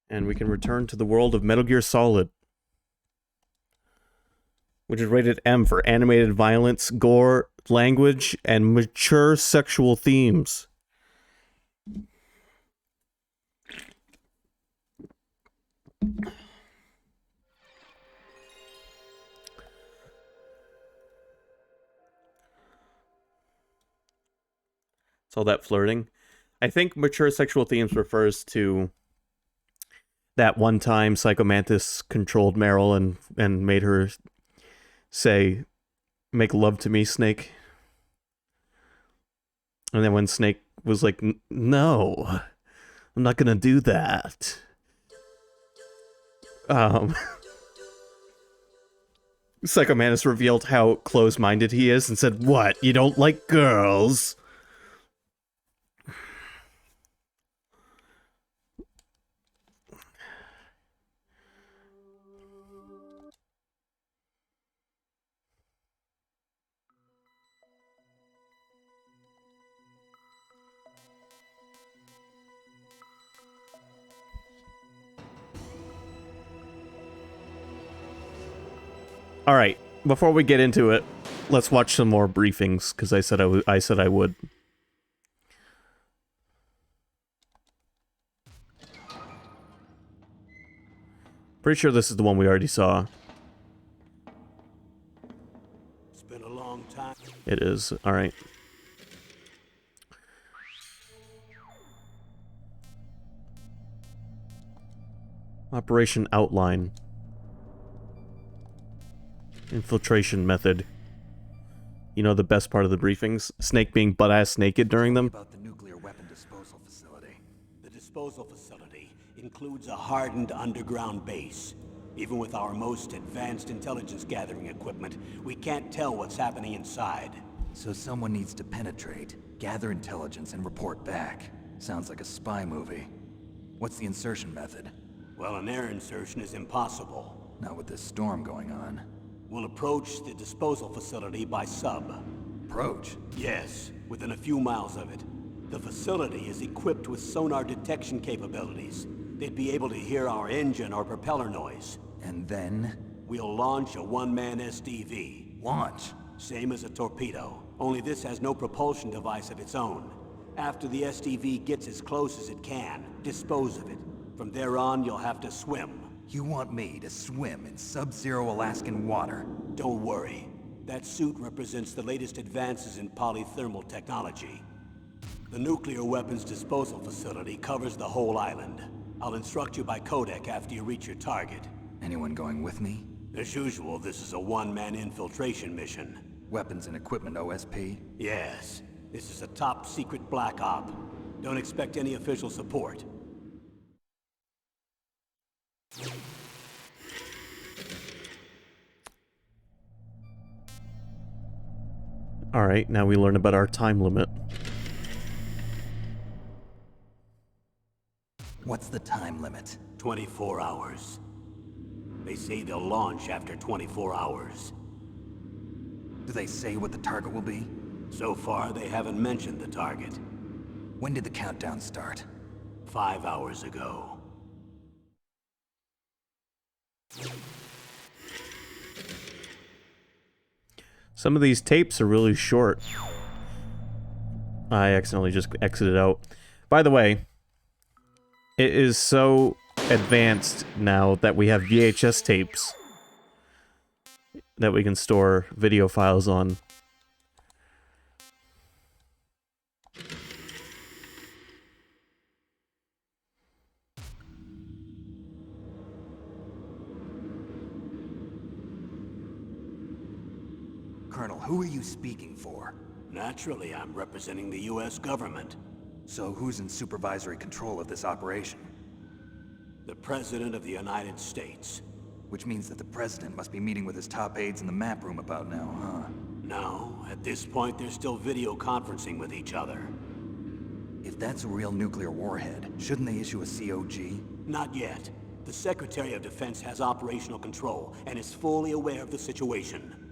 And we can return to the world of Metal Gear Solid, which is rated M for animated violence, gore, language, and mature sexual themes. It's all that flirting. I think mature sexual themes refers to that one time Psycho Mantis controlled Meryl and made her say, "Make love to me, Snake." And then when Snake was like, "No, I'm not gonna do that." Psycho Mantis revealed how close-minded he is and said, "What? You don't like girls?" All right, before we get into it, let's watch some more briefings because I said I would. Pretty sure this is the one we already saw. It's been a long time. It is. All right. Operation outline. Infiltration method. You know the best part of the briefings? Snake being butt-ass naked during them? About the nuclear weapon disposal facility. The disposal facility includes a hardened underground base. Even with our most advanced intelligence gathering equipment, we can't tell what's happening inside. So someone needs to penetrate, gather intelligence, and report back. Sounds like a spy movie. What's the insertion method? Well, an air insertion is impossible. Not with this storm going on. We'll approach the disposal facility by sub. Approach? Yes, within a few miles of it. The facility is equipped with sonar detection capabilities. They'd be able to hear our engine or propeller noise. And then? We'll launch a one-man SDV. Launch? Same as a torpedo, only this has no propulsion device of its own. After the SDV gets as close as it can, dispose of it. From there on, you'll have to swim. You want me to swim in sub-zero Alaskan water? Don't worry. That suit represents the latest advances in polythermal technology. The nuclear weapons disposal facility covers the whole island. I'll instruct you by codec after you reach your target. Anyone going with me? As usual, this is a one-man infiltration mission. Weapons and equipment OSP? Yes, this is a top-secret black op. Don't expect any official support. Alright, now we learn about our time limit. What's the time limit? 24 hours. They say they'll launch after 24 hours. Do they say what the target will be? So far, they haven't mentioned the target. When did the countdown start? 5 hours ago. Some of these tapes are really short. I accidentally just exited out. By the way, it is so advanced now that we have VHS tapes that we can store video files on. Colonel, who are you speaking for? Naturally, I'm representing the US government. So who's in supervisory control of this operation? The President of the United States. Which means that the President must be meeting with his top aides in the map room about now, huh? No, at this point they're still video conferencing with each other. If that's a real nuclear warhead, shouldn't they issue a COG? Not yet. The Secretary of Defense has operational control and is fully aware of the situation.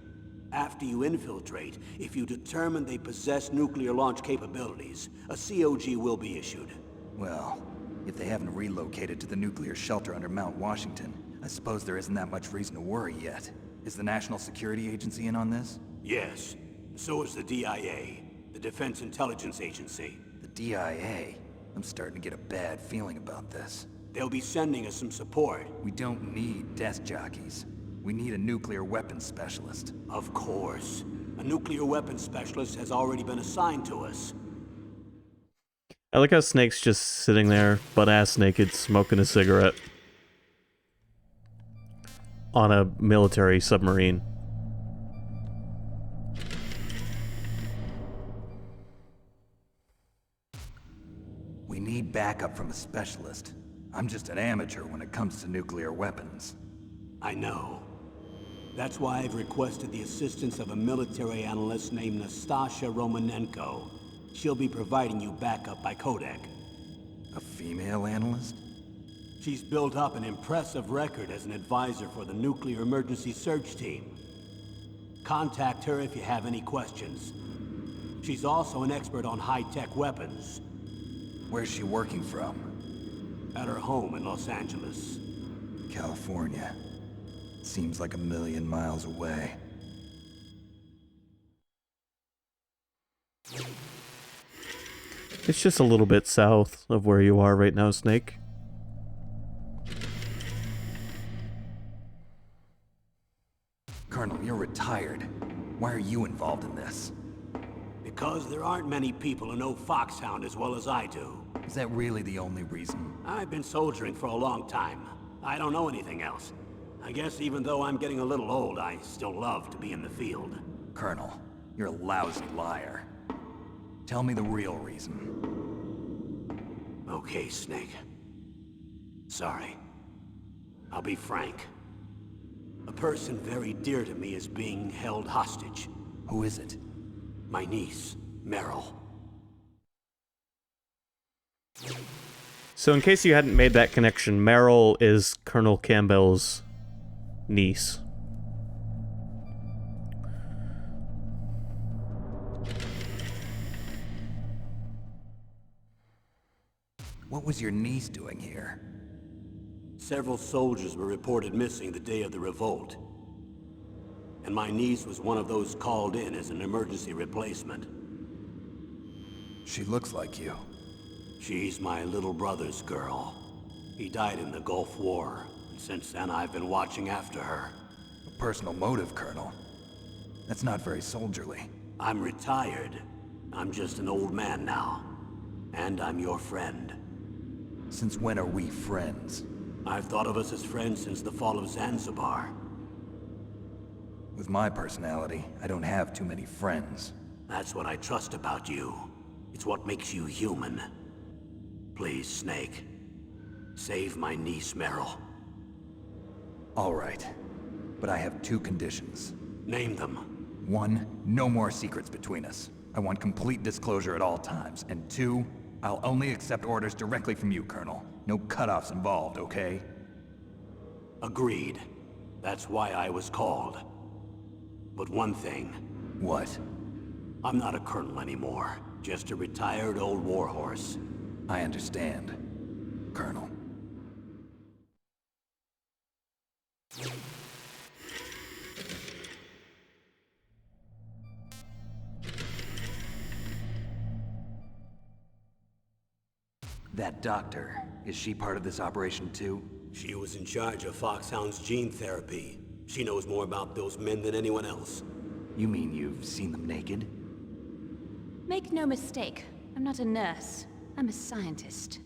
After you infiltrate, if you determine they possess nuclear launch capabilities, a COG will be issued. Well, If they haven't relocated to the nuclear shelter under Mount Washington, I suppose there isn't that much reason to worry yet. Is the National Security Agency in on this? Yes. So is the DIA, the Defense Intelligence Agency. The DIA? I'm starting to get a bad feeling about this. They'll be sending us some support. We don't need desk jockeys. We need a nuclear weapons specialist. Of course. A nuclear weapons specialist has already been assigned to us. I like how Snake's just sitting there, butt-ass naked, smoking a cigarette. On a military submarine. We need backup from a specialist. I'm just an amateur when it comes to nuclear weapons. I know. That's why I've requested the assistance of a military analyst named Nastasha Romanenko. She'll be providing you backup by Kodak. A female analyst? She's built up an impressive record as an advisor for the Nuclear Emergency Search Team. Contact her if you have any questions. She's also an expert on high-tech weapons. Where's she working from? At her home in Los Angeles. California. Seems like 1,000,000 miles away. It's just a little bit south of where you are right now, Snake. Colonel, you're retired. Why are you involved in this? Because there aren't many people who know Foxhound as well as I do. Is that really the only reason? I've been soldiering for a long time. I don't know anything else. I guess even though I'm getting a little old, I still love to be in the field. Colonel, you're a lousy liar. Tell me the real reason. Okay, Snake. Sorry. I'll be frank. A person very dear to me is being held hostage. Who is it? My niece, Meryl. So in case you hadn't made that connection, Meryl is Colonel Campbell's niece. What was your niece doing here? Several soldiers were reported missing the day of the revolt. And my niece was one of those called in as an emergency replacement. She looks like you. She's my little brother's girl. He died in the Gulf War, and since then I've been watching after her. A personal motive, Colonel. That's not very soldierly. I'm retired. I'm just an old man now. And I'm your friend. Since when are we friends? I've thought of us as friends since the fall of Zanzibar. With my personality, I don't have too many friends. That's what I trust about you. It's what makes you human. Please, Snake. Save my niece, Meryl. All right. But I have two conditions. Name them. 1, no more secrets between us. I want complete disclosure at all times. And 2, I'll only accept orders directly from you, Colonel. No cutoffs involved, okay? Agreed. That's why I was called. But one thing, What? I'm not a colonel anymore. Just a retired old warhorse. I understand, Colonel. That doctor, is she part of this operation too? She was in charge of Foxhound's gene therapy. She knows more about those men than anyone else. You mean you've seen them naked? Make no mistake, I'm not a nurse. I'm a scientist.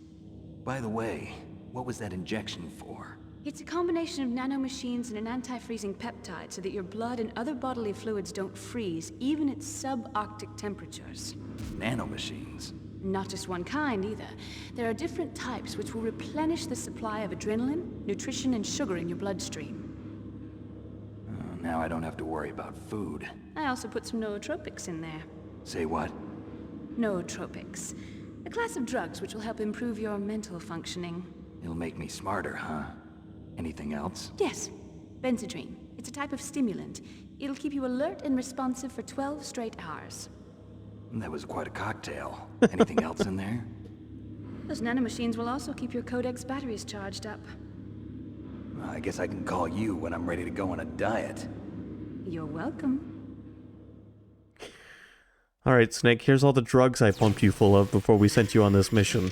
By the way, what was that injection for? It's a combination of nanomachines and an anti-freezing peptide so that your blood and other bodily fluids don't freeze, even at subarctic temperatures. Nanomachines. Not just one kind, either. There are different types which will replenish the supply of adrenaline, nutrition, and sugar in your bloodstream. Oh, now I don't have to worry about food. I also put some nootropics in there. Say what? Nootropics. A class of drugs which will help improve your mental functioning. It'll make me smarter, huh? Anything else? Yes. Benzedrine. It's a type of stimulant. It'll keep you alert and responsive for 12 straight hours. That was quite a cocktail. Anything else in there? Those nanomachines will also keep your Codex batteries charged up. I guess I can call you when I'm ready to go on a diet. You're welcome. Alright, Snake, here's all the drugs I pumped you full of before we sent you on this mission.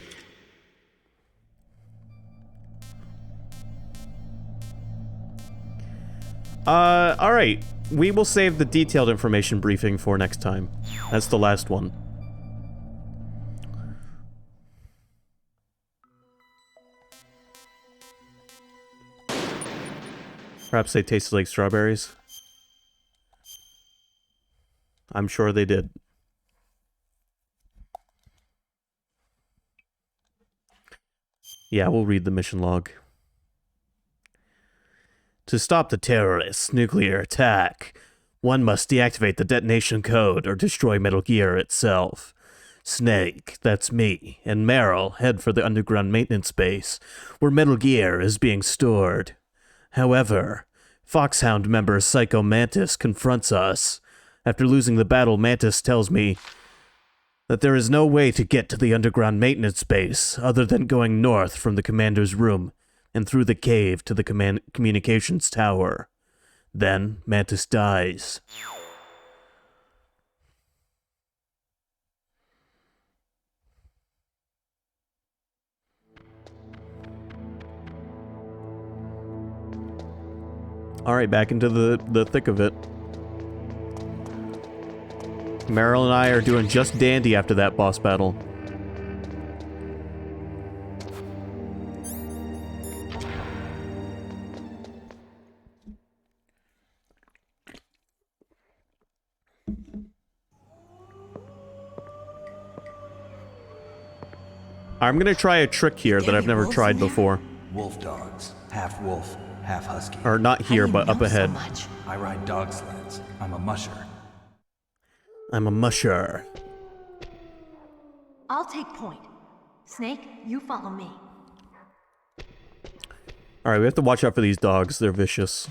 Alright. We will save the detailed information briefing for next time. That's the last one. Perhaps they tasted like strawberries. I'm sure they did. Yeah, we'll read the mission log. To stop the terrorists' nuclear attack, one must deactivate the detonation code or destroy Metal Gear itself. Snake, that's me, and Meryl head for the underground maintenance base, where Metal Gear is being stored. However, Foxhound member Psycho Mantis confronts us. After losing the battle, Mantis tells me that there is no way to get to the underground maintenance base other than going north from the commander's room and through the cave to the communications tower. Then Mantis dies. Alright, back into the thick of it. Meryl and I are doing just dandy after that boss battle. I'm gonna try a trick here that I've never tried before. Wolf dogs. Half wolf, half husky. Or not here, but up ahead. I ride dog sleds. I'm a musher. I'm a musher. I'll take point. Snake, you follow me. Alright, we have to watch out for these dogs. They're vicious.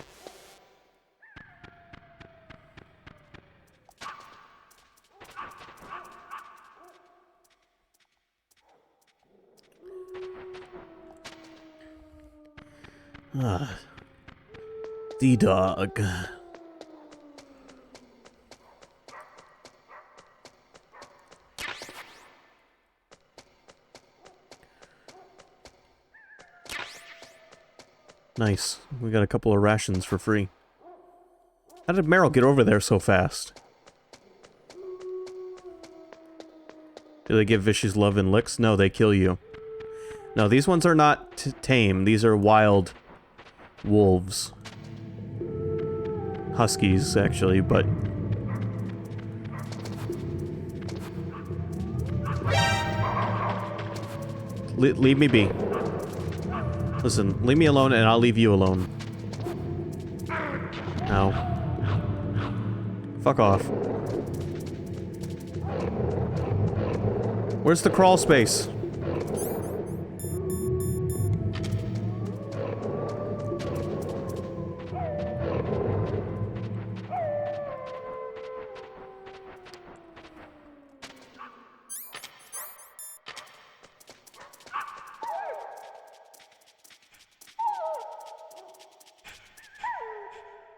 D-Dog. Nice. We got a couple of rations for free. How did Meryl get over there so fast? Do they give vicious love and licks? No, they kill you. No, these ones are not tame. These are wild wolves. Huskies, actually, but... leave me be. Listen, leave me alone and I'll leave you alone. Ow. Fuck off. Where's the crawl space?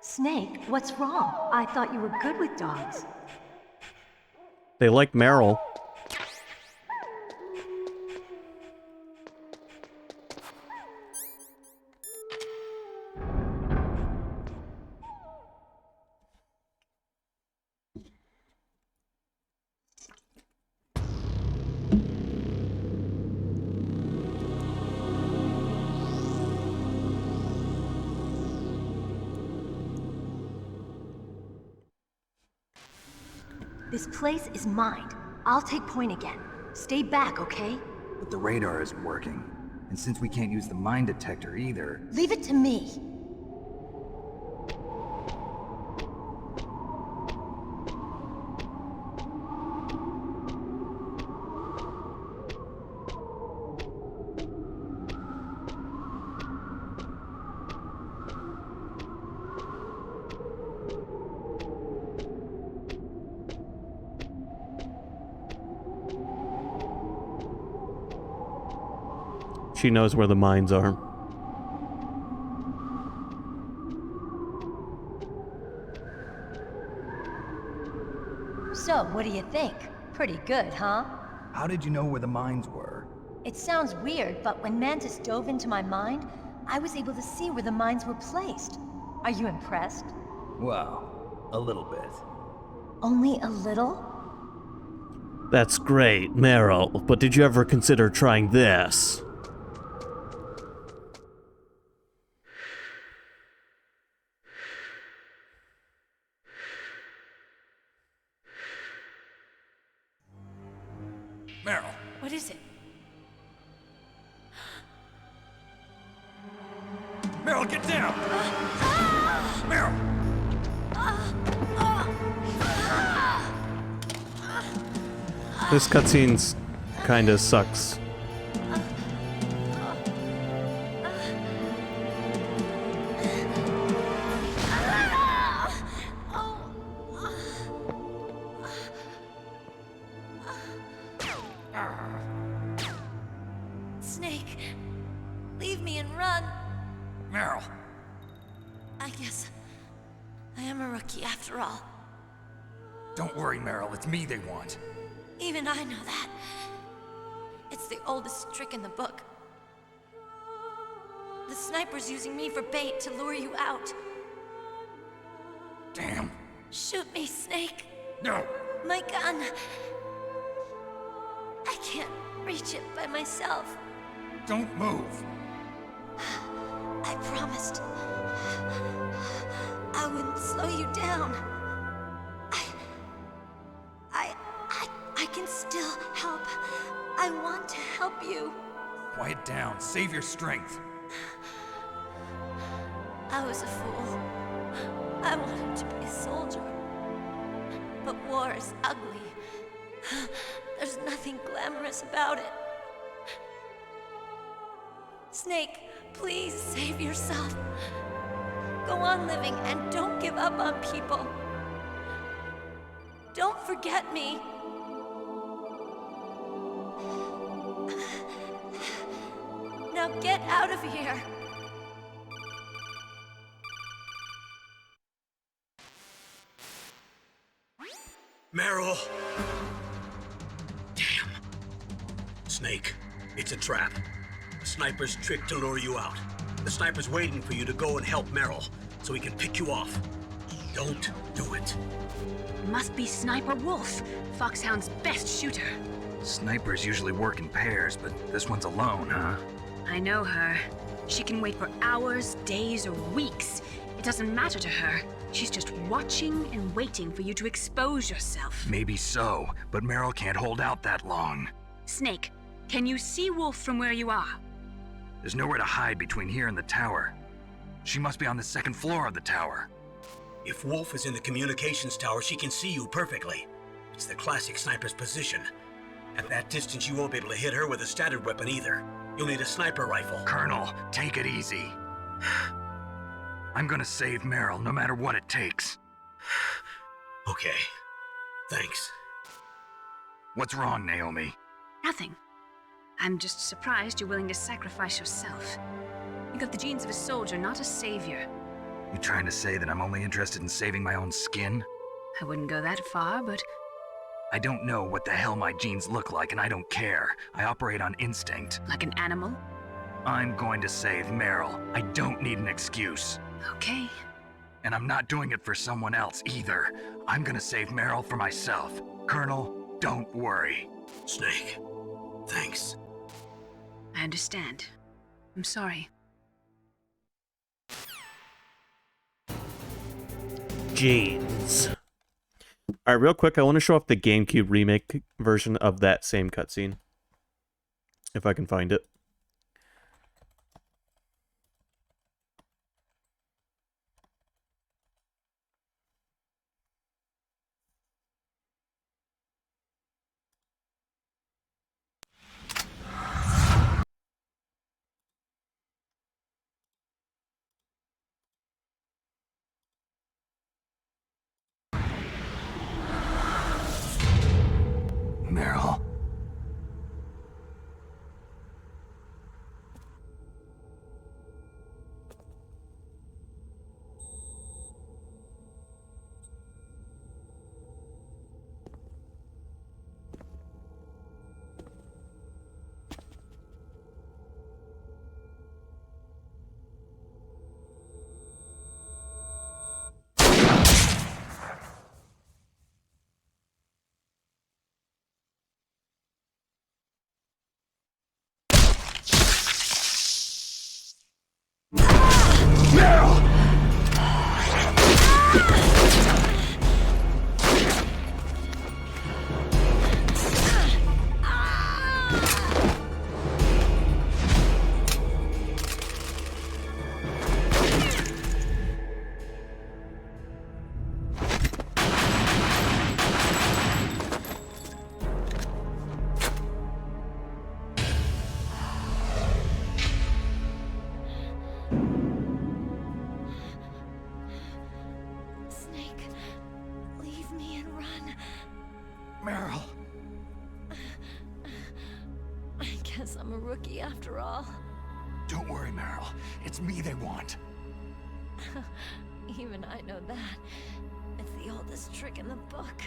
Snake, what's wrong? I thought you were good with dogs. They like Meryl. This place is mine. I'll take point again. Stay back, okay? But the radar isn't working. And since we can't use the mine detector either... Leave it to me. She knows where the mines are. So, what do you think? Pretty good, huh? How did you know where the mines were? It sounds weird, but when Mantis dove into my mind, I was able to see where the mines were placed. Are you impressed? Well, a little bit. Only a little? That's great, Meryl, but did you ever consider trying this? Meryl, What is it? Meryl, get down! Meryl! This cutscene's kinda sucks. Snake, leave me and run. Meryl! I guess I am a rookie after all. Don't worry, Meryl, it's me they want. Even I know that. It's the oldest trick in the book. The sniper's using me for bait to lure you out. Damn. Shoot me, Snake. No! My gun. I can't reach it by myself. Don't move! I promised. I wouldn't slow you down. I can still help. I want to help you. Quiet down, save your strength. I was a fool. I wanted to be a soldier. But war is ugly. There's nothing glamorous about it. Snake, please save yourself. Go on living and don't give up on people. Don't forget me. Now get out of here. Meryl! Damn. Snake, it's a trap. The sniper's trick to lure you out. The sniper's waiting for you to go and help Meryl, so he can pick you off. Don't do it. Must be Sniper Wolf, Foxhound's best shooter. Snipers usually work in pairs, but this one's alone, huh? I know her. She can wait for hours, days, or weeks. It doesn't matter to her. She's just watching and waiting for you to expose yourself. Maybe so, but Meryl can't hold out that long. Snake, can you see Wolf from where you are? There's nowhere to hide between here and the tower. She must be on the second floor of the tower. If Wolf is in the communications tower, she can see you perfectly. It's the classic sniper's position. At that distance, you won't be able to hit her with a standard weapon either. You'll need a sniper rifle. Colonel, take it easy. I'm gonna save Meryl no matter what it takes. Okay. Thanks. What's wrong, Naomi? Nothing. I'm just surprised you're willing to sacrifice yourself. You got the genes of a soldier, not a savior. You trying to say that I'm only interested in saving my own skin? I wouldn't go that far, but I don't know what the hell my genes look like, and I don't care. I operate on instinct. like an animal? I'm going to save Meryl. I don't need an excuse. Okay. And I'm not doing it for someone else either. I'm gonna save Meryl for myself. Colonel, don't worry. Snake. Thanks. I understand. I'm sorry. Jeans. Alright, real quick, I want to show off the GameCube remake version of that same cutscene. If I can find it. Meryl. rookie after all. Don't worry, Meryl. It's me they want. Even I know that. It's the oldest trick in the book.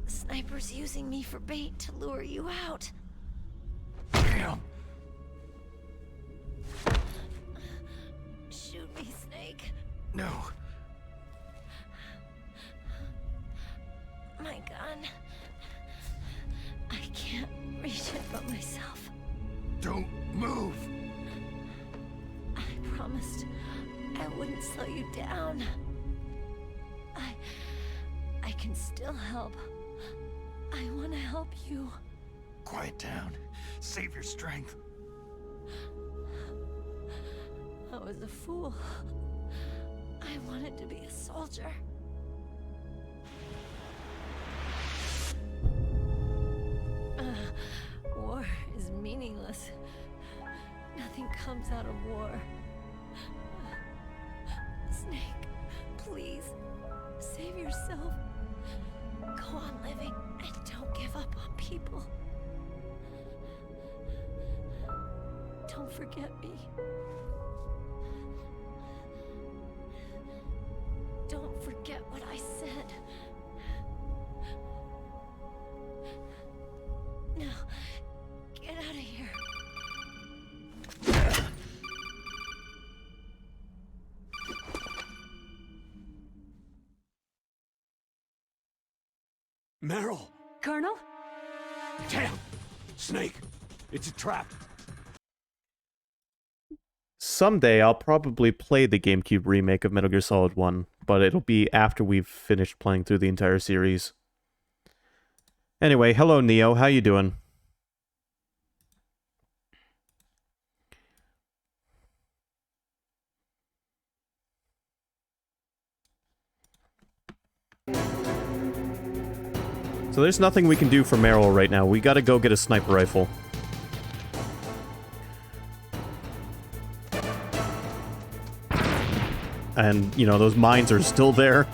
The sniper's using me for bait to lure you out. Damn! Shoot me, Snake. No. My gun. I can't reach it but myself. Don't move! I promised I wouldn't slow you down. I can still help. I want to help you. Quiet down. Save your strength. I was a fool. I wanted to be a soldier. War is meaningless. Nothing comes out of war. Snake, please, save yourself. Go on living and don't give up on people. Don't forget me. Don't forget what I said. Now, get out of here. Meryl! Colonel? Damn! Snake! It's a trap! Someday I'll probably play the GameCube remake of Metal Gear Solid 1, but it'll be after we've finished playing through the entire series. Anyway, hello Neo, how you doing? So there's nothing we can do for Meryl right now. We gotta go get a sniper rifle. And, you know, those mines are still there.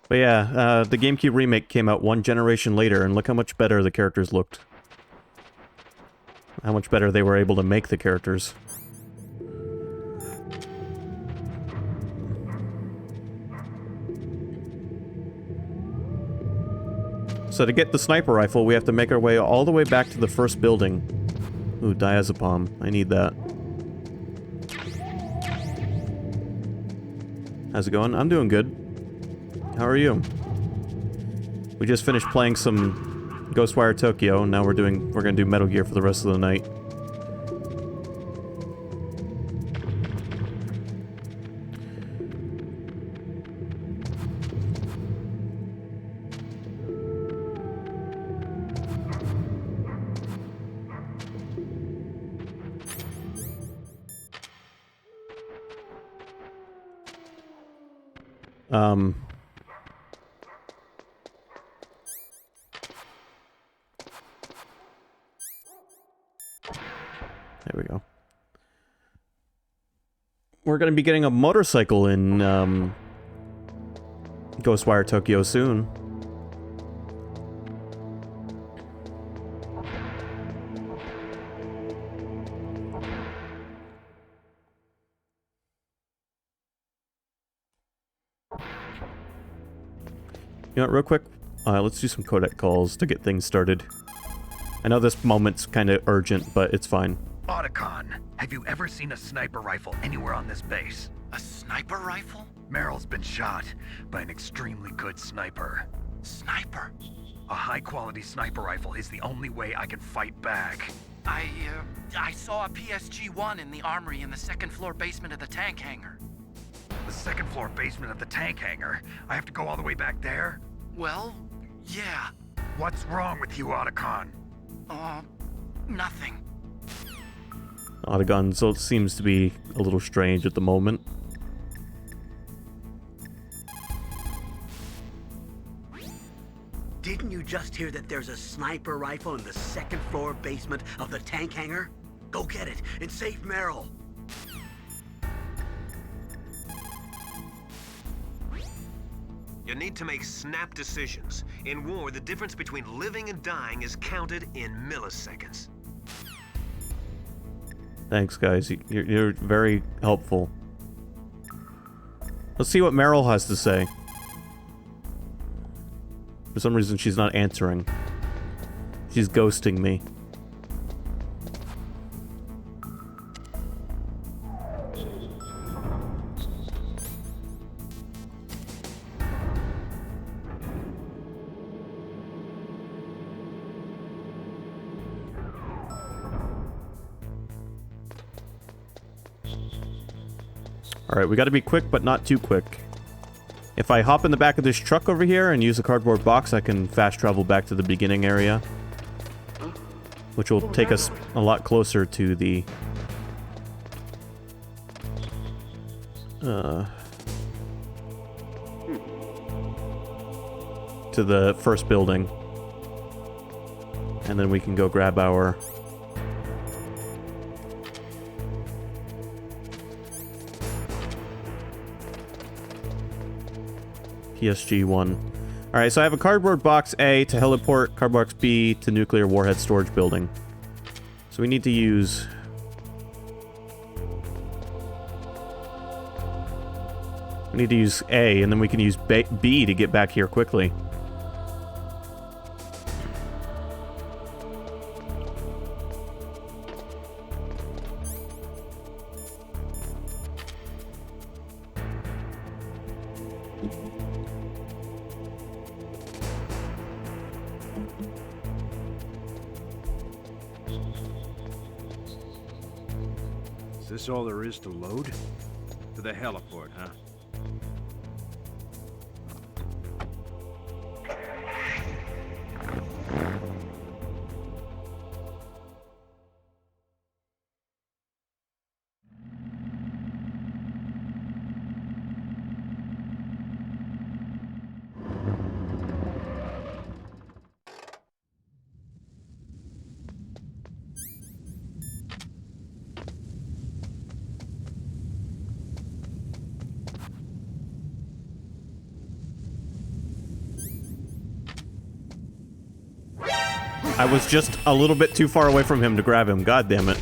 But yeah, the GameCube remake came out one generation later, and look how much better the characters looked. How much better they were able to make the characters. So to get the sniper rifle, we have to make our way all the way back to the first building. Ooh, diazepam. I need that. How's it going? I'm doing good. How are you? We just finished playing some Ghostwire Tokyo, and now we're gonna do Metal Gear for the rest of the night. There we go. We're gonna be getting a motorcycle in, Ghostwire Tokyo soon. You know what, real quick, let's do some codec calls to get things started. I know this moment's kind of urgent, but it's fine. Otacon, have you ever seen a sniper rifle anywhere on this base? A sniper rifle? Meryl's been shot by an extremely good sniper. Sniper? A high-quality sniper rifle is the only way I can fight back. I saw a PSG-1 in the armory in the second-floor basement of the tank hangar. The second-floor basement of the tank hangar? I have to go all the way back there? Well, yeah. What's wrong with you, Otacon? Nothing. Otacon seems to be a little strange at the moment. Didn't you just hear that there's a sniper rifle in the second-floor basement of the tank hangar? Go get it and save Meryl. You need to make snap decisions. In war, the difference between living and dying is counted in milliseconds. Thanks, guys. You're very helpful. Let's see what Meryl has to say. For some reason, she's not answering. She's ghosting me. Alright, we gotta be quick, but not too quick. If I hop in the back of this truck over here and use the cardboard box, I can fast travel back to the beginning area. Which will take us a lot closer to the... to the first building. And then we can go grab our... PSG-1. Alright, so I have a cardboard box A to heliport, cardboard box B to nuclear warhead storage building. So we need to use... we need to use A, and then we can use B to get back here quickly. Is this all there is to load? To the heliport, huh? I was just a little bit too far away from him to grab him. God damn it.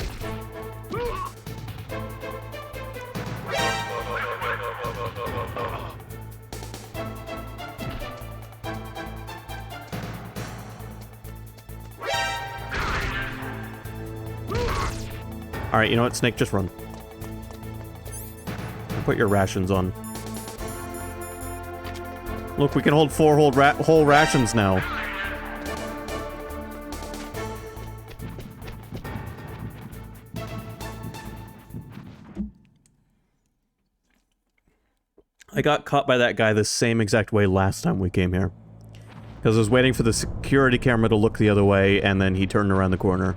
Alright, you know what, Snake? Just run. Put your rations on. Look, we can hold 4 whole rations now. I got caught by that guy the same exact way last time we came here. Because I was waiting for the security camera to look the other way, and then he turned around the corner.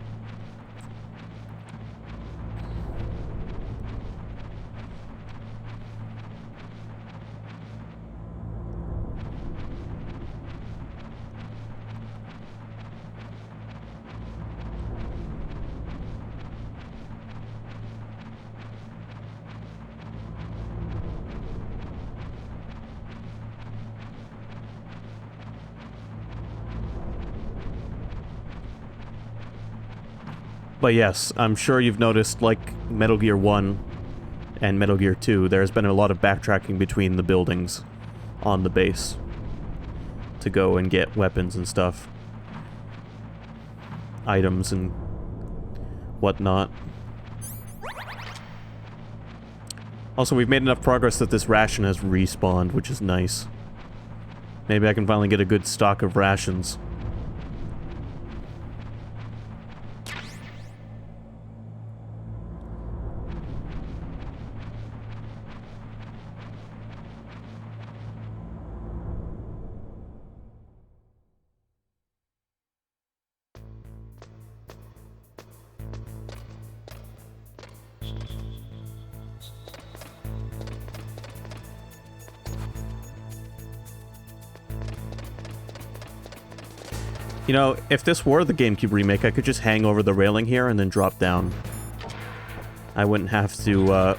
But yes, I'm sure you've noticed, like Metal Gear 1 and Metal Gear 2, there's been a lot of backtracking between the buildings on the base to go and get weapons and stuff. Items and whatnot. Also, we've made enough progress that this ration has respawned, which is nice. Maybe I can finally get a good stock of rations. You know, if this were the GameCube remake, I could just hang over the railing here and then drop down. I wouldn't have to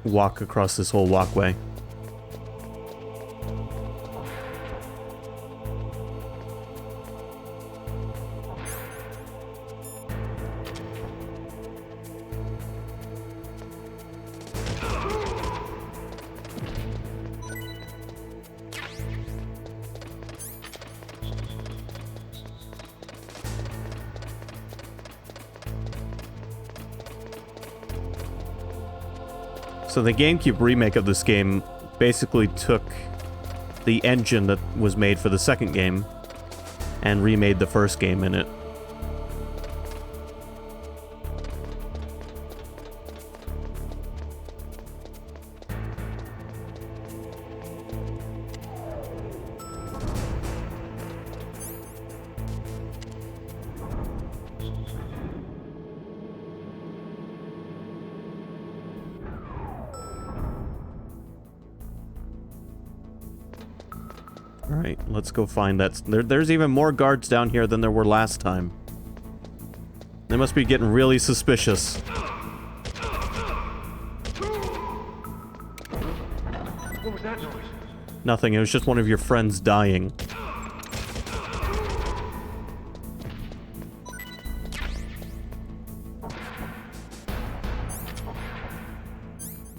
walk across this whole walkway. So the GameCube remake of this game basically took the engine that was made for the second game and remade the first game in it. Alright, let's go find that. There's even more guards down here than there were last time. They must be getting really suspicious. What was that noise? Nothing, it was just one of your friends dying.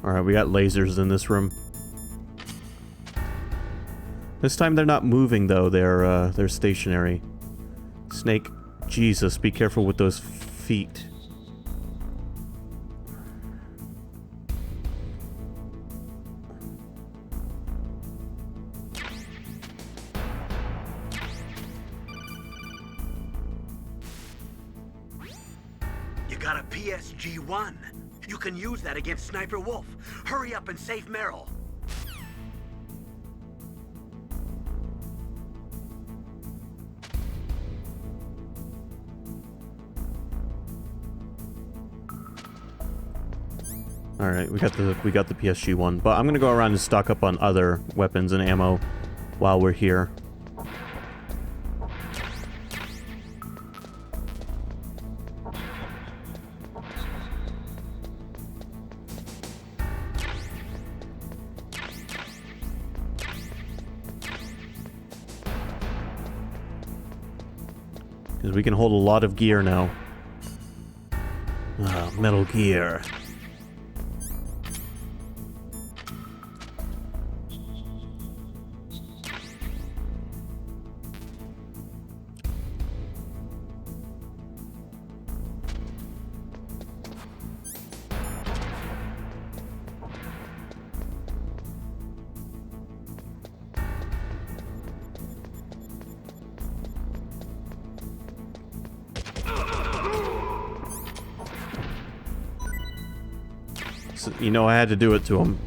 Alright, we got lasers in this room. This time they're not moving though, they're stationary. Snake, Jesus, be careful with those feet. You got a PSG-1. You can use that against Sniper Wolf. Hurry up and save Meryl. Alright, we got the PSG-1, but I'm gonna go around and stock up on other weapons and ammo while we're here. Because we can hold a lot of gear now. Ah, Metal Gear. You know, I had to do it to him.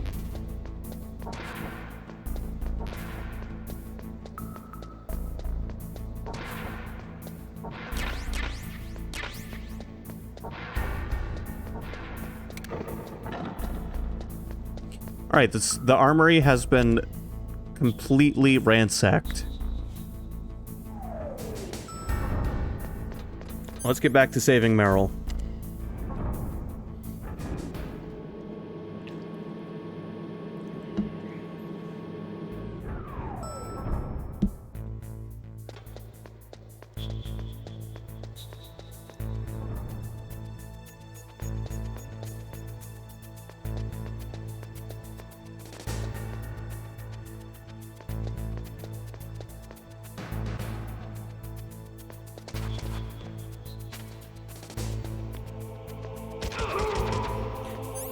Alright, the armory has been completely ransacked. Let's get back to saving Meryl.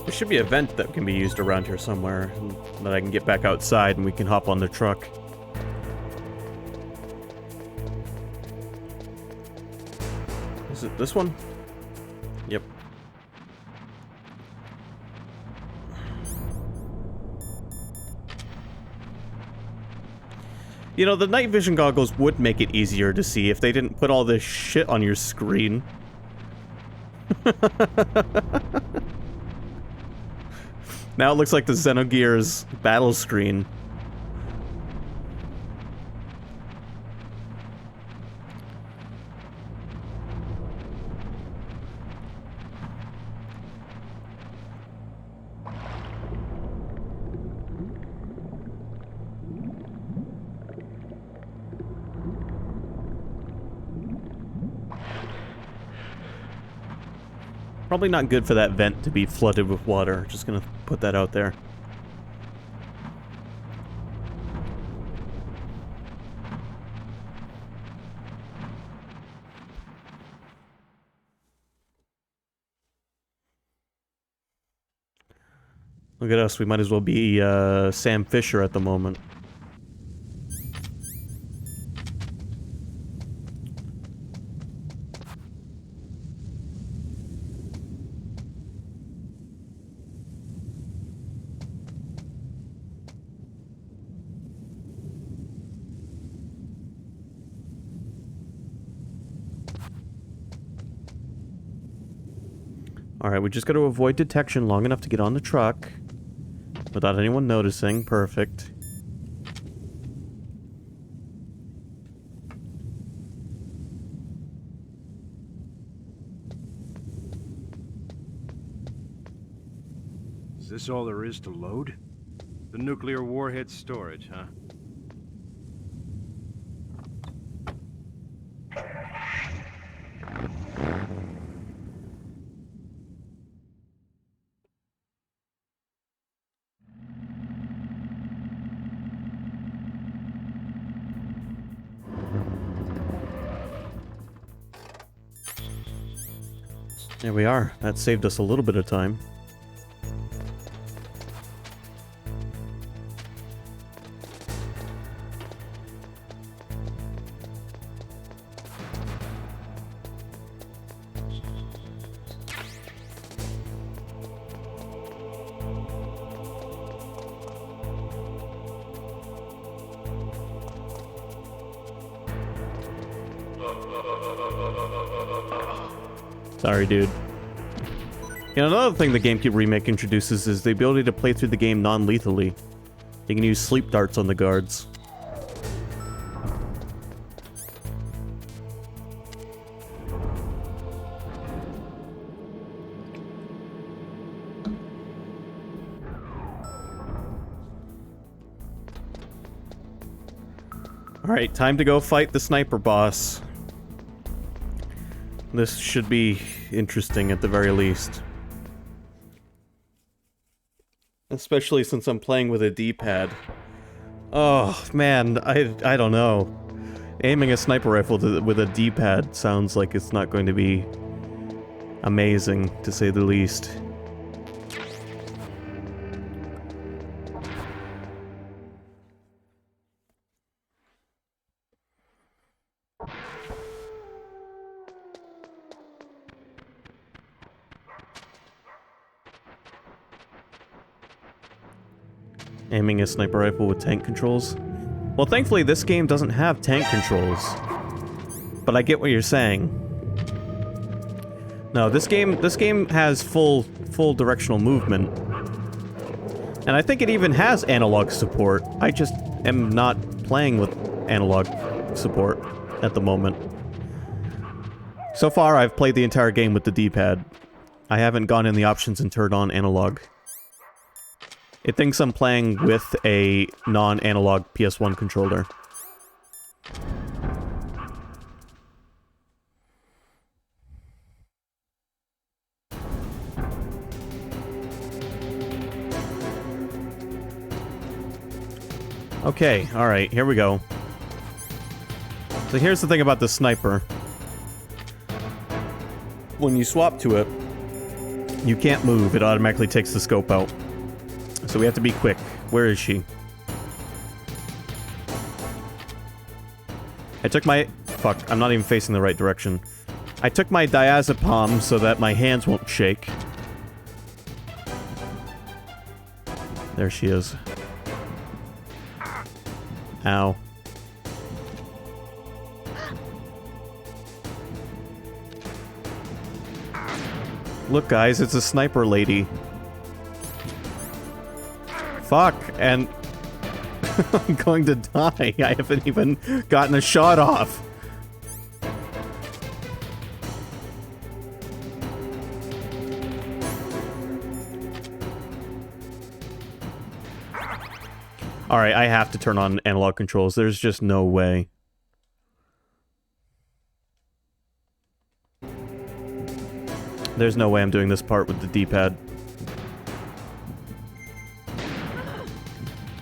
There should be a vent that can be used around here somewhere, that I can get back outside and we can hop on the truck. Is it this one? Yep. You know, the night vision goggles would make it easier to see if they didn't put all this shit on your screen. Now it looks like the Xenogears battle screen. Probably not good for that vent to be flooded with water. Just gonna put that out there. Look at us, we might as well be Sam Fisher at the moment. Alright, we just got to avoid detection long enough to get on the truck without anyone noticing. Perfect. Is this all there is to load? The nuclear warhead storage, huh? There we are. That saved us a little bit of time. Sorry, dude. You know, another thing the GameCube remake introduces is the ability to play through the game non-lethally. You can use sleep darts on the guards. Alright, time to go fight the sniper boss. This should be interesting at the very least. Especially since I'm playing with a D-pad. Oh, man, I don't know. Aiming a sniper rifle with a D-pad sounds like it's not going to be amazing, to say the least. Aiming a sniper rifle with tank controls? Well, thankfully this game doesn't have tank controls. But I get what you're saying. No, this game has full directional movement. And I think it even has analog support. I just am not playing with analog support at the moment. So far, I've played the entire game with the D-pad. I haven't gone in the options and turned on analog. It thinks I'm playing with a non-analog PS1 controller. Okay, alright, here we go. So here's the thing about the sniper. When you swap to it, you can't move, it automatically takes the scope out. So we have to be quick. Where is she? I took my... Fuck, I'm not even facing the right direction. I took my diazepam so that my hands won't shake. There she is. Ow. Look, guys, it's a sniper lady. Fuck, and I'm going to die. I haven't even gotten a shot off. Alright, I have to turn on analog controls. There's just no way. There's no way I'm doing this part with the D-pad.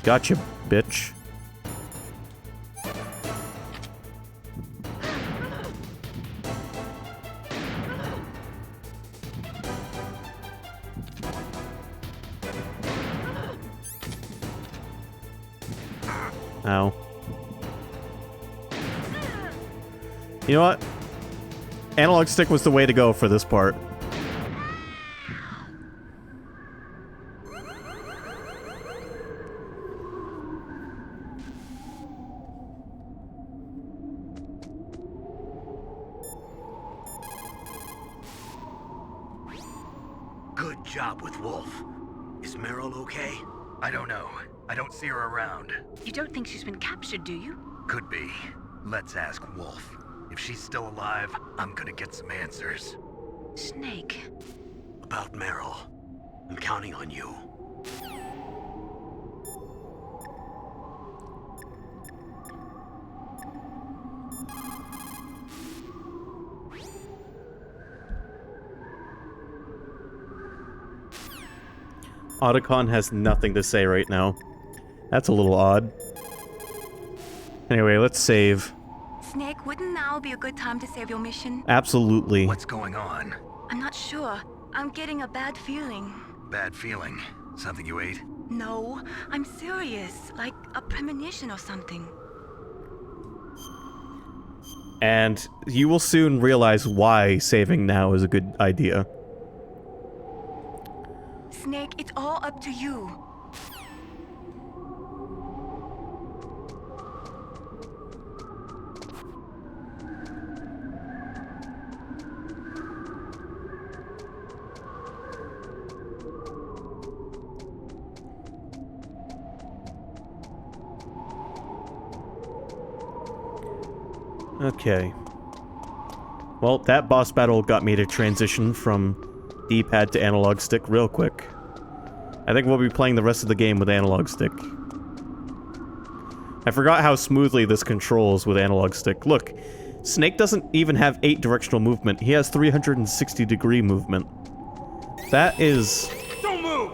Gotcha, bitch. Ow. You know what? Analog stick was the way to go for this part. Good job with Wolf. Is Meryl okay? I don't know. I don't see her around. You don't think she's been captured, do you? Could be. Let's ask Wolf. If she's still alive, I'm gonna get some answers. Snake. About Meryl. I'm counting on you. Otacon has nothing to say right now. That's a little odd. Anyway, let's save. Snake, wouldn't now be a good time to save your mission? Absolutely. What's going on? I'm not sure. I'm getting a bad feeling. Bad feeling. Something you ate? No, I'm serious. Like a premonition or something. And you will soon realize why saving now is a good idea. Snake, it's all up to you. Okay. Well, that boss battle got me to transition from D-pad to analog stick real quick. I think we'll be playing the rest of the game with analog stick. I forgot how smoothly this controls with analog stick. Look, Snake doesn't even have 8 directional movement. He has 360-degree movement. That is... Don't move!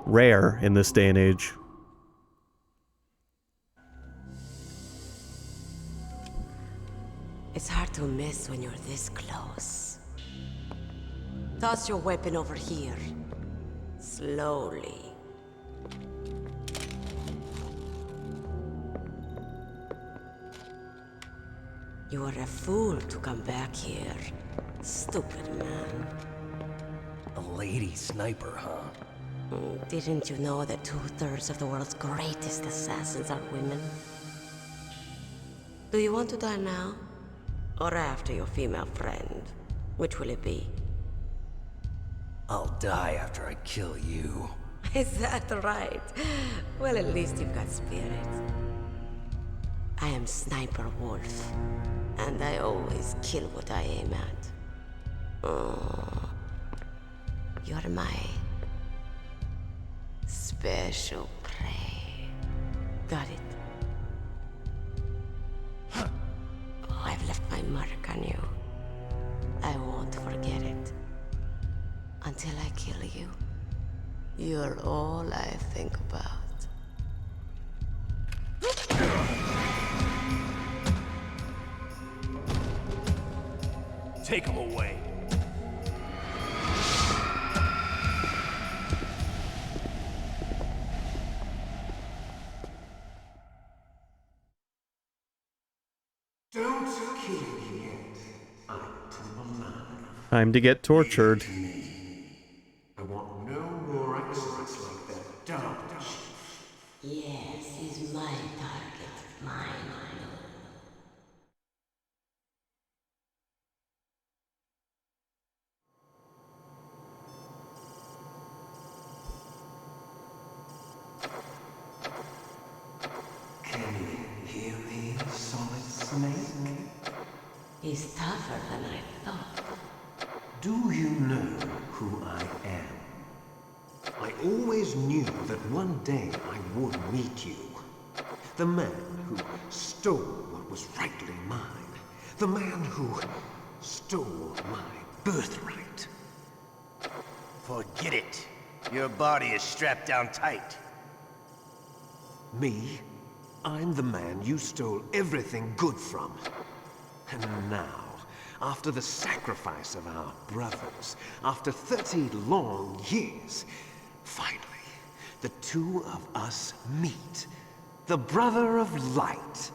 rare in this day and age. It's hard to miss when you're this close. Toss your weapon over here. Slowly. You are a fool to come back here. Stupid man. A lady sniper, huh? Didn't you know that 2/3 of the world's greatest assassins are women? Do you want to die now? Or after your female friend? Which will it be? I'll die after I kill you. Is that right? Well, at least you've got spirit. I am Sniper Wolf, and I always kill what I aim at. Oh, you're my special prey. Got it. I've left my mark on you. I won't forget it. Until I kill you. You're all I think about. Take him away. Don't kill me yet. I'm alive. Time to get tortured. I want no more extras like that dumb chief. Yes, he's my target. Mine. Can you hear me, Solid Snake? He's tougher than I thought. Do you know who I am? I always knew that one day I would meet you. The man who stole what was rightly mine. The man who stole my birthright. Forget it. Your body is strapped down tight. Me? I'm the man you stole everything good from. And now, after the sacrifice of our brothers, after 30 long years, finally, the two of us meet. The brother of light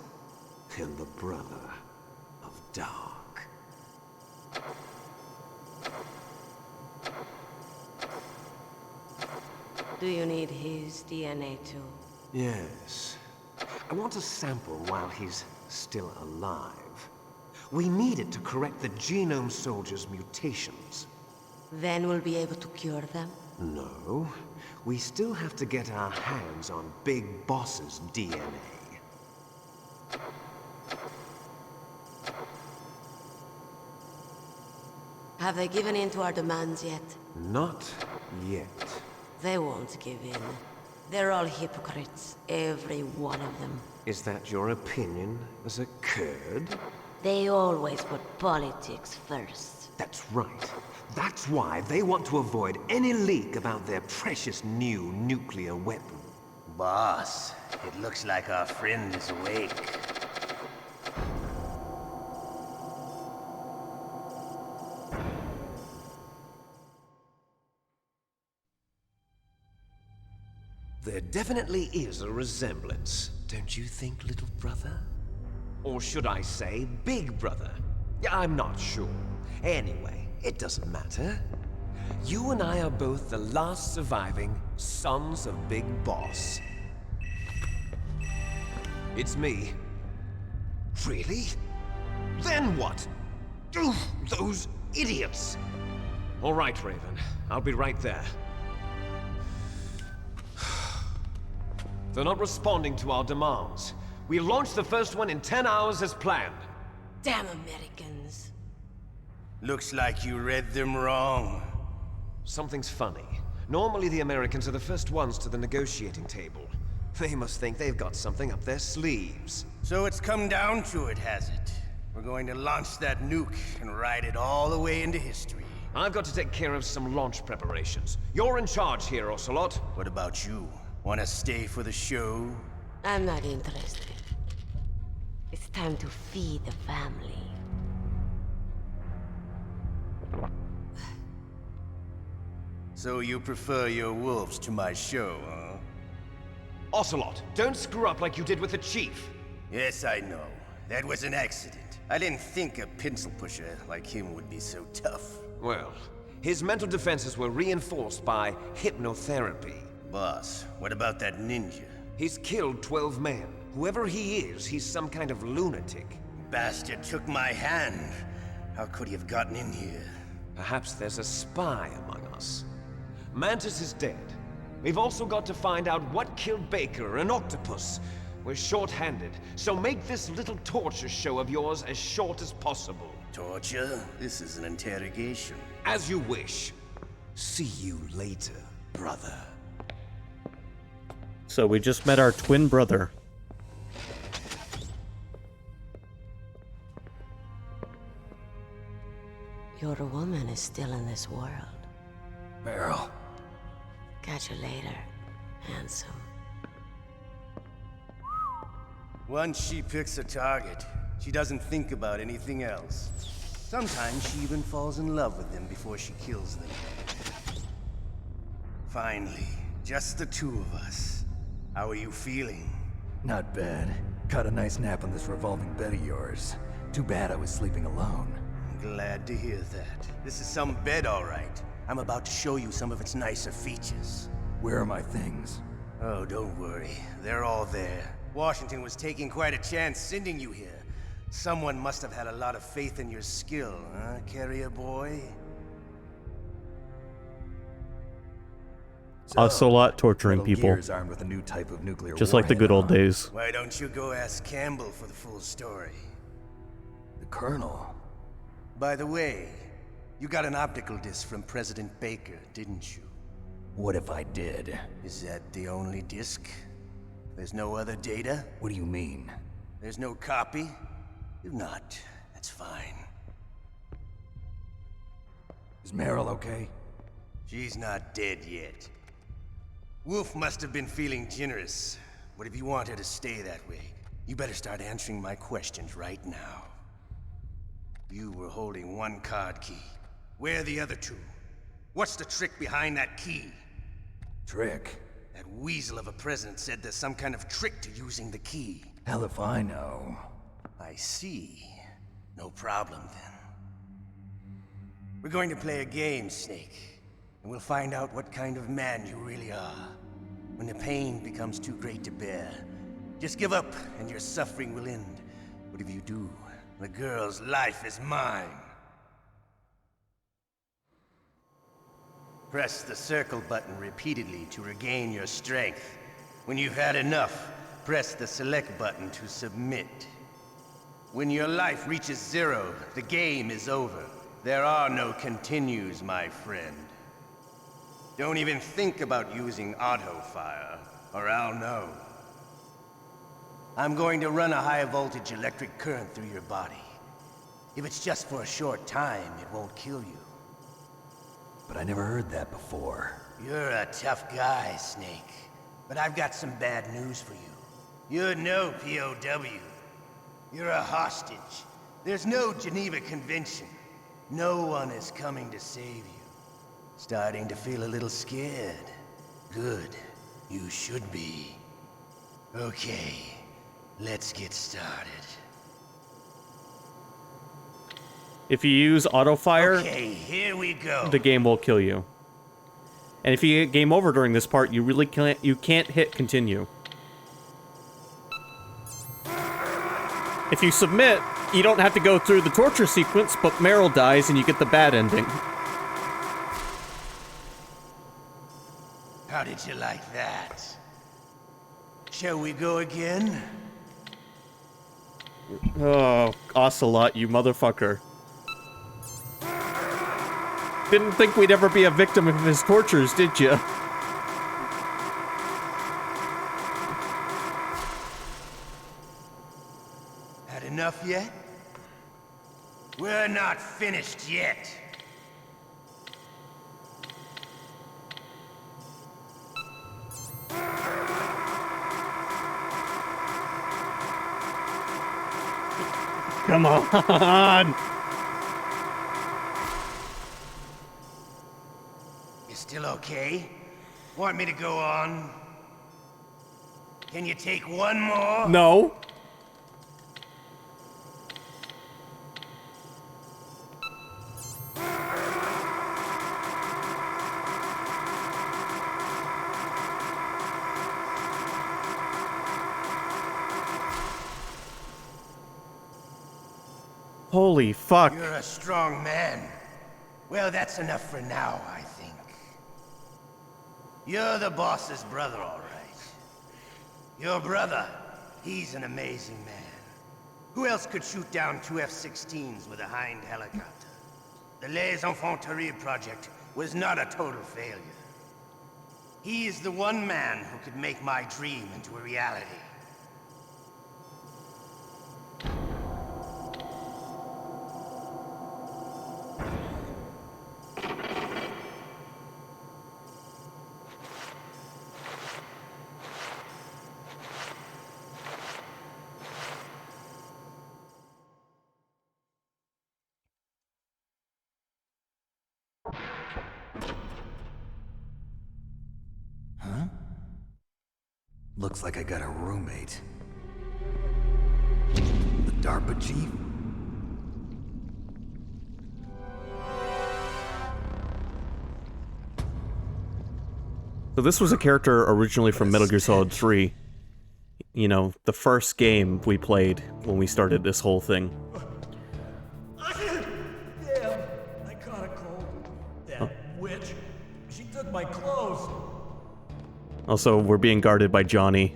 and the brother of dark. Do you need his DNA too? Yes. I want a sample while he's still alive. We need it to correct the Genome Soldier's mutations. Then we'll be able to cure them? No. We still have to get our hands on Big Boss's DNA. Have they given in to our demands yet? Not yet. They won't give in. They're all hypocrites, every one of them. Is that your opinion as a Kurd? They always put politics first. That's right. That's why they want to avoid any leak about their precious new nuclear weapon. Boss, it looks like our friend is awake. There definitely is a resemblance, don't you think, little brother? Or should I say, big brother? I'm not sure. Anyway, it doesn't matter. You and I are both the last surviving sons of Big Boss. It's me. Really? Then what? Oof, those idiots! All right, Raven. I'll be right there. They're not responding to our demands. We launched the first one in 10 hours as planned. Damn Americans. Looks like you read them wrong. Something's funny. Normally the Americans are the first ones to the negotiating table. They must think they've got something up their sleeves. So it's come down to it, has it? We're going to launch that nuke and ride it all the way into history. I've got to take care of some launch preparations. You're in charge here, Ocelot. What about you? Want to stay for the show? I'm not interested. It's time to feed the family. So you prefer your wolves to my show, huh? Ocelot, don't screw up like you did with the Chief. Yes, I know. That was an accident. I didn't think a pencil pusher like him would be so tough. Well, his mental defenses were reinforced by hypnotherapy. Boss, what about that ninja? He's killed 12 men. Whoever he is, he's some kind of lunatic. Bastard took my hand. How could he have gotten in here? Perhaps there's a spy among us. Mantis is dead. We've also got to find out what killed Baker and Octopus. We're short-handed, so make this little torture show of yours as short as possible. Torture? This is an interrogation. As you wish. See you later, brother. So we just met our twin brother. Your woman is still in this world. Meryl. Catch you later, handsome. Once she picks a target, she doesn't think about anything else. Sometimes she even falls in love with them before she kills them. Finally, just the two of us. How are you feeling? Not bad. Caught a nice nap on this revolving bed of yours. Too bad I was sleeping alone. I'm glad to hear that. This is some bed, all right. I'm about to show you some of its nicer features. Where are my things? Oh, don't worry. They're all there. Washington was taking quite a chance sending you here. Someone must have had a lot of faith in your skill, huh, carrier boy? Ocelot torturing Metal people. Gear's armed with a new type of nuclear Just like the good old warhead, days. Why don't you go ask Campbell for the full story? The Colonel. By the way, you got an optical disc from President Baker, didn't you? What if I did? Is that the only disc? There's no other data? What do you mean? There's no copy? If not, that's fine. Is Meryl okay? She's not dead yet. Wolf must have been feeling generous, but if you want her to stay that way, you better start answering my questions right now. You were holding one card key. Where are the other two? What's the trick behind that key? Trick? That weasel of a president said there's some kind of trick to using the key. Hell if I know. I see. No problem then. We're going to play a game, Snake. And we'll find out what kind of man you really are. When the pain becomes too great to bear, just give up and your suffering will end. But if you do, the girl's life is mine. Press the circle button repeatedly to regain your strength. When you've had enough, press the select button to submit. When your life reaches 0, the game is over. There are no continues, my friend. Don't even think about using auto fire, or I'll know. I'm going to run a high voltage electric current through your body. If it's just for a short time, it won't kill you. But I never heard that before. You're a tough guy, Snake. But I've got some bad news for you. You're no POW. You're a hostage. There's no Geneva Convention. No one is coming to save you. Starting to feel a little scared. Good. You should be. Okay, let's get started. If you use auto fire, okay, here we go. The game will kill you. And if you get game over during this part, you can't hit continue. If you submit, you don't have to go through the torture sequence, but Meryl dies and you get the bad ending. How did you like that? Shall we go again? Oh, Ocelot, you motherfucker. Didn't think we'd ever be a victim of his tortures, did you? Had enough yet? We're not finished yet. Come on! You still okay? Want me to go on? Can you take one more? No. Holy fuck. You're a strong man. Well, that's enough for now, I think. You're the boss's brother, all right. Your brother, he's an amazing man. Who else could shoot down 2 F-16s with a Hind helicopter? The Les Infanteries project was not a total failure. He is the one man who could make my dream into a reality. Looks like I got a roommate. The DARPA chief? So this was a character originally from Metal Gear Solid 3. You know, the first game we played when we started this whole thing. Damn, I caught a cold. That witch. She took my clothes. Also, we're being guarded by Johnny.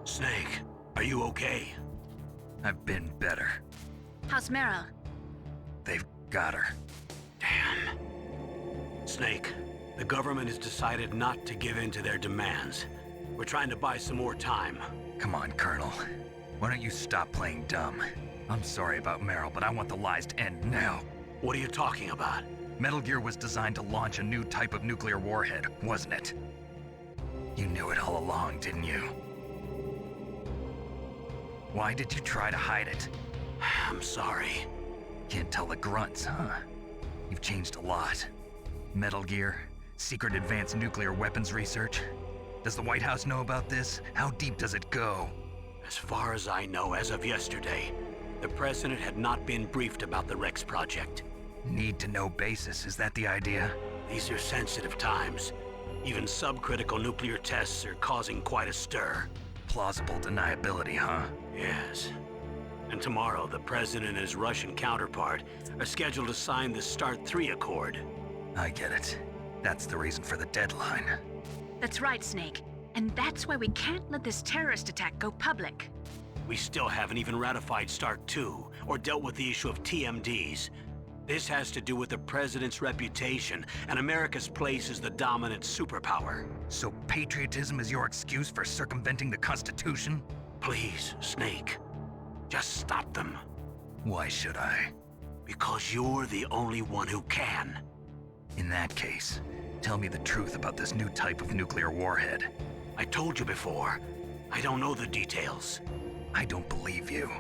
Snake, are you okay? I've been better. How's Meryl? They've got her. Damn. Snake, the government has decided not to give in to their demands. We're trying to buy some more time. Come on, Colonel. Why don't you stop playing dumb? I'm sorry about Meryl, but I want the lies to end now. What are you talking about? Metal Gear was designed to launch a new type of nuclear warhead, wasn't it? You knew it all along, didn't you? Why did you try to hide it? I'm sorry. Can't tell the grunts, huh? You've changed a lot. Metal Gear, secret advanced nuclear weapons research. Does the White House know about this? How deep does it go? As far as I know, as of yesterday, the President had not been briefed about the Rex project. Need to know basis, is that the idea? These are sensitive times. Even subcritical nuclear tests are causing quite a stir. Plausible deniability, huh? Yes. And tomorrow, the President and his Russian counterpart are scheduled to sign the START 3 Accord. I get it. That's the reason for the deadline. That's right, Snake. And that's why we can't let this terrorist attack go public. We still haven't even ratified START 2 or dealt with the issue of TMDs. This has to do with the President's reputation and America's place as the dominant superpower. So patriotism is your excuse for circumventing the Constitution? Please, Snake. Just stop them. Why should I? Because you're the only one who can. In that case, tell me the truth about this new type of nuclear warhead. I told you before. I don't know the details. I don't believe you.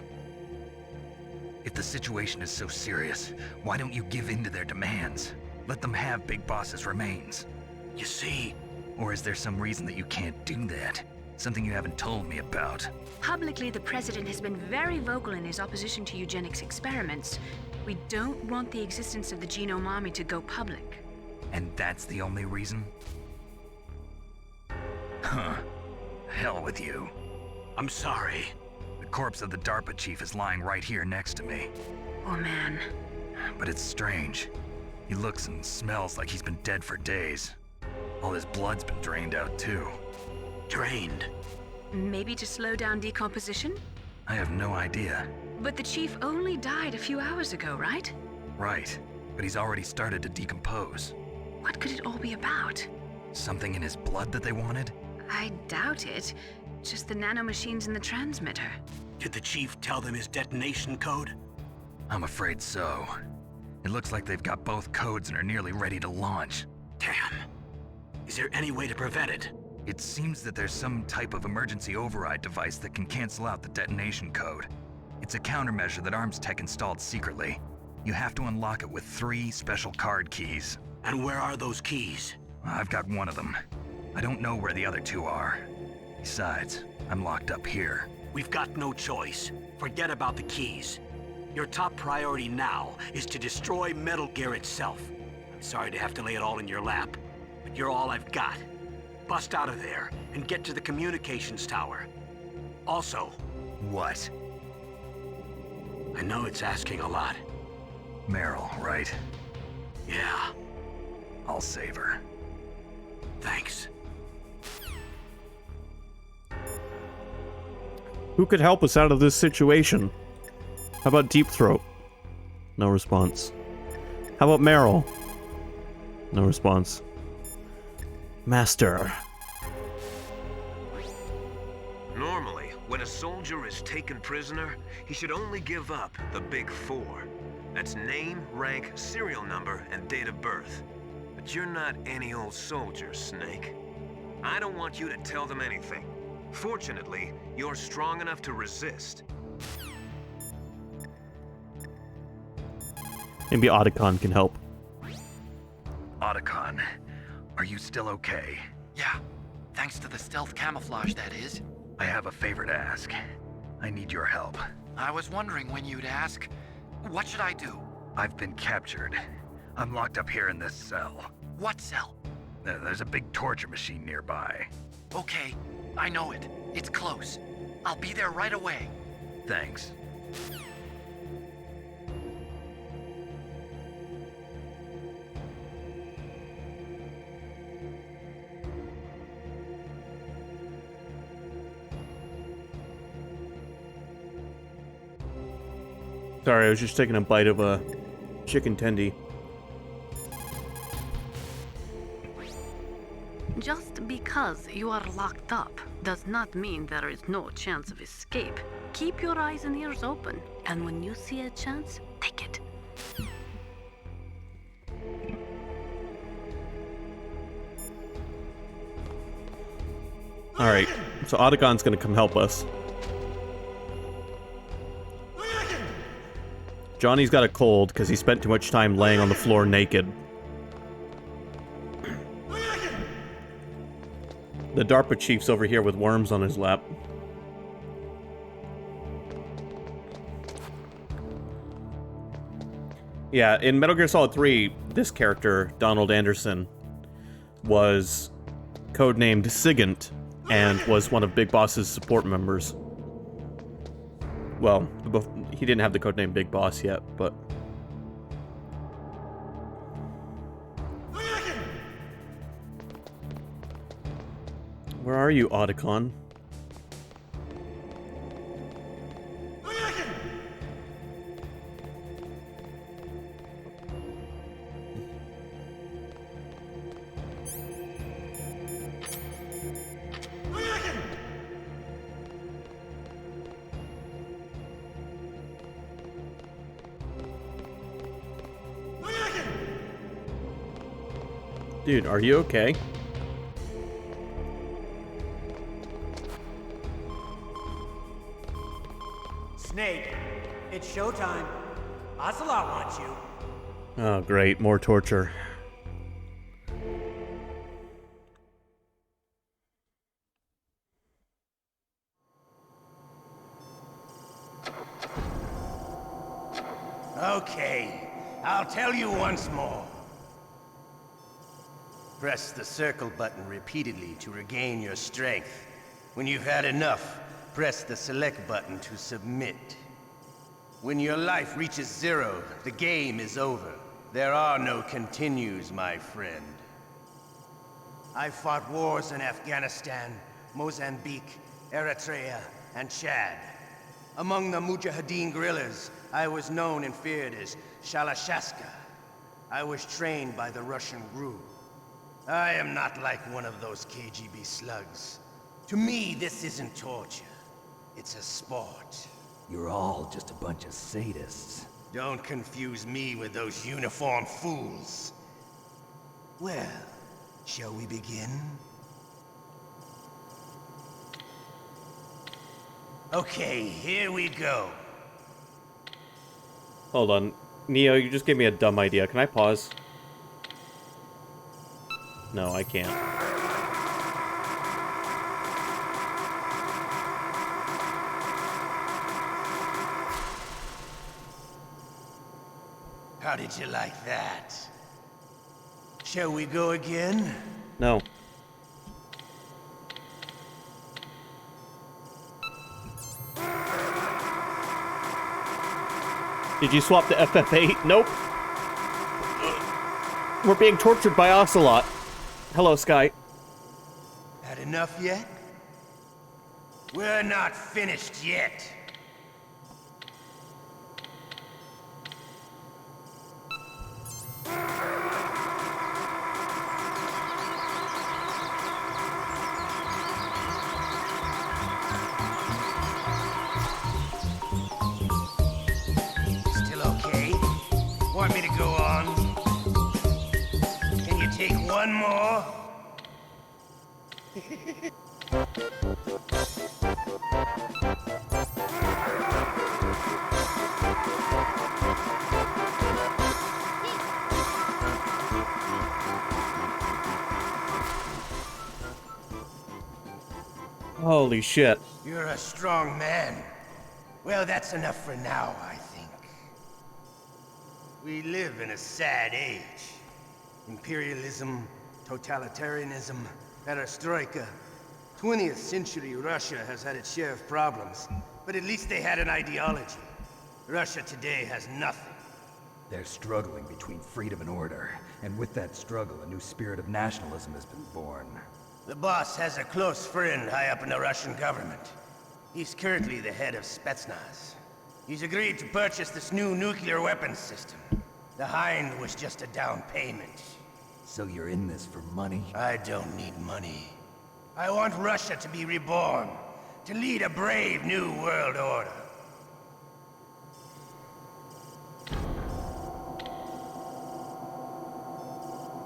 If the situation is so serious, why don't you give in to their demands? Let them have Big Boss's remains. You see... Or is there some reason that you can't do that? Something you haven't told me about? Publicly, the President has been very vocal in his opposition to eugenics experiments. We don't want the existence of the Genome Army to go public. And that's the only reason? Huh. Hell with you. I'm sorry. The corpse of the DARPA chief is lying right here next to me. Oh, man. But it's strange. He looks and smells like he's been dead for days. All his blood's been drained out, too. Drained? Maybe to slow down decomposition? I have no idea. But the chief only died a few hours ago, right? Right. But he's already started to decompose. What could it all be about? Something in his blood that they wanted? I doubt it. Just the nanomachines in the transmitter. Did the chief tell them his detonation code? I'm afraid so. It looks like they've got both codes and are nearly ready to launch. Damn. Is there any way to prevent it? It seems that there's some type of emergency override device that can cancel out the detonation code. It's a countermeasure that Arms Tech installed secretly. You have to unlock it with 3 special card keys. And where are those keys? I've got one of them. I don't know where the other 2 are. Besides, I'm locked up here. We've got no choice. Forget about the keys. Your top priority now is to destroy Metal Gear itself. I'm sorry to have to lay it all in your lap, but you're all I've got. Bust out of there and get to the communications tower. Also... What? I know it's asking a lot. Meryl, right? Yeah. I'll save her. Thanks. Who could help us out of this situation? How about Deep Throat? No response. How about Meryl? No response. Master. Normally, when a soldier is taken prisoner, he should only give up the big 4. That's name, rank, serial number, and date of birth. But you're not any old soldier, Snake. I don't want you to tell them anything. Fortunately, you're strong enough to resist. Maybe Otacon can help. Otacon, are you still okay? Yeah, thanks to the stealth camouflage, that is. I have a favor to ask. I need your help. I was wondering when you'd ask. What should I do? I've been captured. I'm locked up here in this cell. What cell? There's a big torture machine nearby. Okay, I know it. It's close. I'll be there right away. Thanks. Sorry, I was just taking a bite of a chicken tendy. Just because you are locked up does not mean there is no chance of escape. Keep your eyes and ears open, and when you see a chance, take it. Alright, so Otacon gonna come help us. Johnny's got a cold because he spent too much time laying on the floor naked. The DARPA chief's over here with worms on his lap. Yeah, in Metal Gear Solid 3, this character, Donald Anderson, was codenamed Sigint and was one of Big Boss's support members. Well, he didn't have the codename Big Boss yet, but... Where are you, Otacon? Dude, are you okay? Snake, it's showtime. Ocelot wants you. Oh, great. More torture. Okay, I'll tell you once more. Press the circle button repeatedly to regain your strength. When you've had enough, press the select button to submit. When your life reaches 0, the game is over. There are no continues, my friend. I fought wars in Afghanistan, Mozambique, Eritrea, and Chad. Among the Mujahideen guerrillas, I was known and feared as Shalashaska. I was trained by the Russian GRU. I am not like one of those KGB slugs. To me, this isn't torture. It's a sport. You're all just a bunch of sadists. Don't confuse me with those uniformed fools. Well, shall we begin? Okay, here we go. Hold on. Neo, you just gave me a dumb idea. Can I pause? No, I can't. How did you like that? Shall we go again? No. Did you swap to FF8? Nope. We're being tortured by Ocelot. Hello, Sky. Had enough yet? We're not finished yet. Still okay? Want me to go on? Can you take one more? Holy shit. You're a strong man. Well, that's enough for now, I think. We live in a sad age. Imperialism, totalitarianism, perestroika. 20th century Russia has had its share of problems, but at least they had an ideology. Russia today has nothing. They're struggling between freedom and order, and with that struggle, a new spirit of nationalism has been born. The boss has a close friend high up in the Russian government. He's currently the head of Spetsnaz. He's agreed to purchase this new nuclear weapons system. The Hind was just a down payment. So you're in this for money? I don't need money. I want Russia to be reborn, to lead a brave new world order.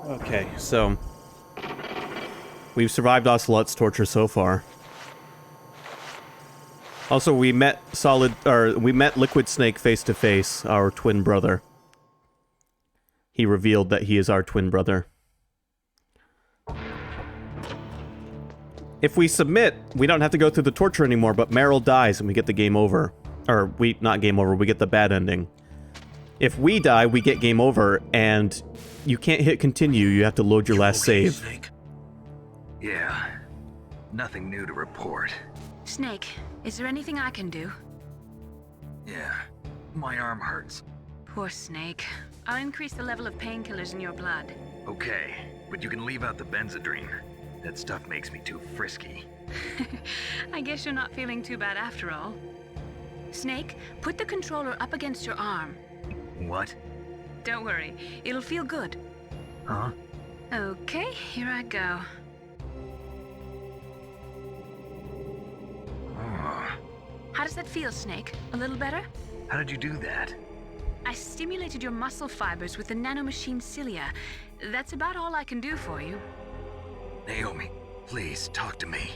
Okay, so we've survived Ocelot's torture so far. Also, we met Liquid Snake face to face, our twin brother. He revealed that he is our twin brother. If we submit, we don't have to go through the torture anymore, but Meryl dies and we get the game over. Or, not game over, we get the bad ending. If we die, we get game over, and you can't hit continue, you have to load your last save. Snake? Yeah. Nothing new to report. Snake, is there anything I can do? Yeah. My arm hurts. Poor Snake. I'll increase the level of painkillers in your blood. Okay, but you can leave out the Benzedrine. That stuff makes me too frisky. I guess you're not feeling too bad after all. Snake, put the controller up against your arm. What? Don't worry, it'll feel good. Huh? Okay, here I go. How does that feel, Snake? A little better? How did you do that? I stimulated your muscle fibers with the nanomachine cilia. That's about all I can do for you. Naomi, please talk to me.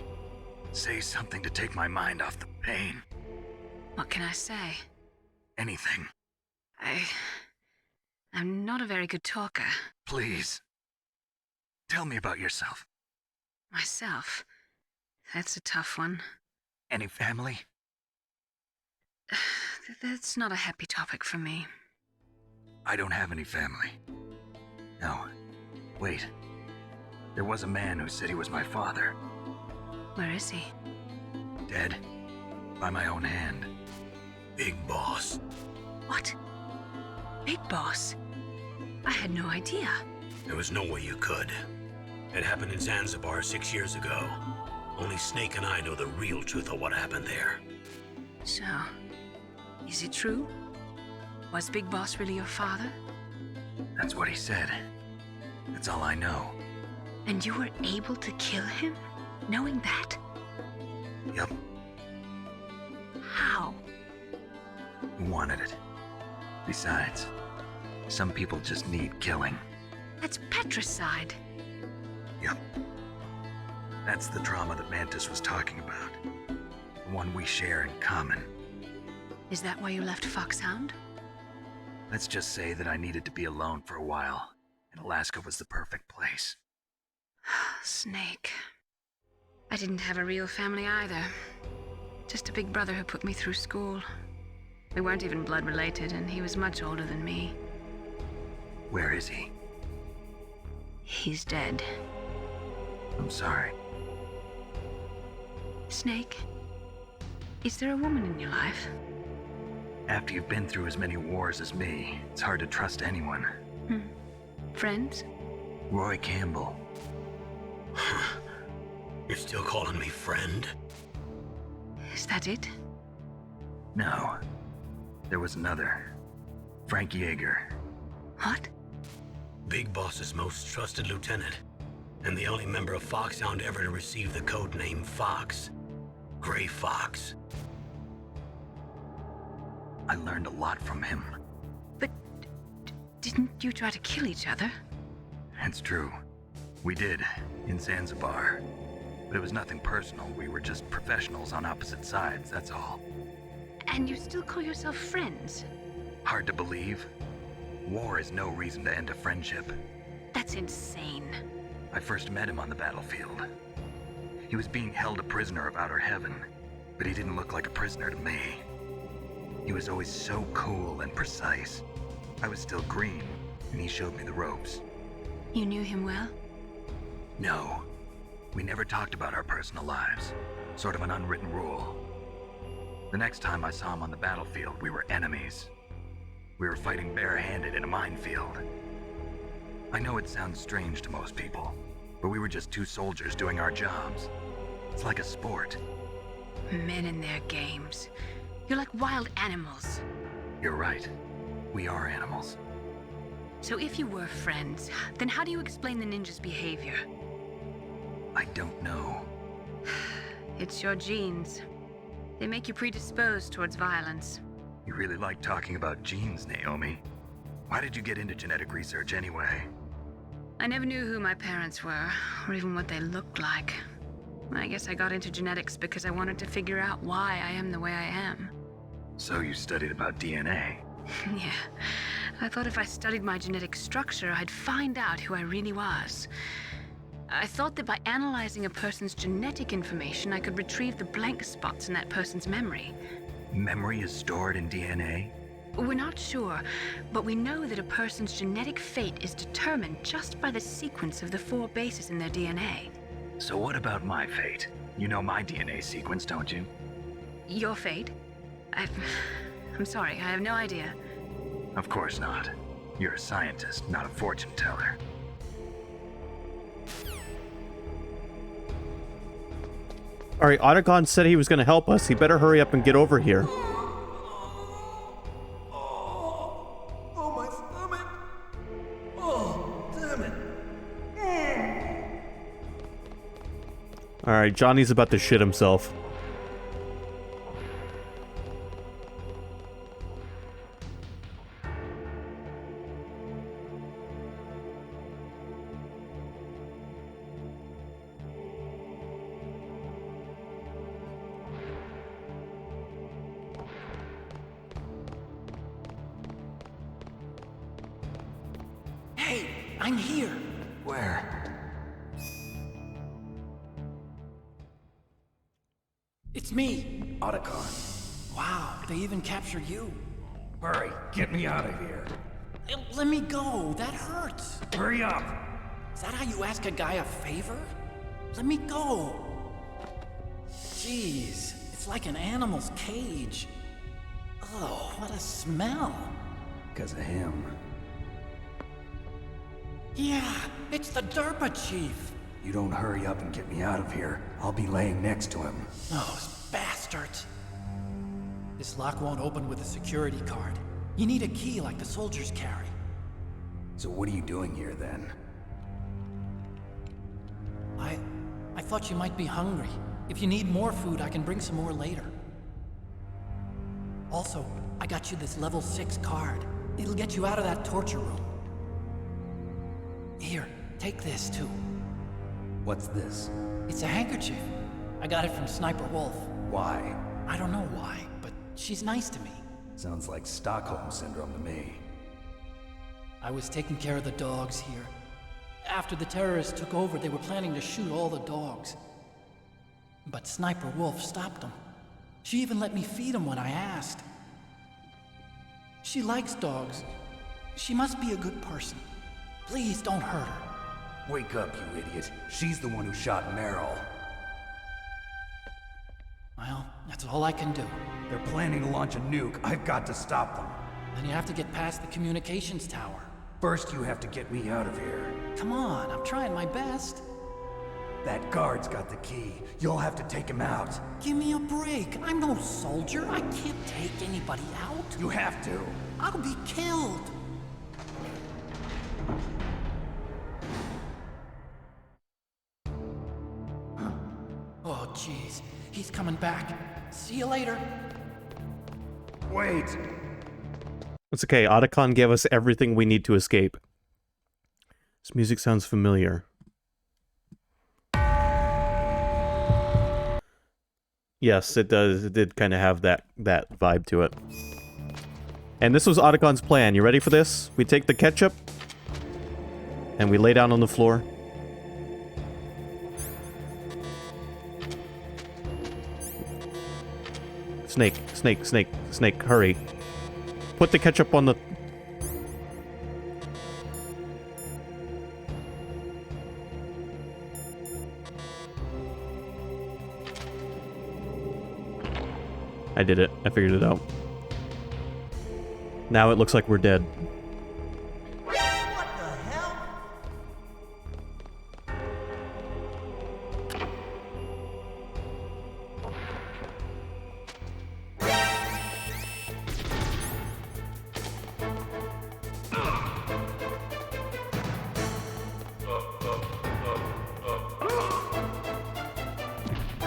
Say something to take my mind off the pain. What can I say? Anything. I'm not a very good talker. Please. Tell me about yourself. Myself? That's a tough one. Any family? That's not a happy topic for me. I don't have any family. No. Wait. There was a man who said he was my father. Where is he? Dead. By my own hand. Big Boss. What? Big Boss? I had no idea. There was no way you could. It happened in Zanzibar 6 years ago. Only Snake and I know the real truth of what happened there. So, is it true? Was Big Boss really your father? That's what he said. That's all I know. And you were able to kill him, knowing that? Yep. How? He wanted it. Besides, some people just need killing. That's patricide. Yep. That's the trauma that Mantis was talking about. The one we share in common. Is that why you left Foxhound? Let's just say that I needed to be alone for a while, and Alaska was the perfect place. Snake. I didn't have a real family either. Just a big brother who put me through school. We weren't even blood related, and he was much older than me. Where is he? He's dead. I'm sorry. Snake, is there a woman in your life? After you've been through as many wars as me, it's hard to trust anyone. Friends? Roy Campbell. You're still calling me friend? Is that it? No. There was another. Frank Yeager. What? Big Boss's most trusted lieutenant, and the only member of Foxhound ever to receive the code name Fox. Gray Fox. I learned a lot from him. But didn't you try to kill each other? It's true. We did, in Zanzibar. But it was nothing personal. We were just professionals on opposite sides, that's all. And you still call yourself friends? Hard to believe. War is no reason to end a friendship. That's insane. I first met him on the battlefield. He was being held a prisoner of Outer Heaven, but he didn't look like a prisoner to me. He was always so cool and precise. I was still green, and he showed me the ropes. You knew him well? No. We never talked about our personal lives. Sort of an unwritten rule. The next time I saw him on the battlefield, we were enemies. We were fighting barehanded in a minefield. I know it sounds strange to most people, but we were just two soldiers doing our jobs. It's like a sport. Men and their games. You're like wild animals. You're right. We are animals. So if you were friends, then how do you explain the ninja's behavior? I don't know. It's your genes. They make you predisposed towards violence. You really like talking about genes, Naomi. Why did you get into genetic research anyway? I never knew who my parents were, or even what they looked like. I guess I got into genetics because I wanted to figure out why I am the way I am. So you studied about DNA? Yeah. I thought if I studied my genetic structure, I'd find out who I really was. I thought that by analyzing a person's genetic information, I could retrieve the blank spots in that person's memory. Memory is stored in DNA? We're not sure, but we know that a person's genetic fate is determined just by the sequence of the 4 bases in their DNA. So what about my fate? You know my DNA sequence, don't you? Your fate? I'm sorry, I have no idea. Of course not. You're a scientist, not a fortune teller. Alright, Otacon said he was going to help us. He better hurry up and get over here. Oh, my stomach! Oh, damn it! Alright, Johnny's about to shit himself. Hey, I'm here. Where? It's me, Otacon. Wow, they even captured you. Hurry, get me out of here. Let me go, that hurts. Hurry up! Is that how you ask a guy a favor? Let me go. Jeez, it's like an animal's cage. Oh, what a smell. Because of him. Yeah, it's the DARPA chief. You don't hurry up and get me out of here, I'll be laying next to him. Those bastards. This lock won't open with a security card. You need a key like the soldiers carry. So what are you doing here then? I thought you might be hungry. If you need more food, I can bring some more later. Also, I got you this level 6 card. It'll get you out of that torture room. Here, take this too. What's this? It's a handkerchief. I got it from Sniper Wolf. Why? I don't know why, but she's nice to me. Sounds like Stockholm Syndrome to me. I was taking care of the dogs here. After the terrorists took over, they were planning to shoot all the dogs. But Sniper Wolf stopped them. She even let me feed them when I asked. She likes dogs. She must be a good person. Please don't hurt her. Wake up, you idiot. She's the one who shot Meryl. Well, that's all I can do. They're planning to launch a nuke. I've got to stop them. Then you have to get past the communications tower. First, you have to get me out of here. Come on, I'm trying my best. That guard's got the key. You'll have to take him out. Give me a break. I'm no soldier. I can't take anybody out. You have to. I'll be killed. Oh, jeez. He's coming back. See you later. Wait. It's okay. Otacon gave us everything we need to escape. This music sounds familiar. Yes, it does. It did kind of have that vibe to it. And this was Otacon's plan. You ready for this? We take the ketchup and we lay down on the floor. Snake, snake, snake, snake, hurry. Put the ketchup on the... I did it. I figured it out. Now it looks like we're dead. What the hell?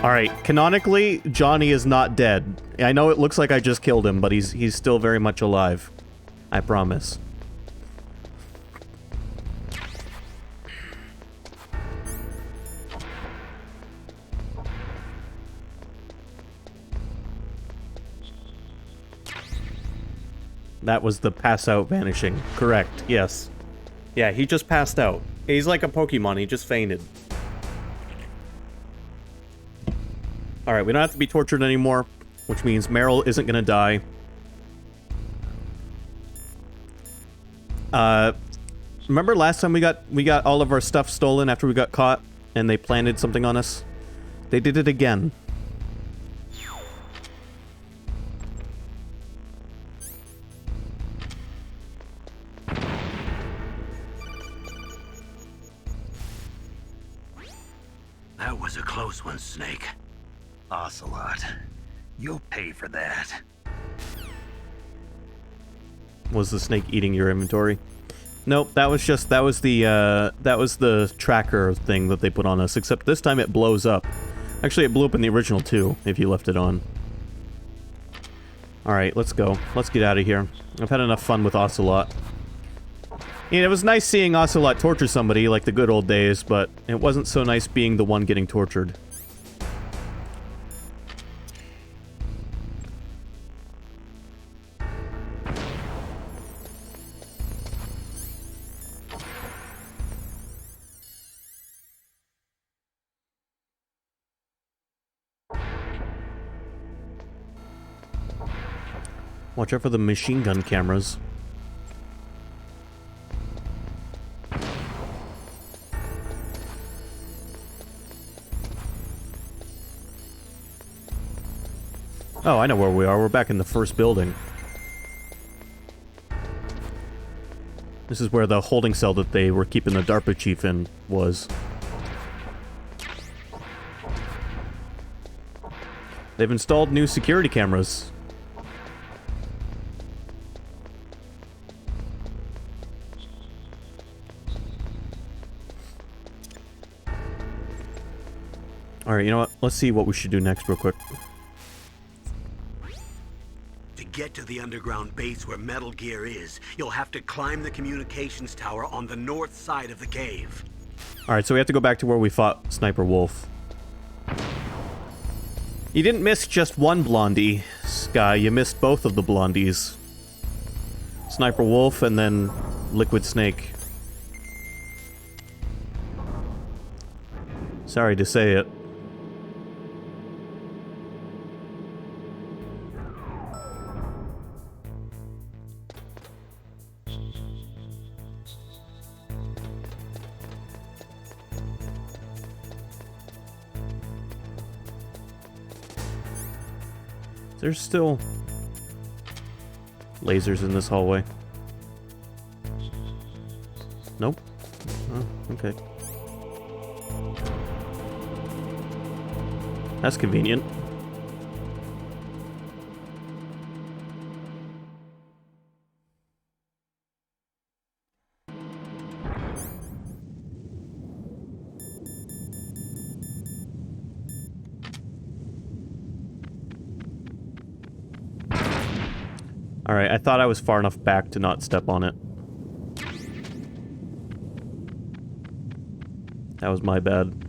Alright, canonically, Johnny is not dead. I know it looks like I just killed him, but he's still very much alive. I promise. That was the pass out vanishing. Correct, yes. Yeah, he just passed out. He's like a Pokemon, he just fainted. Alright, we don't have to be tortured anymore, which means Meryl isn't gonna die. Remember last time we got all of our stuff stolen after we got caught and they planted something on us? They did it again. That was a close one, Snake. Ocelot, you'll pay for that. Was the snake eating your inventory? Nope, that was the tracker thing that they put on us, except this time it blows up. Actually, it blew up in the original too, if you left it on. Alright, let's go. Let's get out of here. I've had enough fun with Ocelot. You know, it was nice seeing Ocelot torture somebody like the good old days, but it wasn't so nice being the one getting tortured. Watch out for the machine gun cameras. Oh, I know where we are. We're back in the first building. This is where the holding cell that they were keeping the DARPA chief in was. They've installed new security cameras. Alright, you know what? Let's see what we should do next real quick. To get to the underground base where Metal Gear is, you'll have to climb the communications tower on the north side of the cave. Alright, so we have to go back to where we fought Sniper Wolf. You didn't miss just one blondie, Sky. You missed both of the blondies. Sniper Wolf and then Liquid Snake. Sorry to say it. There's still lasers in this hallway. Nope. Oh, okay. That's convenient. Alright, I thought I was far enough back to not step on it. That was my bad.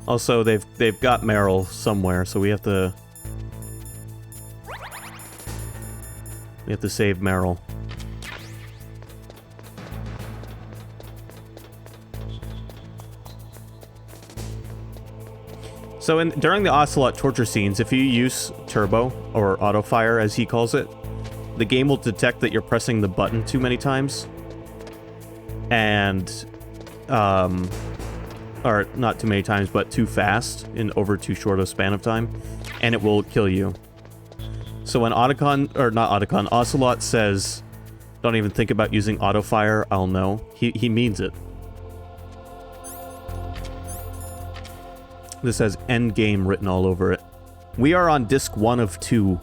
Also, they've got Meryl somewhere, so we have to save Meryl. So during the Ocelot torture scenes, if you use turbo, or auto fire as he calls it, the game will detect that you're pressing the button too many times. And or not too many times, but too fast in over too short a span of time, and it will kill you. So when Ocelot says, don't even think about using auto-fire, I'll know. He means it. This has endgame written all over it. We are on disc 1 of 2.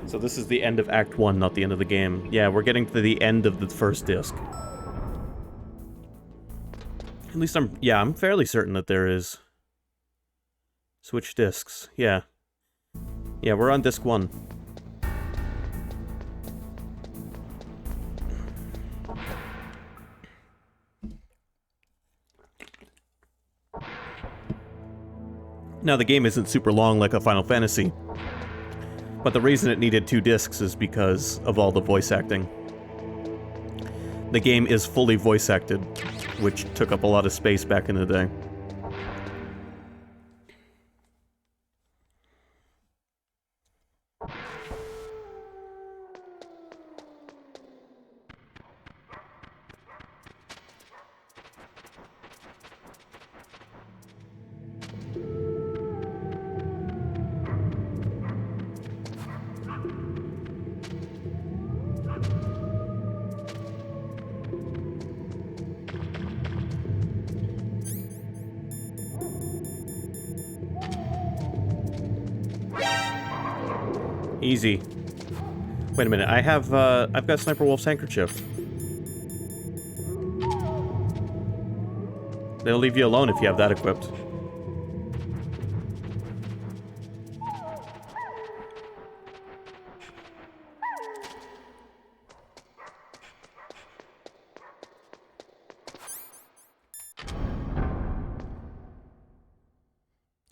So this is the end of Act 1, not the end of the game. Yeah, we're getting to the end of the first disc. At least I'm fairly certain that there is. Switch discs, yeah. Yeah, we're on disc 1. Now, the game isn't super long like a Final Fantasy, but the reason it needed 2 discs is because of all the voice acting. The game is fully voice acted, which took up a lot of space back in the day. Easy. Wait a minute, I've got Sniper Wolf's handkerchief. They'll leave you alone if you have that equipped.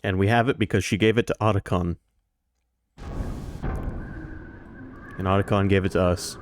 And we have it because she gave it to Otacon. And Otacon gave it to us.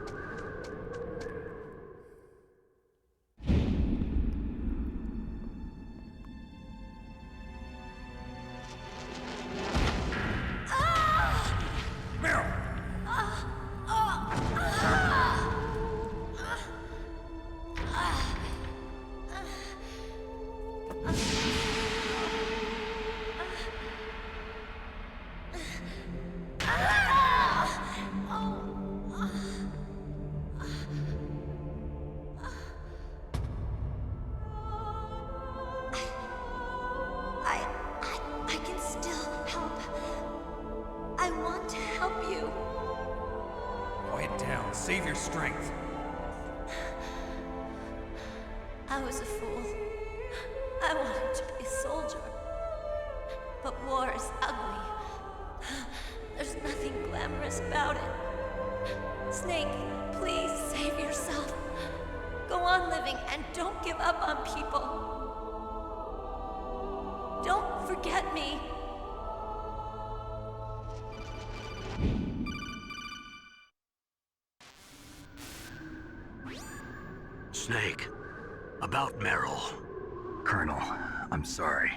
Snake, about Meryl. Colonel, I'm sorry.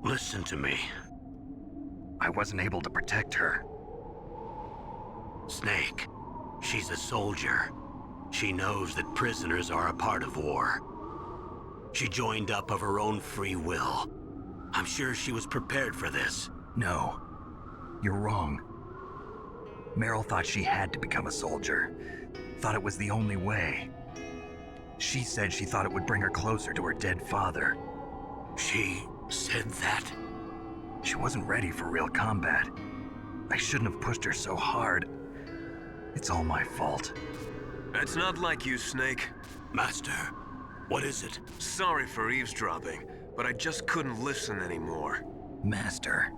Listen to me. I wasn't able to protect her. Snake, she's a soldier. She knows that prisoners are a part of war. She joined up of her own free will. I'm sure she was prepared for this. No, you're wrong. Meryl thought she had to become a soldier. Thought it was the only way. She said she thought it would bring her closer to her dead father. She said that? She wasn't ready for real combat. I shouldn't have pushed her so hard. It's all my fault. That's not like you, Snake. Master, what is it? Sorry for eavesdropping, but I just couldn't listen anymore. Master.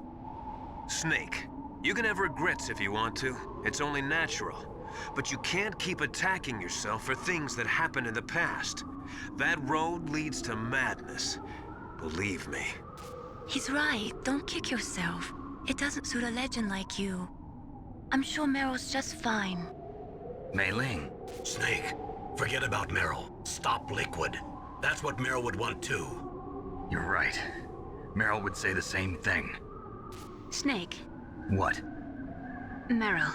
Snake, you can have regrets if you want to. It's only natural. But you can't keep attacking yourself for things that happened in the past. That road leads to madness. Believe me. He's right. Don't kick yourself. It doesn't suit a legend like you. I'm sure Meryl's just fine. Mei Ling. Snake, forget about Meryl. Stop Liquid. That's what Meryl would want too. You're right. Meryl would say the same thing. Snake. What? Meryl.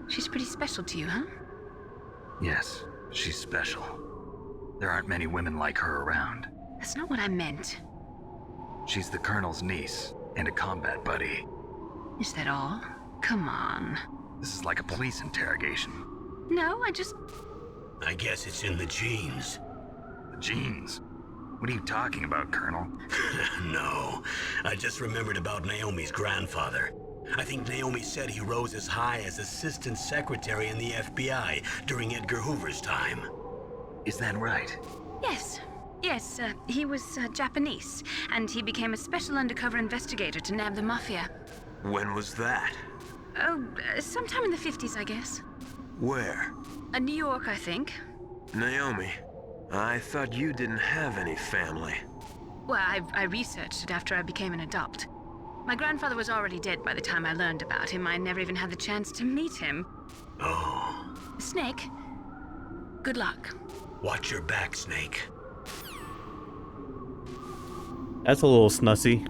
She's pretty special to you, huh? Yes, she's special. There aren't many women like her around. That's not what I meant. She's the Colonel's niece and a combat buddy. Is that all? Come on. This is like a police interrogation. No, I guess it's in the genes. The genes? What are you talking about, Colonel? No, I just remembered about Naomi's grandfather. I think Naomi said he rose as high as assistant secretary in the FBI during Edgar Hoover's time. Is that right? Yes. Yes, he was Japanese, and he became a special undercover investigator to nab the mafia. When was that? Oh, sometime in the 50s, I guess. Where? New York, I think. Naomi, I thought you didn't have any family. Well, I researched it after I became an adopt. My grandfather was already dead by the time I learned about him. I never even had the chance to meet him. Oh. Snake, good luck. Watch your back, Snake. That's a little snussy.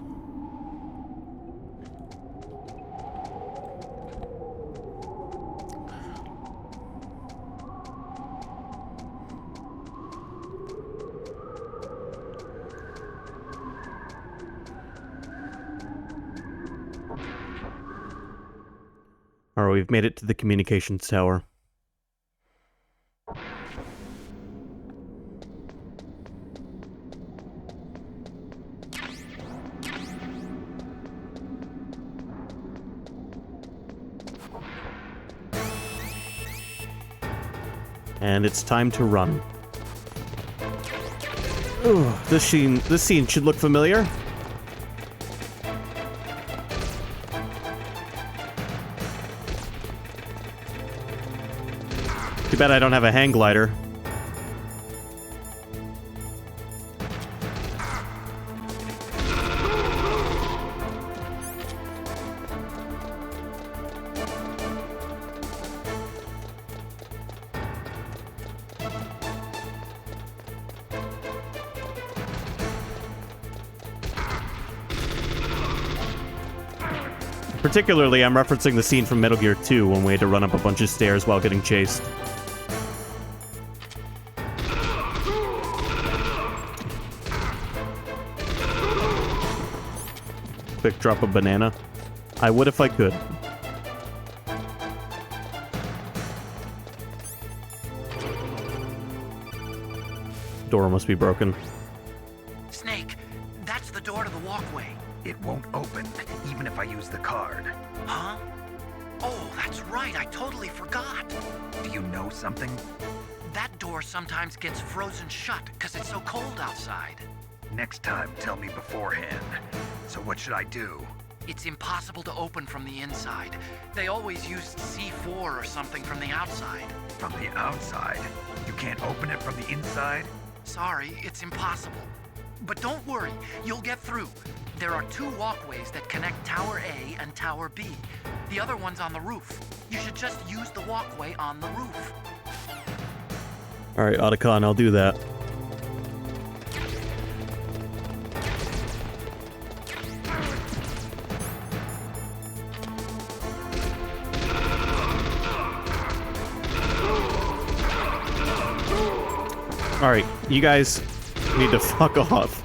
Alright, we've made it to the communications tower. And it's time to run. Ugh, this scene should look familiar. Too bad I don't have a hang glider. Particularly, I'm referencing the scene from Metal Gear 2 when we had to run up a bunch of stairs while getting chased. Quick drop a banana. I would if I could. Door must be broken. Snake, that's the door to the walkway. It won't open, even if I use the card. Huh? Oh, that's right, I totally forgot. Do you know something? That door sometimes gets frozen shut because it's so cold outside. Next time, tell me beforehand. So what should I do? It's impossible to open from the inside. They always used C4 or something from the outside. From the outside? You can't open it from the inside? Sorry, it's impossible. But don't worry, you'll get through. There are 2 walkways that connect Tower A and Tower B. The other one's on the roof. You should just use the walkway on the roof. Alright, Otacon, I'll do that. Alright, you guys need to fuck off.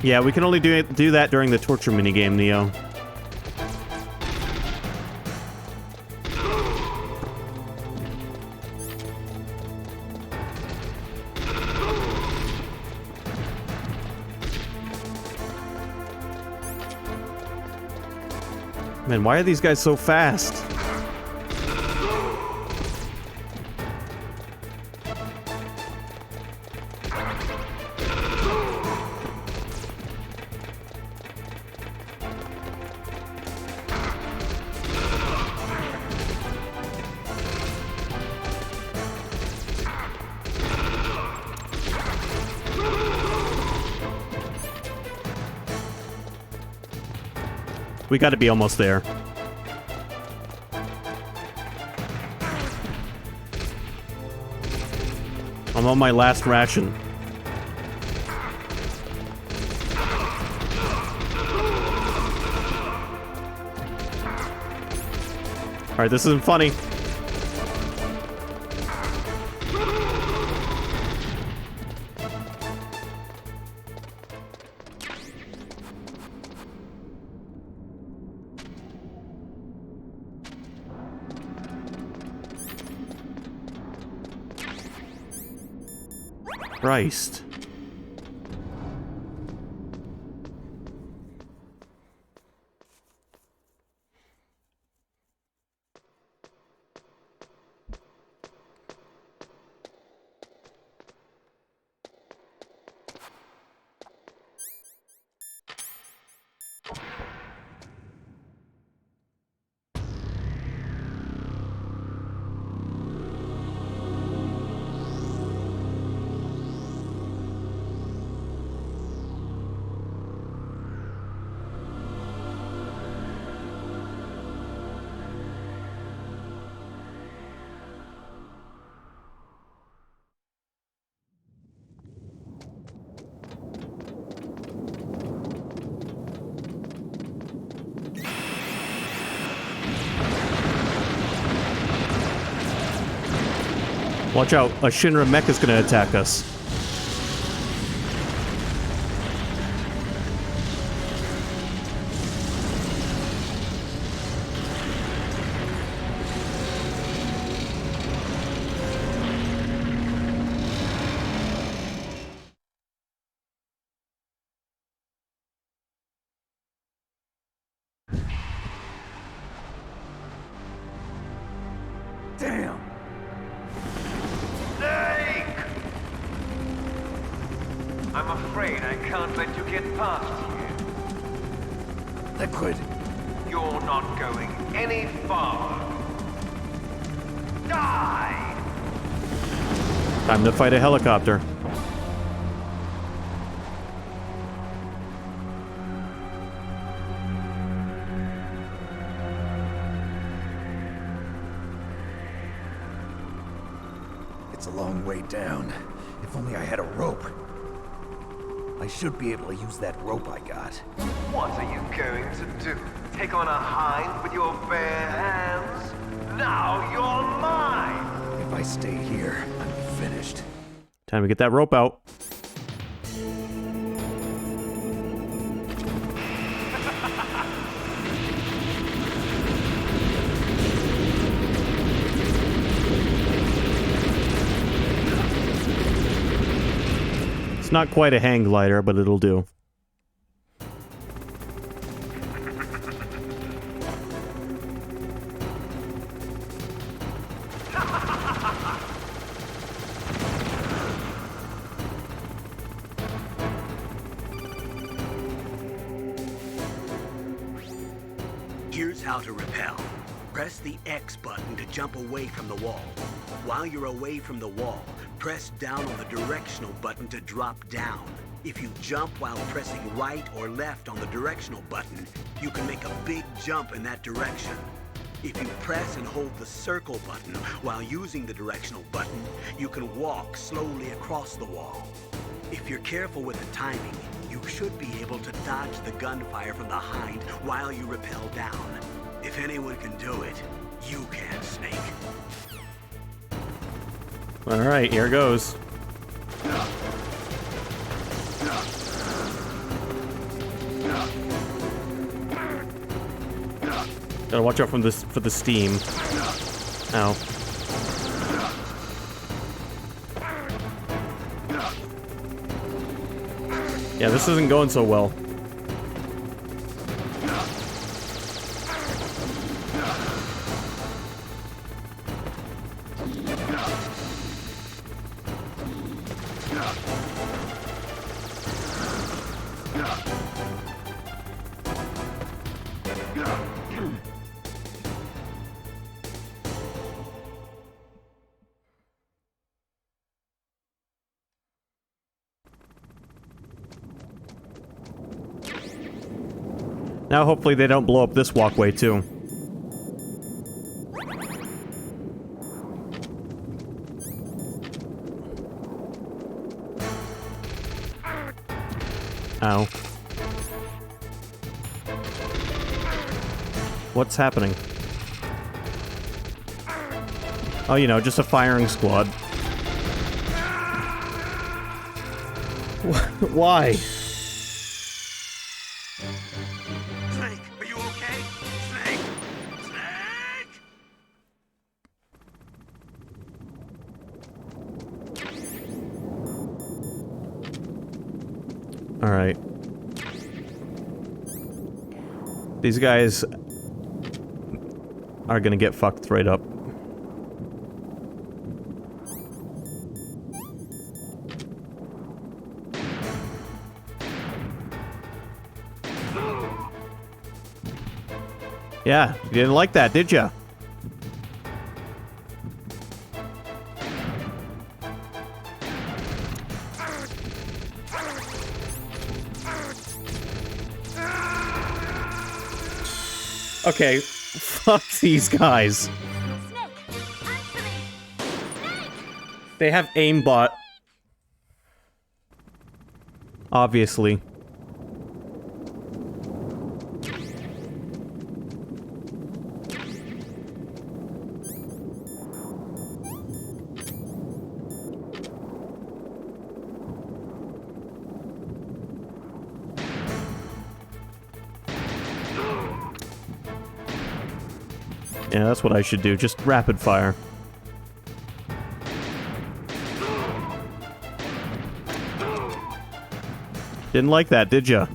Yeah, we can only do that during the torture minigame, Neo. Man, why are these guys so fast? We gotta be almost there. I'm on my last ration. Alright, this isn't funny. Christ. Watch out, a Shinra mech is gonna attack us. Damn! I'm afraid I can't let you get past here. Liquid. You're not going any farther. Die! Time to fight a helicopter. It's a long way down. If only I had a rope. I should be able to use that rope I got. What are you going to do? Take on a hind with your bare hands? Now you're mine! If I stay here, I'm finished. Time to get that rope out. It's not quite a hang glider, but it'll do. Here's how to rappel. Press the X button to jump away from the wall. While you're away from the wall, press down on the directional button to drop down. If you jump while pressing right or left on the directional button, you can make a big jump in that direction. If you press and hold the circle button while using the directional button, you can walk slowly across the wall. If you're careful with the timing, you should be able to dodge the gunfire from the hind while you rappel down. If anyone can do it, you can, Snake. Alright, here goes. Gotta watch out for the steam. Ow. Yeah, this isn't going so well. Now hopefully they don't blow up this walkway too. Ow. What's happening? Oh, you know, just a firing squad. Why? Snake, are you okay? Snake! Snake! All right. These guys are gonna get fucked right up. Yeah, you didn't like that, did ya? Okay, fuck these guys. They have aimbot. Obviously. Yeah, that's what I should do. Just rapid fire. Didn't like that, did ya?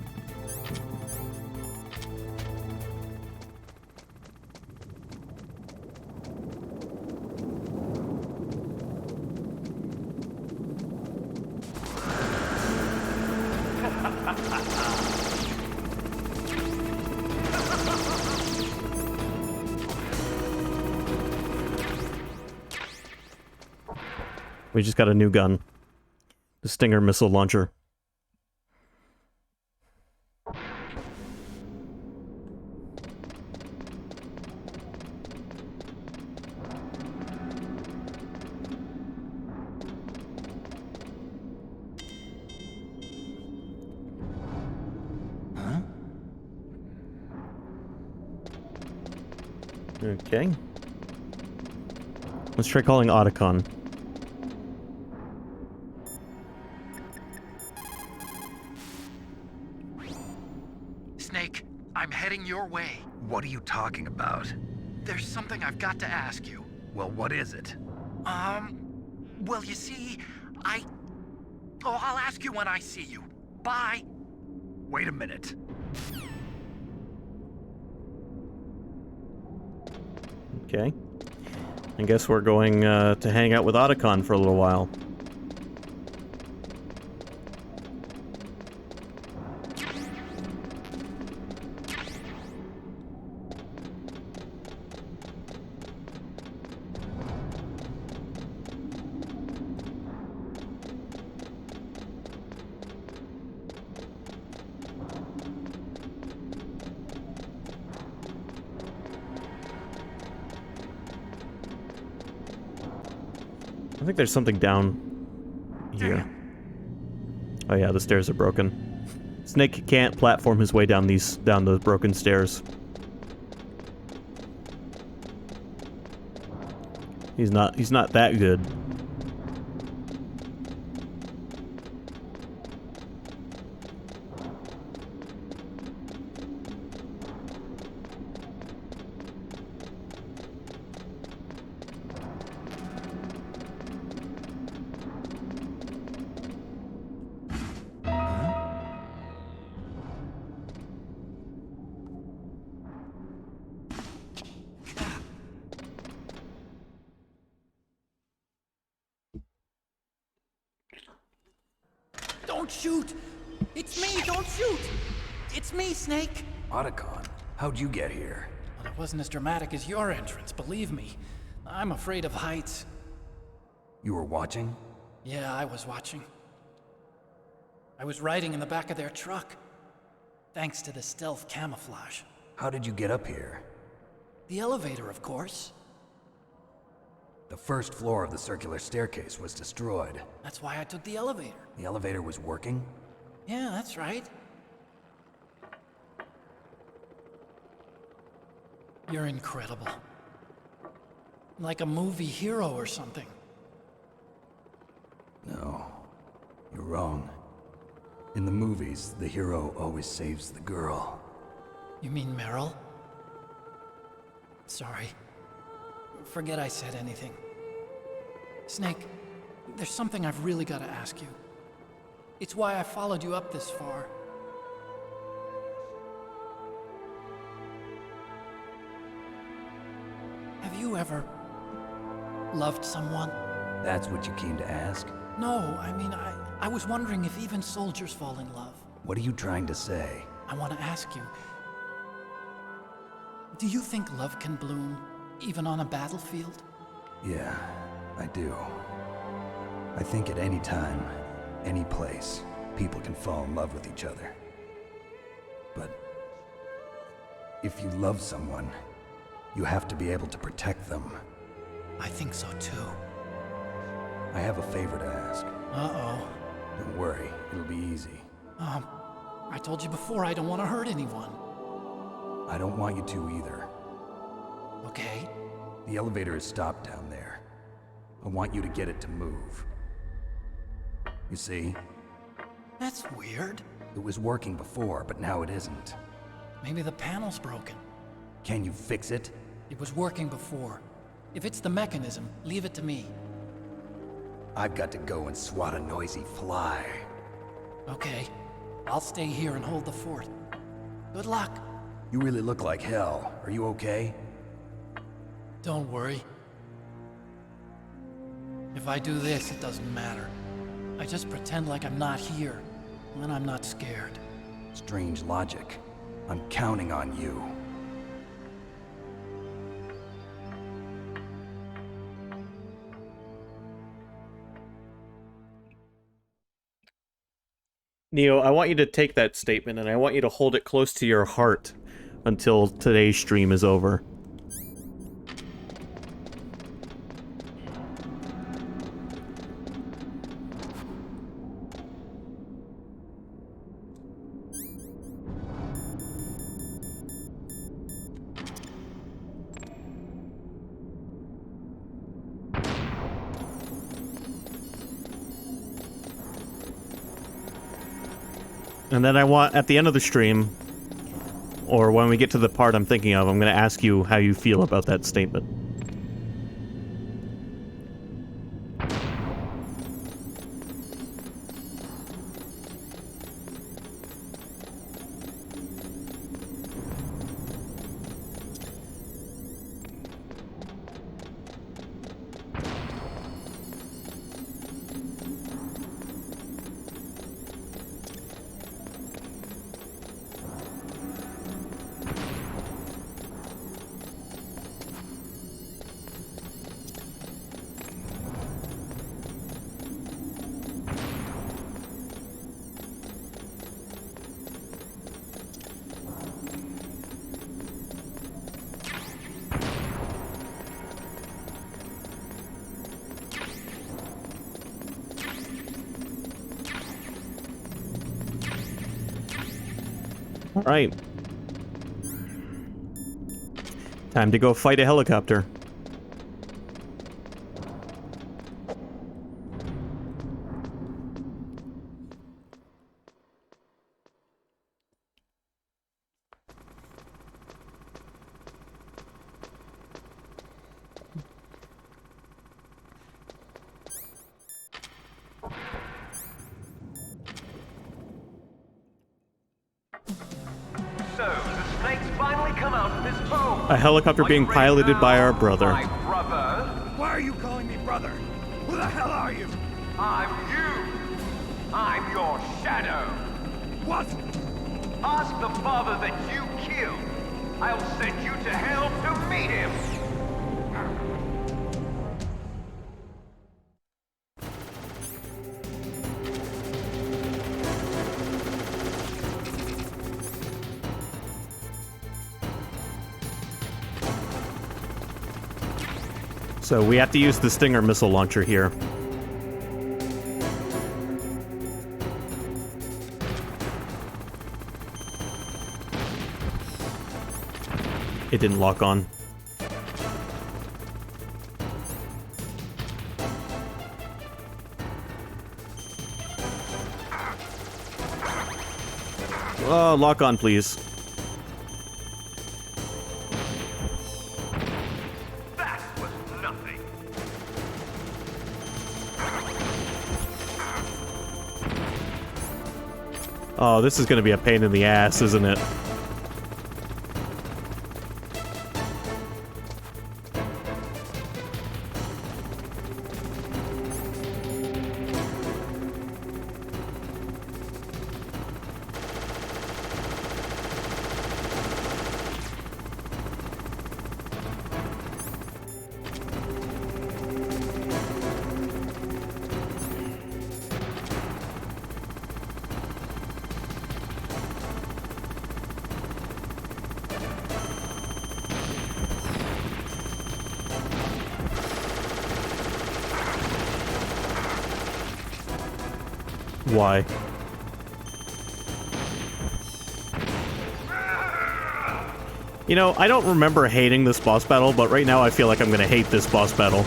We just got a new gun. The Stinger missile launcher. Okay. Let's try calling Otacon. Snake, I'm heading your way. What are you talking about? There's something I've got to ask you. Well, what is it? Well, you see, Oh, I'll ask you when I see you. Bye. Wait a minute. Okay. I guess we're going to hang out with Otacon for a little while. I think there's something down here. Oh yeah, the stairs are broken. Snake can't platform his way down the broken stairs. He's not that good. Don't shoot! It's me, don't shoot! It's me, Snake! Otacon, how'd you get here? Well, it wasn't as dramatic as your entrance, believe me. I'm afraid of heights. You were watching? Yeah, I was watching. I was riding in the back of their truck. thanks to the stealth camouflage. How did you get up here? The elevator, of course. The first floor of the circular staircase was destroyed. That's why I took the elevator. The elevator was working? Yeah, that's right. You're incredible. Like a movie hero or something. No, you're wrong. In the movies, the hero always saves the girl. You mean Meryl? Sorry. Forget I said anything. Snake, there's something I've really got to ask you. It's why I followed you up this far. Have you ever loved someone? That's what you came to ask? No, I mean, I was wondering if even soldiers fall in love. What are you trying to say? I want to ask you, do you think love can bloom, even on a battlefield? Yeah, I do. I think at any time, any place, people can fall in love with each other. But if you love someone, you have to be able to protect them. I think so too. I have a favor to ask. Uh-oh. Don't worry, it'll be easy. I told you before I don't want to hurt anyone. I don't want you to either. Okay. The elevator is stopped down there. I want you to get it to move. You see? That's weird. It was working before, but now it isn't. Maybe the panel's broken. Can you fix it? It was working before. If it's the mechanism, leave it to me. I've got to go and swat a noisy fly. Okay. I'll stay here and hold the fort. Good luck. You really look like hell. Are you okay? Don't worry. If I do this, it doesn't matter. I just pretend like I'm not here, and I'm not scared. Strange logic. I'm counting on you. Neo, I want you to take that statement and I want you to hold it close to your heart until today's stream is over. And then I want, at the end of the stream, or when we get to the part I'm thinking of, I'm going to ask you how you feel about that statement. Alright. Time to go fight a helicopter. A helicopter being piloted by our brother. Brother? Why are you calling me brother? Who the hell are you? I'm you. I'm your shadow. What? Ask the father that you killed. I'll send you to hell to meet him. So we have to use the Stinger missile launcher here. It didn't lock on. Lock on, please. That was nothing. Oh, this is gonna be a pain in the ass, isn't it? Why? You know, I don't remember hating this boss battle, but right now I feel like I'm gonna hate this boss battle.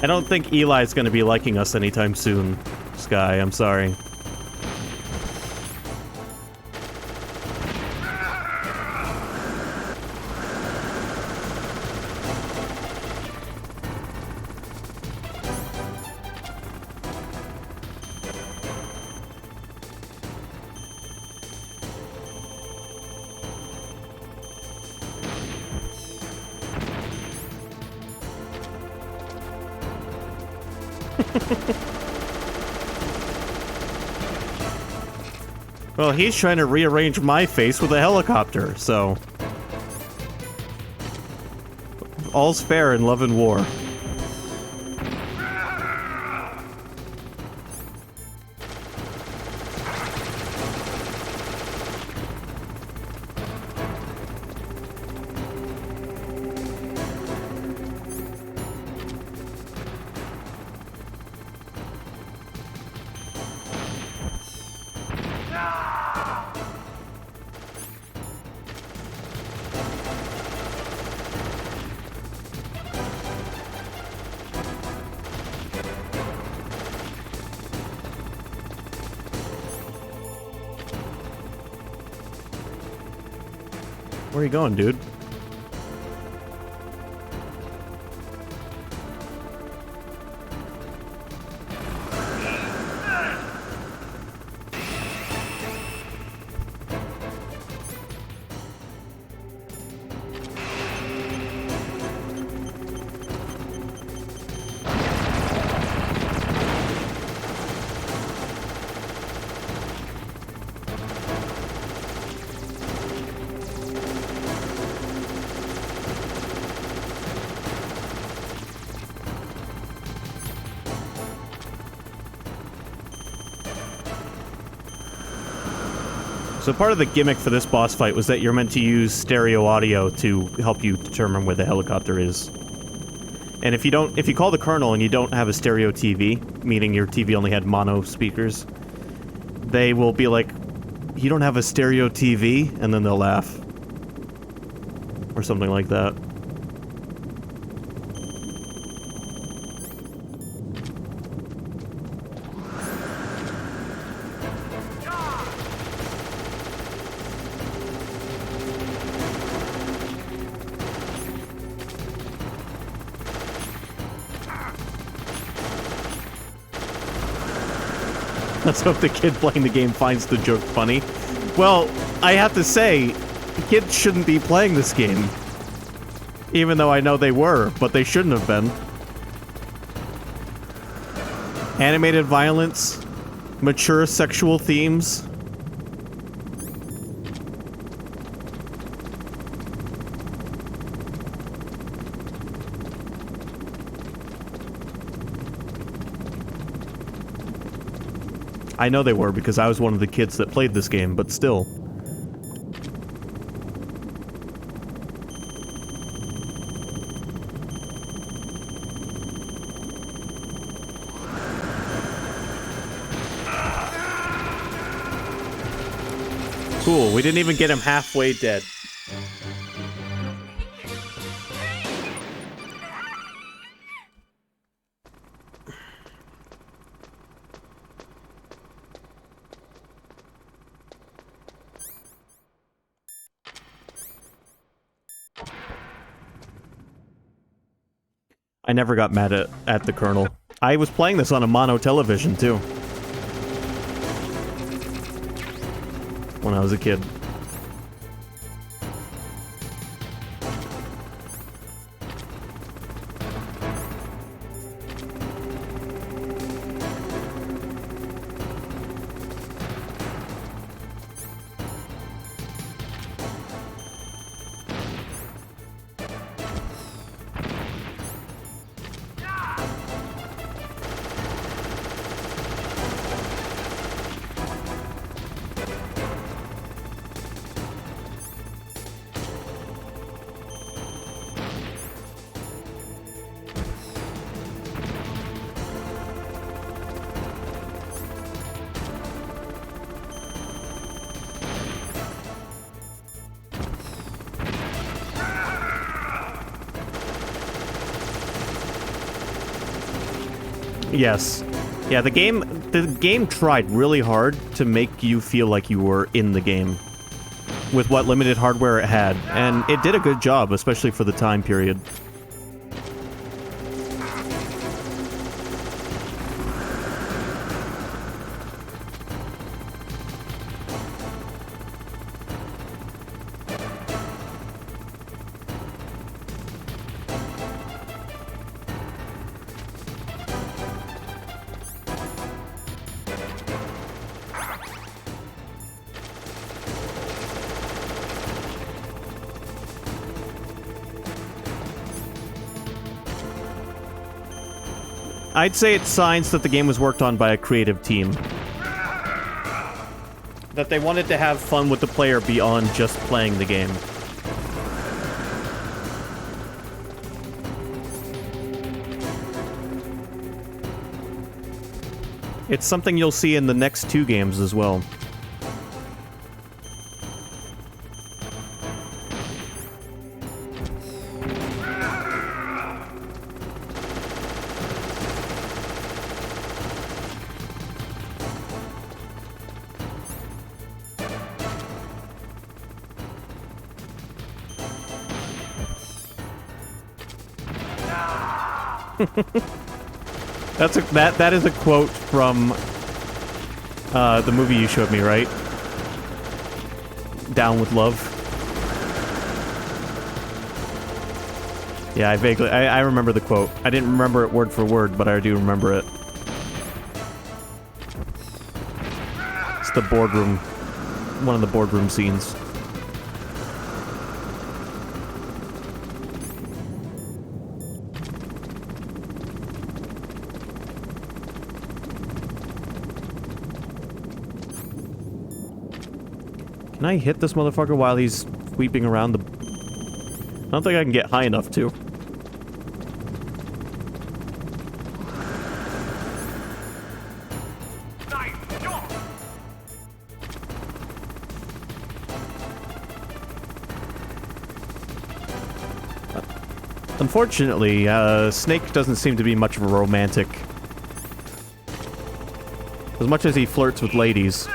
I don't think Eli's gonna be liking us anytime soon, Sky. I'm sorry. Well, he's trying to rearrange my face with a helicopter, so... all's fair in love and war. Where are you going, dude? So part of the gimmick for this boss fight was that you're meant to use stereo audio to help you determine where the helicopter is. And if you call the colonel and you don't have a stereo TV, meaning your TV only had mono speakers, they will be like, "You don't have a stereo TV?" And then they'll laugh. Or something like that. Let's hope the kid playing the game finds the joke funny. Well, I have to say, kids shouldn't be playing this game. Even though I know they were, but they shouldn't have been. Animated violence, mature sexual themes. I know they were because I was one of the kids that played this game, but still. Cool, we didn't even get him halfway dead. I never got mad at the Colonel. I was playing this on a mono television, too. When I was a kid. Yes. Yeah, the game tried really hard to make you feel like you were in the game with what limited hardware it had, and it did a good job, especially for the time period. I'd say it's signs that the game was worked on by a creative team. That they wanted to have fun with the player beyond just playing the game. It's something you'll see in the next 2 games as well. That is a quote from the movie you showed me, right? Down with Love. Yeah, I remember the quote. I didn't remember it word for word, but I do remember it. It's the boardroom, one of the boardroom scenes. Can I hit this motherfucker while he's sweeping around the... I don't think I can get high enough to. Unfortunately, Snake doesn't seem to be much of a romantic. As much as he flirts with ladies.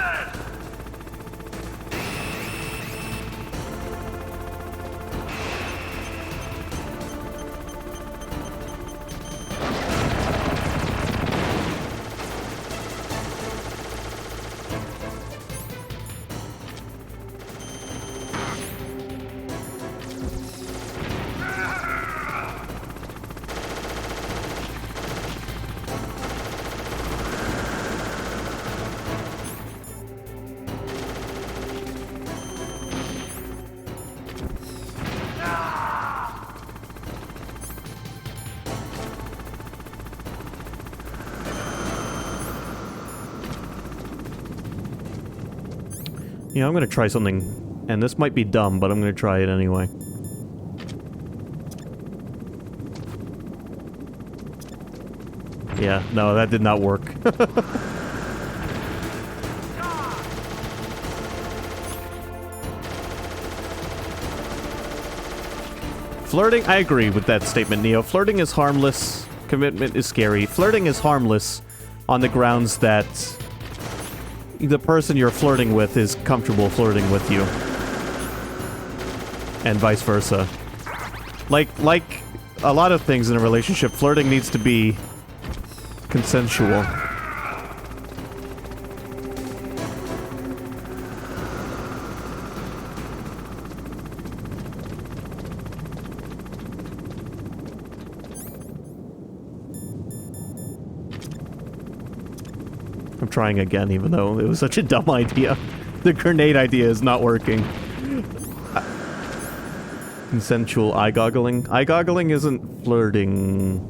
Yeah, I'm gonna try something, and this might be dumb, but I'm gonna try it anyway. Yeah, no, that did not work. Flirting, I agree with that statement, Neo. Flirting is harmless. Commitment is scary. Flirting is harmless on the grounds that the person you're flirting with is comfortable flirting with you. And vice versa. Like a lot of things in a relationship, flirting needs to be consensual. I'm trying again, even though it was such a dumb idea. The grenade idea is not working. Consensual eye-goggling? Eye-goggling isn't flirting.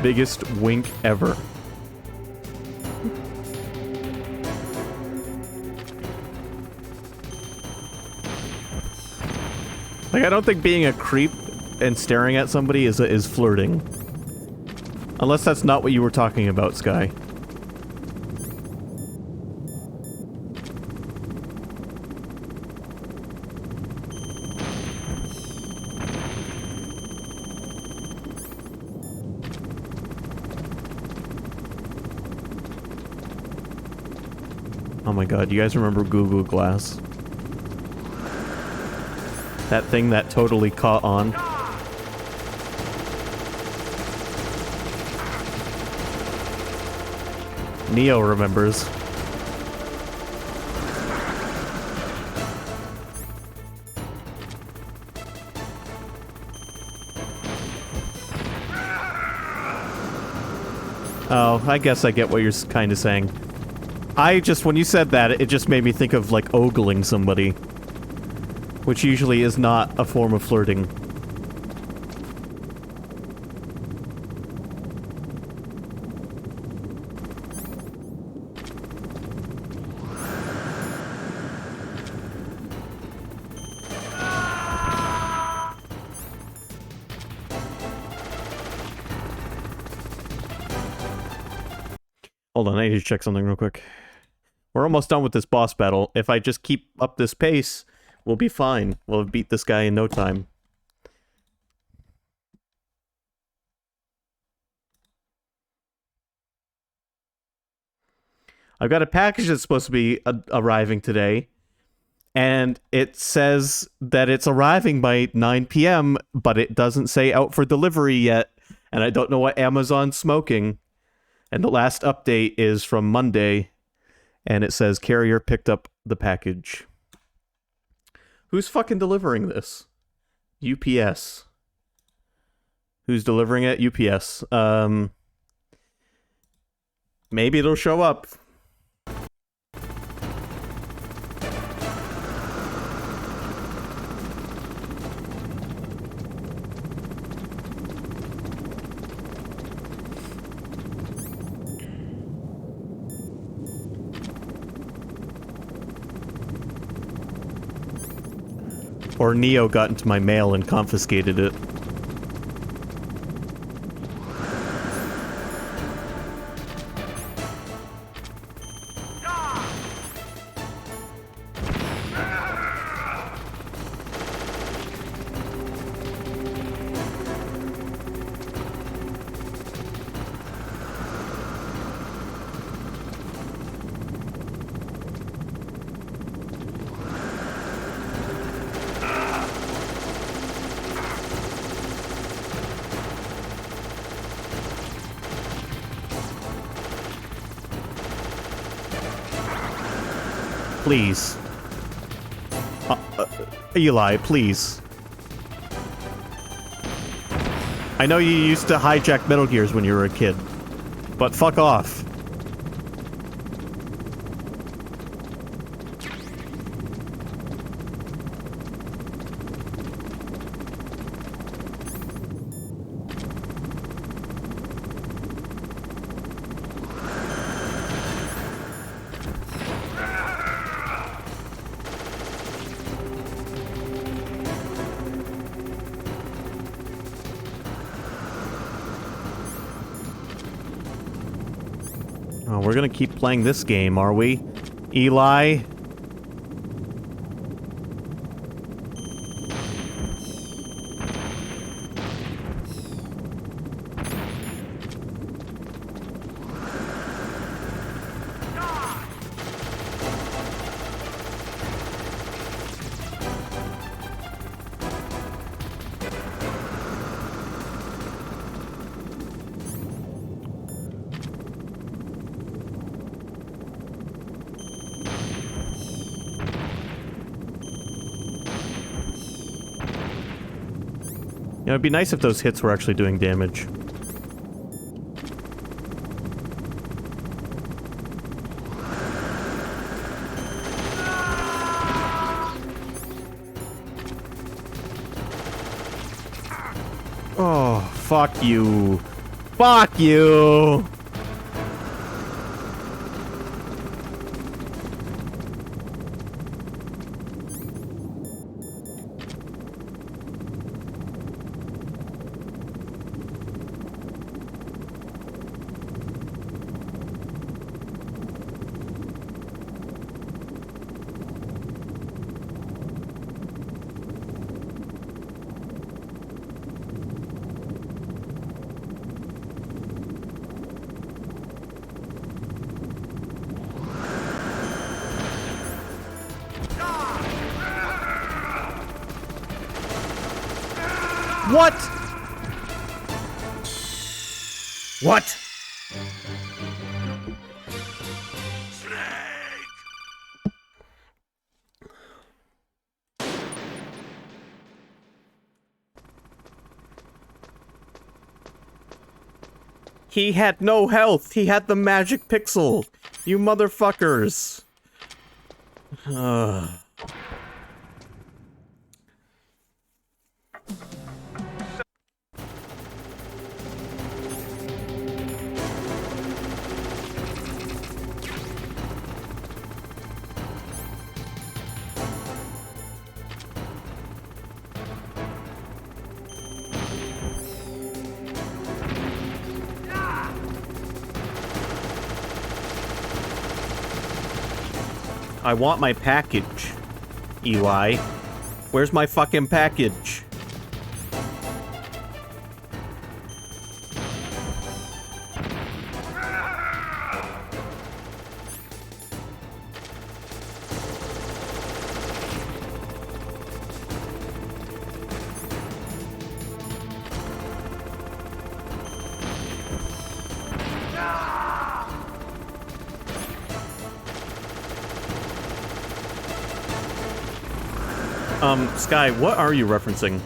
Biggest wink ever. Like, I don't think being a creep and staring at somebody is flirting. Unless that's not what you were talking about, Sky. Oh my god, you guys remember Google Glass? That thing that totally caught on. Neo remembers. Oh, I guess I get what you're kind of saying. When you said that, it just made me think of, like, ogling somebody. Which usually is not a form of flirting. Hold on, I need to check something real quick. We're almost done with this boss battle. If I just keep up this pace, we'll be fine. We'll beat this guy in no time. I've got a package that's supposed to be arriving today. And it says that it's arriving by 9 p.m., but it doesn't say out for delivery yet. And I don't know what Amazon's smoking. And the last update is from Monday. And it says carrier picked up the package. Who's fucking delivering this? UPS. Who's delivering it? UPS. Maybe it'll show up. Or Neo got into my mail and confiscated it. Please. Eli, please. I know you used to hijack Metal Gears when you were a kid, but fuck off. Oh, we're gonna keep playing this game, are we? Eli? You know, it'd be nice if those hits were actually doing damage. Oh, fuck you. Fuck you! What? What? He had no health. He had the magic pixel. You motherfuckers. I want my package, Eli. Where's my fucking package? Sky, what are you referencing?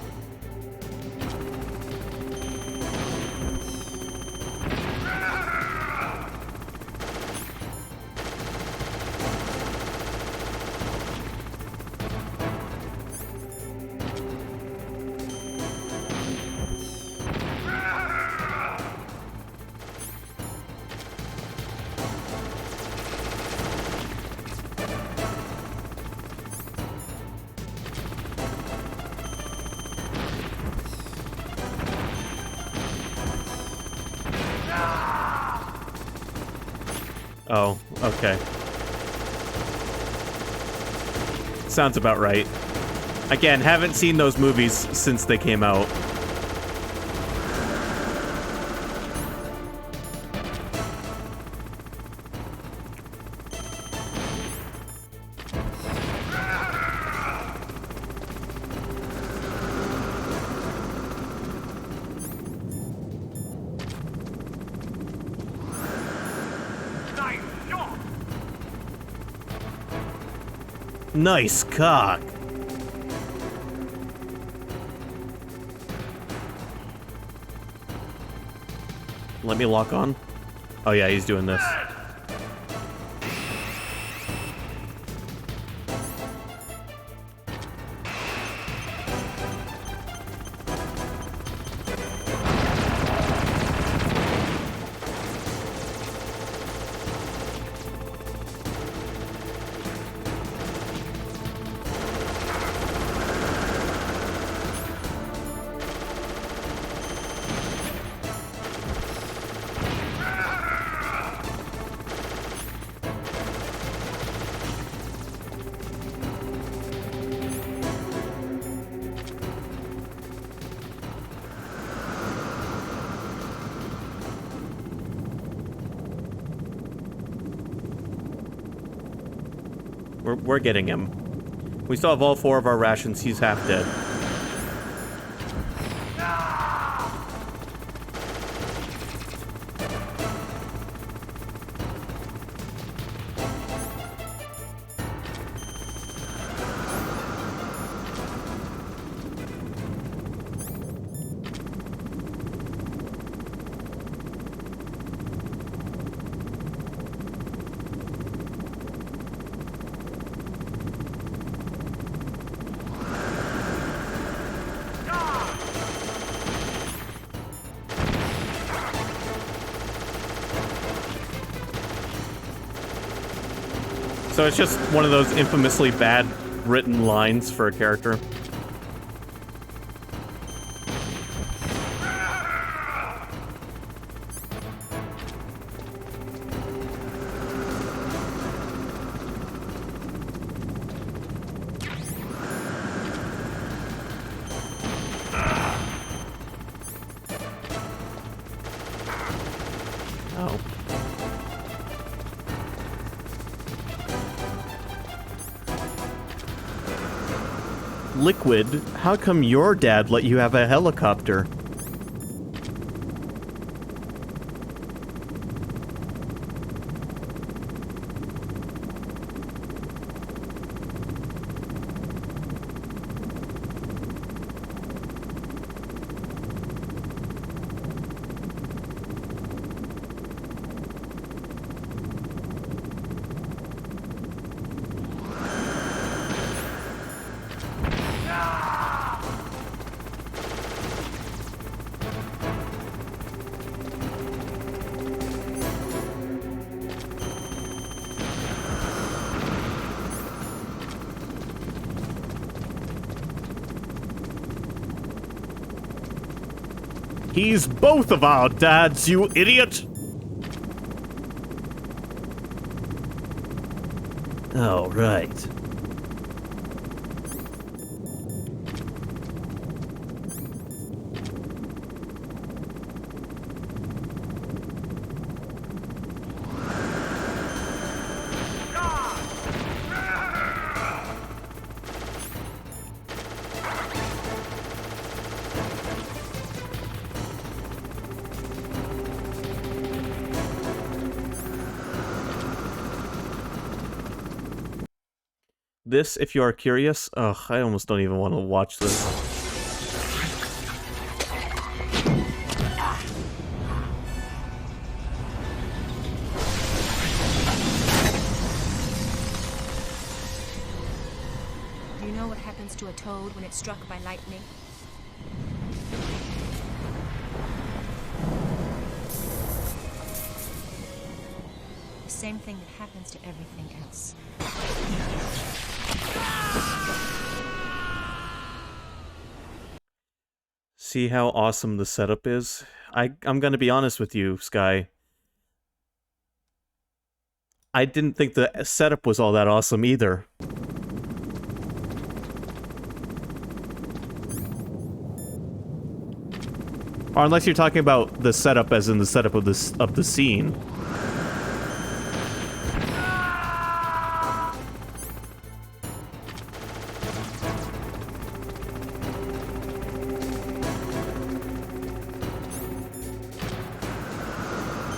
Oh, okay. Sounds about right. Again, haven't seen those movies since they came out. Nice cock. Let me lock on. Oh yeah, he's doing this. We're getting him. We still have all 4 of our rations. He's half dead. So it's just one of those infamously bad written lines for a character. Liquid, how come your dad let you have a helicopter? He's both of our dads, you idiot! Oh, right. This, if you are curious, ugh, I almost don't even want to watch this. Do you know what happens to a toad when it's struck by lightning? The same thing that happens to everything else. See how awesome the setup is? I'm gonna be honest with you, Sky. I didn't think the setup was all that awesome either. Or unless you're talking about the setup as in the setup of the scene.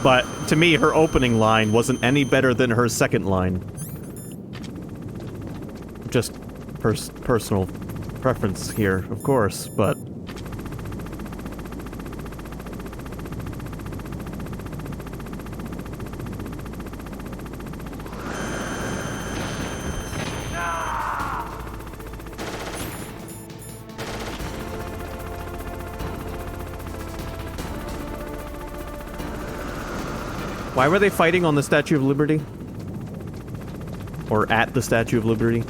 But to me, her opening line wasn't any better than her second line. Just personal preference here, of course, but... Why were they fighting on the Statue of Liberty? Or at the Statue of Liberty?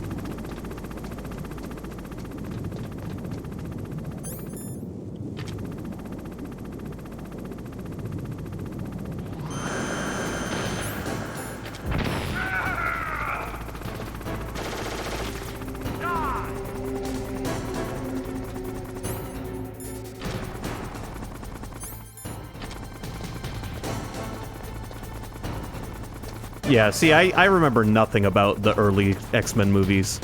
Yeah, see, I remember nothing about the early X-Men movies.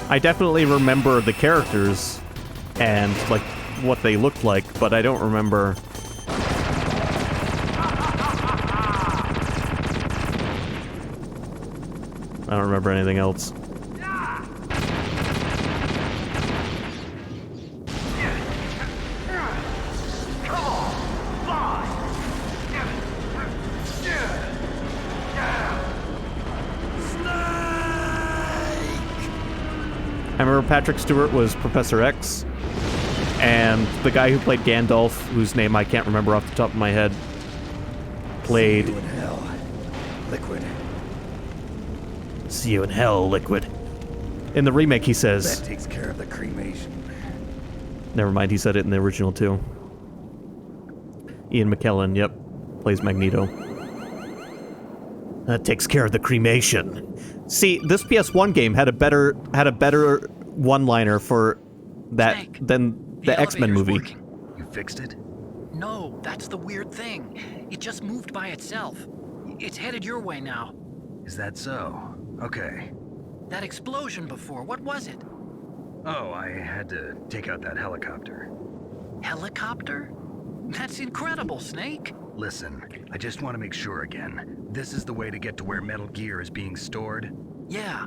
I definitely remember the characters and, like, what they looked like, but I don't remember... I don't remember anything else. I remember Patrick Stewart was Professor X, and the guy who played Gandalf, whose name I can't remember off the top of my head, played... See you in hell, Liquid. See you in hell, Liquid. In the remake, he says... That takes care of the cremation. Never mind, he said it in the original, too. Ian McKellen, yep, plays Magneto. That takes care of the cremation. See, this PS1 game had a better one-liner for that Snake, than the X-Men movie. working. You fixed it? No, that's the weird thing. It just moved by itself. It's headed your way now. Is that so? Okay. That explosion before, what was it? Oh, I had to take out that helicopter. Helicopter? That's incredible, Snake. Listen, I just want to make sure again. This is the way to get to where Metal Gear is being stored? Yeah.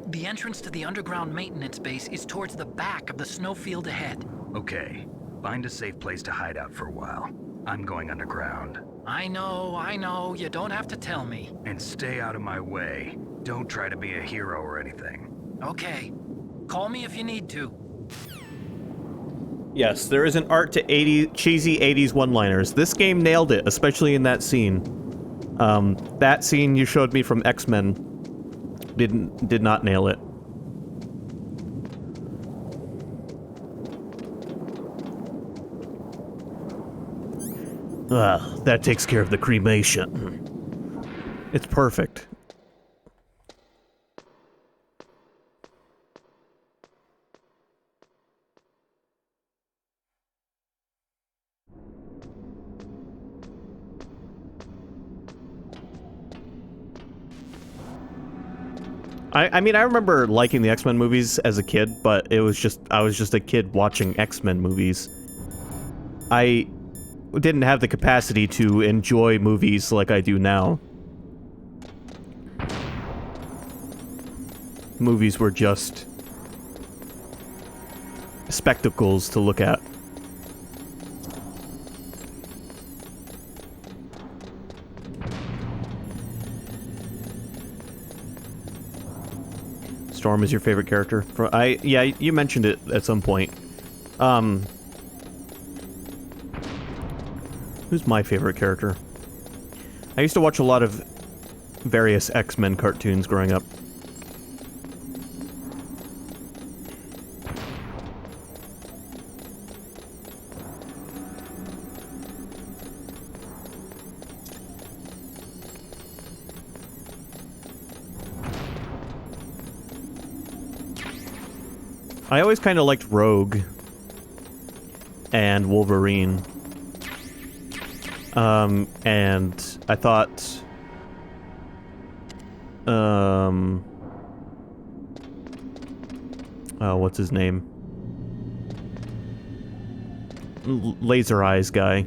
The entrance to the underground maintenance base is towards the back of the snowfield ahead. Okay. Find a safe place to hide out for a while. I'm going underground. I know. You don't have to tell me. And stay out of my way. Don't try to be a hero or anything. Okay. Call me if you need to. Yes, there is an art to cheesy 80s one-liners. This game nailed it, especially in that scene. That scene you showed me from X-Men did not nail it. That takes care of the cremation. It's perfect. I mean, I remember liking the X-Men movies as a kid, but I was just a kid watching X-Men movies. I didn't have the capacity to enjoy movies like I do now. Movies were just spectacles to look at. Storm is your favorite character? Yeah, you mentioned it at some point. Who's my favorite character? I used to watch a lot of various X-Men cartoons growing up. I always kind of liked Rogue and Wolverine. And I thought, what's his name? Laser Eyes guy.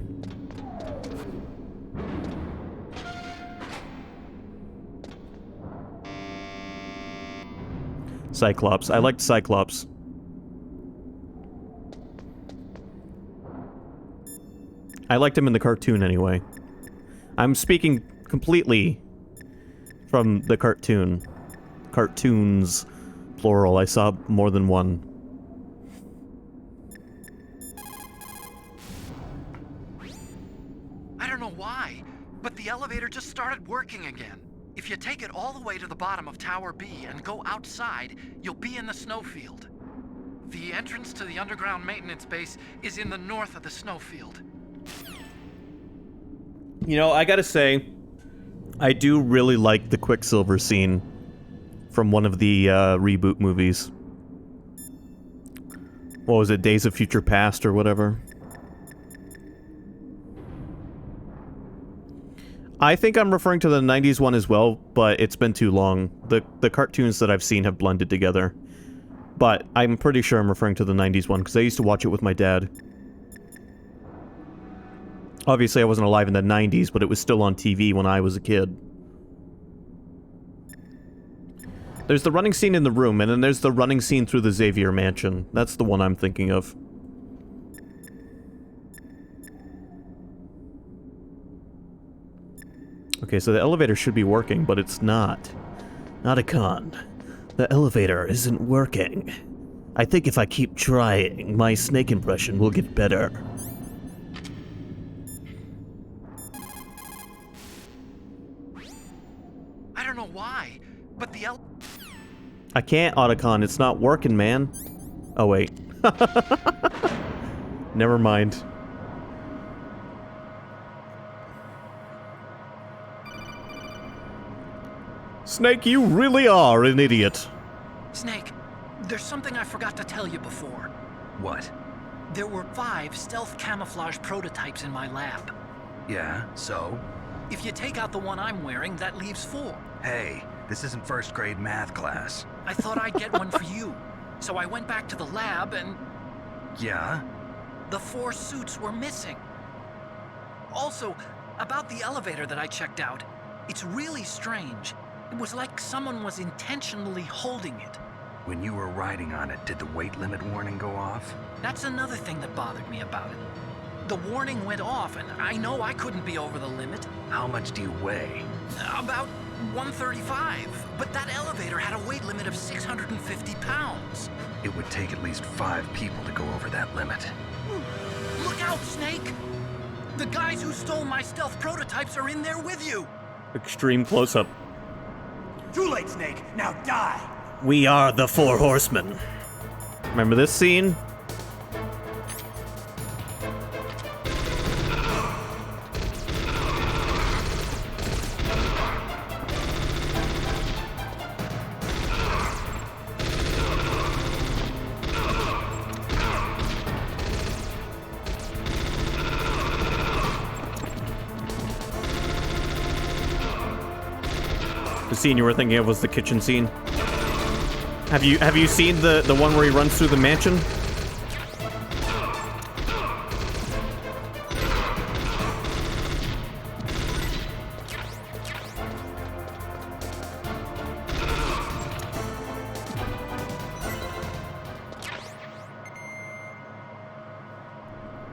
Cyclops. I liked Cyclops. I liked him in the cartoon anyway. I'm speaking completely from the cartoon. Cartoons, plural. I saw more than one. I don't know why, but the elevator just started working again. If you take it all the way to the bottom of Tower B and go outside, you'll be in the snowfield. The entrance to the underground maintenance base is in the north of the snowfield. You know, I gotta say, I do really like the Quicksilver scene from one of the reboot movies. What was it, Days of Future Past or whatever? I think I'm referring to the 90s one as well, but it's been too long. The cartoons that I've seen have blended together. But I'm pretty sure I'm referring to the 90s one, because I used to watch it with my dad. Obviously, I wasn't alive in the 90s, but it was still on TV when I was a kid. There's the running scene in the room, and then there's the running scene through the Xavier mansion. That's the one I'm thinking of. Okay, so the elevator should be working, but it's not. Not a con. The elevator isn't working. I think if I keep trying, my Snake impression will get better. I don't know why, but the I can't, Otacon. It's not working, man. Oh, wait. Never mind. Snake, you really are an idiot. Snake, there's something I forgot to tell you before. What? There were 5 stealth camouflage prototypes in my lab. Yeah, so? If you take out the one I'm wearing, that leaves 4. Hey, this isn't first grade math class. I thought I'd get one for you. So I went back to the lab and... Yeah? The 4 suits were missing. Also, about the elevator that I checked out, it's really strange. It was like someone was intentionally holding it. When you were riding on it, did the weight limit warning go off? That's another thing that bothered me about it. The warning went off, and I know I couldn't be over the limit. How much do you weigh? About 135, but that elevator had a weight limit of 650 pounds. It would take at least 5 people to go over that limit. Look out, Snake! The guys who stole my stealth prototypes are in there with you! Extreme close-up. Too late, Snake! Now die! We are the 4 horsemen. Remember this scene? The scene you were thinking of was the kitchen scene. Have you seen the one where he runs through the mansion?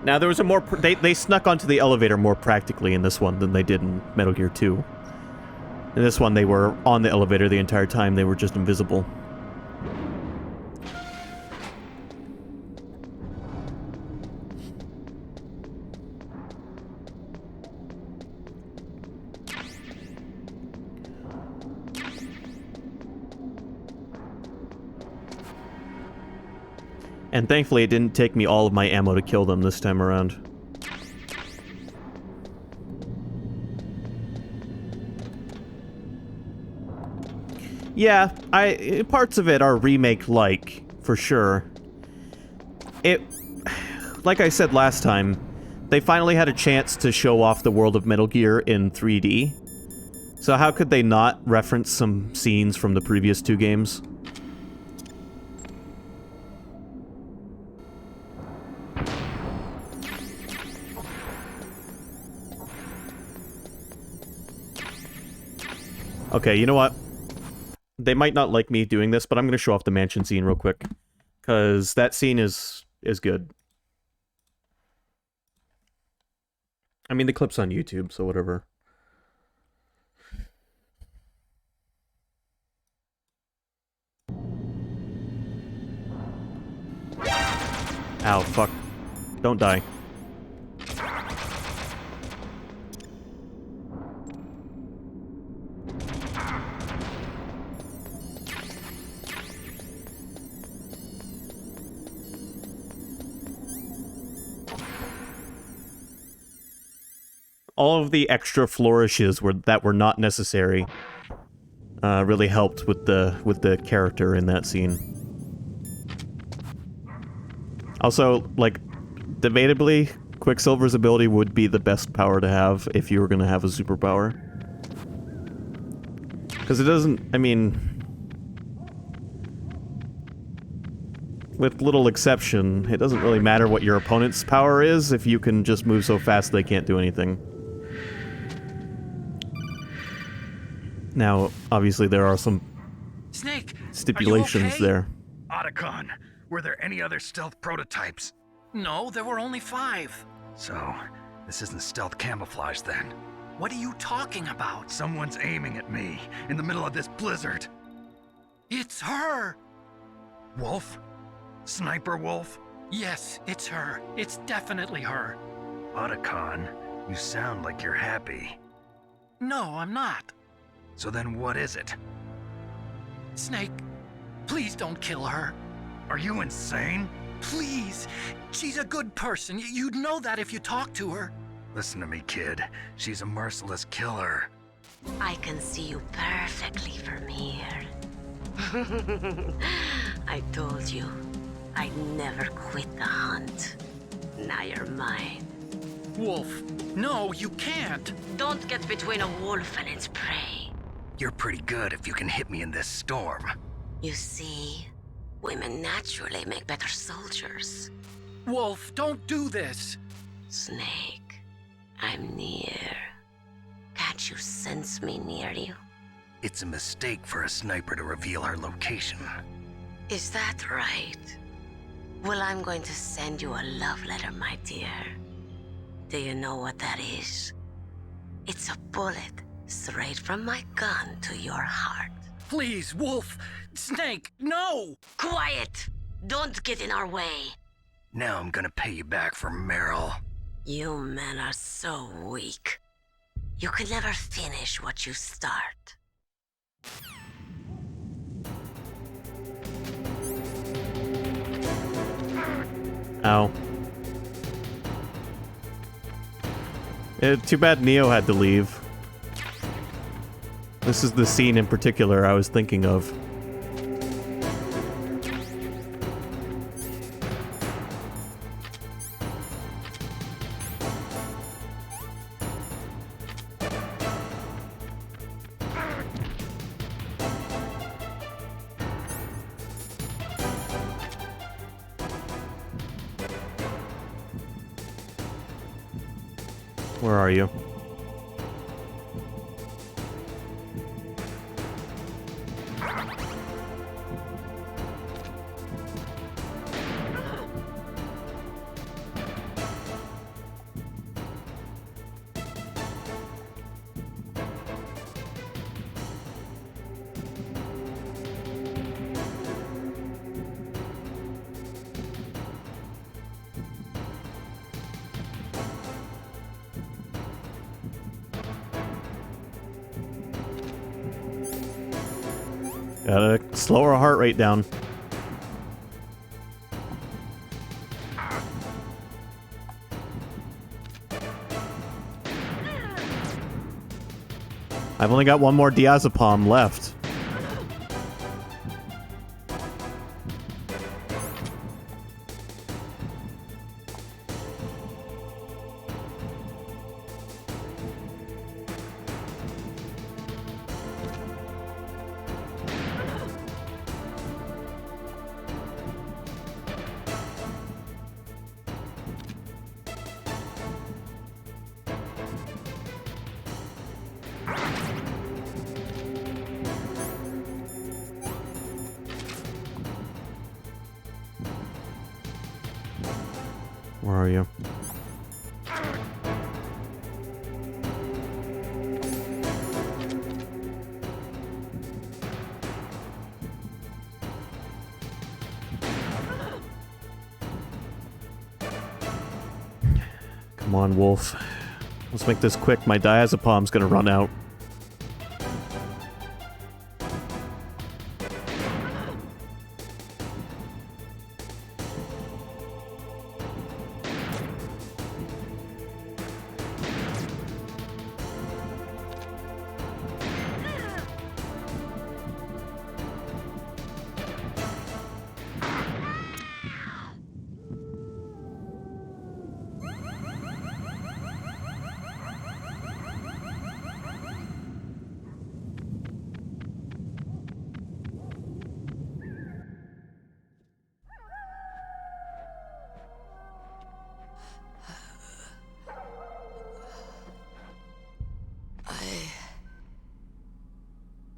Now there was a more they snuck onto the elevator more practically in this one than they did in Metal Gear 2. In this one, they were on the elevator the entire time. They were just invisible. And thankfully, it didn't take me all of my ammo to kill them this time around. Yeah, parts of it are remake-like, for sure. Like I said last time, they finally had a chance to show off the world of Metal Gear in 3D. So how could they not reference some scenes from the previous 2 games? Okay, you know what? They might not like me doing this, but I'm going to show off the mansion scene real quick. Because that scene is good. I mean, the clip's on YouTube, so whatever. Ow, fuck. Don't die. All of the extra flourishes that were not necessary really helped with the character in that scene. Also, like, debatably, Quicksilver's ability would be the best power to have if you were going to have a superpower. Because it doesn't, I mean... with little exception, it doesn't really matter what your opponent's power is if you can just move so fast they can't do anything. Now, obviously there are some Snake, stipulations are you okay? there. Otacon, were there any other stealth prototypes? No, there were only 5. So, this isn't stealth camouflage then? What are you talking about? Someone's aiming at me, in the middle of this blizzard. It's her! Wolf? Sniper Wolf? Yes, it's her. It's definitely her. Otacon, you sound like you're happy. No, I'm not. So then what is it? Snake, please don't kill her. Are you insane? Please! She's a good person. You'd know that if you talked to her. Listen to me, kid. She's a merciless killer. I can see you perfectly from here. I told you, I'd never quit the hunt. Now you're mine. Wolf, no, you can't. Don't get between a wolf and its prey. You're pretty good if you can hit me in this storm. You see, women naturally make better soldiers. Wolf, don't do this. Snake, I'm near. Can't you sense me near you? It's a mistake for a sniper to reveal her location. Is that right? Well, I'm going to send you a love letter, my dear. Do you know what that is? It's a bullet straight from my gun to your heart. Please, Wolf! Snake, no! Quiet! Don't get in our way. Now I'm gonna pay you back for Meryl. You men are so weak. You can never finish what you start. Ow. Too bad Neo had to leave. This is the scene in particular I was thinking of. Where are you? Gotta slow our heart rate down. I've only got one more diazepam left. Where are you? Come on, Wolf. Let's make this quick. My diazepam's gonna run out.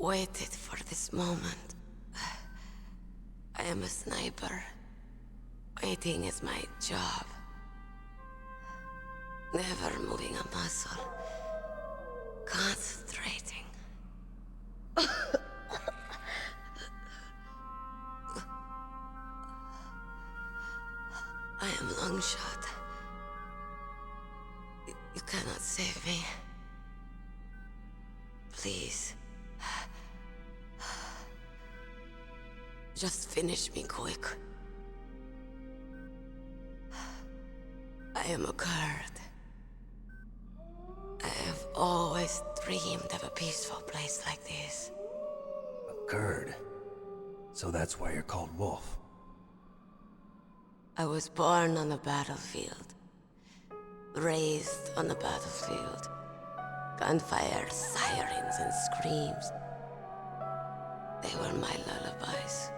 waited for this moment. I am a sniper. Waiting is my job. Never moving a muscle. Concentrating. I am Longshot. You cannot save me. Please. Just finish me quick. I am a Kurd. I have always dreamed of a peaceful place like this. A Kurd? So that's why you're called Wolf. I was born on the battlefield. Raised on the battlefield. Gunfire, sirens, and screams. They were my lullabies.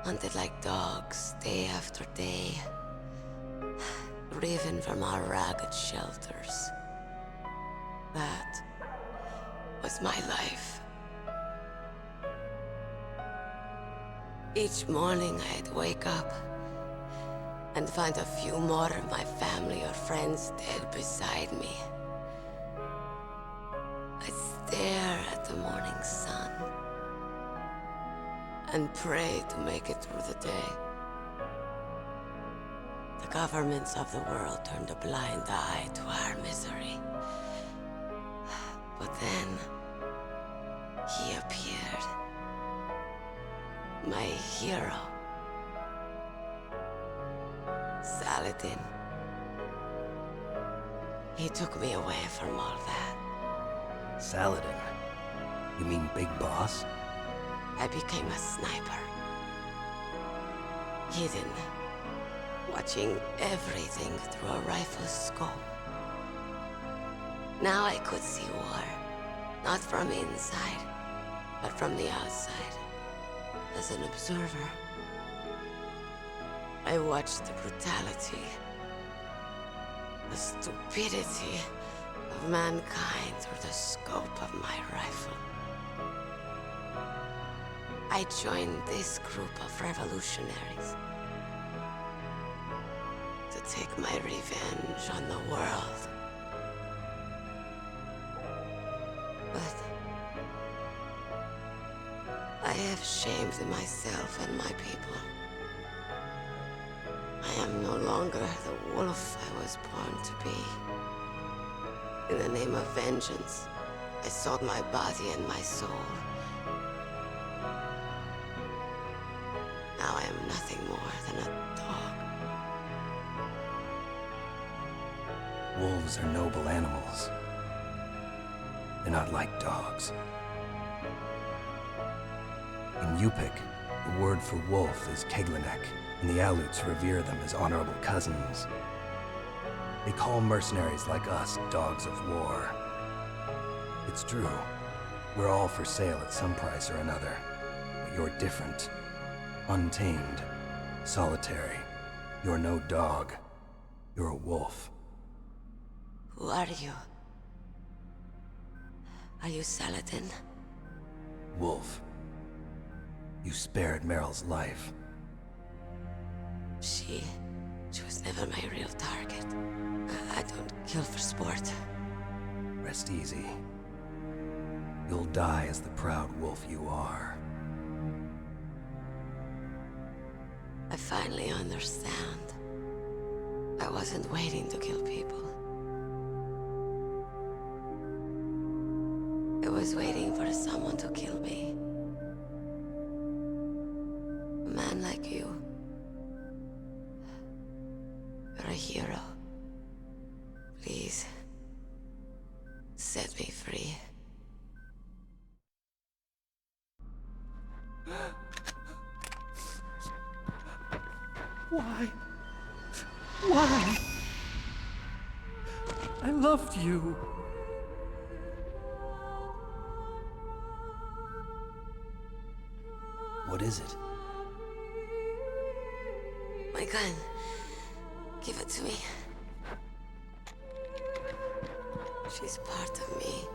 Hunted like dogs, day after day. Driven from our ragged shelters. That was my life. Each morning I'd wake up and find a few more of my family or friends dead beside me. I'd stare at the morning sun and pray to make it through the day. The governments of the world turned a blind eye to our misery. But then, he appeared. My hero. Saladin. He took me away from all that. Saladin? You mean Big Boss? I became a sniper. Hidden. Watching everything through a rifle's scope. Now I could see war. Not from inside, but from the outside. As an observer. I watched the brutality, the stupidity of mankind through the scope of my rifle. I joined this group of revolutionaries to take my revenge on the world. But I have shamed myself and my people. I am no longer the wolf I was born to be. In the name of vengeance, I sold my body and my soul. Now I am nothing more than a dog. Wolves are noble animals. They're not like dogs. In Yupik, the word for wolf is Keglenek, and the Aleuts revere them as honorable cousins. They call mercenaries like us dogs of war. It's true. We're all for sale at some price or another. But you're different. Untamed. Solitary. You're no dog. You're a wolf. Who are you? Are you Saladin? Wolf. You spared Meryl's life. She was never my real target. I don't kill for sport. Rest easy. You'll die as the proud wolf you are. I finally understand. I wasn't waiting to kill people. I was waiting for someone to kill me. A man like you. You're a hero. Please, set me free. Why? Why? I loved you. What is it? My gun. Give it to me. She's part of me.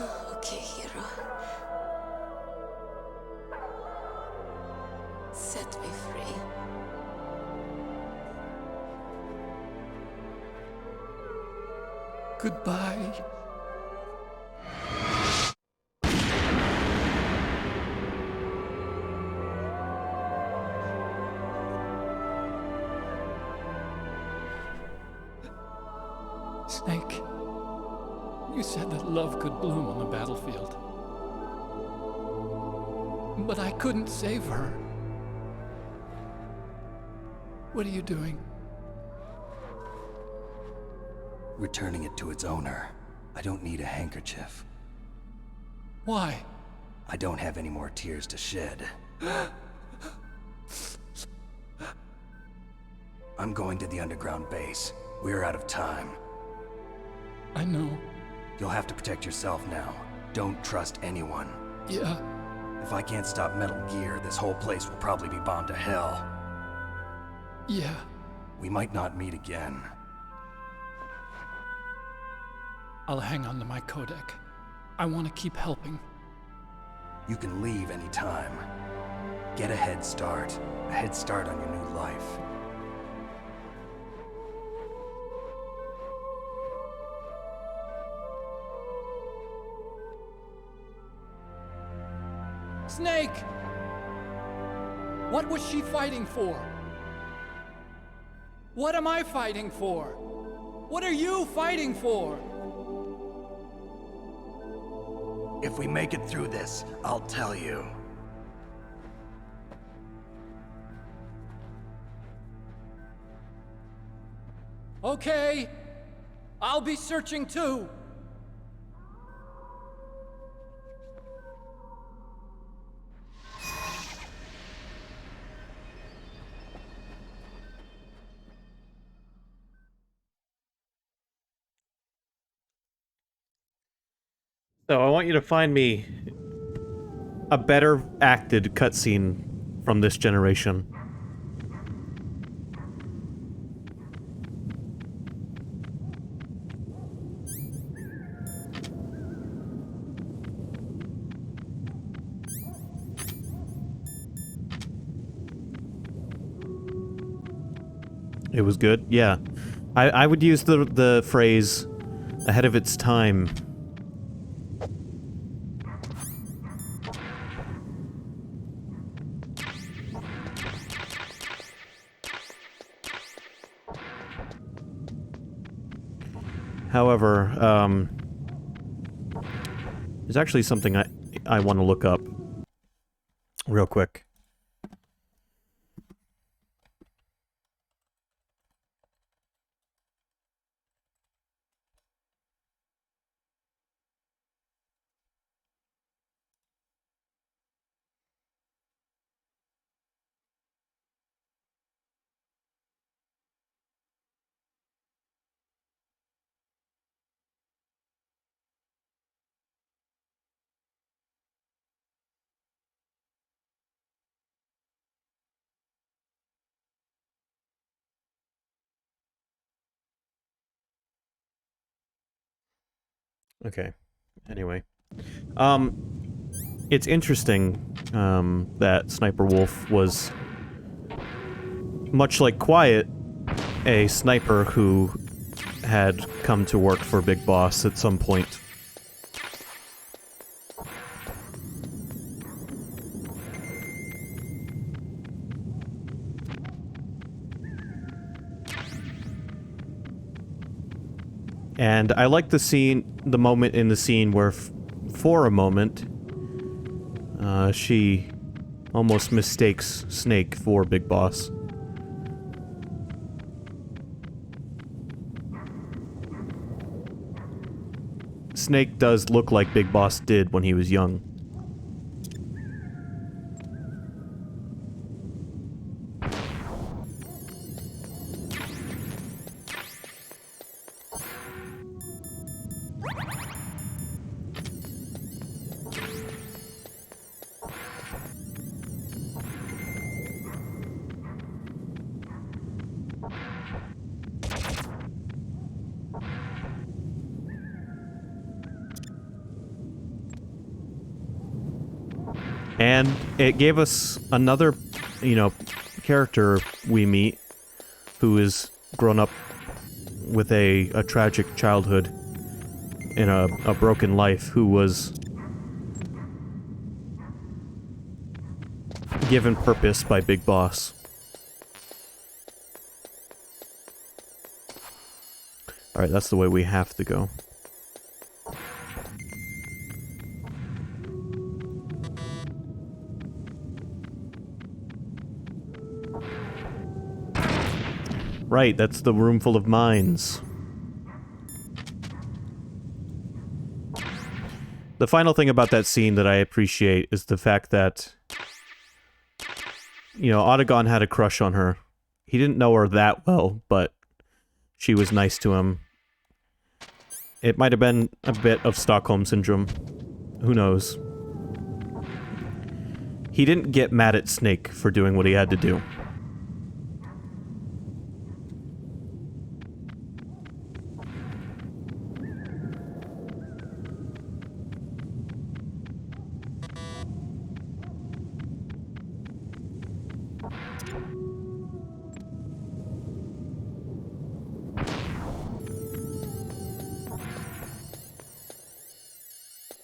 Okay, hero. Set me free. Goodbye. Snake, you said that love could bloom on the battlefield. But I couldn't save her. What are you doing? Returning it to its owner. I don't need a handkerchief. Why? I don't have any more tears to shed. I'm going to the underground base. We're out of time. I know. You'll have to protect yourself now. Don't trust anyone. Yeah. If I can't stop Metal Gear, this whole place will probably be bombed to hell. Yeah. We might not meet again. I'll hang on to my codec. I want to keep helping. You can leave anytime. Get a head start. A head start on your new life. Snake! What was she fighting for? What am I fighting for? What are you fighting for? If we make it through this, I'll tell you. Okay. I'll be searching too. So I want you to find me a better acted cutscene from this generation. It was good? Yeah. I would use the phrase ahead of its time. However, there's actually something I want to look up real quick. Okay. Anyway. It's interesting that Sniper Wolf was, much like Quiet, a sniper who had come to work for Big Boss at some point. And I like the moment in the scene where, for a moment, she almost mistakes Snake for Big Boss. Snake does look like Big Boss did when he was young. And it gave us another, character we meet who is grown up with a tragic childhood in a broken life, who was given purpose by Big Boss. Alright, that's the way we have to go. Right, that's the room full of mines. The final thing about that scene that I appreciate is the fact that, Autogon had a crush on her. He didn't know her that well, but she was nice to him. It might have been a bit of Stockholm Syndrome. Who knows? He didn't get mad at Snake for doing what he had to do.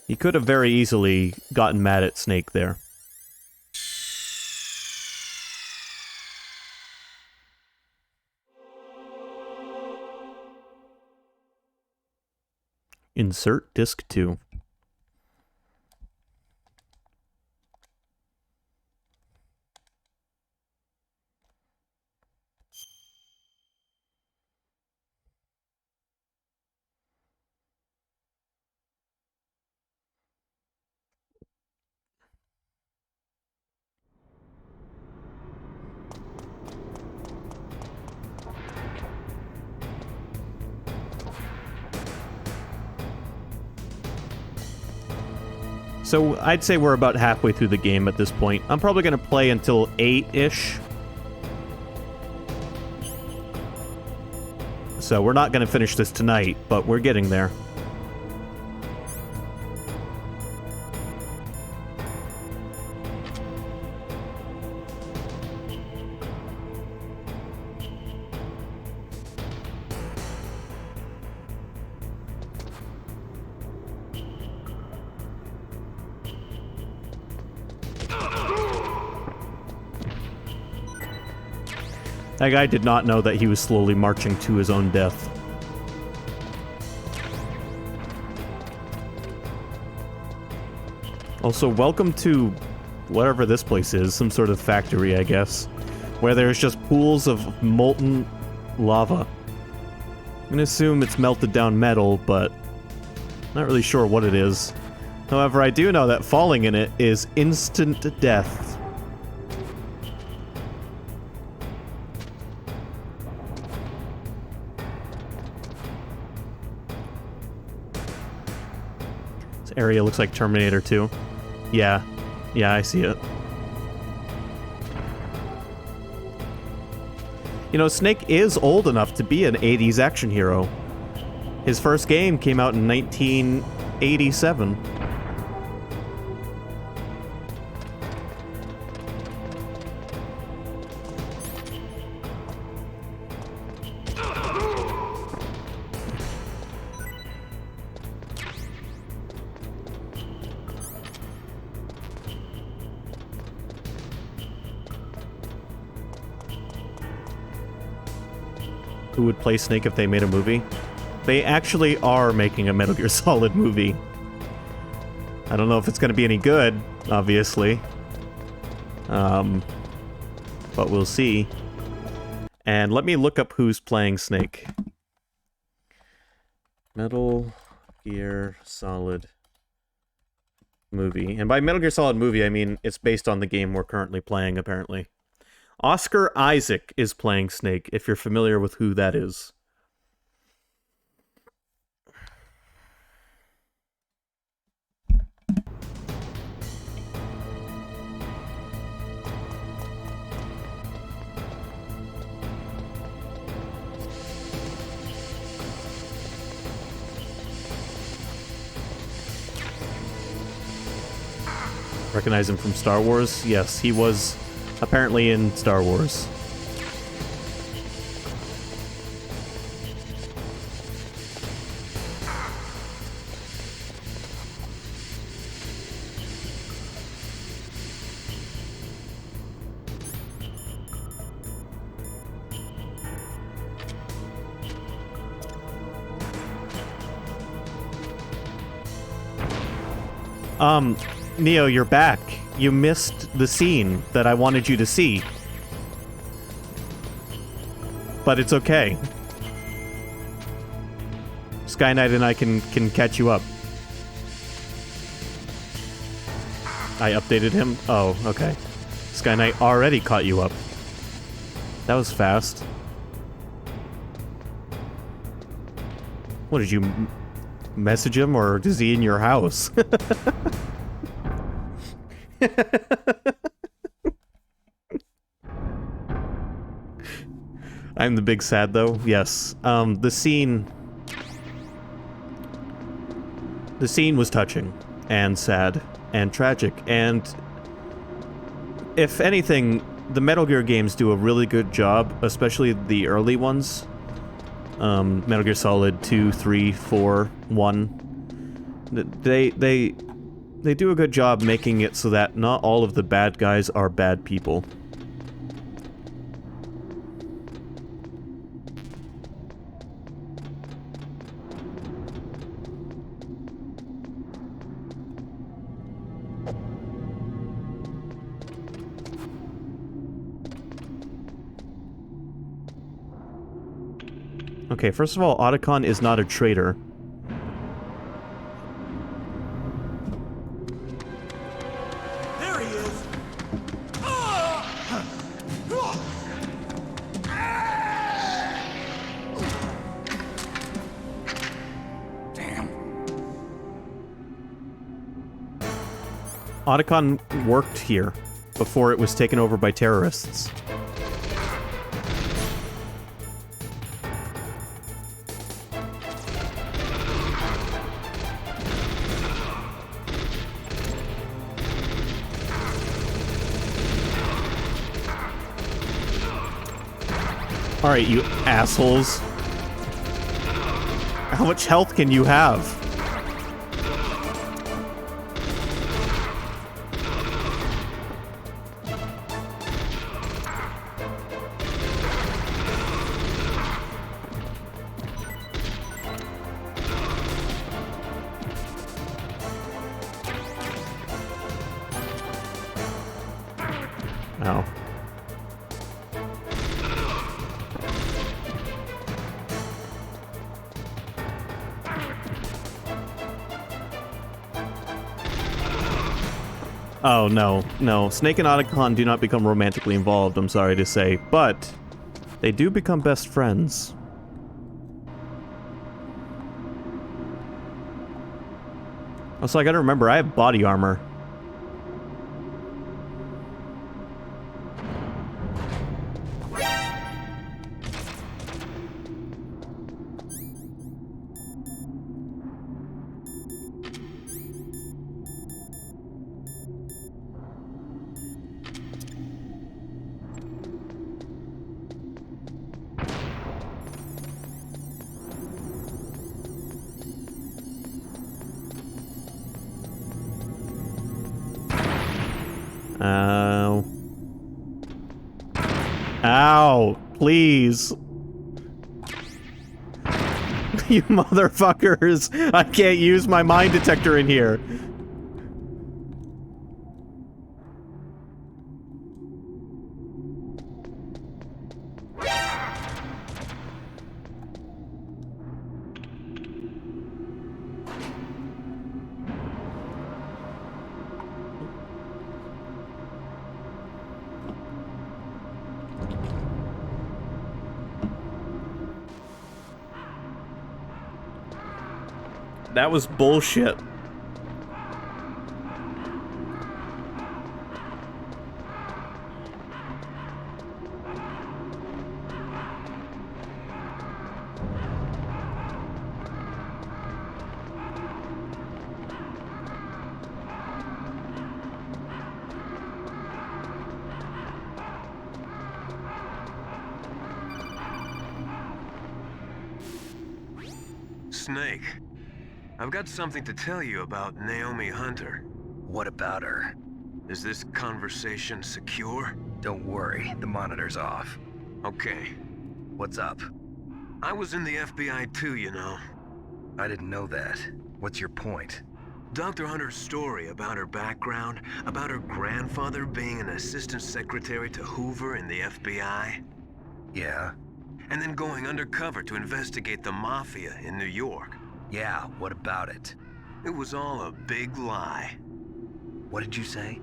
He could have very easily gotten mad at Snake there. Insert disc 2. So I'd say we're about halfway through the game at this point. I'm probably going to play until 8-ish. So we're not going to finish this tonight, but we're getting there. That guy did not know that he was slowly marching to his own death. Also, welcome to whatever this place is, some sort of factory, I guess, where there's just pools of molten lava. I'm gonna assume it's melted down metal, but not really sure what it is. However, I do know that falling in it is instant death. Area looks like Terminator 2. Yeah, I see it. Snake is old enough to be an 80s action hero. His first game came out in 1987. Who would play Snake if they made a movie? They actually are making a Metal Gear Solid movie. I don't know if it's going to be any good, obviously. But we'll see. And let me look up who's playing Snake. Metal Gear Solid movie. And by Metal Gear Solid movie, I mean it's based on the game we're currently playing, apparently. Oscar Isaac is playing Snake, if you're familiar with who that is. Recognize him from Star Wars? Yes, he was apparently in Star Wars. Neo, you're back. You missed the scene that I wanted you to see. But it's okay. Sky Knight and I can catch you up. I updated him? Oh, okay. Sky Knight already caught you up. That was fast. What, did you message him, or is he in your house? I'm the big sad, though. Yes. The scene was touching and sad and tragic, and if anything, the Metal Gear games do a really good job, especially the early ones. Metal Gear Solid 2, 3, 4, 1. They do a good job making it so that not all of the bad guys are bad people. Okay, first of all, Otacon is not a traitor. There he is! Damn. Otacon worked here before it was taken over by terrorists. Alright, you assholes. How much health can you have? Ow. Oh, no. No. Snake and Otacon do not become romantically involved, I'm sorry to say, but they do become best friends. Also, I gotta remember, I have body armor. Ow. Ow, please. You motherfuckers! I can't use my mine detector in here. That was bullshit. Snake. I've got something to tell you about Naomi Hunter. What about her? Is this conversation secure? Don't worry, the monitor's off. Okay. What's up? I was in the FBI too, you know. I didn't know that. What's your point? Dr. Hunter's story about her background, about her grandfather being an assistant secretary to Hoover in the FBI. Yeah? And then going undercover to investigate the Mafia in New York. Yeah, what about it? It was all a big lie. What did you say?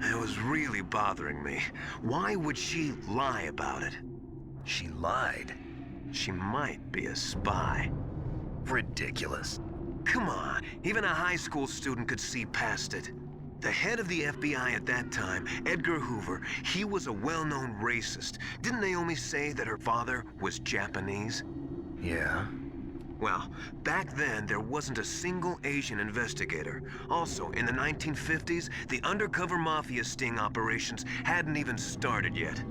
It was really bothering me. Why would she lie about it? She lied? She might be a spy. Ridiculous. Come on, even a high school student could see past it. The head of the FBI at that time, Edgar Hoover, he was a well-known racist. Didn't Naomi say that her father was Japanese? Yeah. Well, back then, there wasn't a single Asian investigator. Also, in the 1950s, the undercover mafia sting operations hadn't even started yet.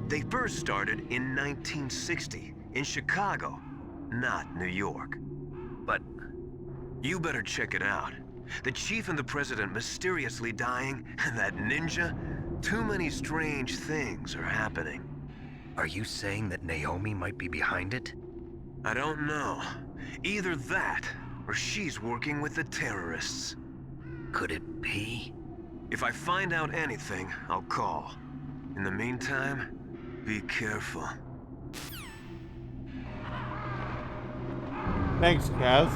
They first started in 1960, in Chicago, not New York. But you better check it out. The chief and the president mysteriously dying, and that ninja? Too many strange things are happening. Are you saying that Naomi might be behind it? I don't know. Either that, or she's working with the terrorists. Could it be? If I find out anything, I'll call. In the meantime, be careful. Thanks, Kaz.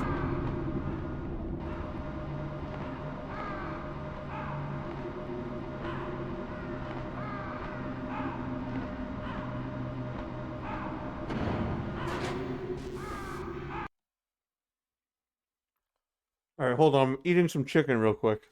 Alright, hold on. I'm eating some chicken real quick.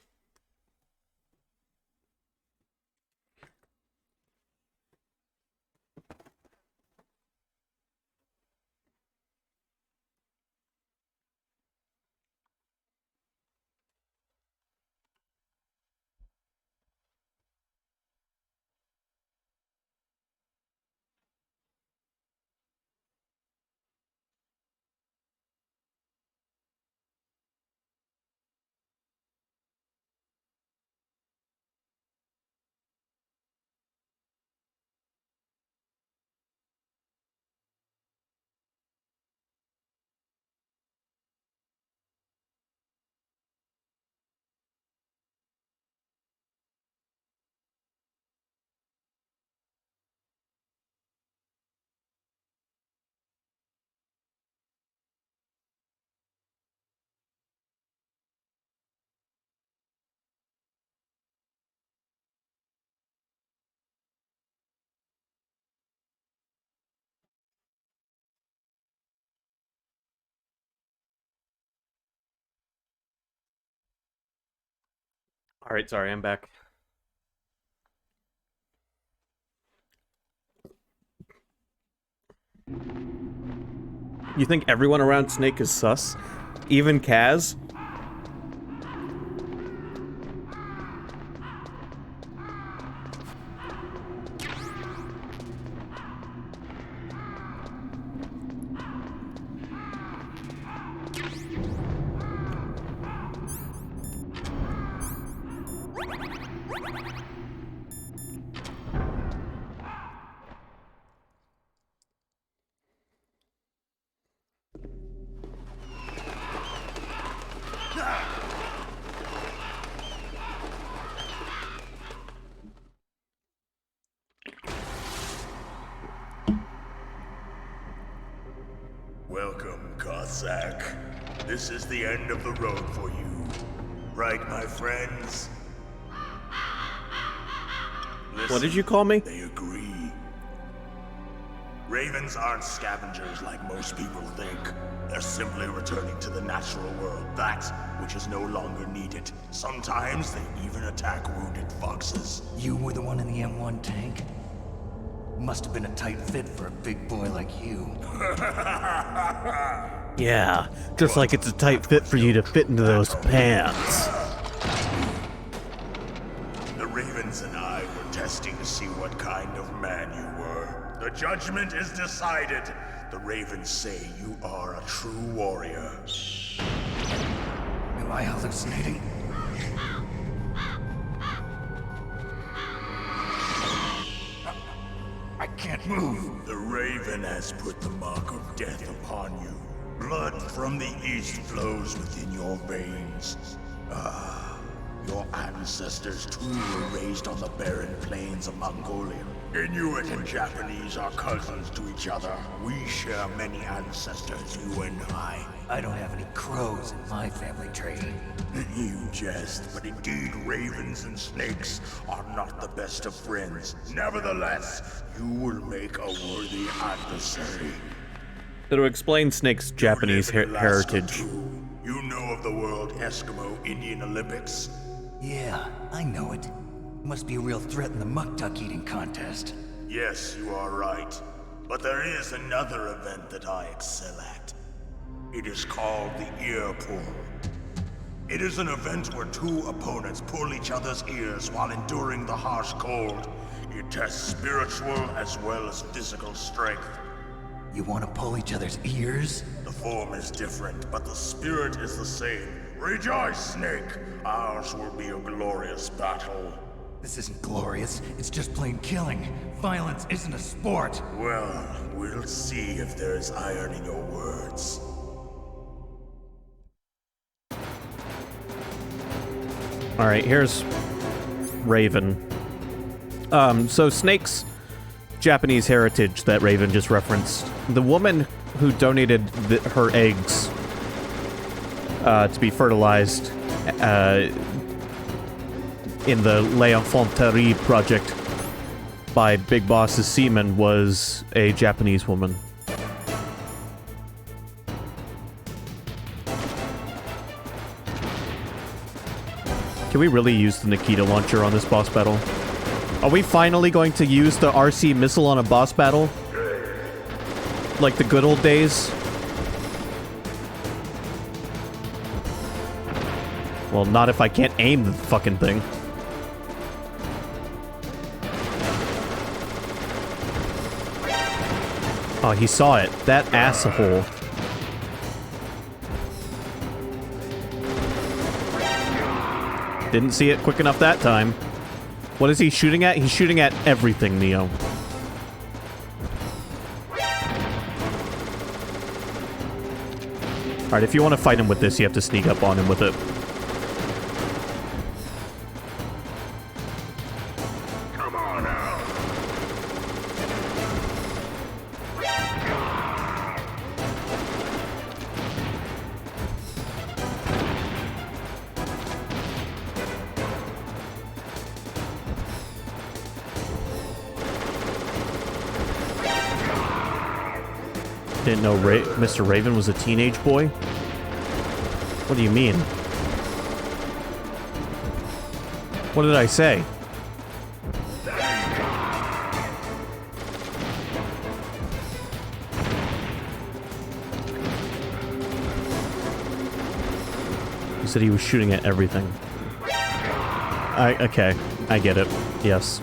Alright, sorry, I'm back. You think everyone around Snake is sus? Even Kaz? Welcome, Cossack. This is the end of the road for you. Right, my friends? Listen, What did you call me? They agree. Ravens aren't scavengers like most people think. They're simply returning to the natural world, that which is no longer needed. Sometimes they even attack wounded foxes. You were the one in the M1 tank? Must have been a tight fit for a big boy like you. Yeah, just like it's a tight fit for you to fit into those pants. The Ravens and I were testing to see what kind of man you were. The judgment is decided. The Ravens say you are a true warrior. Am I hallucinating? I can't move. The Raven has put the mark of death upon you. Blood from the east flows within your veins. Your ancestors too were raised on the barren plains of Mongolia. Inuit and Japanese are cousins to each other. We share many ancestors, you and I. I don't have any crows in my family tree. You jest, but indeed ravens and snakes are not the best of friends. Nevertheless, you will make a worthy adversary. So to explain Snake's Japanese heritage. You know of the World Eskimo Indian Olympics? Yeah, I know it. Must be a real threat in the muktuk eating contest. Yes, you are right. But there is another event that I excel at. It is called the ear pull. It is an event where two opponents pull each other's ears while enduring the harsh cold. It tests spiritual as well as physical strength. You want to pull each other's ears? The form is different, but the spirit is the same. Rejoice, Snake! Ours will be a glorious battle. This isn't glorious, it's just plain killing. Violence isn't a sport. Well, we'll see if there's iron in your words. Alright, here's Raven. So Snake's Japanese heritage that Raven just referenced. The woman who donated her eggs to be fertilized in the L'Enfanterie project by Big Boss's seaman was a Japanese woman. Can we really use the Nikita launcher on this boss battle? Are we finally going to use the RC missile on a boss battle? Like the good old days? Well, not if I can't aim the fucking thing. Oh, he saw it. That asshole. Didn't see it quick enough that time. What is he shooting at? He's shooting at everything, Neo. Alright, if you want to fight him with this, you have to sneak up on him with it. Come on now. Didn't know Mr. Raven was a teenage boy? What do you mean? What did I say? He said he was shooting at everything. Okay, I get it. Yes.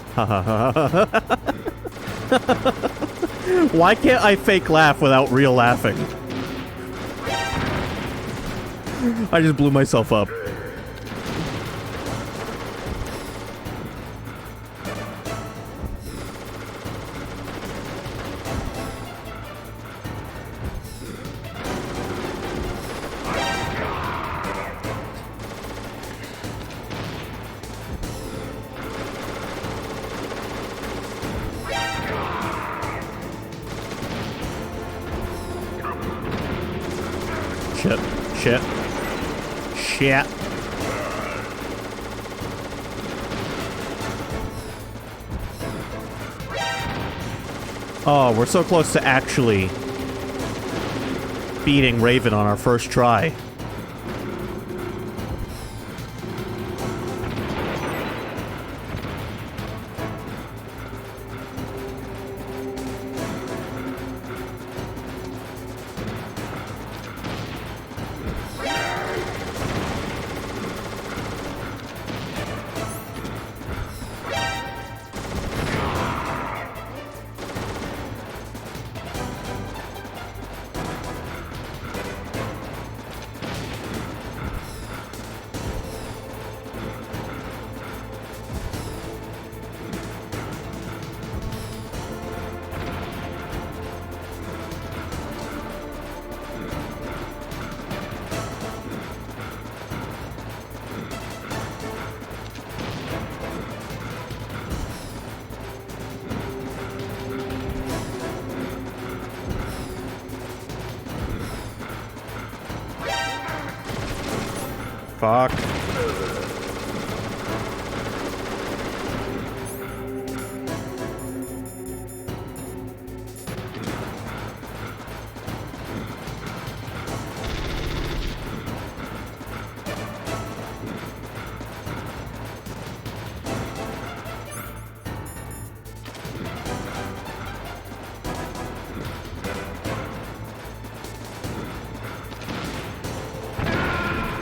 Why can't I fake laugh without real laughing? I just blew myself up. Shit. Oh, we're so close to actually beating Raven on our first try. Fuck.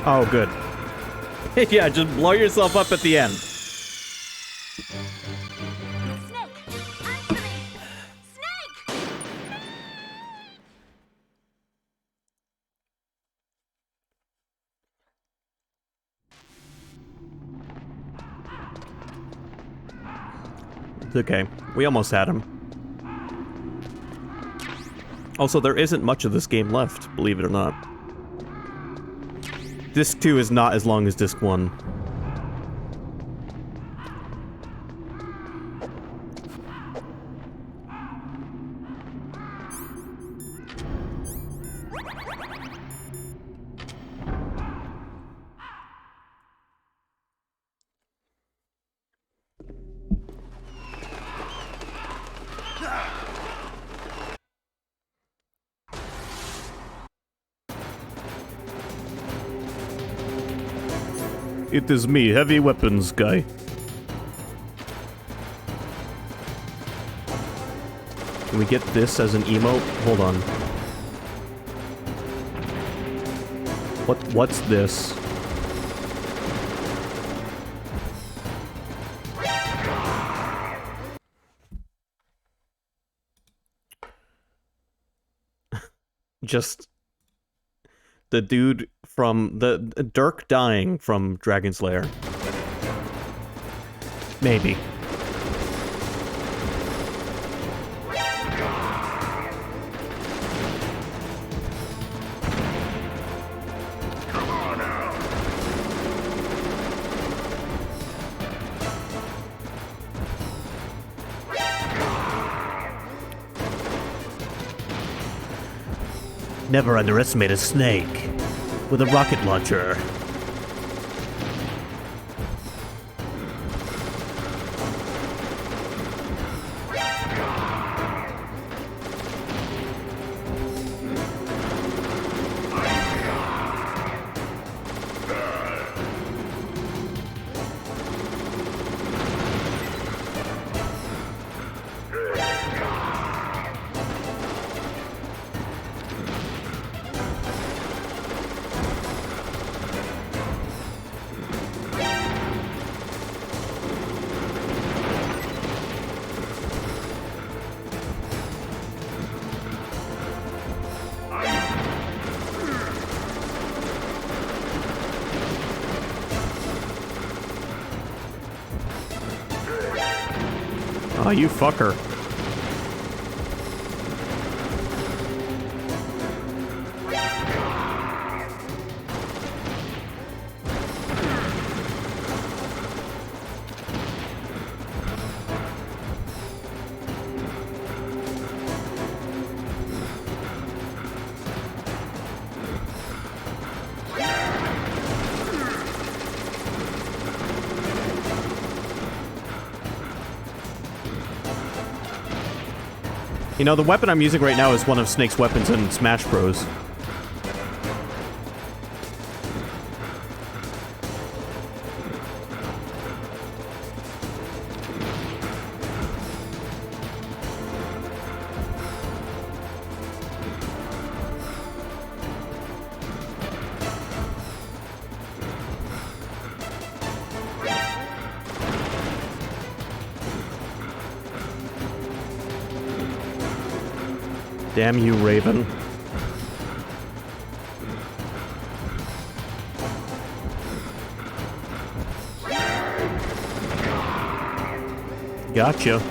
Oh, good. Yeah, just blow yourself up at the end. It's okay. We almost had him. Also, there isn't much of this game left, believe it or not. Disc 2 is not as long as Disc 1. It is me, heavy weapons guy. Can we get this as an emote? Hold on. What's this? Just the dude from the Dirk dying from Dragon Slayer. Maybe. Never underestimate a snake with a rocket launcher. Oh, you fucker. You know, the weapon I'm using right now is one of Snake's weapons in Smash Bros. Damn you, Raven. Gotcha.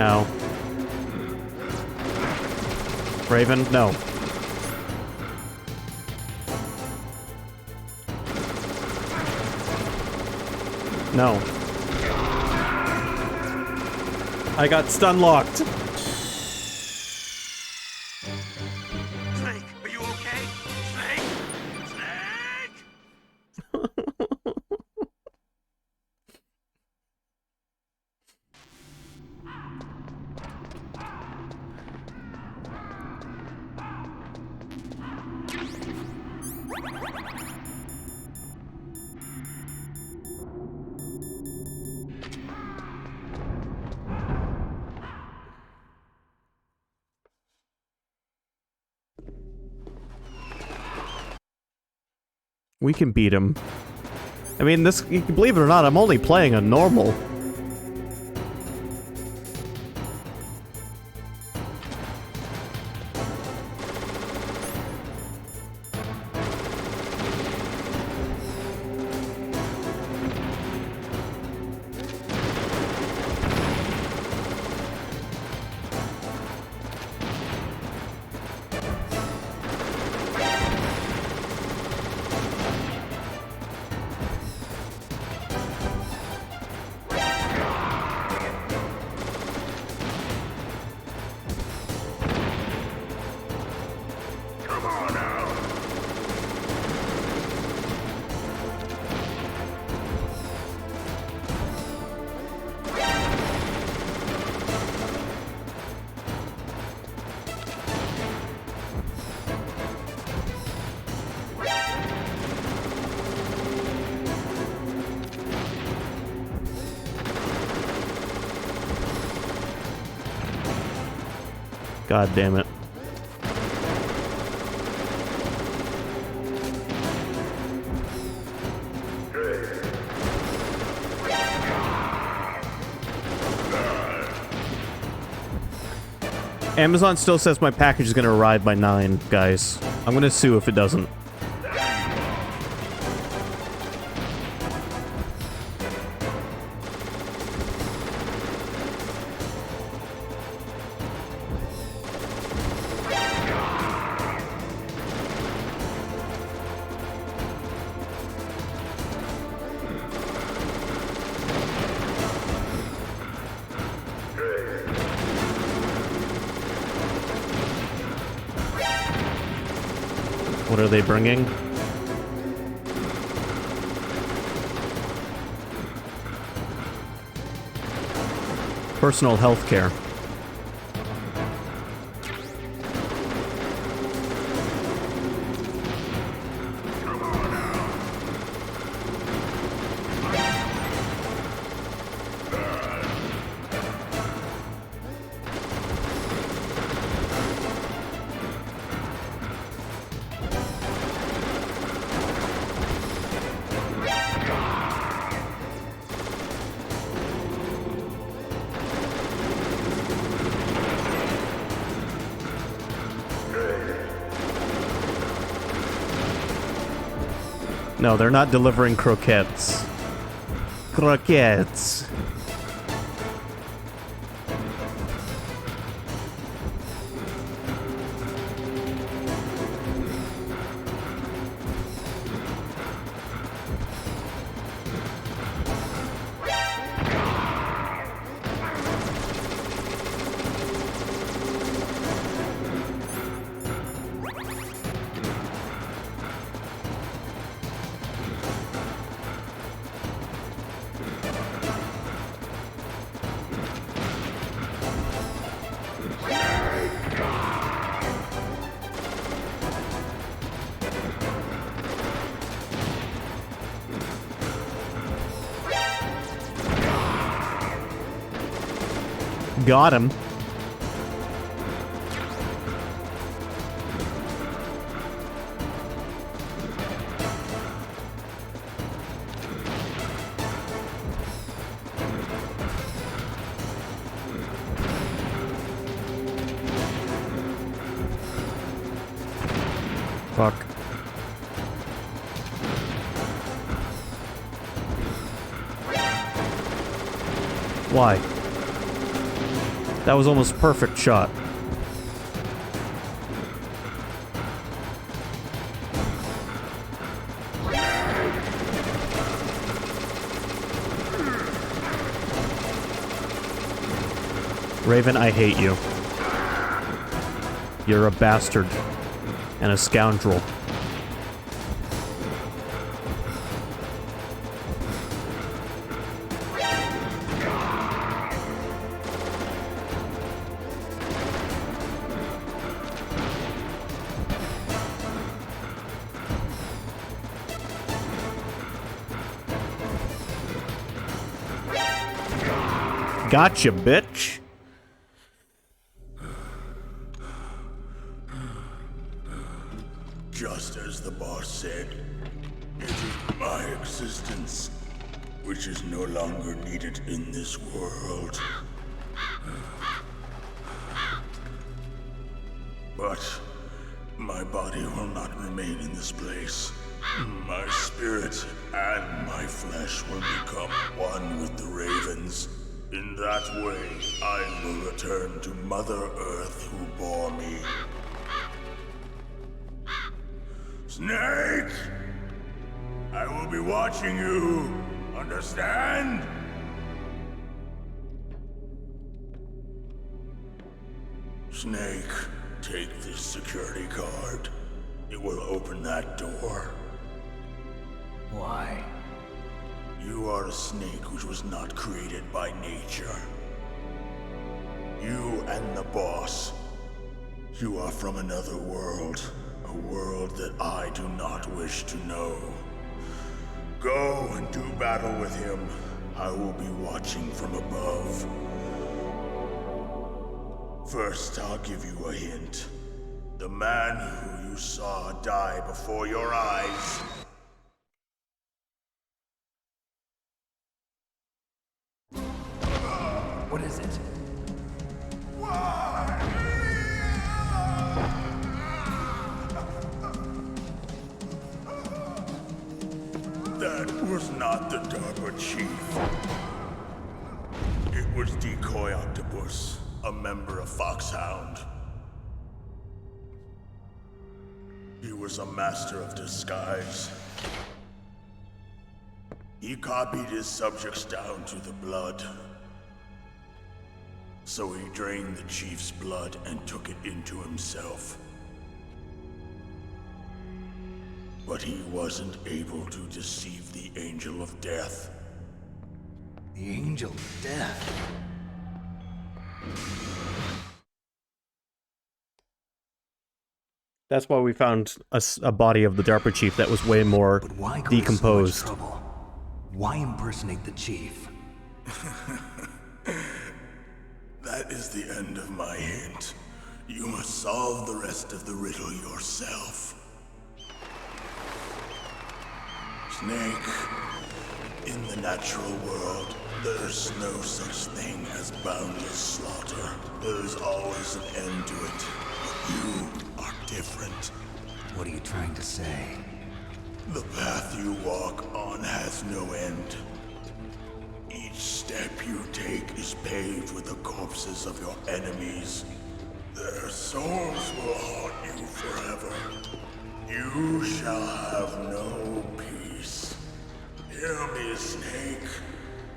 Ow. Raven? No. No. I got stun locked. Snake, are you okay? Snake? Snake! We can beat him. I mean, this, believe it or not, I'm only playing a normal. God damn it. Amazon still says my package is gonna arrive by 9, guys. I'm gonna sue if it doesn't. What are they bringing? Personal health care. No, they're not delivering croquettes. Croquettes. Got him. Fuck. Why? That was almost perfect shot. Raven, I hate you. You're a bastard. And a scoundrel. Gotcha, bitch. Just as the boss said, it is my existence which is no longer needed in this world. But my body will not remain in this place. My spirit and my flesh will become one with the ravens. In that way, I will return to Mother Earth who bore me. Snake! I will be watching you. Understand? Snake, take this security card. It will open that door. Why? You are a snake which was not created by nature. You and the boss. You are from another world. A world that I do not wish to know. Go and do battle with him. I will be watching from above. First, I'll give you a hint. The man who you saw die before your eyes. What is it? That was not the DARPA chief. It was Decoy Octopus, a member of Foxhound. He was a master of disguise. He copied his subjects down to the blood. So he drained the chief's blood and took it into himself. But he wasn't able to deceive the Angel of Death. The Angel of Death? That's why we found a body of the DARPA chief that was way more Why go decomposed. to so much trouble? Why impersonate the chief? That is the end of my hint. You must solve the rest of the riddle yourself. Snake, in the natural world, there's no such thing as boundless slaughter. There is always an end to it. But you are different. What are you trying to say? The path you walk on has no end. Each step you take is paved with the corpses of your enemies. Their souls will haunt you forever. You shall have no peace. Hear me, Snake.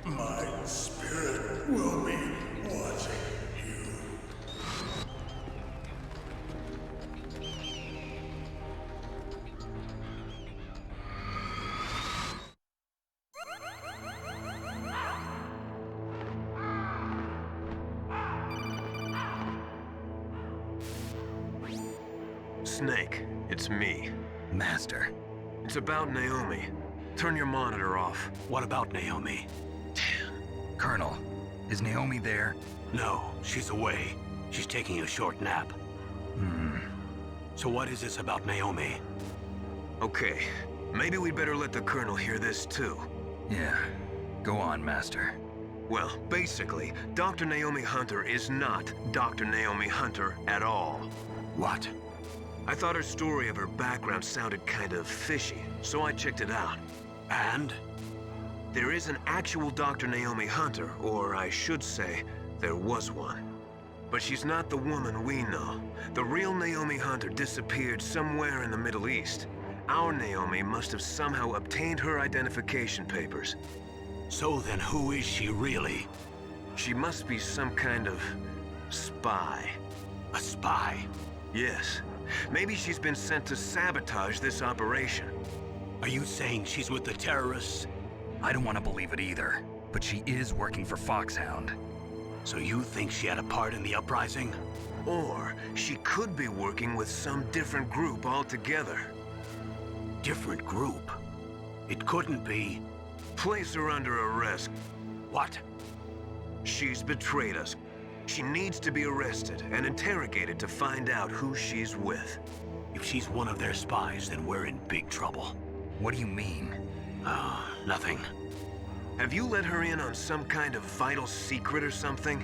My spirit will be watching you. Snake, it's me. Master. It's about Naomi. Turn your monitor off. What about Naomi? Colonel, is Naomi there? No, she's away. She's taking a short nap. So what is this about Naomi? Okay, maybe we'd better let the Colonel hear this too. Yeah, go on, Master. Well, basically, Dr. Naomi Hunter is not Dr. Naomi Hunter at all. What? I thought her story of her background sounded kind of fishy, so I checked it out. And? There is an actual Dr. Naomi Hunter, or I should say, there was one. But she's not the woman we know. The real Naomi Hunter disappeared somewhere in the Middle East. Our Naomi must have somehow obtained her identification papers. So then who is she really? She must be some kind of spy. A spy? Yes. Maybe she's been sent to sabotage this operation. Are you saying she's with the terrorists? I don't want to believe it either, but she is working for Foxhound. So you think she had a part in the uprising? Or she could be working with some different group altogether. Different group? It couldn't be. Place her under arrest. What? She's betrayed us. She needs to be arrested and interrogated to find out who she's with. If she's one of their spies, then we're in big trouble. What do you mean? Nothing. Have you let her in on some kind of vital secret or something?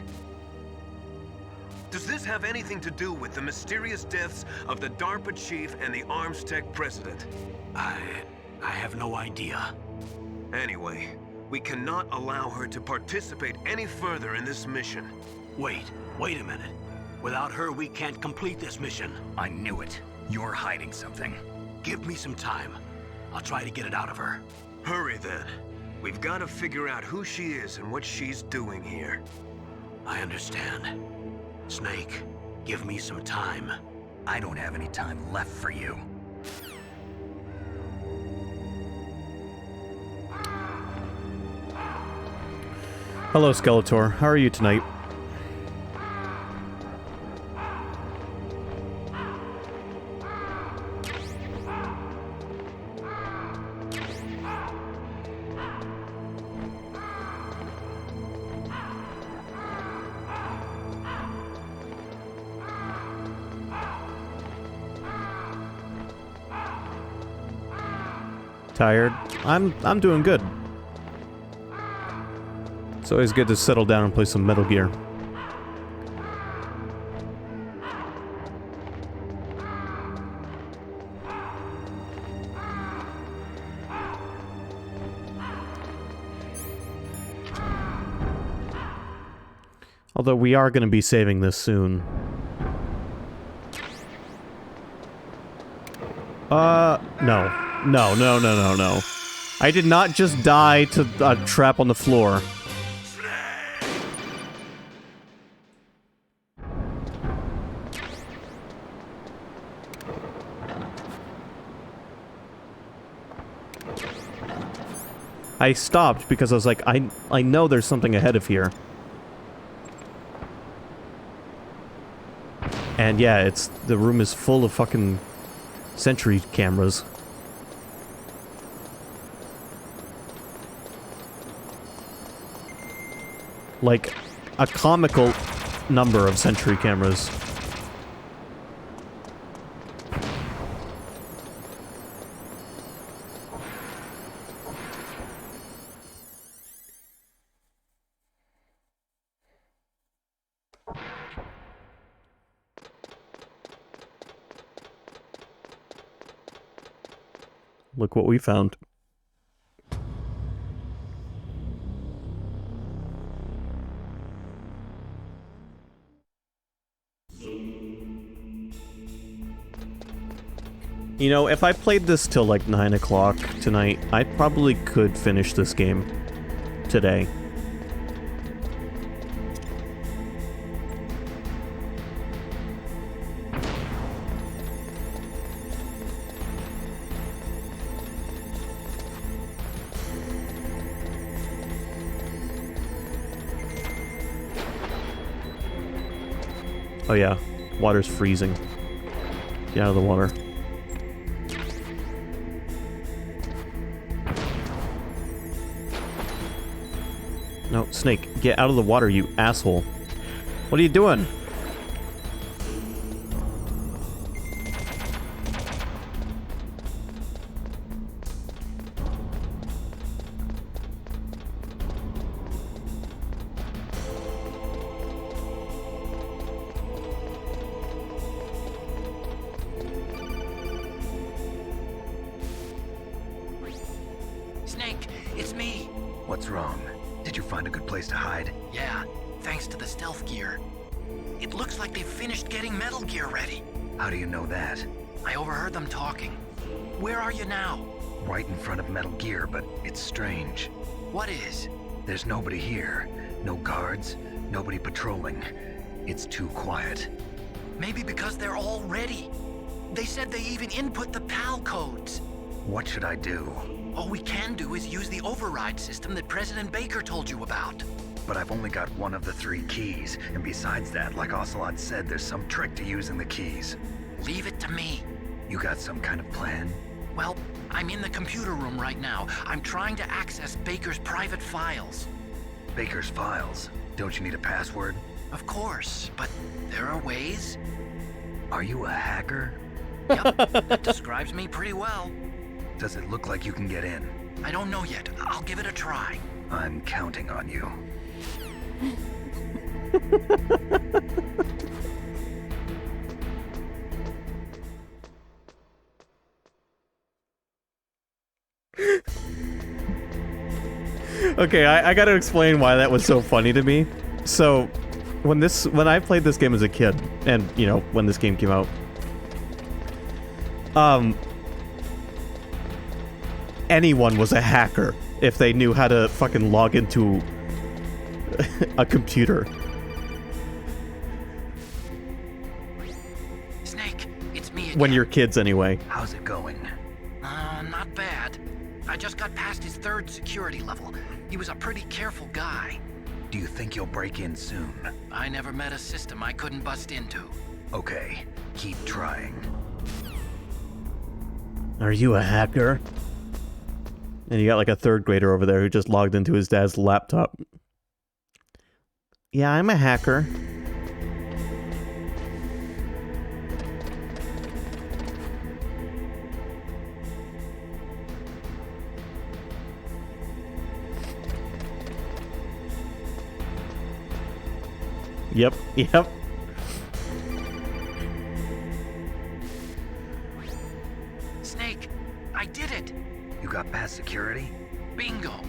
Does this have anything to do with the mysterious deaths of the DARPA chief and the ArmsTech president? I have no idea. Anyway, we cannot allow her to participate any further in this mission. Wait a minute. Without her, we can't complete this mission. I knew it. You're hiding something. Give me some time. I'll try to get it out of her. Hurry then. We've got to figure out who she is and what she's doing here. I understand. Snake, give me some time. I don't have any time left for you. Hello, Skeletor. How are you tonight? Tired? I'm doing good. It's always good to settle down and play some Metal Gear. Although we are going to be saving this soon. No. I did not just die to a trap on the floor. I stopped because I was like, I know there's something ahead of here. And yeah, the room is full of fucking Sentry cameras. Like, a comical number of Sentry cameras. Look what we found. You know, if I played this till like 9 o'clock tonight, I probably could finish this game today. Oh yeah, water's freezing. Get out of the water. No, Snake, get out of the water, you asshole. What are you doing? Snake, it's me. What's wrong? Did you find a good place to hide? Yeah, thanks to the stealth gear. It looks like they've finished getting Metal Gear ready. How do you know that? I overheard them talking. Where are you now? Right in front of Metal Gear, but it's strange. What is? There's nobody here. No guards, nobody patrolling. It's too quiet. Maybe because they're all ready. They said they even input the PAL codes. What should I do? All we can do is use the override system that President Baker told you about. But I've only got one of the 3 keys, and besides that, like Ocelot said, there's some trick to using the keys. Leave it to me. You got some kind of plan? Well, I'm in the computer room right now. I'm trying to access Baker's private files. Baker's files? Don't you need a password? Of course, but there are ways. Are you a hacker? Yep, that describes me pretty well. Does it look like you can get in? I don't know yet. I'll give it a try. I'm counting on you. Okay, I gotta explain why that was so funny to me. So, when I played this game as a kid, and, you know, when this game came out, anyone was a hacker if they knew how to fucking log into a computer. Snake, it's me again. When you're kids, anyway. How's it going? Not bad. I just got past his 3rd security level. He was a pretty careful guy. Do you think you'll break in soon? I never met a system I couldn't bust into. Okay, keep trying. Are you a hacker? And you got like a 3rd grader over there who just logged into his dad's laptop. Yeah, I'm a hacker. Yep. Snake, I did it! You got past security? Bingo!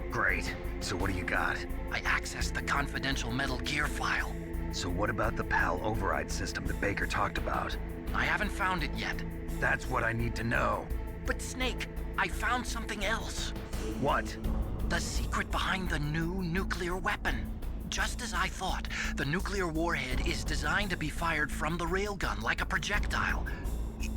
Great. So what do you got? I accessed the confidential Metal Gear file. So what about the PAL override system that Baker talked about? I haven't found it yet. That's what I need to know. But Snake, I found something else. What? The secret behind the new nuclear weapon. Just as I thought, the nuclear warhead is designed to be fired from the railgun like a projectile.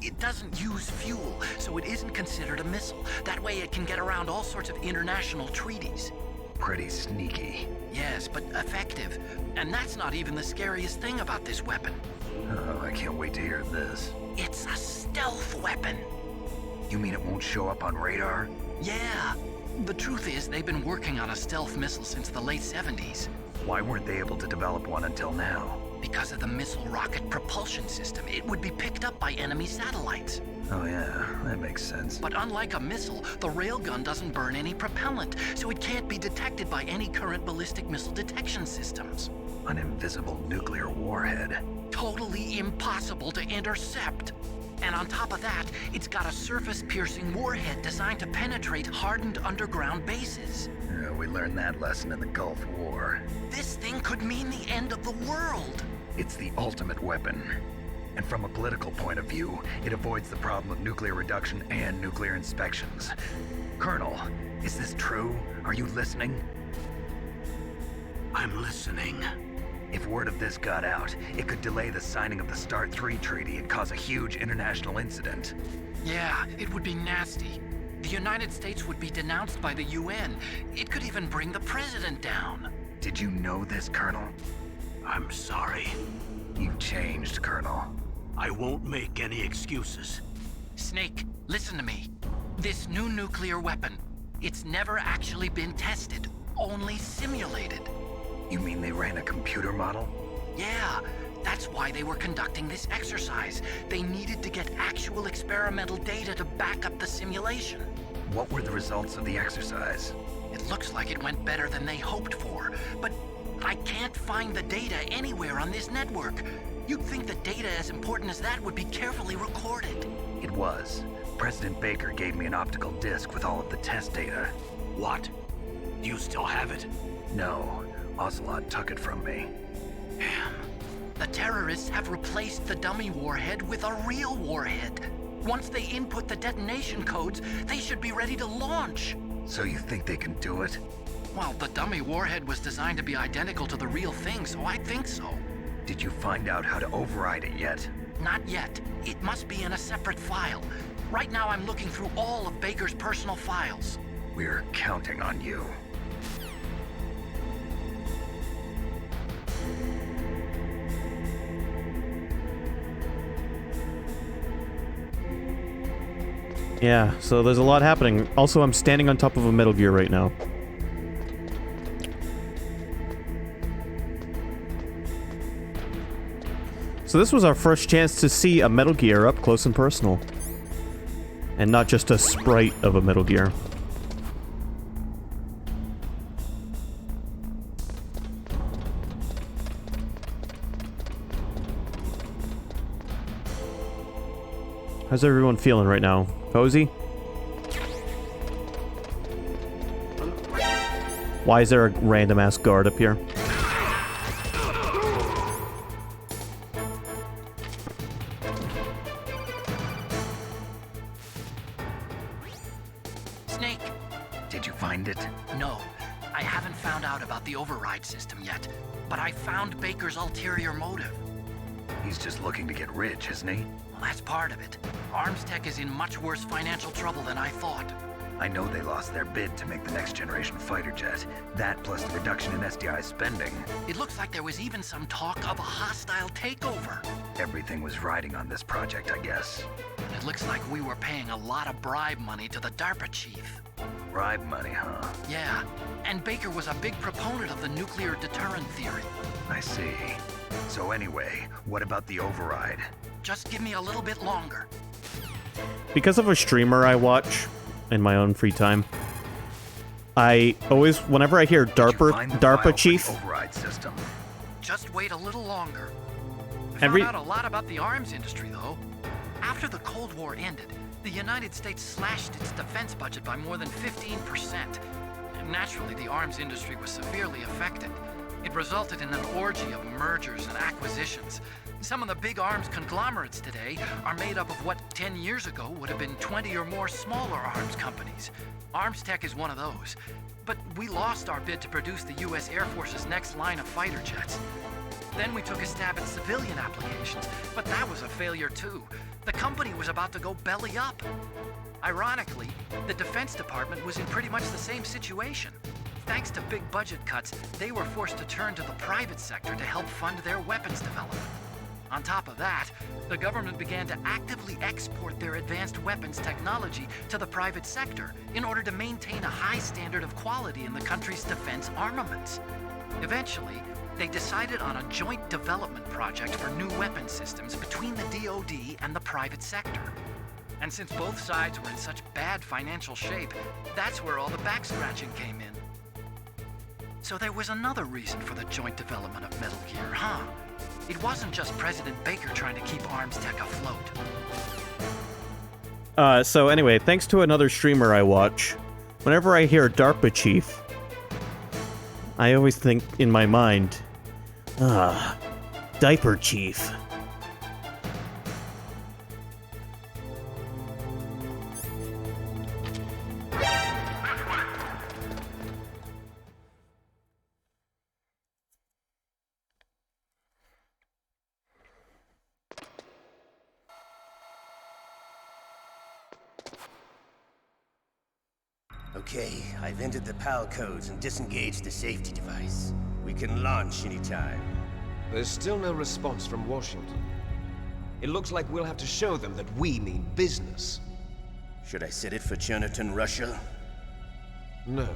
It doesn't use fuel, so it isn't considered a missile. That way it can get around all sorts of international treaties. Pretty sneaky. Yes, but effective. And that's not even the scariest thing about this weapon. Oh, I can't wait to hear this. It's a stealth weapon. You mean it won't show up on radar? Yeah. The truth is, they've been working on a stealth missile since the late 70s. Why weren't they able to develop one until now? Because of the missile rocket propulsion system. It would be picked up by enemy satellites. Oh yeah, that makes sense. But unlike a missile, the railgun doesn't burn any propellant, so it can't be detected by any current ballistic missile detection systems. An invisible nuclear warhead. Totally impossible to intercept. And on top of that, it's got a surface-piercing warhead designed to penetrate hardened underground bases. Yeah, we learned that lesson in the Gulf War. This thing could mean the end of the world. It's the ultimate weapon. And from a political point of view, it avoids the problem of nuclear reduction and nuclear inspections. Colonel, is this true? Are you listening? I'm listening. If word of this got out, it could delay the signing of the START 3 treaty and cause a huge international incident. Yeah, it would be nasty. The United States would be denounced by the UN. It could even bring the president down. Did you know this, Colonel? I'm sorry. You've changed, Colonel. I won't make any excuses. Snake, listen to me. This new nuclear weapon, it's never actually been tested, only simulated. You mean they ran a computer model? Yeah, that's why they were conducting this exercise. They needed to get actual experimental data to back up the simulation. What were the results of the exercise? It looks like it went better than they hoped for, but I can't find the data anywhere on this network. You'd think the data as important as that would be carefully recorded. It was. President Baker gave me an optical disc with all of the test data. What? Do you still have it? No. Ocelot took it from me. Damn. The terrorists have replaced the dummy warhead with a real warhead. Once they input the detonation codes, they should be ready to launch. So you think they can do it? Well, the dummy warhead was designed to be identical to the real thing, so I think so. Did you find out how to override it yet? Not yet. It must be in a separate file. Right now I'm looking through all of Baker's personal files. We're counting on you. Yeah, so there's a lot happening. Also, I'm standing on top of a Metal Gear right now. So this was our first chance to see a Metal Gear up close and personal. And not just a sprite of a Metal Gear. How's everyone feeling right now? Cozy? Why is there a random ass guard up here? Snake! Did you find it? No. I haven't found out about the override system yet, but I found Baker's ulterior motive. He's just looking to get rich, isn't he? Well, that's part of it. ArmsTech is in much worse financial trouble than I thought. I know they lost their bid to make the next generation fighter jet. That plus the reduction in SDI spending. It looks like there was even some talk of a hostile takeover. Everything was riding on this project, I guess. It looks like we were paying a lot of bribe money to the DARPA chief. Bribe money, huh? Yeah, and Baker was a big proponent of the nuclear deterrent theory. I see. So anyway, what about the override? Just give me a little bit longer. Because of a streamer I watch in my own free time, I always, whenever I hear DARPA chief, override system. Just wait a little longer. I Every- found out a lot about the arms industry, though. After the Cold War ended, the United States slashed its defense budget by more than 15%. And naturally, the arms industry was severely affected. It resulted in an orgy of mergers and acquisitions. Some of the big arms conglomerates today are made up of what 10 years ago would have been 20 or more smaller arms companies. ArmsTech is one of those. But we lost our bid to produce the U.S. Air Force's next line of fighter jets. Then we took a stab at civilian applications, but that was a failure too. The company was about to go belly up. Ironically, the Defense Department was in pretty much the same situation. Thanks to big budget cuts, they were forced to turn to the private sector to help fund their weapons development. On top of that, the government began to actively export their advanced weapons technology to the private sector in order to maintain a high standard of quality in the country's defense armaments. Eventually, they decided on a joint development project for new weapon systems between the DoD and the private sector. And since both sides were in such bad financial shape, that's where all the back-scratching came in. So there was another reason for the joint development of Metal Gear, huh? It wasn't just President Baker trying to keep ArmsTech afloat. So anyway, thanks to another streamer I watch, whenever I hear DARPA chief, I always think in my mind, diaper chief. Okay, I've entered the PAL codes and disengaged the safety device. We can launch anytime. There's still no response from Washington. It looks like we'll have to show them that we mean business. Should I set it for Cherniton, Russia? No,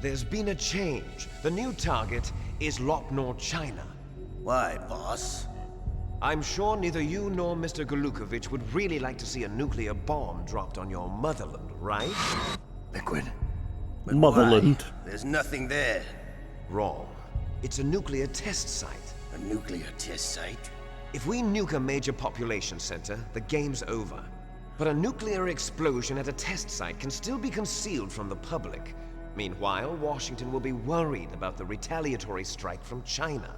there's been a change. The new target is Lopnor, China. Why, boss? I'm sure neither you nor Mr. Golukovich would really like to see a nuclear bomb dropped on your motherland, right? Liquid. But Motherland. why? There's nothing there. Wrong. It's a nuclear test site. A nuclear test site? If we nuke a major population center, the game's over. But a nuclear explosion at a test site can still be concealed from the public. Meanwhile, Washington will be worried about the retaliatory strike from China.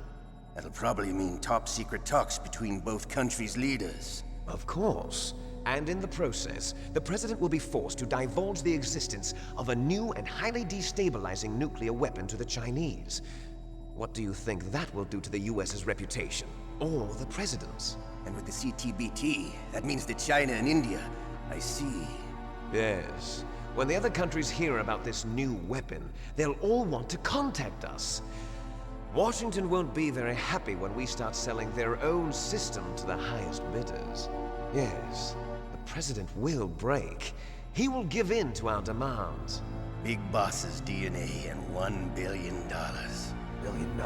That'll probably mean top-secret talks between both countries' leaders. Of course. And in the process, the President will be forced to divulge the existence of a new and highly destabilizing nuclear weapon to the Chinese. What do you think that will do to the US's reputation? Or the President's? And with the CTBT, that means that China and India... I see. Yes. When the other countries hear about this new weapon, they'll all want to contact us. Washington won't be very happy when we start selling their own system to the highest bidders. Yes, the President will break. He will give in to our demands. Big Boss's DNA and $1 billion. $1 billion?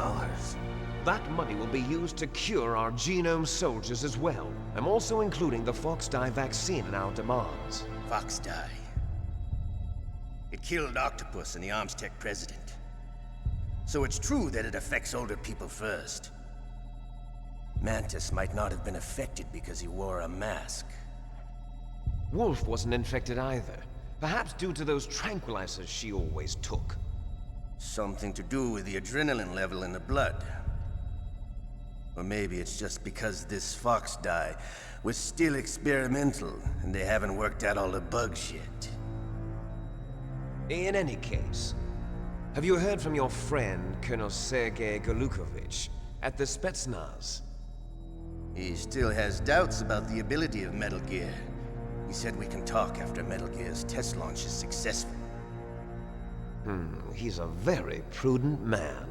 That money will be used to cure our genome soldiers as well. I'm also including the Foxdie vaccine in our demands. Foxdie. It killed Octopus and the Armstech president. So it's true that it affects older people first. Mantis might not have been affected because he wore a mask. Wolf wasn't infected either. Perhaps due to those tranquilizers she always took. Something to do with the adrenaline level in the blood. Or maybe it's just because this Foxdie was still experimental and they haven't worked out all the bugs yet. In any case, have you heard from your friend, Colonel Sergei Golukovich, at the Spetsnaz? He still has doubts about the ability of Metal Gear. He said we can talk after Metal Gear's test launch is successful. He's a very prudent man.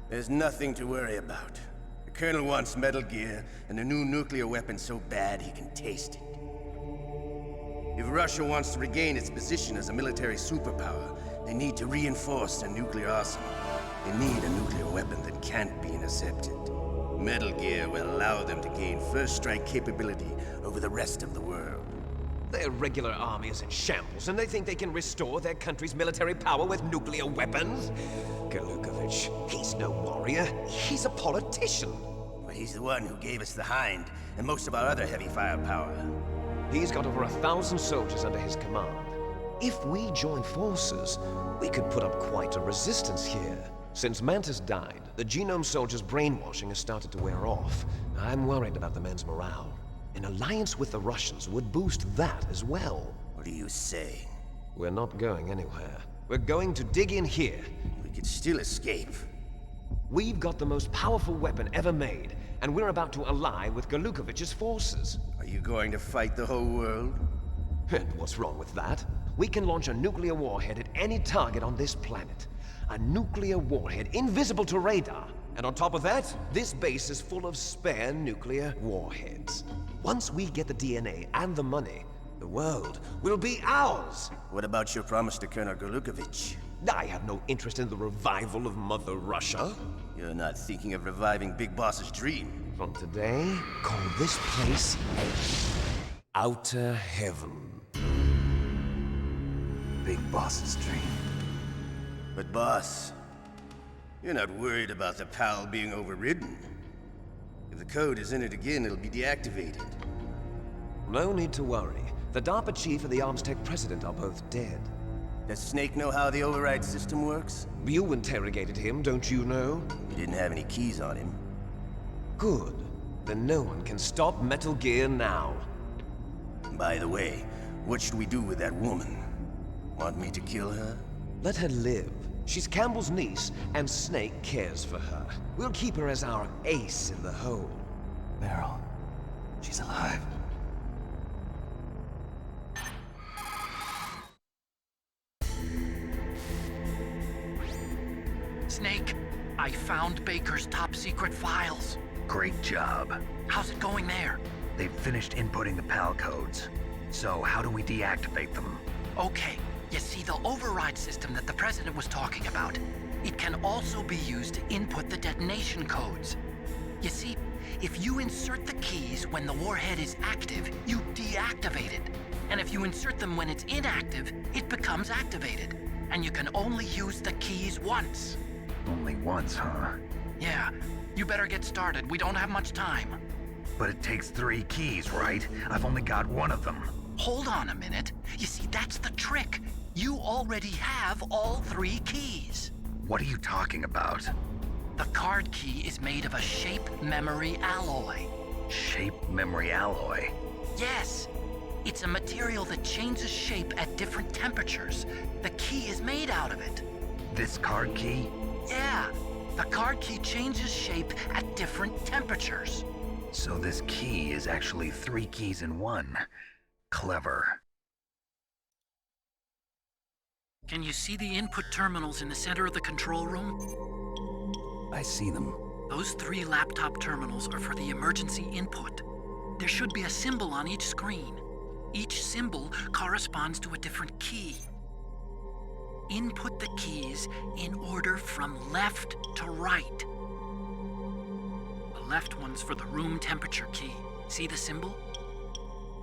There's nothing to worry about. The Colonel wants Metal Gear and a new nuclear weapon so bad he can taste it. If Russia wants to regain its position as a military superpower, they need to reinforce their nuclear arsenal. They need a nuclear weapon that can't be intercepted. Metal Gear will allow them to gain first strike capability over the rest of the world. Their regular army is in shambles, and they think they can restore their country's military power with nuclear weapons? Golukovich, he's no warrior. He's a politician. But he's the one who gave us the Hind and most of our other heavy firepower. He's got over 1,000 soldiers under his command. If we join forces, we could put up quite a resistance here. Since Mantis died, the genome soldiers' brainwashing has started to wear off. I'm worried about the men's morale. An alliance with the Russians would boost that as well. What are you saying? We're not going anywhere. We're going to dig in here. We could still escape. We've got the most powerful weapon ever made, and we're about to ally with Golukovich's forces. Are you going to fight the whole world? And what's wrong with that? We can launch a nuclear warhead at any target on this planet. A nuclear warhead invisible to radar. And on top of that, this base is full of spare nuclear warheads. Once we get the DNA and the money, the world will be ours! What about your promise to Colonel Golukovich? I have no interest in the revival of Mother Russia. You're not thinking of reviving Big Boss's dream. From today, call this place Outer Heaven. Big Boss's dream. But boss, you're not worried about the PAL being overridden. If the code is entered again, it'll be deactivated. No need to worry. The DARPA chief and the Armstech president are both dead. Does Snake know how the override system works? You interrogated him, don't you know? He didn't have any keys on him. Good. Then no one can stop Metal Gear now. By the way, what should we do with that woman? Want me to kill her? Let her live. She's Campbell's niece, and Snake cares for her. We'll keep her as our ace in the hole. Meryl, she's alive. Snake, I found Baker's top secret files. Great job. How's it going there? They've finished inputting the PAL codes. So how do we deactivate them? Okay, you see the override system that the President was talking about. It can also be used to input the detonation codes. You see, if you insert the keys when the warhead is active, you deactivate it. And if you insert them when it's inactive, it becomes activated. And you can only use the keys once. Only once, huh? Yeah, you better get started. We don't have much time. But it takes 3 keys, right? I've only got 1 of them. Hold on a minute. You see, that's the trick. You already have all 3 keys. What are you talking about? The card key is made of a shape memory alloy. Shape memory alloy? Yes. It's a material that changes shape at different temperatures. The key is made out of it. This card key? Yeah. The card key changes shape at different temperatures. So this key is actually 3 keys in one. Clever. Can you see the input terminals in the center of the control room? I see them. Those 3 laptop terminals are for the emergency input. There should be a symbol on each screen. Each symbol corresponds to a different key. Input the keys in order from left to right. The left one's for the room temperature key. See the symbol?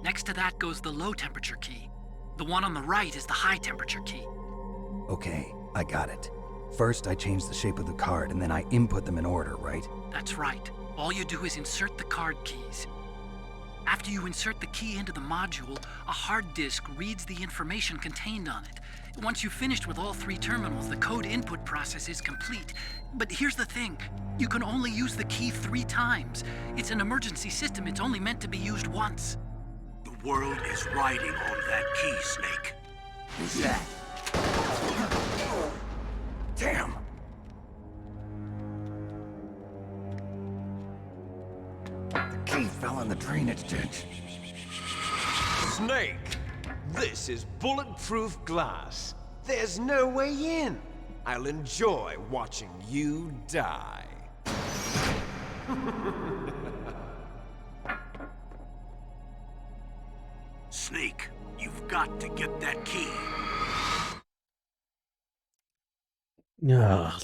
Next to that goes the low temperature key. The one on the right is the high temperature key. Okay, I got it. First, I change the shape of the card, and then I input them in order, right? That's right. All you do is insert the card keys. After you insert the key into the module, a hard disk reads the information contained on it. Once you've finished with all 3 terminals, the code input process is complete. But here's the thing. You can only use the key 3 times. It's an emergency system. It's only meant to be used once. The world is riding on that key, Snake. Who's that? Damn! The key fell in the drainage ditch. Snake! This is bulletproof glass. There's no way in. I'll enjoy watching you die. Snake, you've got to get that key.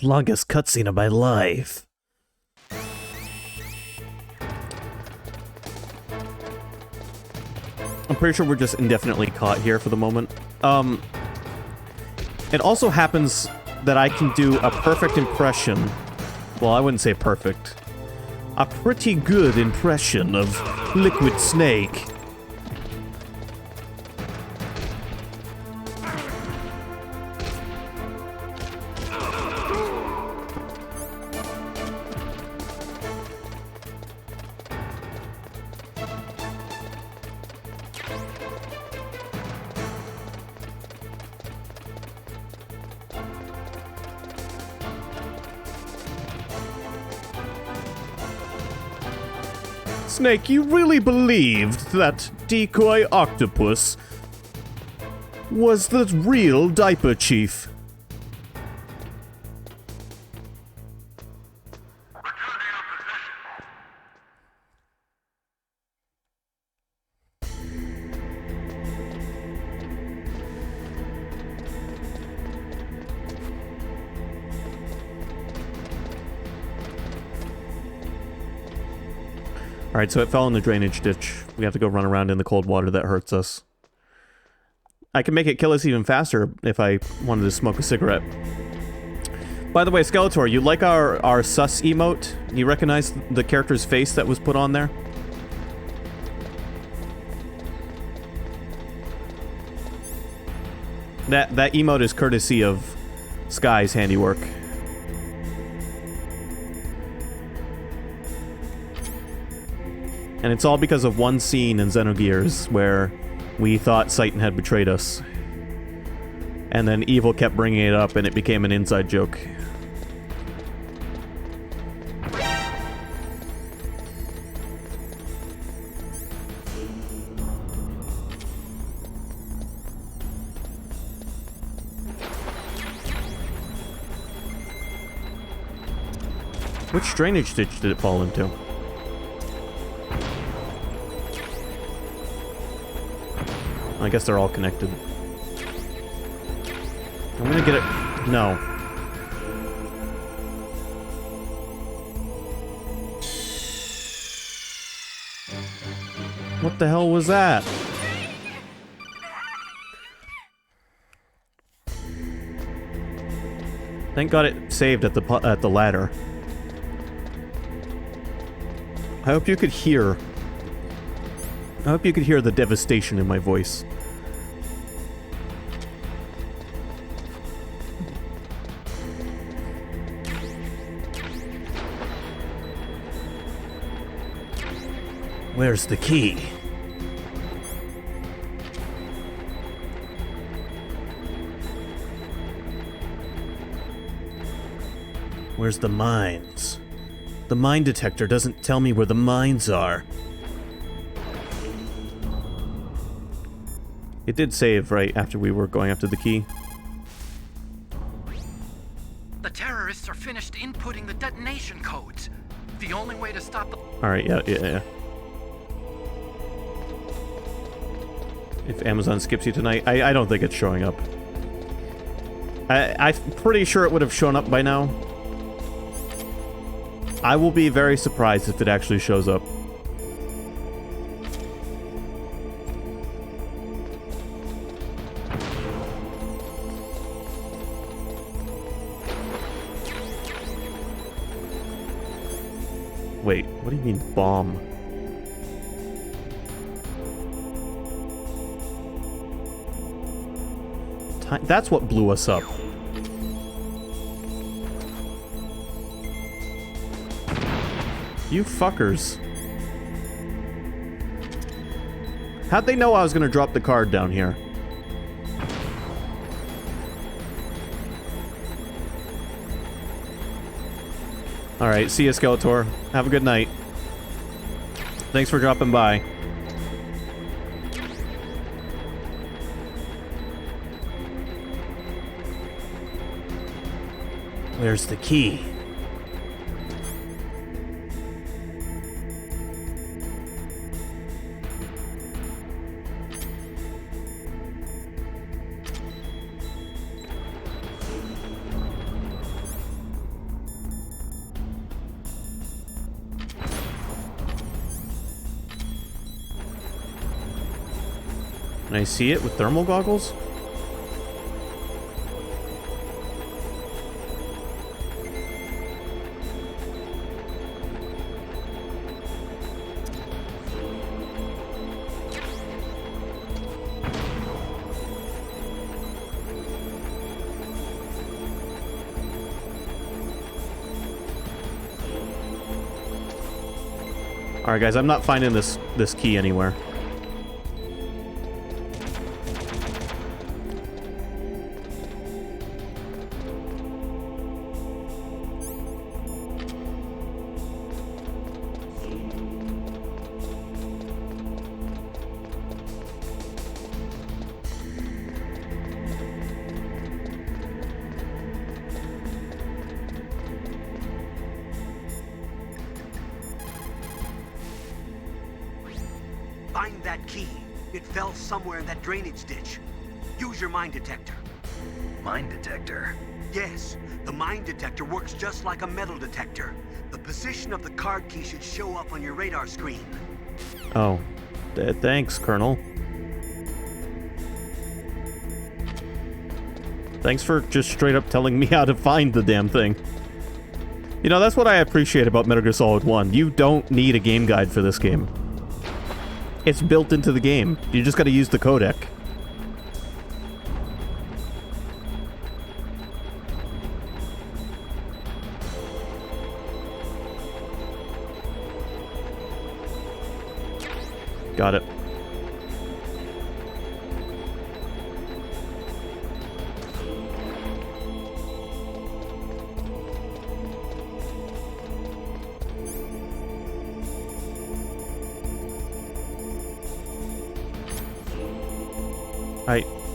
Longest cutscene of my life. I'm pretty sure we're just indefinitely caught here for the moment. It also happens that I can do a perfect impression. Well, I wouldn't say perfect. A pretty good impression of Liquid Snake. Snake, you really believed that Decoy Octopus was the real Diaper Chief? Alright, so it fell in the drainage ditch. We have to go run around in the cold water that hurts us. I can make it kill us even faster if I wanted to smoke a cigarette. By the way, Skeletor, you like our sus emote? You recognize the character's face that was put on there? That emote is courtesy of Sky's handiwork. And it's all because of one scene in Xenogears where we thought Citan had betrayed us. And then Evil kept bringing it up and it became an inside joke. Which drainage ditch did it fall into? I guess they're all connected. I'm gonna get it. No. What the hell was that? Thank God it saved at the ladder. I hope you could hear. I hope you could hear the devastation in my voice. Where's the key? Where's the mines? The mine detector doesn't tell me where the mines are. It did save right after we were going after the key. The terrorists are finished inputting the detonation codes. The only way to stop the... Alright, yeah. If Amazon skips you tonight, I don't think it's showing up. I'm pretty sure it would have shown up by now. I will be very surprised if it actually shows up. Wait, what do you mean bomb? That's what blew us up. You fuckers. How'd they know I was gonna drop the card down here? Alright, see ya, Skeletor. Have a good night. Thanks for dropping by. Where's the key? Can I see it with thermal goggles? Alright guys, I'm not finding this key anywhere. Find that key. It fell somewhere in that drainage ditch. Use your mine detector. Mine detector? Yes, the mine detector works just like a metal detector. The position of the card key should show up on your radar screen. Oh. Thanks, Colonel. Thanks for just straight up telling me how to find the damn thing. You know, that's what I appreciate about Metal Gear Solid 1. You don't need a game guide for this game. It's built into the game. You just gotta use the codec. Got it.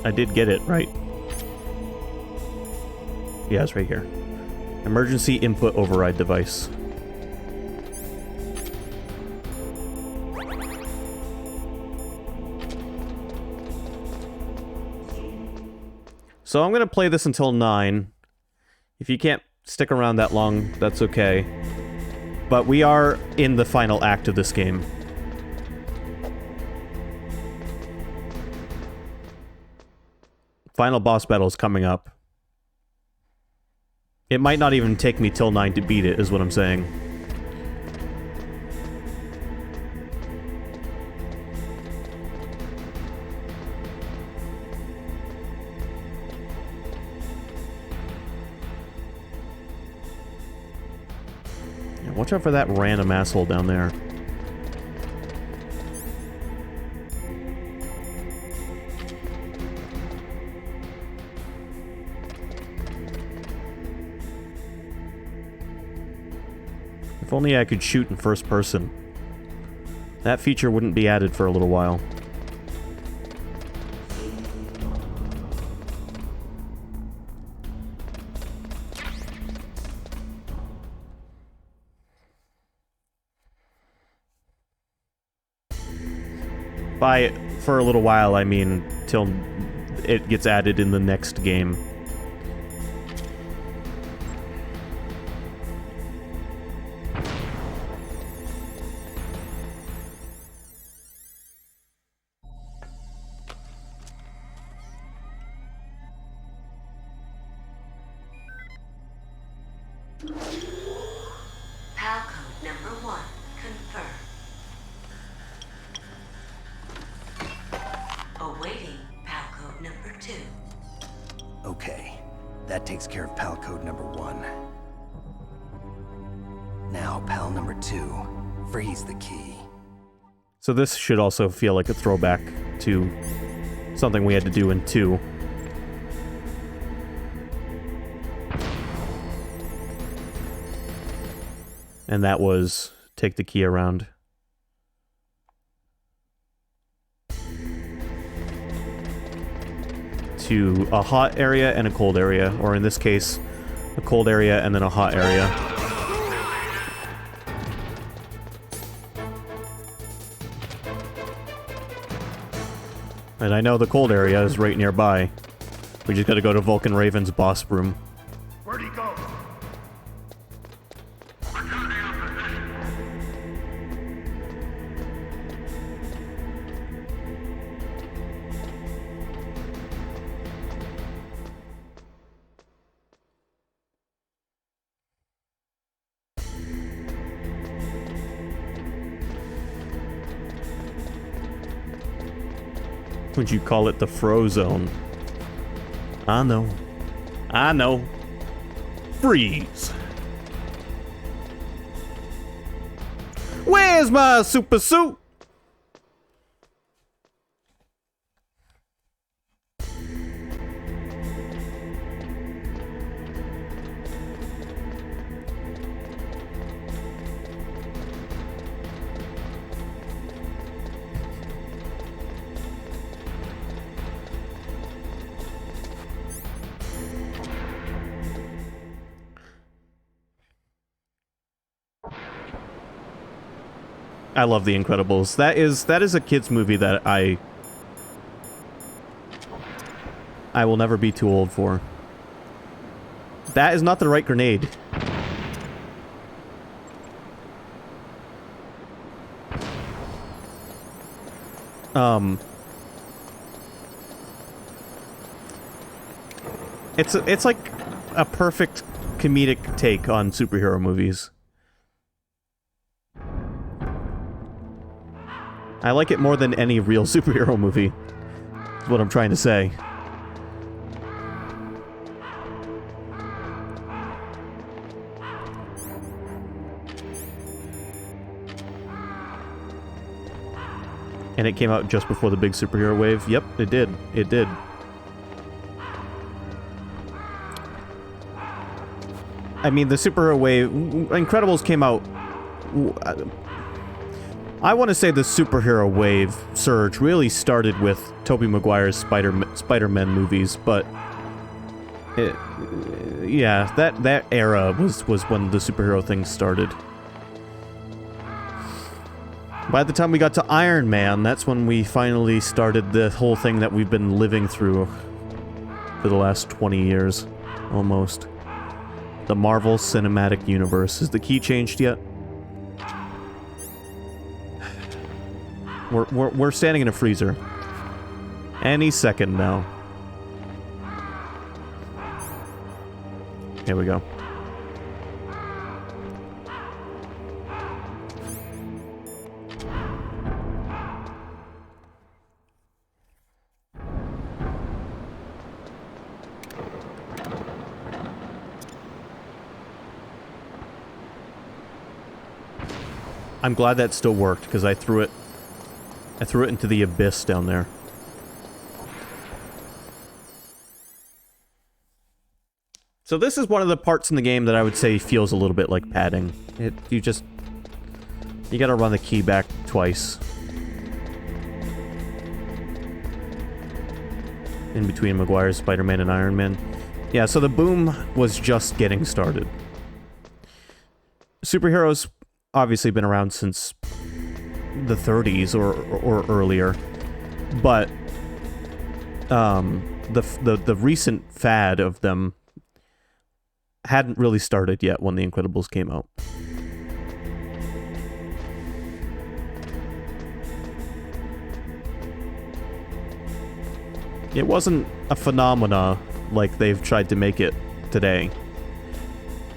I did get it, right? Yeah, it's right here. Emergency input override device. So I'm going to play this until 9. If you can't stick around that long, that's okay. But we are in the final act of this game. Final boss battle is coming up. It might not even take me till 9 to beat it, is what I'm saying. Yeah, watch out for that random asshole down there. If only I could shoot in first person. That feature wouldn't be added for a little while. By for a little while, I mean till it gets added in the next game. PAL code number 1, confirmed. Awaiting PAL code number 2. Okay, that takes care of PAL code number 1. Now, PAL number 2, freeze the key. So this should also feel like a throwback to something we had to do in 2. And that was take the key around. To a hot area and a cold area, or in this case, a cold area and then a hot area. And I know the cold area is right nearby. We just gotta go to Vulcan Raven's boss room. Where'd he go? Would you call it the Frozone? I know. I know. Freeze! Where's my super suit? I love The Incredibles. That is a kid's movie that I will never be too old for. That is not the right grenade. It's like a perfect comedic take on superhero movies. I like it more than any real superhero movie, is what I'm trying to say. And it came out just before the big superhero wave. Yep, it did. It did. I mean, the superhero wave... Incredibles came out... I want to say the superhero wave surge really started with Tobey Maguire's Spider-Man movies, but... yeah, that era was when the superhero thing started. By the time we got to Iron Man, that's when we finally started the whole thing that we've been living through for the last 20 years, almost. The Marvel Cinematic Universe. Has the key changed yet? We're standing in a freezer. Any second now. Here we go. I'm glad that still worked, because I threw it into the abyss down there. So this is one of the parts in the game that I would say feels a little bit like padding. You gotta run the key back twice. In between Maguire, Spider-Man, and Iron Man. Yeah, so the boom was just getting started. Superheroes obviously been around since the 30s or earlier, but the recent fad of them hadn't really started yet when The Incredibles came out. It wasn't a phenomena like they've tried to make it today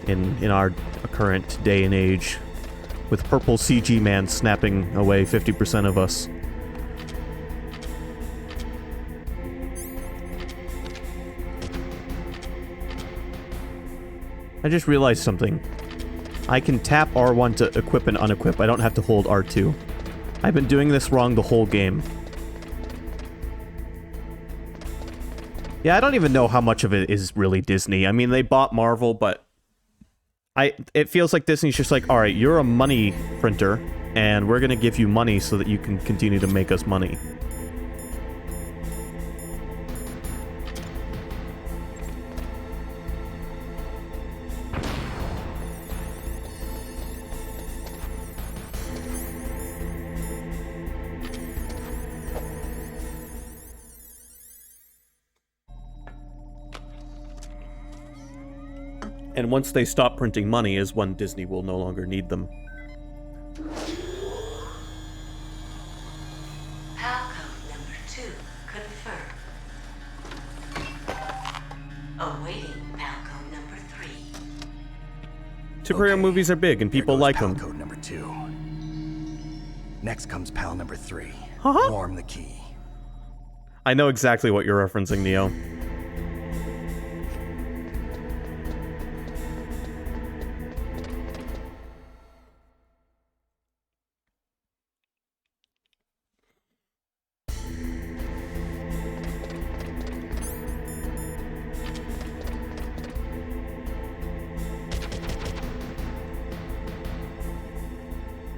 in our current day and age, with purple CG man snapping away 50% of us. I just realized something. I can tap R1 to equip and unequip. I don't have to hold R2. I've been doing this wrong the whole game. Yeah, I don't even know how much of it is really Disney. I mean, they bought Marvel, but it feels like Disney's just like, alright, you're a money printer, and we're gonna give you money so that you can continue to make us money. And once they stop printing money is when Disney will no longer need them. Palcode number 2 confirmed. Awaiting Palcode number 3. Superhero movies are big and people like them. Palcode number 2. Next comes Pal number 3. Warm the key. I know exactly what you're referencing, Neo.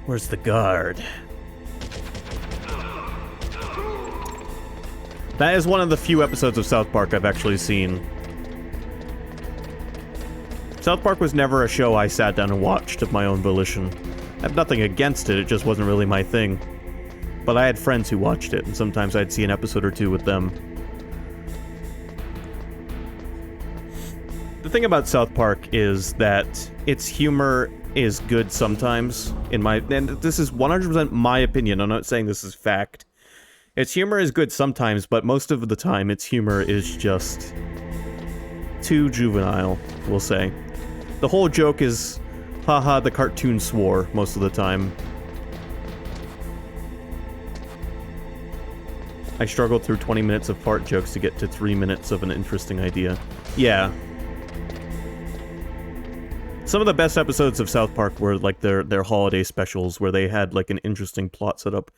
Where's the guard? That is one of the few episodes of South Park I've actually seen. South Park was never a show I sat down and watched of my own volition. I have nothing against it, it just wasn't really my thing. But I had friends who watched it, and sometimes I'd see an episode or two with them. The thing about South Park is that its humor is good sometimes, and this is 100% my opinion, I'm not saying this is fact. Its humor is good sometimes, but most of the time its humor is just too juvenile, we'll say. The whole joke is, haha, the cartoon swore most of the time. I struggled through 20 minutes of fart jokes to get to 3 minutes of an interesting idea. Yeah. Some of the best episodes of South Park were like their holiday specials, where they had like an interesting plot set up.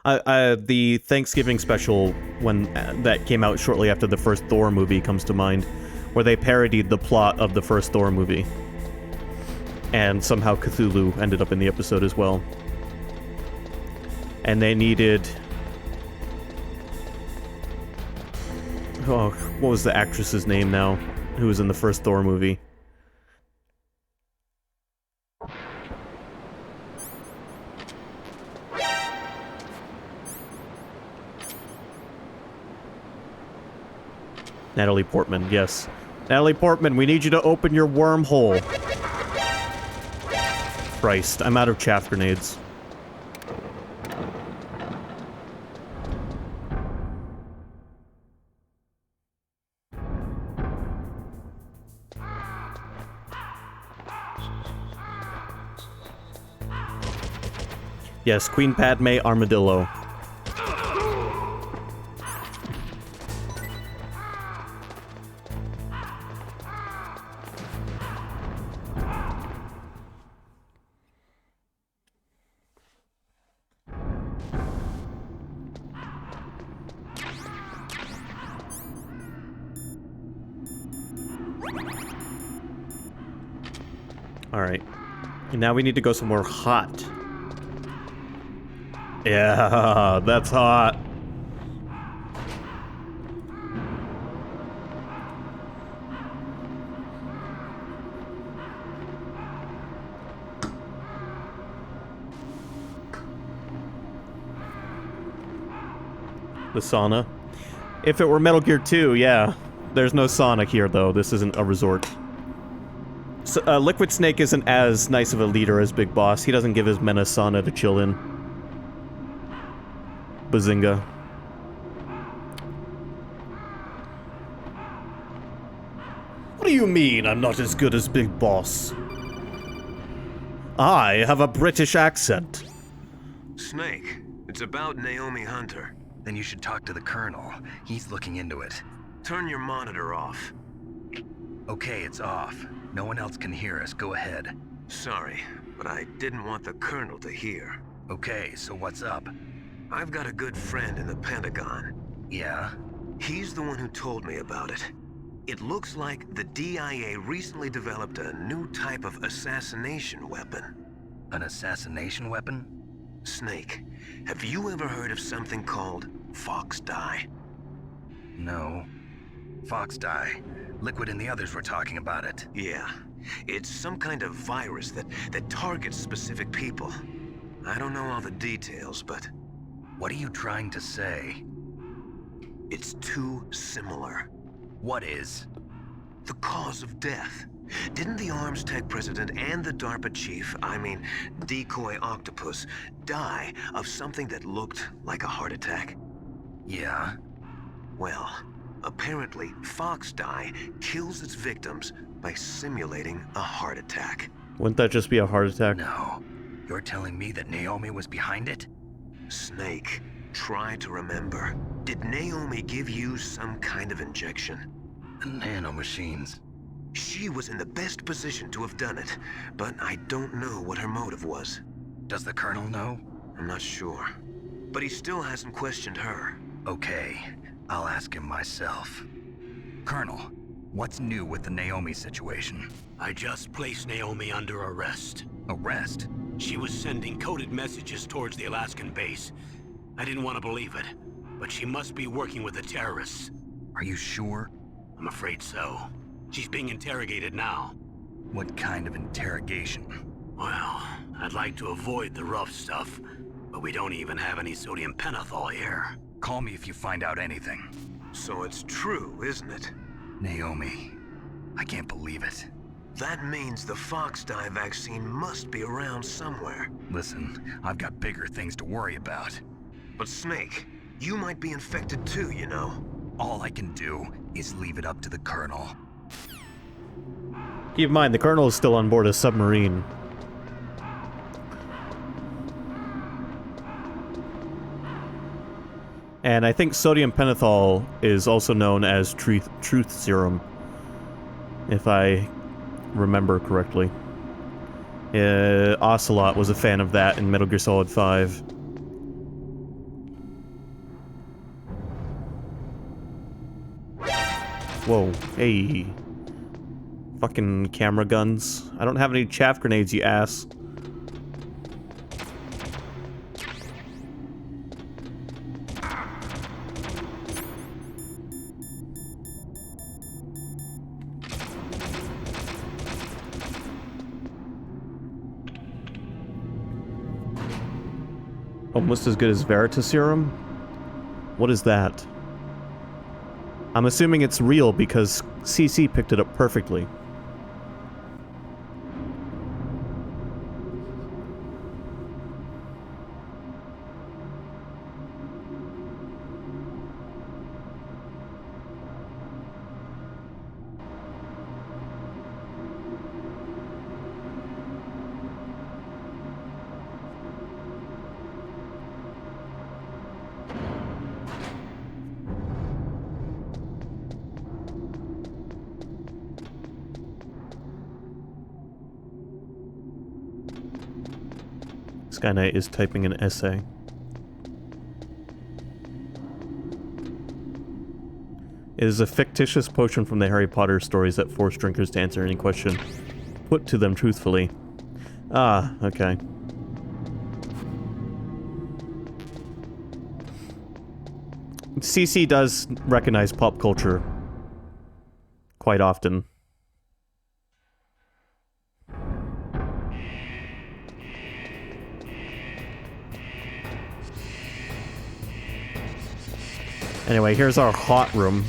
The Thanksgiving special that came out shortly after the first Thor movie comes to mind, where they parodied the plot of the first Thor movie, and somehow Cthulhu ended up in the episode as well. And they needed... oh, what was the actress's name now, who was in the first Thor movie? Natalie Portman, yes. Natalie Portman, we need you to open your wormhole. Christ, I'm out of chaff grenades. Yes, Queen Padme Armadillo. And now we need to go somewhere hot. Yeah, that's hot. The sauna. If it were Metal Gear 2, yeah. There's no sauna here, though. This isn't a resort. So, Liquid Snake isn't as nice of a leader as Big Boss. He doesn't give his men a sauna to chill in. Bazinga. What do you mean I'm not as good as Big Boss? I have a British accent. Snake, it's about Naomi Hunter. Then you should talk to the Colonel. He's looking into it. Turn your monitor off. Okay, it's off. No one else can hear us. Go ahead. Sorry, but I didn't want the Colonel to hear. Okay, so what's up? I've got a good friend in the Pentagon. Yeah? He's the one who told me about it. It looks like the DIA recently developed a new type of assassination weapon. An assassination weapon? Snake, have you ever heard of something called Fox Dye? No. Fox Dye. Liquid and the others were talking about it. Yeah. It's some kind of virus that targets specific people. I don't know all the details, but... What are you trying to say? It's too similar. What is? The cause of death. Didn't the Arms Tech president and the DARPA chief, Decoy Octopus, die of something that looked like a heart attack? Yeah. Well, apparently Fox Dye kills its victims by simulating a heart attack. Wouldn't that just be a heart attack? No. You're telling me that Naomi was behind it? Snake, try to remember. Did Naomi give you some kind of injection? Nanomachines. She was in the best position to have done it, but I don't know what her motive was. Does the Colonel know? I'm not sure. But he still hasn't questioned her. Okay, I'll ask him myself. Colonel, what's new with the Naomi situation? I just placed Naomi under arrest. Arrest? She was sending coded messages towards the Alaskan base. I didn't want to believe it, but she must be working with the terrorists. Are you sure? I'm afraid so. She's being interrogated now. What kind of interrogation? Well, I'd like to avoid the rough stuff, but we don't even have any sodium pentothal here. Call me if you find out anything. So it's true, isn't it? Naomi, I can't believe it. That means the Fox Dye vaccine must be around somewhere. Listen, I've got bigger things to worry about. But Snake, you might be infected too, you know. All I can do is leave it up to the Colonel. Keep in mind, the Colonel is still on board a submarine. And I think sodium pentothal is also known as truth serum, if I remember correctly. Ocelot was a fan of that in Metal Gear Solid 5. Whoa, hey. Fucking camera guns. I don't have any chaff grenades, you ass. Almost as good as Veritaserum? What is that? I'm assuming it's real because CC picked it up perfectly. Skyknight is typing an essay. It is a fictitious potion from the Harry Potter stories that force drinkers to answer any question put to them truthfully. Ah, okay. CC does recognize pop culture quite often. Anyway, here's our hot room.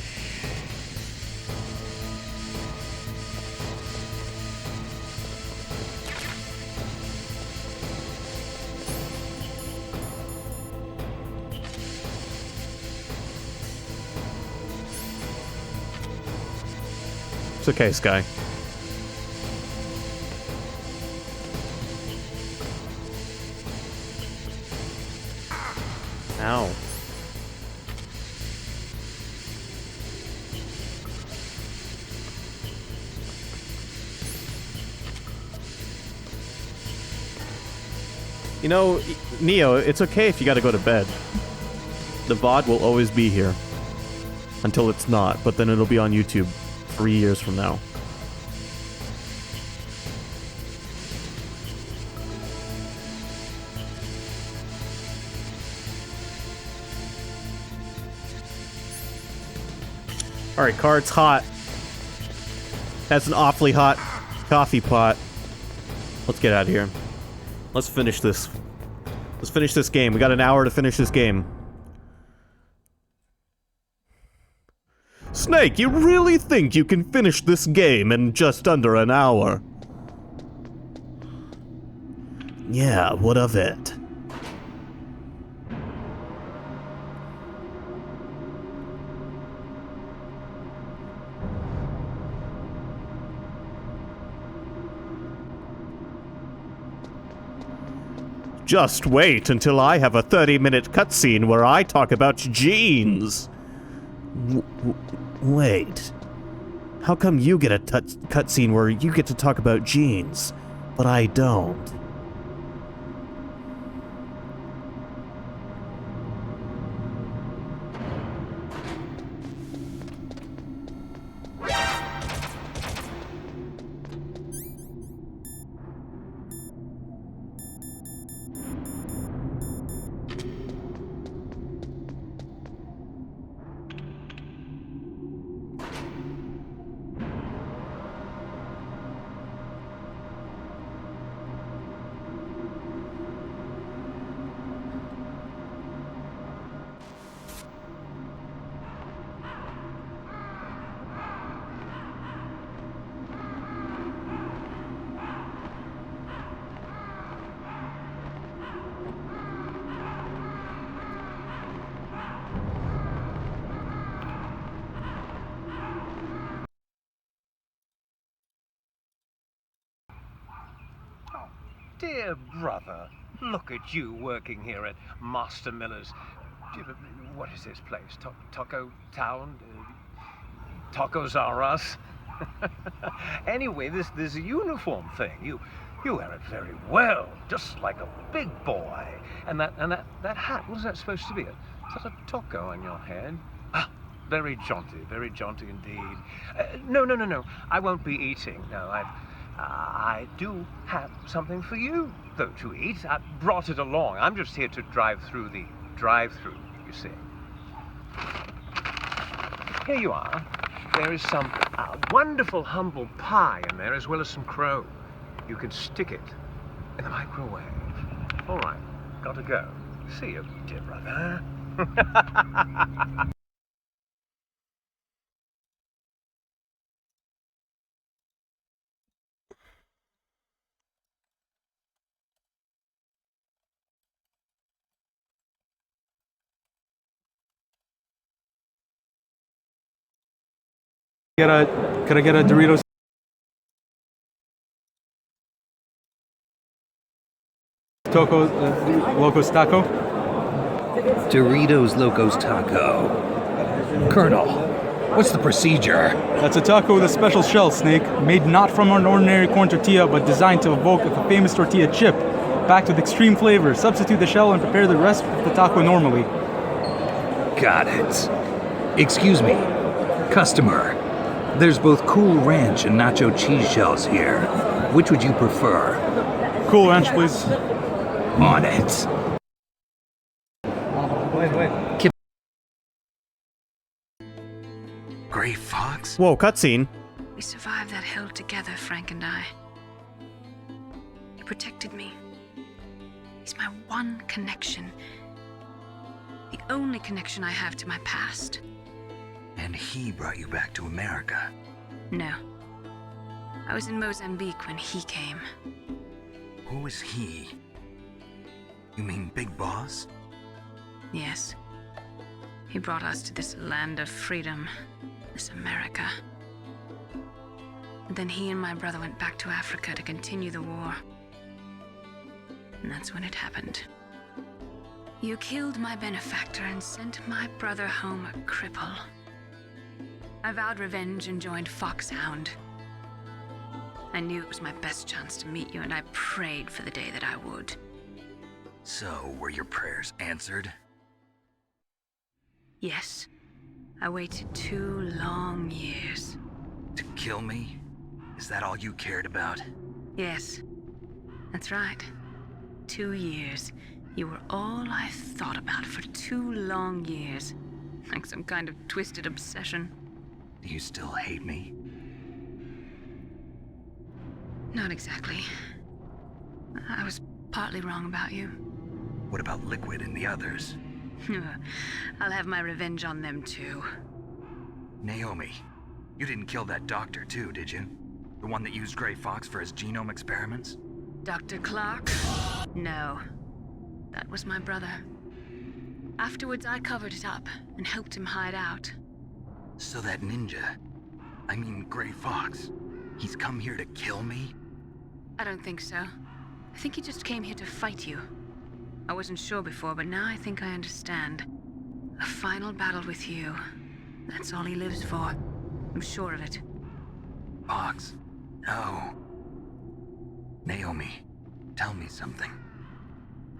It's okay, Sky. Ow. You know, Neo, it's okay if you gotta go to bed. The VOD will always be here. Until it's not, but then it'll be on YouTube 3 years from now. Alright, Card's hot. That's an awfully hot coffee pot. Let's get out of here. Let's finish this. Let's finish this game. We got an hour to finish this game. Snake, you really think you can finish this game in just under an hour? Yeah, what of it? Just wait until I have a 30-minute cutscene where I talk about genes. Wait. How come you get a cutscene where you get to talk about genes, but I don't? Dear brother, look at you working here at Master Miller's. What is this place? Taco Town? Tacos are us? Anyway, this uniform thing, you wear it very well, just like a big boy. And that hat, what is that supposed to be? Is that a taco on your head? Ah, very jaunty indeed. No, I won't be eating. No, I do have something for you, though, to eat. I brought it along. I'm just here to drive through the drive-through, you see. Here you are. There is some wonderful humble pie in there, as well as some crow. You can stick it in the microwave. All right, gotta go. See you, dear brother. Could I get a Doritos? Locos Taco? Doritos Locos Taco. Colonel, what's the procedure? That's a taco with a special shell, Snake. Made not from an ordinary corn tortilla, but designed to evoke the famous tortilla chip. Packed with extreme flavor. Substitute the shell and prepare the rest of the taco normally. Got it. Excuse me. Customer. There's both Cool Ranch and Nacho Cheese Shells here. Which would you prefer? Cool ranch, please. On it. Wait. Gray Fox? Whoa, cutscene. We survived that hell together, Frank and I. He protected me. He's my one connection. The only connection I have to my past. And he brought you back to America? No. I was in Mozambique when he came. Who is he? You mean Big Boss? Yes. He brought us to this land of freedom, this America. And then he and my brother went back to Africa to continue the war. And that's when it happened. You killed my benefactor and sent my brother home a cripple. I vowed revenge and joined Foxhound. I knew it was my best chance to meet you, and I prayed for the day that I would. So, were your prayers answered? Yes. I waited 2 long years. To kill me? Is that all you cared about? Yes. That's right. 2 years. You were all I thought about for 2 long years. Like some kind of twisted obsession. Do you still hate me? Not exactly. I was partly wrong about you. What about Liquid and the others? I'll have my revenge on them too. Naomi, you didn't kill that doctor too, did you? The one that used Gray Fox for his genome experiments? Dr. Clark? No. That was my brother. Afterwards, I covered it up and helped him hide out. So that ninja, I mean Gray Fox, he's come here to kill me? I don't think so. I think he just came here to fight you. I wasn't sure before, but now I think I understand. A final battle with you. That's all he lives for. I'm sure of it. Fox? No. Naomi, tell me something.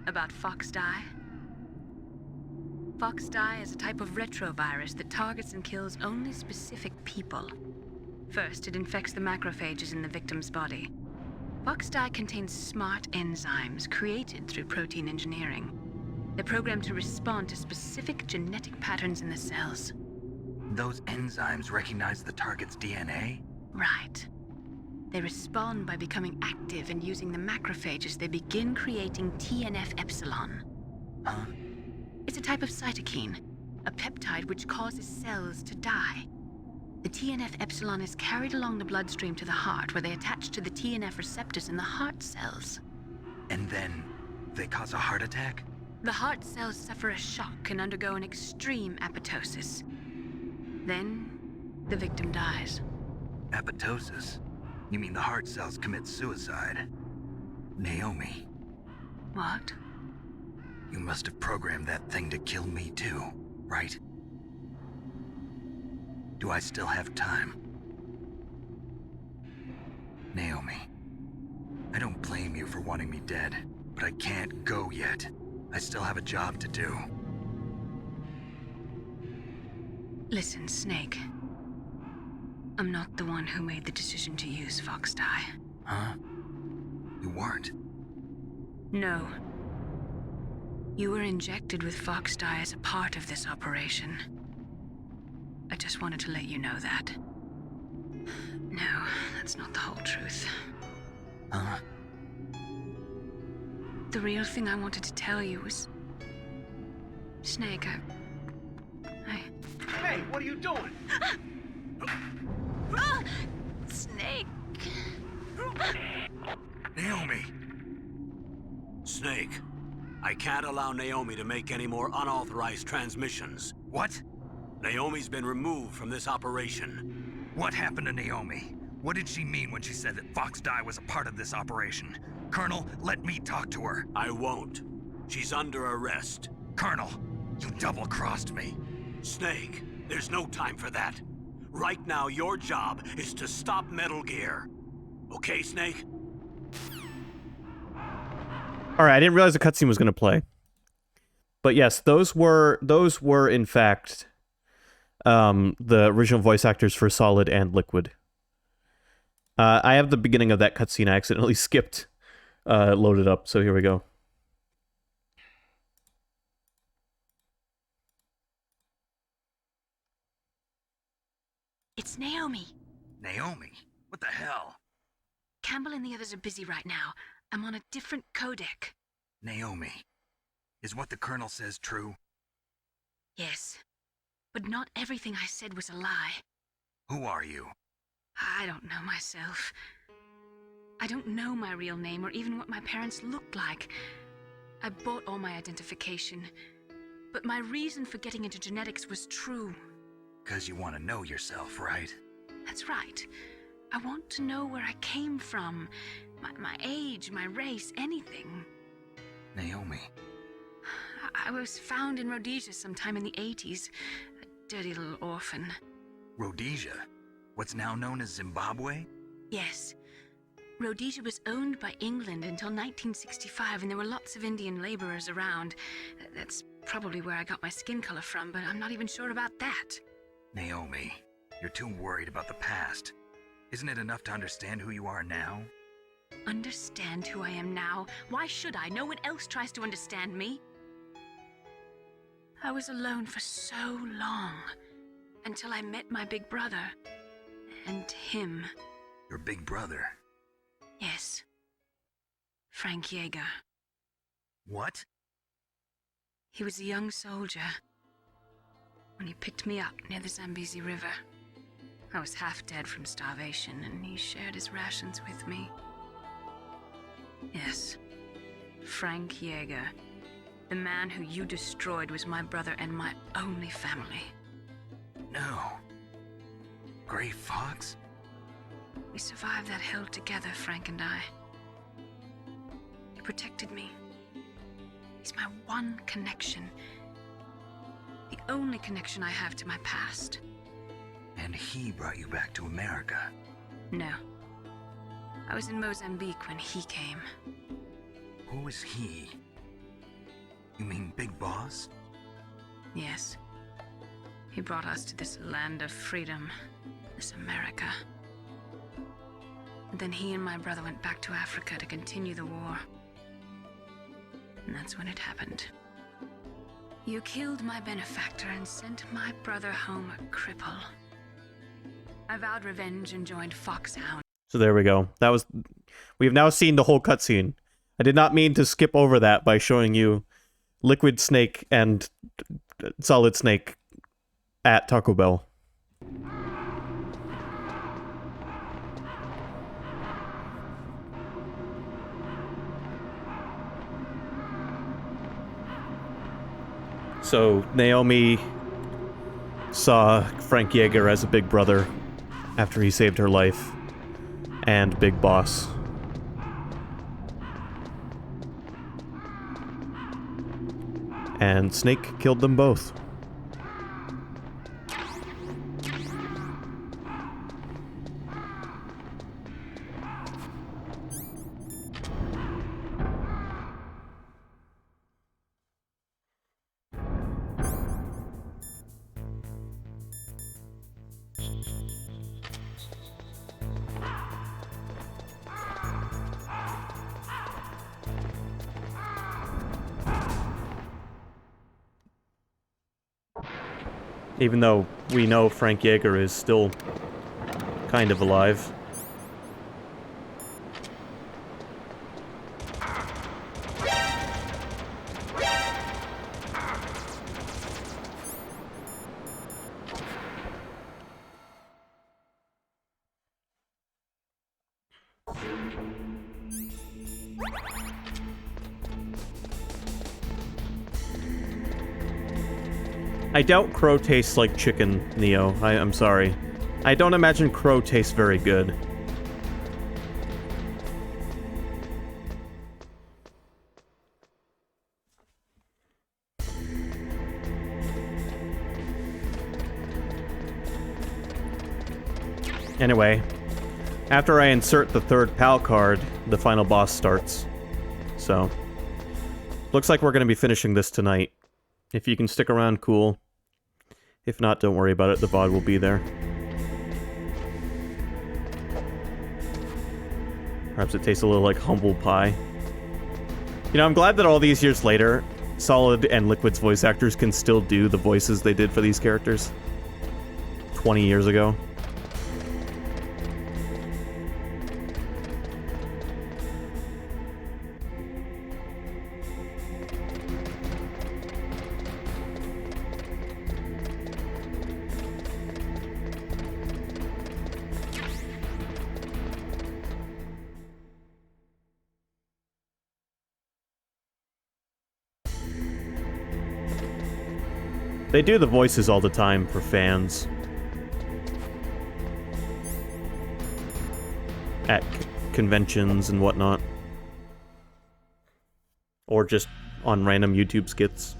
About Fox-Die? Fox-Die is a type of retrovirus that targets and kills only specific people. First, it infects the macrophages in the victim's body. Fox-Die contains smart enzymes created through protein engineering. They're programmed to respond to specific genetic patterns in the cells. Those enzymes recognize the target's DNA? Right. They respond by becoming active and using the macrophages. They begin creating TNF-epsilon. Huh? It's a type of cytokine, a peptide which causes cells to die. The TNF-epsilon is carried along the bloodstream to the heart, where they attach to the TNF receptors in the heart cells. And then they cause a heart attack? The heart cells suffer a shock and undergo an extreme apoptosis. Then, the victim dies. Apoptosis? You mean the heart cells commit suicide? Naomi. What? You must have programmed that thing to kill me too, right? Do I still have time? Naomi, I don't blame you for wanting me dead, but I can't go yet. I still have a job to do. Listen, Snake. I'm not the one who made the decision to use Fox-Die. Huh? You weren't? No. You were injected with Fox-Die as a part of this operation. I just wanted to let you know that. No, that's not the whole truth. Huh? The real thing I wanted to tell you was... Snake, Hey, what are you doing? Snake! Naomi! Snake, I can't allow Naomi to make any more unauthorized transmissions. What? Naomi's been removed from this operation. What happened to Naomi? What did she mean when she said that Fox-Die was a part of this operation? Colonel, let me talk to her. I won't. She's under arrest. Colonel, you double-crossed me. Snake, there's no time for that. Right now, your job is to stop Metal Gear. Okay, Snake? Alright, I didn't realize the cutscene was going to play. But yes, those were in fact the original voice actors for Solid and Liquid. I have the beginning of that cutscene I accidentally skipped loaded up, so here we go. It's Naomi. Naomi? What the hell? Campbell and the others are busy right now. I'm on a different codec. Naomi, is what the Colonel says true? Yes. But not everything I said was a lie. Who are you? I don't know myself. I don't know my real name or even what my parents looked like. I bought all my identification. But my reason for getting into genetics was true. 'Cause you want to know yourself, right? That's right. I want to know where I came from. My age, my race, anything. Naomi. I was found in Rhodesia sometime in the 80s. A dirty little orphan. Rhodesia? What's now known as Zimbabwe? Yes. Rhodesia was owned by England until 1965, and there were lots of Indian laborers around. That's probably where I got my skin color from, but I'm not even sure about that. Naomi, you're too worried about the past. Isn't it enough to understand who you are now? Understand who I am now? Why should I? No one else tries to understand me. I was alone for so long, until I met my big brother. And him. Your big brother? Yes. Frank Yeager. What? He was a young soldier when he picked me up near the Zambezi River. I was half dead from starvation, and he shared his rations with me. Yes, Frank Yeager. The man who you destroyed was my brother and my only family. No. Gray Fox? We survived that hell together, Frank and I. He protected me. He's my one connection. The only connection I have to my past. And he brought you back to America? No. I was in Mozambique when he came. Who is he? You mean Big Boss? Yes. He brought us to this land of freedom, this America. And then he and my brother went back to Africa to continue the war. And that's when it happened. You killed my benefactor and sent my brother home a cripple. I vowed revenge and joined Foxhound. So there we go. We've now seen the whole cutscene. I did not mean to skip over that by showing you Liquid Snake and Solid Snake at Taco Bell. So Naomi saw Frank Yeager as a big brother after he saved her life, and Big Boss. And Snake killed them both. Even though we know Frank Yeager is still kind of alive. I doubt crow tastes like chicken, Neo. I'm sorry. I don't imagine crow tastes very good. Anyway, after I insert the third PAL card, the final boss starts. So, looks like we're going to be finishing this tonight. If you can stick around, cool. If not, don't worry about it, the VOD will be there. Perhaps it tastes a little like humble pie. You know, I'm glad that all these years later, Solid and Liquid's voice actors can still do the voices they did for these characters 20 years ago. They do the voices all the time for fans. At conventions and whatnot. Or just on random YouTube skits.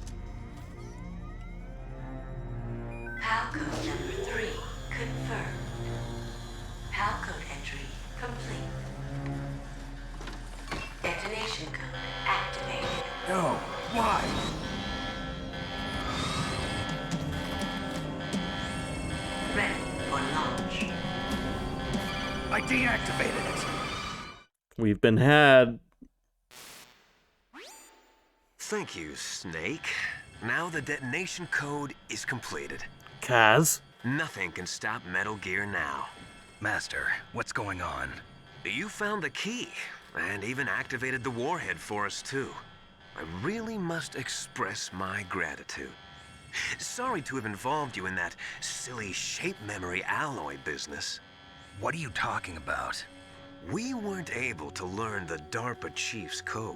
PAL code number 3 confirmed. PAL code entry complete. Detonation code activated. No, why? Ready for launch. I deactivated it. We've been had. Thank you, Snake. Now the detonation code is completed. Kaz? Nothing can stop Metal Gear now. Master, what's going on? You found the key, and even activated the warhead for us too. I really must express my gratitude. Sorry to have involved you in that silly shape memory alloy business. What are you talking about? We weren't able to learn the DARPA chief's code.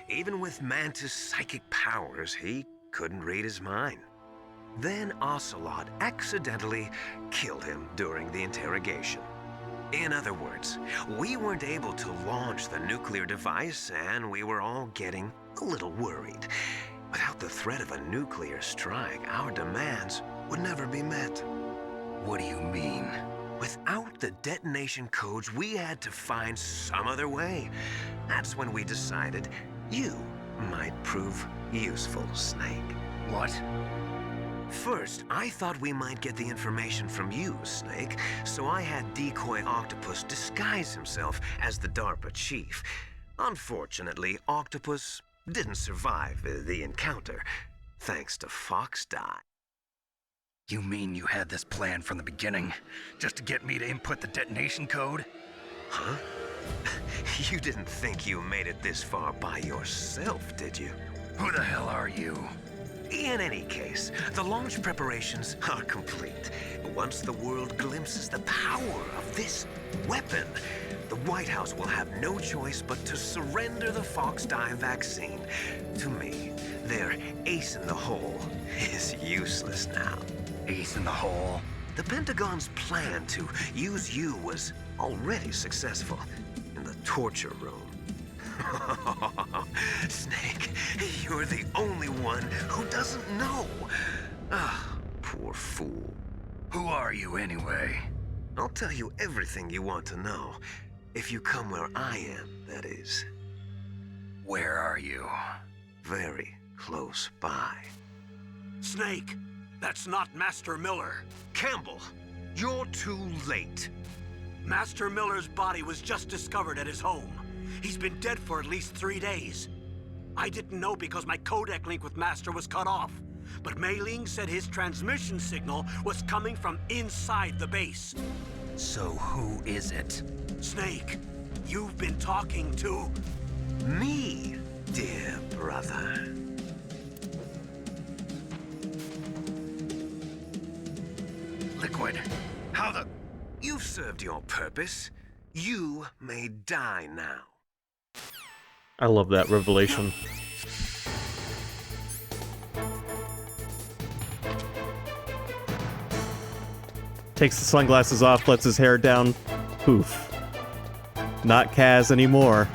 Even with Mantis' psychic powers, he couldn't read his mind. Then Ocelot accidentally killed him during the interrogation. In other words, we weren't able to launch the nuclear device, and we were all getting a little worried. Without the threat of a nuclear strike, our demands would never be met. What do you mean? Without the detonation codes, we had to find some other way. That's when we decided you might prove useful, Snake. What? First, I thought we might get the information from you, Snake, so I had Decoy Octopus disguise himself as the DARPA chief. Unfortunately, Octopus didn't survive the encounter, thanks to Fox Die. You mean you had this plan from the beginning, just to get me to input the detonation code? Huh? You didn't think you made it this far by yourself, did you? Who the hell are you? In any case, the launch preparations are complete. Once the world glimpses the power of this weapon, the White House will have no choice but to surrender the Fox Die vaccine to me. Their ace in the hole is useless now. Ace in the hole? The Pentagon's plan to use you was already successful in the torture room. Snake, you're the only one who doesn't know. Ah, poor fool. Who are you anyway? I'll tell you everything you want to know. If you come where I am, that is. Where are you? Very close by. Snake, that's not Master Miller. Campbell, you're too late. Master Miller's body was just discovered at his home. He's been dead for at least 3 days. I didn't know because my codec link with Master was cut off. But Mei Ling said his transmission signal was coming from inside the base. So who is it? Snake, you've been talking to... me, dear brother. Liquid, how the... You've served your purpose. You may die now. I love that revelation. Takes the sunglasses off, lets his hair down. Poof. Not Kaz anymore.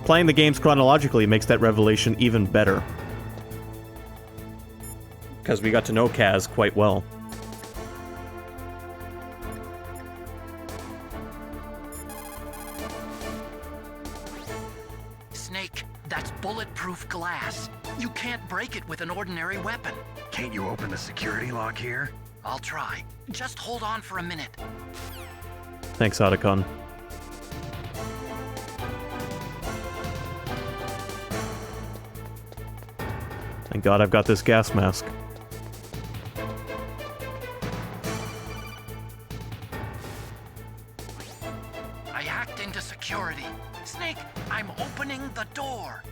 Playing the games chronologically makes that revelation even better. Because we got to know Kaz quite well. Snake, that's bulletproof glass. You can't break it with an ordinary weapon. Can't you open the security lock here? I'll try. Just hold on for a minute. Thanks, Otacon. Thank God I've got this gas mask. I hacked into security. Snake, I'm opening the door.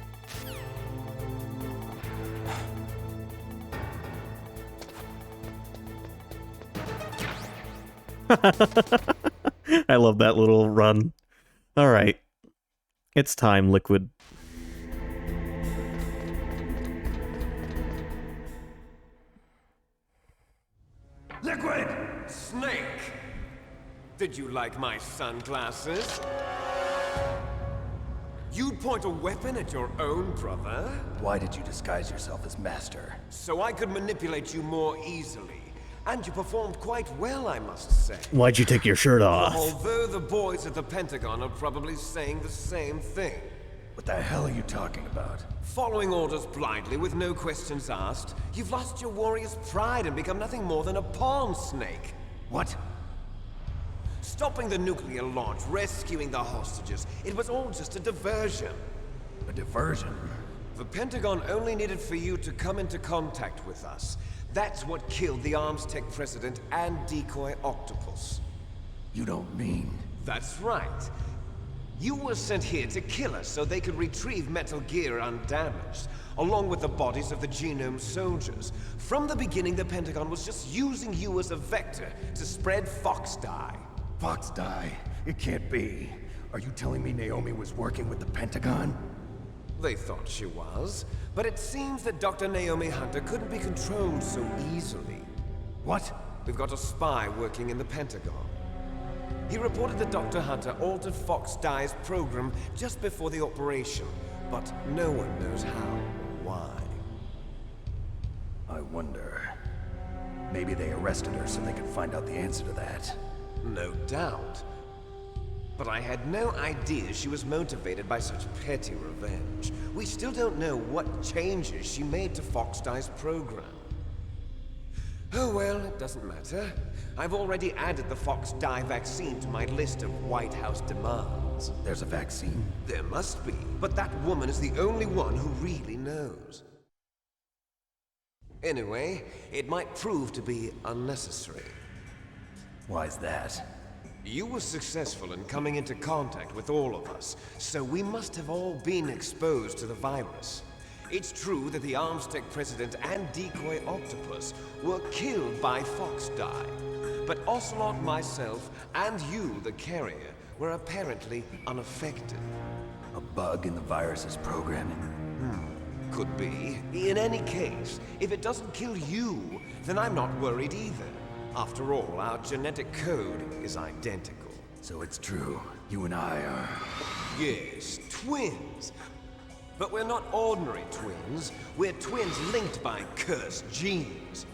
I love that little run. Alright. It's time, Liquid. Liquid! Snake! Did you like my sunglasses? You'd point a weapon at your own brother? Why did you disguise yourself as Master? So I could manipulate you more easily. And you performed quite well, I must say. Why'd you take your shirt off? Although the boys at the Pentagon are probably saying the same thing. What the hell are you talking about? Following orders blindly with no questions asked, you've lost your warrior's pride and become nothing more than a pawn, Snake. What? Stopping the nuclear launch, rescuing the hostages, it was all just a diversion. A diversion? The Pentagon only needed for you to come into contact with us. That's what killed the ArmsTech president and decoy Octopus. You don't mean... That's right. You were sent here to kill us so they could retrieve Metal Gear undamaged, along with the bodies of the Genome soldiers. From the beginning, the Pentagon was just using you as a vector to spread Fox Dye. Fox Dye? It can't be. Are you telling me Naomi was working with the Pentagon? They thought she was, but it seems that Dr. Naomi Hunter couldn't be controlled so easily. What? We've got a spy working in the Pentagon. He reported that Dr. Hunter altered Fox Dye's program just before the operation, but no one knows how or why. I wonder... Maybe they arrested her so they could find out the answer to that. No doubt. But I had no idea she was motivated by such petty revenge. We still don't know what changes she made to Fox Dye's program. Oh well, it doesn't matter. I've already added the Fox Dye vaccine to my list of White House demands. There's a vaccine? There must be, but that woman is the only one who really knows. Anyway, it might prove to be unnecessary. Why's that? You were successful in coming into contact with all of us, so we must have all been exposed to the virus. It's true that the ArmsTech president and decoy Octopus were killed by Fox Dye, but Ocelot, myself, and you, the carrier, were apparently unaffected. A bug in the virus's programming? Could be. In any case, if it doesn't kill you, then I'm not worried either. After all, our genetic code is identical. So it's true. You and I are... Yes, twins. But we're not ordinary twins. We're twins linked by cursed genes.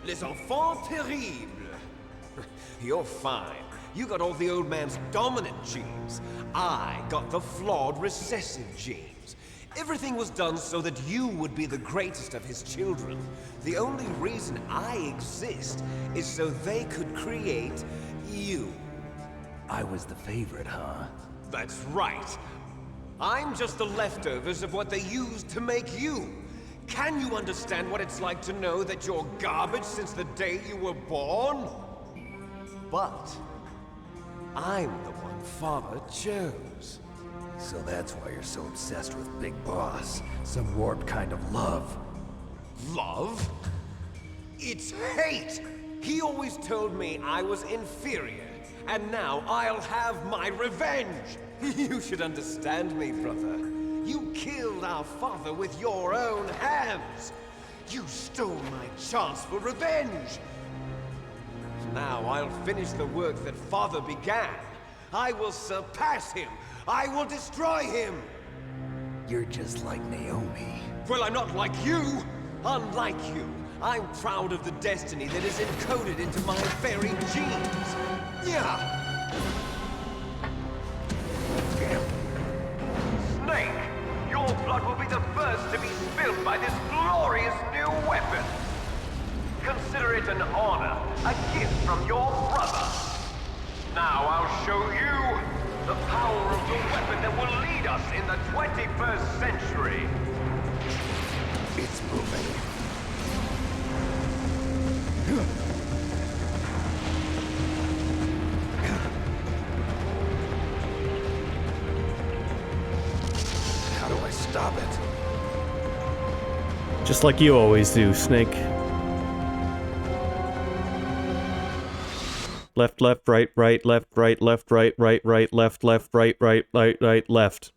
Les enfants terribles. You're fine. You got all the old man's dominant genes. I got the flawed recessive genes. Everything was done so that you would be the greatest of his children. The only reason I exist is so they could create you. I was the favorite, huh? That's right. I'm just the leftovers of what they used to make you. Can you understand what it's like to know that you're garbage since the day you were born? But I'm the one Father chose. So that's why you're so obsessed with Big Boss. Some warped kind of love. Love? It's hate! He always told me I was inferior, and now I'll have my revenge! You should understand me, brother. You killed our father with your own hands! You stole my chance for revenge! Now I'll finish the work that Father began. I will surpass him! I will destroy him! You're just like Naomi. Well, I'm not like you! Unlike you, I'm proud of the destiny that is encoded into my very genes! Yeah! Snake, your blood will be the first to be spilled by this glorious new weapon! Consider it an honor, a gift from your brother! Now I'll show you the power of the weapon that will lead us in the 21st century. It's moving. How do I stop it? Just like you always do, Snake. Left, left, right, right, left, right, left, right, right, right, left, left, right, right, right, right, left.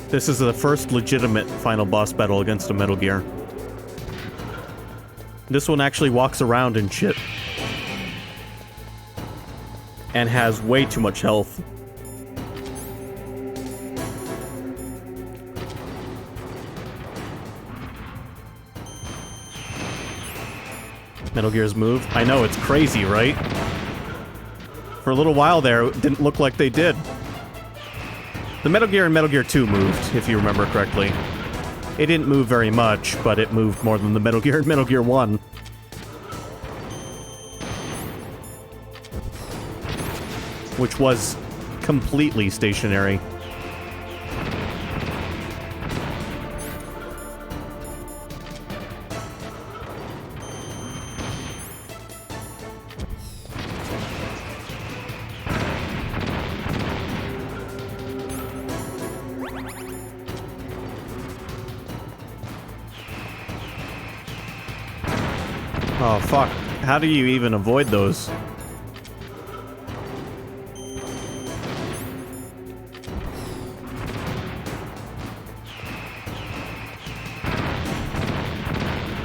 This is the first legitimate final boss battle against a Metal Gear. This one actually walks around and shit. And has way too much health. Metal Gear's move. I know, it's crazy, right? For a little while there, it didn't look like they did. The Metal Gear and Metal Gear 2 moved, if you remember correctly. It didn't move very much, but it moved more than the Metal Gear and Metal Gear 1. Which was completely stationary. Oh, fuck. How do you even avoid those?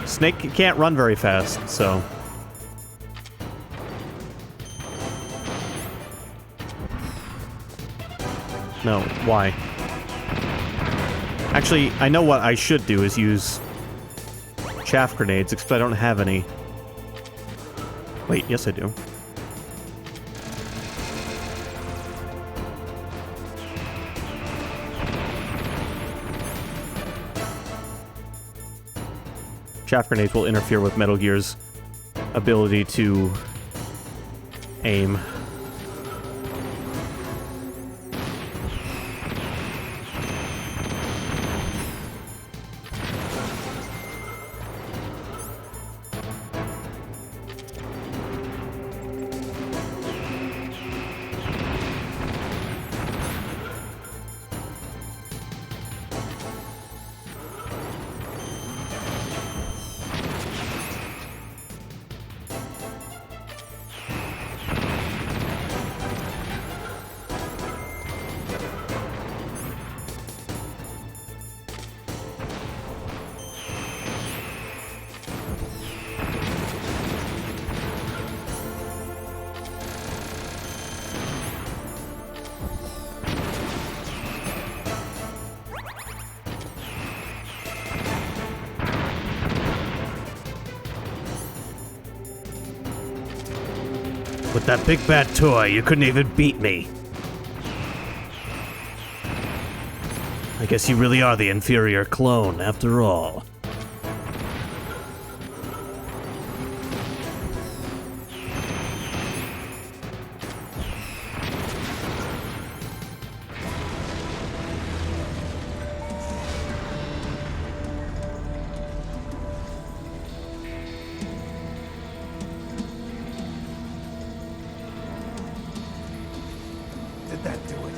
Snake can't run very fast, so... No, why? Actually, I know what I should do is use chaff grenades, except I don't have any. Wait, yes I do. Chaff grenades will interfere with Metal Gear's ability to aim. With that big bad toy, you couldn't even beat me. I guess you really are the inferior clone, after all. Did that do it?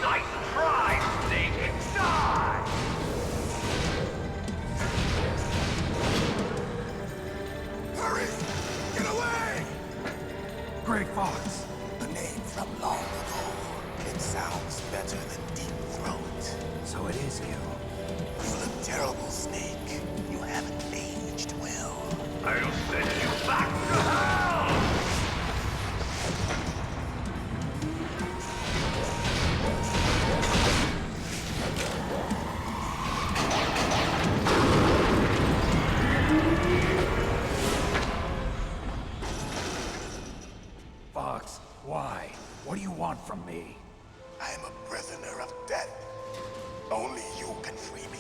Nice try, Snake! Die! Hurry! Get away! Grey Fox. A name from long ago. It sounds better than Deep Throat. So it is you. You look terrible, Snake. You haven't aged well. I can free me.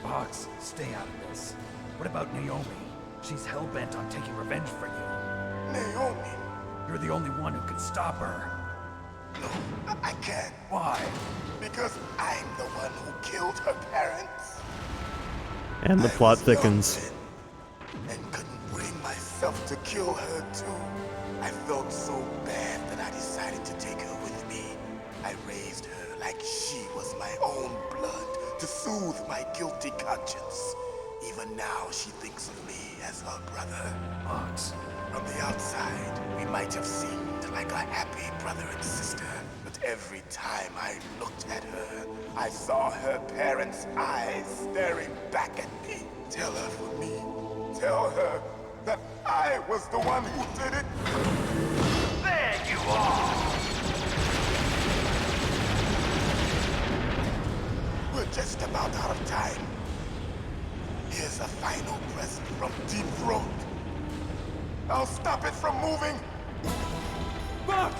Fox, stay out of this. What about Naomi? She's hell-bent on taking revenge for you. Naomi? You're the only one who can stop her. No, I can't. Why? Because I'm the one who killed her parents. And the plot thickens. And couldn't bring myself to kill her too. I felt so bad that I decided to take her with me. I raised her like she was my own blood to soothe my guilty conscience. Even now she thinks of me as her brother. Fox. From the outside, we might have seemed like a happy brother and sister. But every time I looked at her, I saw her parents' eyes staring back at me. Tell her for me. Tell her that I was the one who did it. There you are! We're just about out of time. Here's a final present from Deep Throat. I'll stop it from moving. Fox!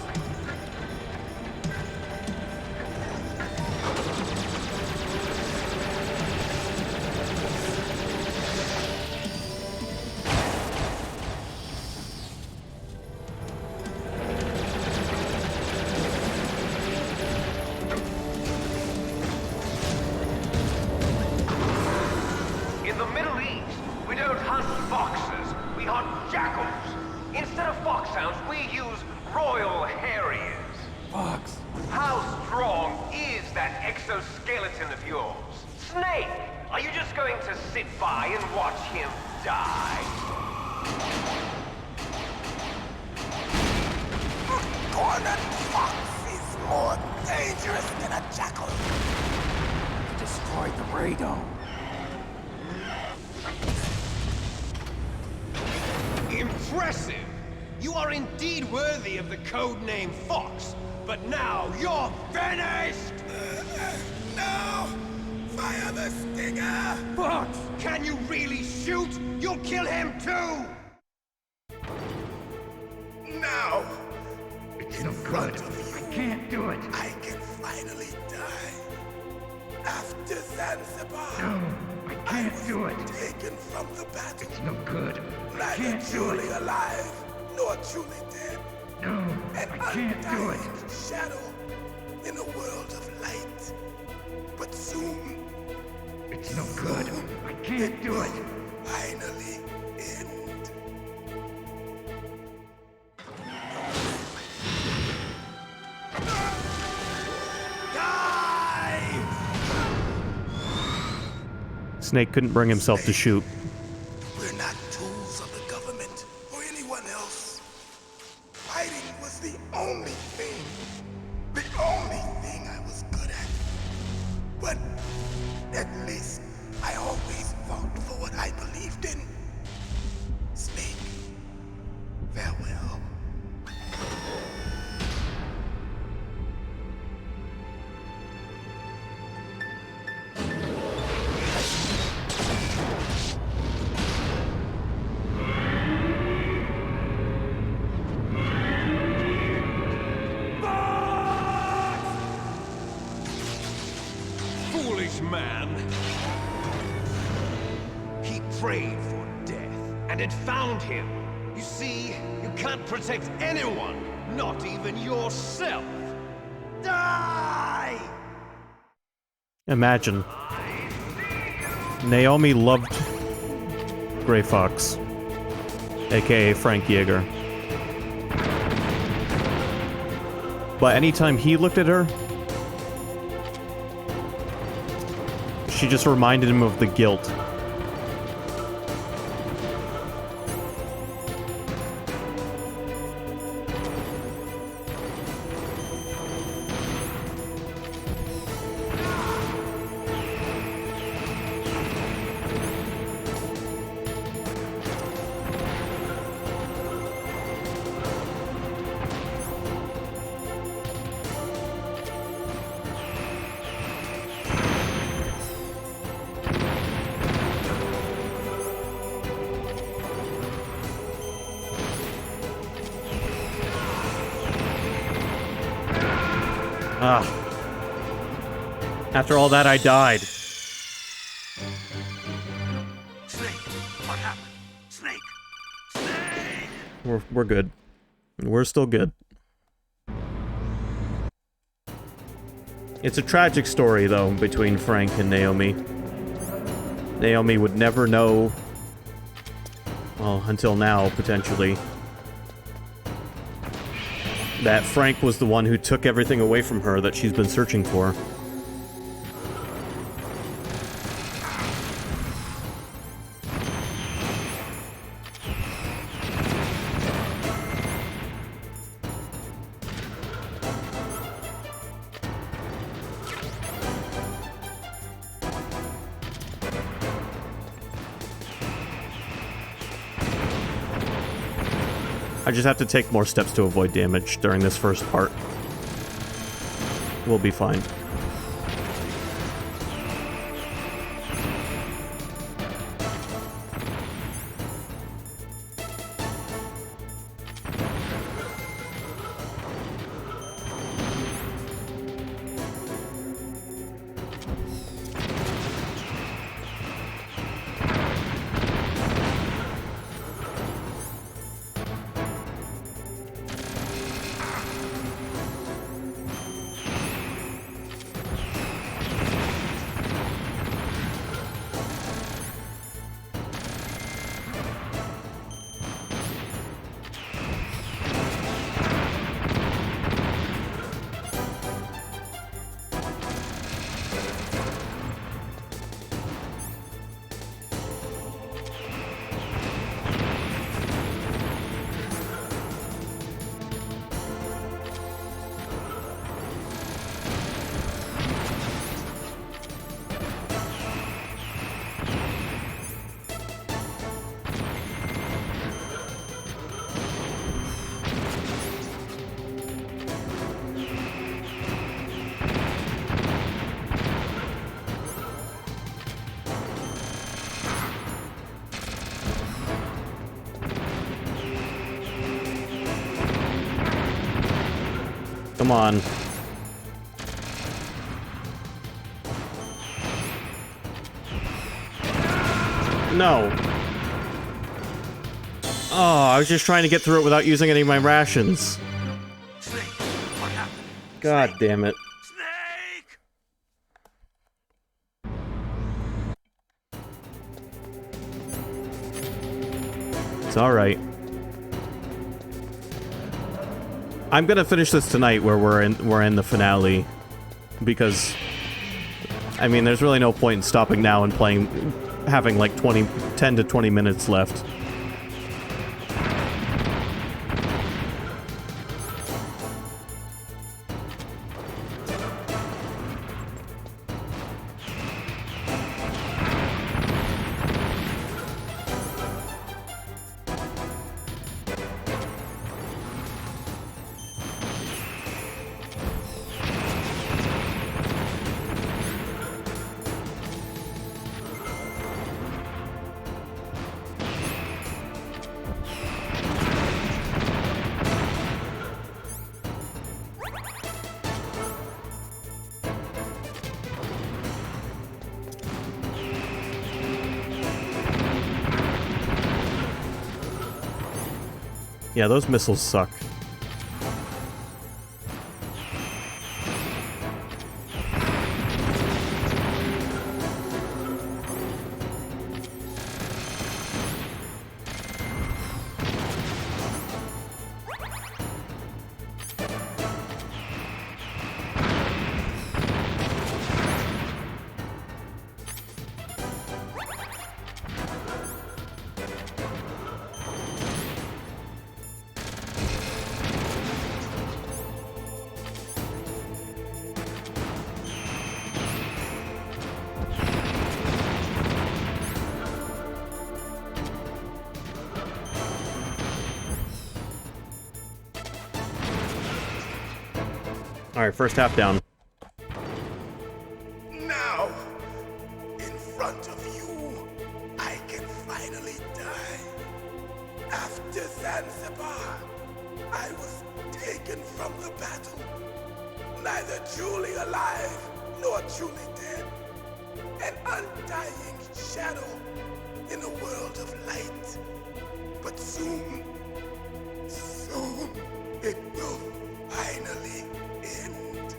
In the Middle East, we don't hunt foxes, we hunt jackals. Instead of foxhounds, we use Royal Harriers. Fox. How strong is that exoskeleton of yours? Snake, are you just going to sit by and watch him die? Cornered fox is more dangerous than a jackal. You destroyed the radome. Impressive! You are indeed worthy of the codename Fox, but now you're finished! No! Fire the stinger! Fox! Can you really shoot? You'll kill him too! Now! It's in no front good. of you, I can't do it. I can finally die. After Zanzibar. No, I can't do it. Taken from the battle. It's no good. I Neither can't do truly it. alive, nor truly dead. No, An I can't do it. undying shadow in a world of light. But soon, It's no good. I can't do it. finally end. Snake couldn't bring himself to shoot. We're not tools of the government or anyone else. Fighting was the only thing I was good at. But at least I always fought for what I believed in. Snake, farewell. Foolish man! He prayed for death, and it found him. You see, you can't protect anyone, not even yourself. Die! Imagine. Naomi loved Gray Fox, aka Frank Yeager. But anytime he looked at her, she just reminded him of the guilt. After all that, I died. Snake, what happened? Snake! We're good. We're still good. It's a tragic story, though, between Frank and Naomi. Naomi would never know, well, until now, potentially, that Frank was the one who took everything away from her that she's been searching for. I just have to take more steps to avoid damage during this first part. We'll be fine. Come on. No. Oh, I was just trying to get through it without using any of my rations. God damn it. It's alright. I'm gonna finish this tonight where we're in the finale, because I mean there's really no point in stopping now and having like 10 to 20 minutes left. Yeah, those missiles suck. Alright, first half down. Now, in front of you, I can finally die. After Zanzibar, I was taken from the battle, neither truly alive nor truly dead. An undying shadow in a world of light. But soon, soon, it will finally end.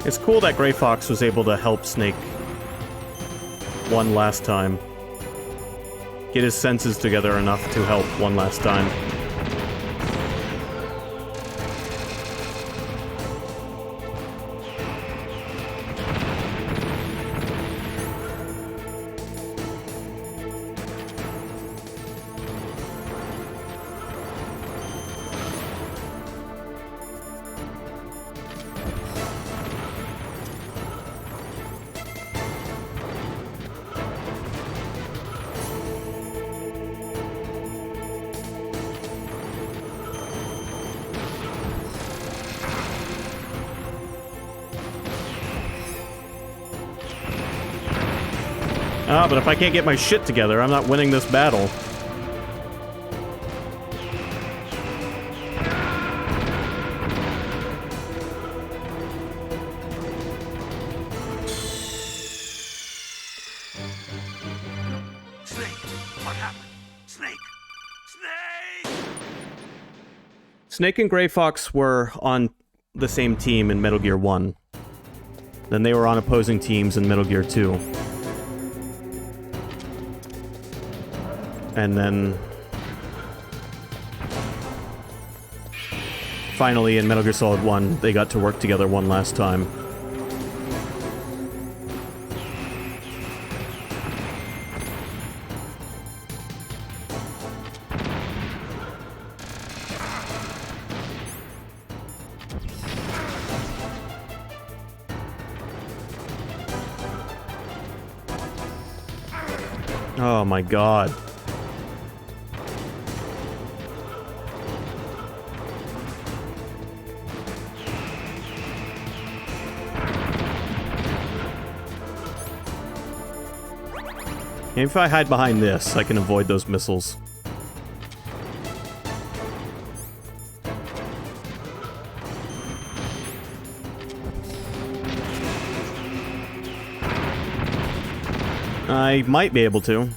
It's cool that Gray Fox was able to help Snake one last time. Get his senses together enough to help one last time. But if I can't get my shit together, I'm not winning this battle. Snake, what happened? Snake! Snake! Snake and Gray Fox were on the same team in Metal Gear 1. Then they were on opposing teams in Metal Gear 2. And then finally in Metal Gear Solid 1, they got to work together one last time. Oh my god. Maybe if I hide behind this, I can avoid those missiles. I might be able to.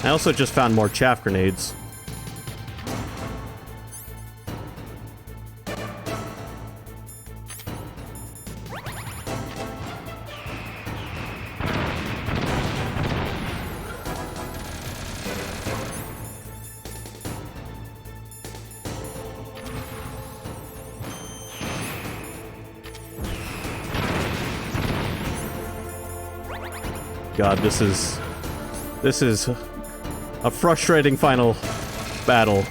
I also just found more chaff grenades. God, this is a frustrating final battle.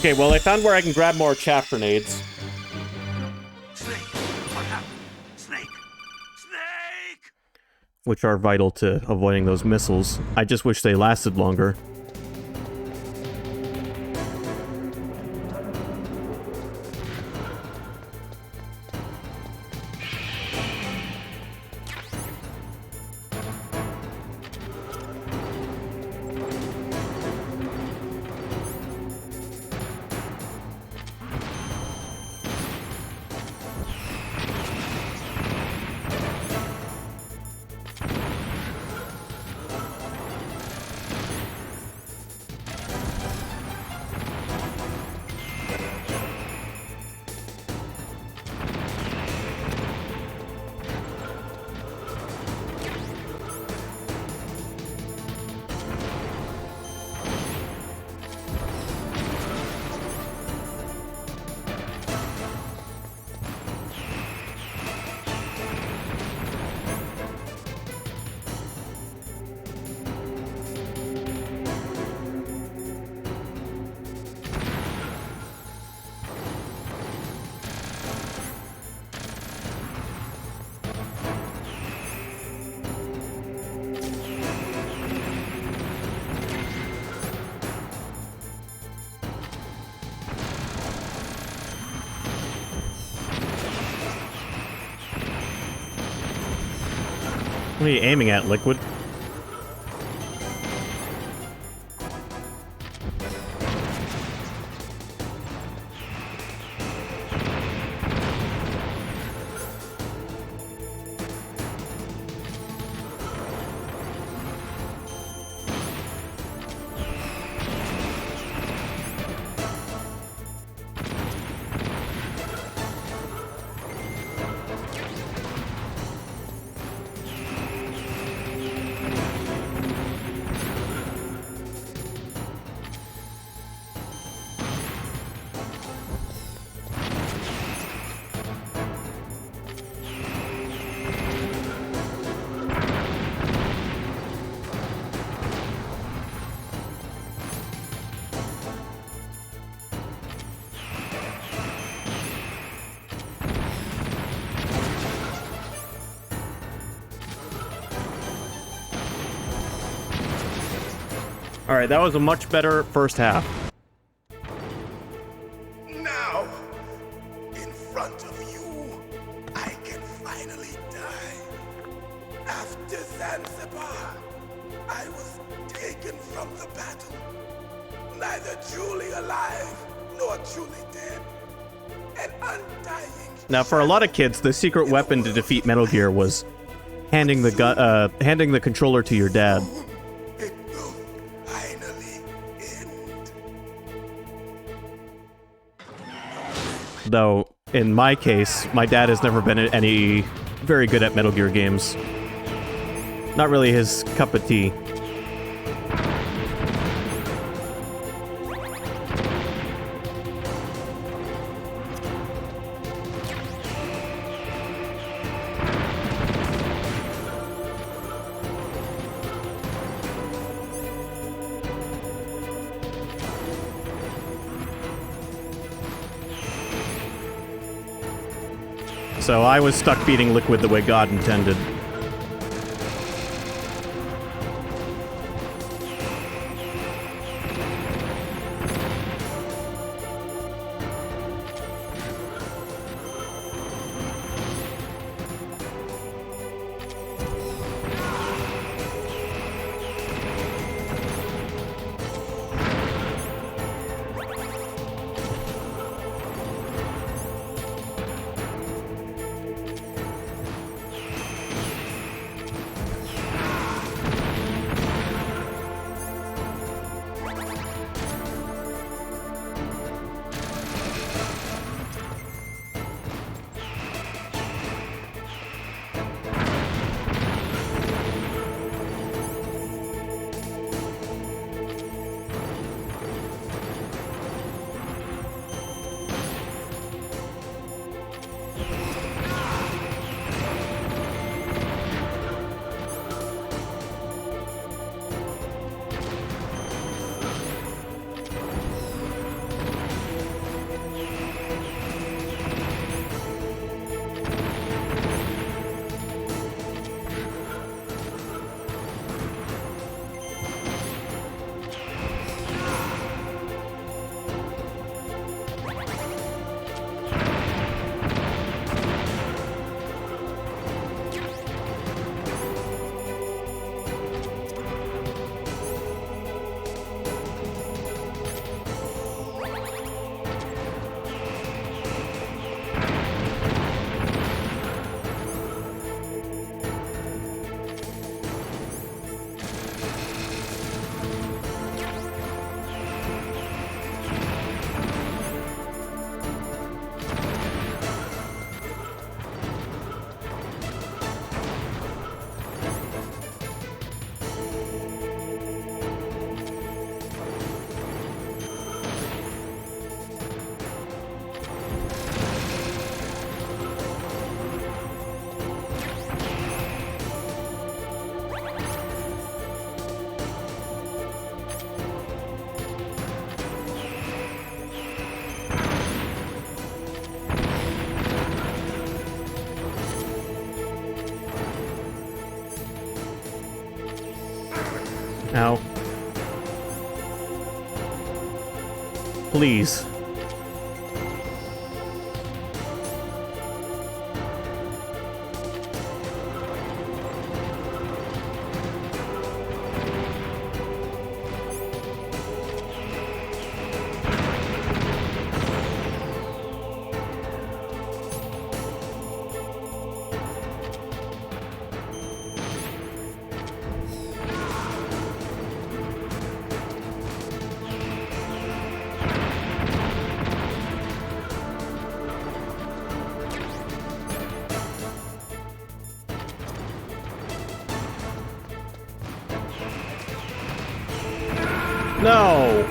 Okay, well, I found where I can grab more chaff grenades. Snake, what happened? Snake! Snake! Which are vital to avoiding those missiles. I just wish they lasted longer. What are you aiming at, Liquid? Alright, that was a much better first half. Now, in front of you, I can finally die. After Zanzibar, I was taken from the battle. Neither truly alive, nor truly dead. An undying... Now, for a lot of kids, the secret weapon to defeat Metal Gear was handing the controller to your dad. Though, in my case, my dad has never been any very good at Metal Gear games. Not really his cup of tea. So I was stuck beating Liquid the way God intended. Now. Please. No!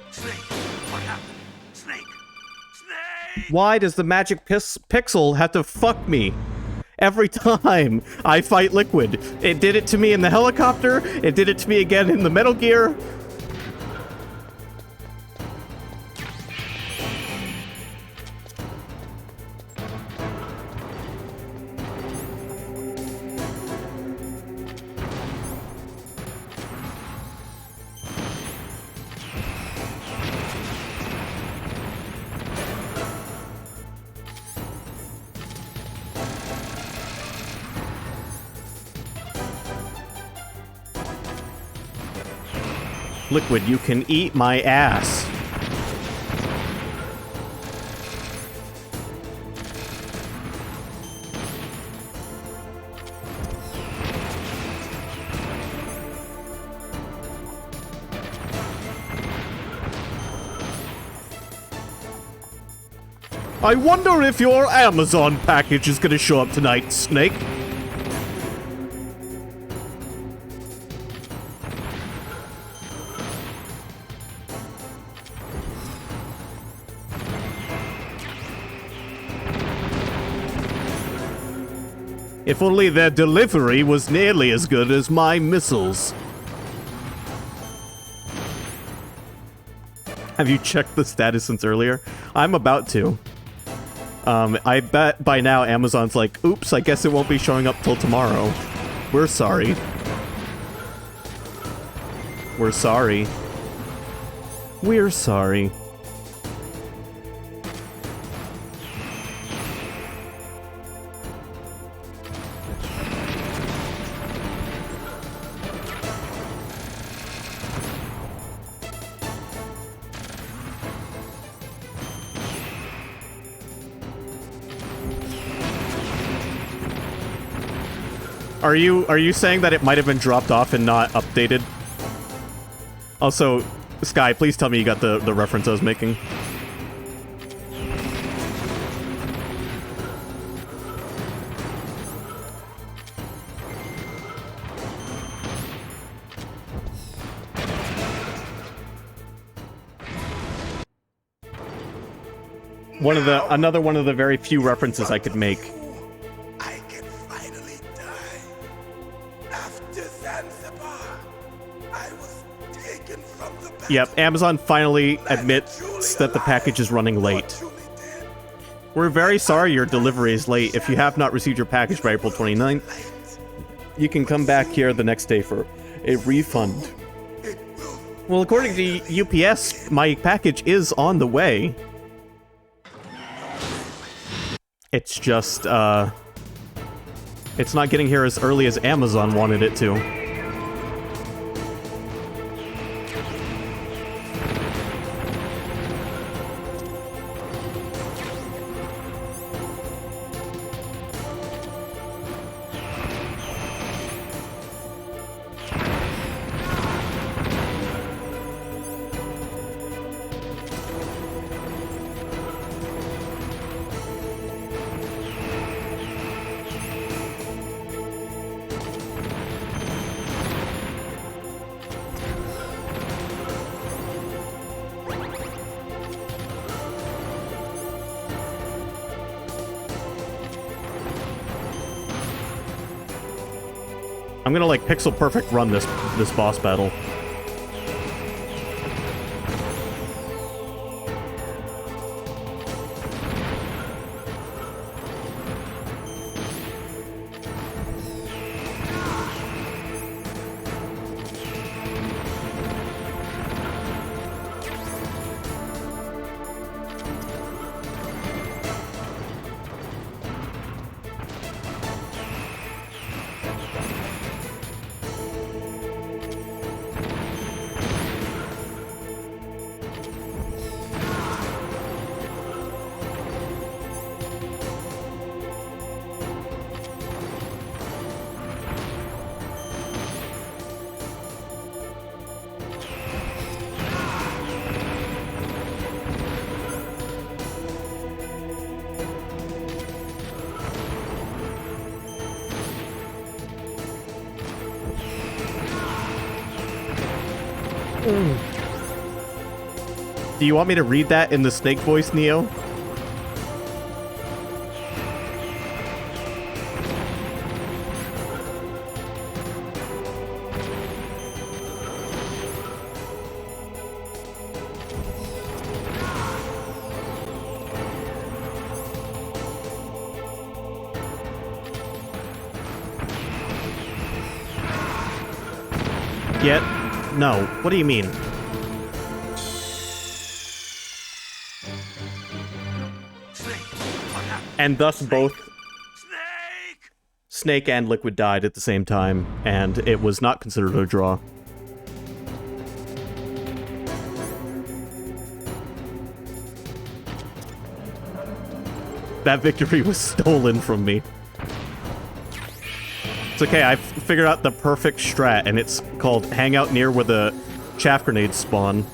Snake, what happened? Snake! Why does the magic pixel have to fuck me? Every time I fight Liquid. It did it to me in the helicopter, it did it to me again in the Metal Gear. Liquid, you can eat my ass. I wonder if your Amazon package is gonna show up tonight, Snake. If only their delivery was nearly as good as my missiles. Have you checked the status since earlier? I'm about to. I bet by now Amazon's like, oops, I guess it won't be showing up till tomorrow. We're sorry. We're sorry. We're sorry. Are you saying that it might have been dropped off and not updated? Also, Sky, please tell me you got the reference I was making. Another one of the very few references I could make. Yep, Amazon finally admits that the package is running late. We're very sorry your delivery is late. If you have not received your package by April 29th, you can come back here the next day for a refund. Well, according to UPS, my package is on the way. It's just, it's not getting here as early as Amazon wanted it to. I'm gonna like pixel perfect run this boss battle. Do you want me to read that in the Snake voice, Neo? Yet? No. What do you mean? And thus both Snake and Liquid died at the same time, and it was not considered a draw. That victory was stolen from me. It's okay, I figured out the perfect strat, and it's called hang out near where the chaff grenades spawn.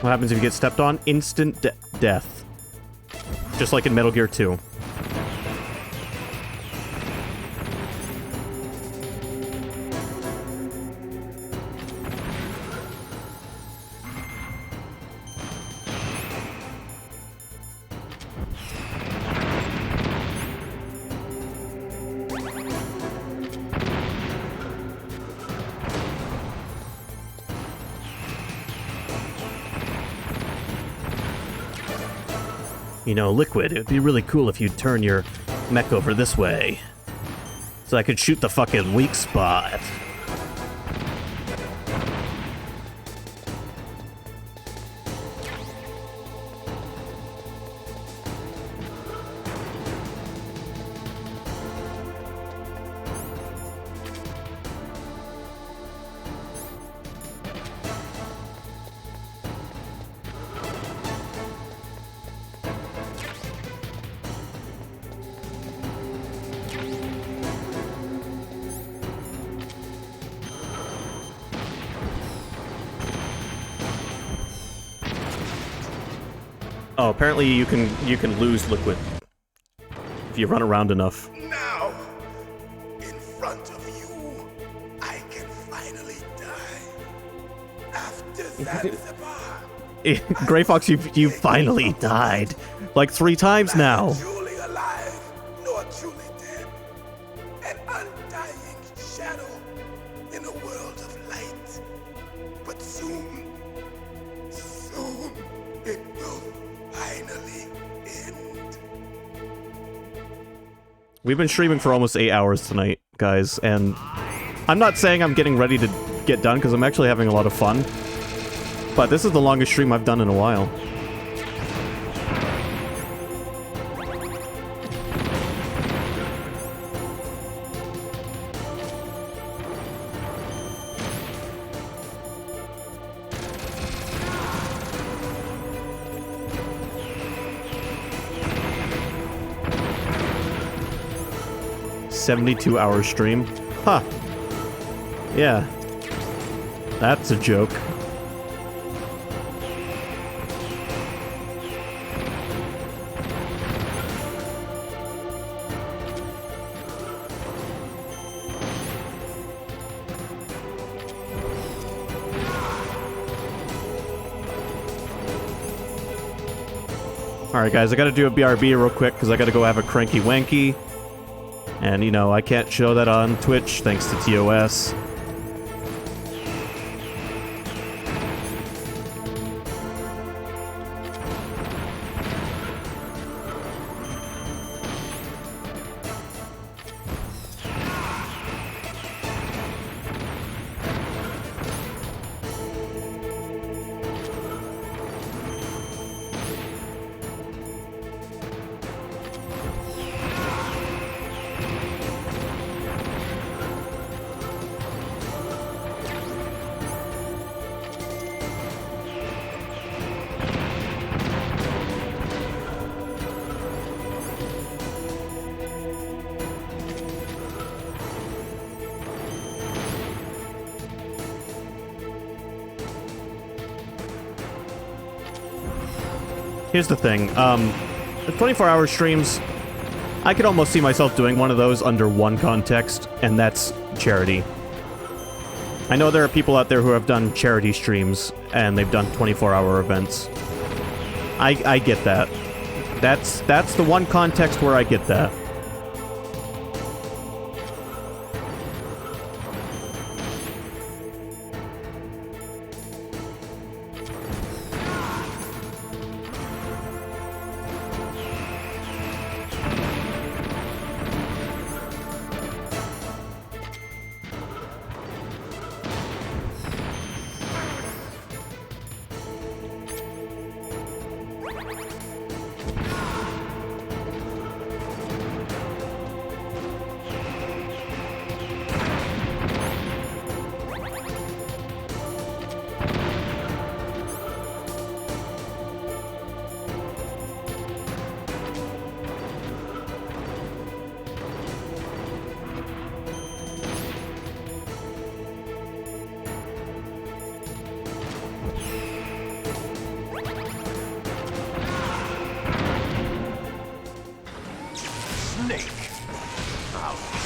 What happens if you get stepped on? Instant death. Just like in Metal Gear 2. You know, Liquid, it would be really cool if you'd turn your mech over this way. So I could shoot the fucking weak spot. Oh, apparently you can lose Liquid if you run around enough. Now, in front of you, I can finally die. After Zanzibar, Gray Fox, you finally died. Like 3 times now. truly alive, nor truly dead. An undying shadow in a world of light. But soon, it will finally end. We've been streaming for almost 8 hours tonight, guys, and I'm not saying I'm getting ready to get done, because I'm actually having a lot of fun. But this is the longest stream I've done in a while. $72-hour stream. Huh. Yeah. That's a joke. Alright guys, I gotta do a BRB real quick because I gotta go have a cranky wanky. And you know, I can't show that on Twitch thanks to TOS. Here's the thing, the 24-hour streams, I could almost see myself doing one of those under one context, and that's charity. I know there are people out there who have done charity streams, and they've done 24-hour events. I get that. That's the one context where I get that.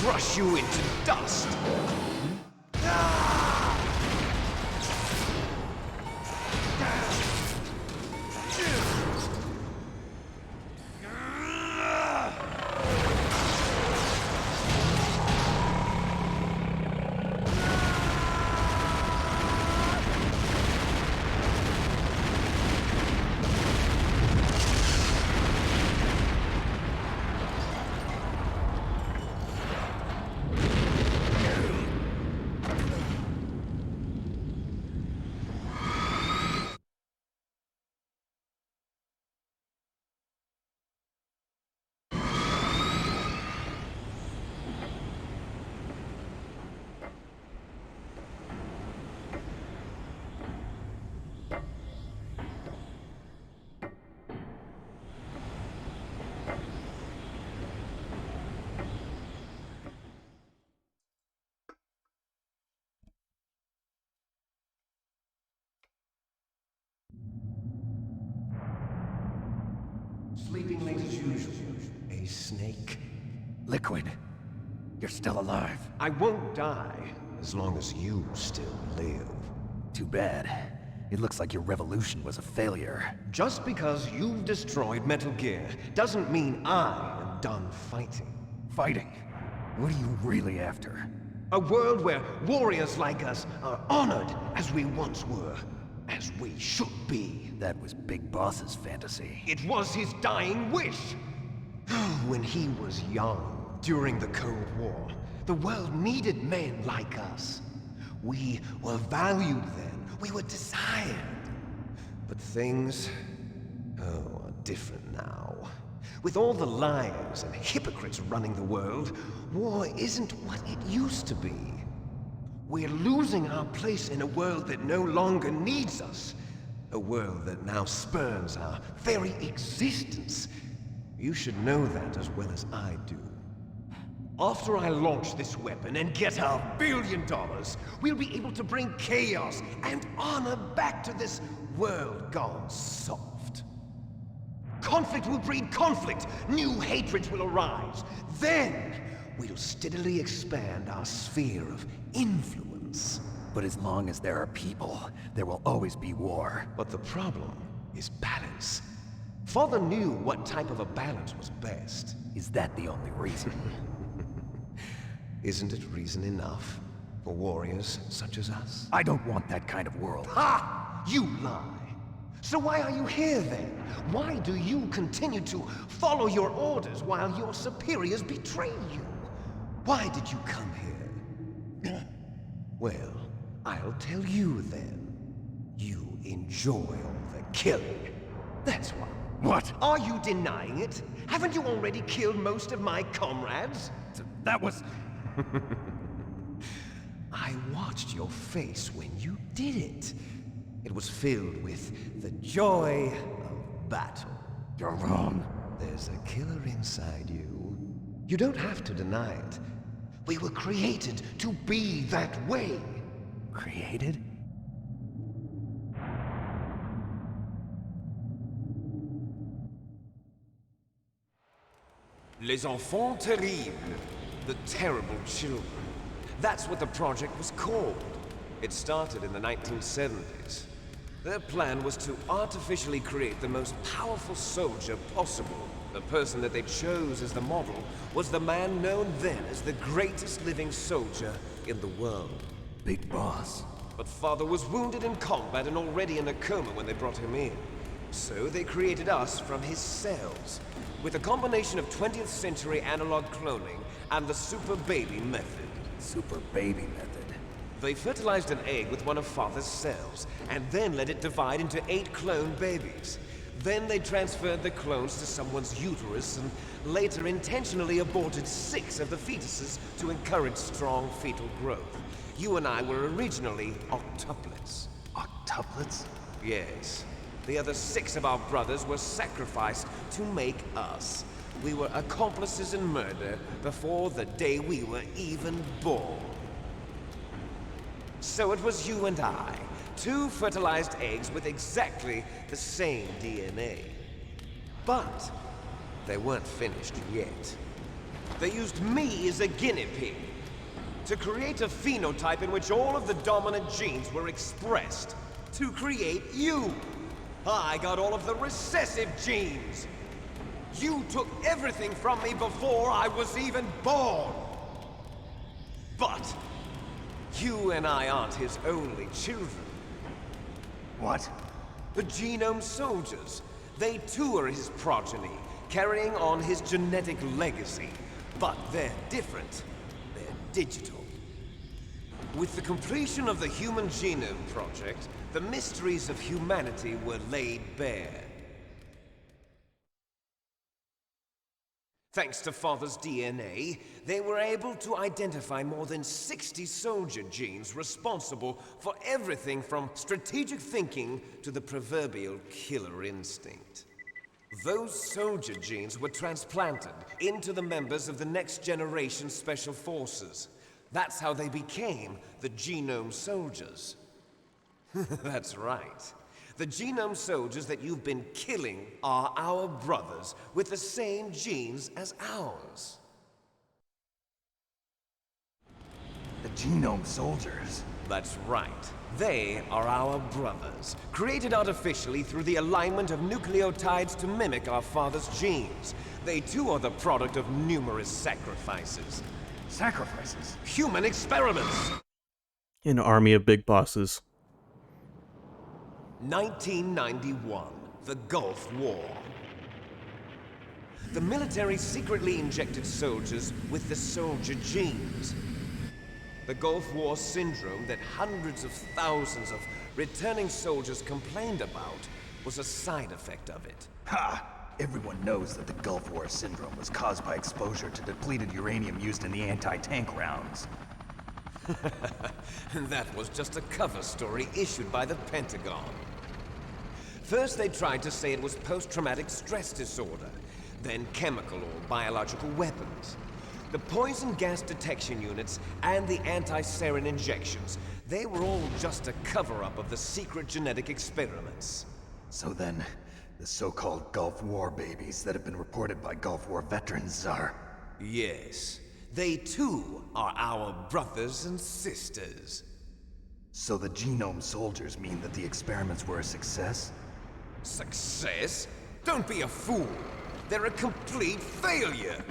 Crush you into dust. Sleeping late as usual, eh, Snake? Liquid, you're still alive. I won't die as long as you still live. Too bad. It looks like your revolution was a failure. Just because you've destroyed Metal Gear doesn't mean I am done fighting. Fighting? What are you really after? A world where warriors like us are honored as we once were. As we should be. That was Big Boss's fantasy. It was his dying wish! When he was young, during the Cold War, the world needed men like us. We were valued then. We were desired. But things, are different now. With all the liars and hypocrites running the world, war isn't what it used to be. We're losing our place in a world that no longer needs us. A world that now spurns our very existence. You should know that as well as I do. After I launch this weapon and get our $1 billion, we'll be able to bring chaos and honor back to this world gone soft. Conflict will breed conflict. New hatreds will arise. Then, we'll steadily expand our sphere of influence. But as long as there are people, there will always be war. But the problem is balance. Father knew what type of a balance was best. Is that the only reason? Isn't it reason enough for warriors such as us? I don't want that kind of world. Ha! You lie! So why are you here then? Why do you continue to follow your orders while your superiors betray you? Why did you come here? Well, I'll tell you then. You enjoy all the killing. That's why. What? Are you denying it? Haven't you already killed most of my comrades? That was... I watched your face when you did it. It was filled with the joy of battle. You're wrong. There's a killer inside you. You don't have to deny it. We were created to be that way. Created? Les enfants terribles. The terrible children. That's what the project was called. It started in the 1970s. Their plan was to artificially create the most powerful soldier possible. The person that they chose as the model was the man known then as the greatest living soldier in the world. Big Boss. But Father was wounded in combat and already in a coma when they brought him in. So they created us from his cells, with a combination of 20th century analog cloning and the Super Baby method. Super Baby method? They fertilized an egg with one of Father's cells, and then let it divide into 8 clone babies. Then they transferred the clones to someone's uterus, and later intentionally aborted 6 of the fetuses to encourage strong fetal growth. You and I were originally octuplets. Octuplets? Yes. The other 6 of our brothers were sacrificed to make us. We were accomplices in murder before the day we were even born. So it was you and I, 2 fertilized eggs with exactly the same DNA. But they weren't finished yet. They used me as a guinea pig to create a phenotype in which all of the dominant genes were expressed to create you. I got all of the recessive genes. You took everything from me before I was even born. But you and I aren't his only children. What? The Genome Soldiers. They too are his progeny, carrying on his genetic legacy. But they're different. They're digital. With the completion of the Human Genome Project, the mysteries of humanity were laid bare. Thanks to Father's DNA, they were able to identify more than 60 soldier genes responsible for everything from strategic thinking to the proverbial killer instinct. Those soldier genes were transplanted into the members of the next generation Special Forces. That's how they became the Genome Soldiers. That's right. The Genome Soldiers that you've been killing are our brothers with the same genes as ours. The Genome Soldiers? That's right. They are our brothers, created artificially through the alignment of nucleotides to mimic our father's genes. They too are the product of numerous sacrifices. Sacrifices? Human experiments! An army of big bosses. 1991, the Gulf War. The military secretly injected soldiers with the soldier genes. The Gulf War syndrome that hundreds of thousands of returning soldiers complained about was a side effect of it. Ha! Everyone knows that the Gulf War syndrome was caused by exposure to depleted uranium used in the anti-tank rounds. That was just a cover story issued by the Pentagon. First they tried to say it was post-traumatic stress disorder, then chemical or biological weapons. The poison gas detection units and the anti-sarin injections, they were all just a cover-up of the secret genetic experiments. So then, the so-called Gulf War babies that have been reported by Gulf War veterans are... Yes. They too are our brothers and sisters. So the Genome Soldiers mean that the experiments were a success? Success? Don't be a fool. They're a complete failure.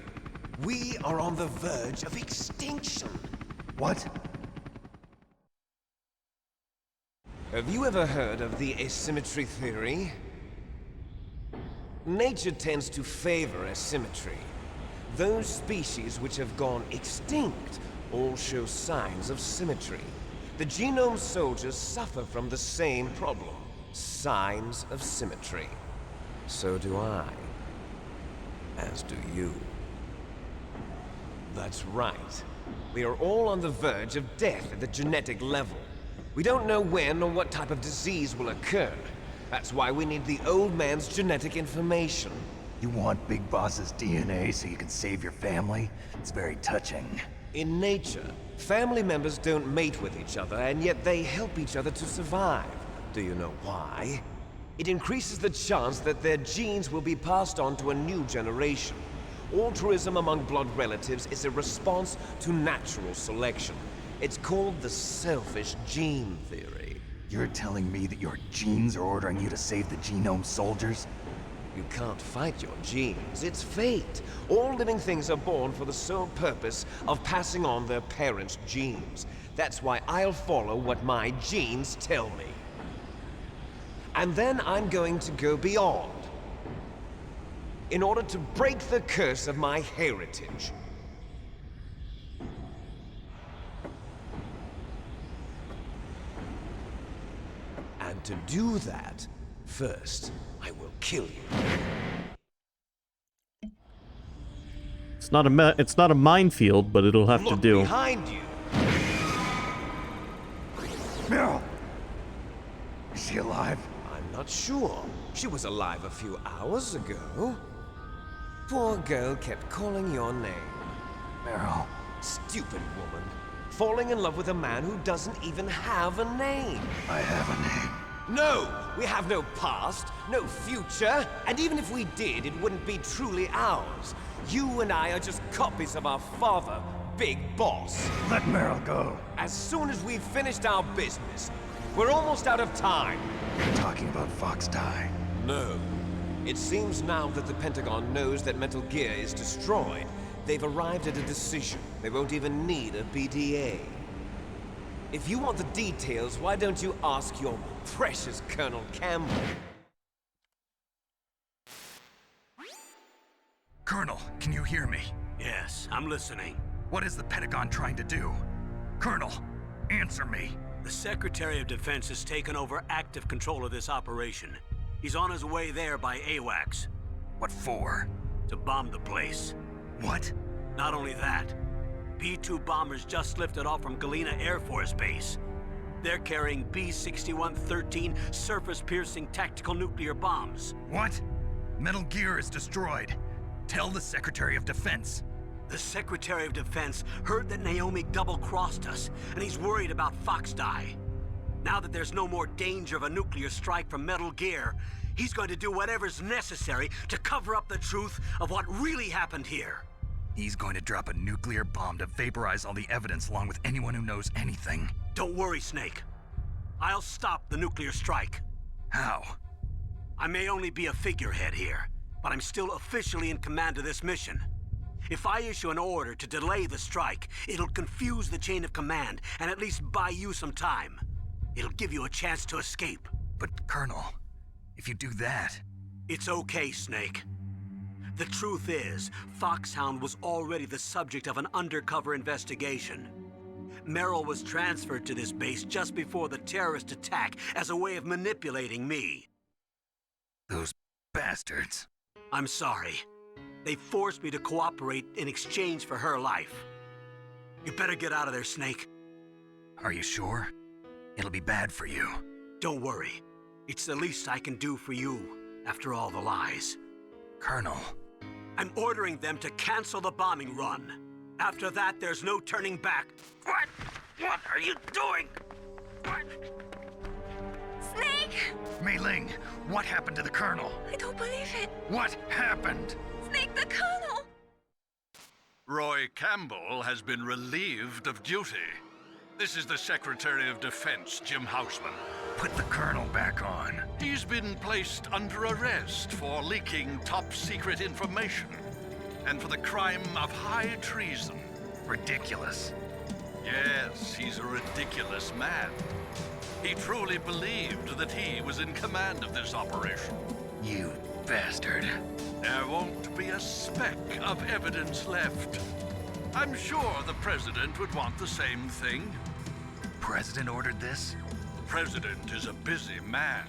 We are on the verge of extinction. What? Have you ever heard of the asymmetry theory? Nature tends to favor asymmetry. Those species which have gone extinct all show signs of symmetry. The genome soldiers suffer from the same problem. Signs of symmetry. So do I. As do you. That's right. We are all on the verge of death at the genetic level. We don't know when or what type of disease will occur. That's why we need the old man's genetic information. You want Big Boss's DNA so you can save your family? It's very touching. In nature, family members don't mate with each other, and yet they help each other to survive. Do you know why? It increases the chance that their genes will be passed on to a new generation. Altruism among blood relatives is a response to natural selection. It's called the selfish gene theory. You're telling me that your genes are ordering you to save the genome soldiers? You can't fight your genes. It's fate. All living things are born for the sole purpose of passing on their parents' genes. That's why I'll follow what my genes tell me. And then I'm going to go beyond. In order to break the curse of my heritage. And to do that, first, I will kill you. It's not a minefield, but it'll have to do. Look behind you. Meryl! Is she alive? I'm not sure. She was alive a few hours ago. Poor girl kept calling your name. Meryl. Stupid woman. Falling in love with a man who doesn't even have a name. I have a name. No! We have no past, no future, and even if we did, it wouldn't be truly ours. You and I are just copies of our father, Big Boss. Let Meryl go. As soon as we've finished our business, we're almost out of time. You're talking about Fox Die. No. It seems now that the Pentagon knows that Metal Gear is destroyed. They've arrived at a decision. They won't even need a BDA. If you want the details, why don't you ask your precious Colonel Campbell? Colonel, can you hear me? Yes, I'm listening. What is the Pentagon trying to do? Colonel, answer me. The Secretary of Defense has taken over active control of this operation. He's on his way there by AWACS. What for? To bomb the place. What? Not only that, B-2 bombers just lifted off from Galena Air Force Base. They're carrying B-6113 surface-piercing tactical nuclear bombs. What? Metal Gear is destroyed. Tell the Secretary of Defense. The Secretary of Defense heard that Naomi double-crossed us, and he's worried about Fox Die. Now that there's no more danger of a nuclear strike from Metal Gear, he's going to do whatever's necessary to cover up the truth of what really happened here. He's going to drop a nuclear bomb to vaporize all the evidence along with anyone who knows anything. Don't worry, Snake. I'll stop the nuclear strike. How? I may only be a figurehead here, but I'm still officially in command of this mission. If I issue an order to delay the strike, it'll confuse the chain of command and at least buy you some time. It'll give you a chance to escape. But, Colonel, if you do that... It's okay, Snake. The truth is, Foxhound was already the subject of an undercover investigation. Meryl was transferred to this base just before the terrorist attack as a way of manipulating me. Those bastards. I'm sorry. They forced me to cooperate in exchange for her life. You better get out of there, Snake. Are you sure? It'll be bad for you. Don't worry. It's the least I can do for you, after all the lies. Colonel. I'm ordering them to cancel the bombing run. After that, there's no turning back. What? What are you doing? What? Snake! Mei Ling, what happened to the Colonel? I don't believe it. What happened? Snake, the Colonel! Roy Campbell has been relieved of duty. This is the Secretary of Defense, Jim Houseman. Put the Colonel back on. He's been placed under arrest for leaking top-secret information and for the crime of high treason. Ridiculous. Yes, he's a ridiculous man. He truly believed that he was in command of this operation. You bastard. There won't be a speck of evidence left. I'm sure the President would want the same thing. President ordered this? President is a busy man.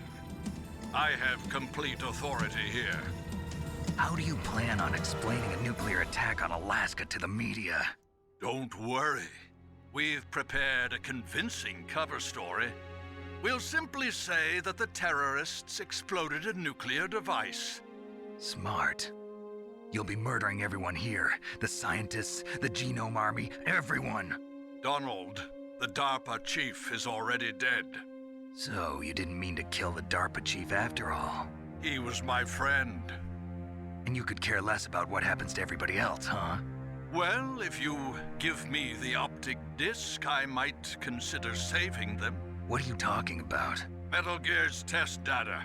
I have complete authority here. How do you plan on explaining a nuclear attack on Alaska to the media? Don't worry. We've prepared a convincing cover story. We'll simply say that the terrorists exploded a nuclear device. Smart. You'll be murdering everyone here. The scientists, the Genome Army, everyone. Donald, the DARPA chief, is already dead. So, you didn't mean to kill the DARPA chief after all? He was my friend. And you could care less about what happens to everybody else, huh? Well, if you give me the optic disc, I might consider saving them. What are you talking about? Metal Gear's test data.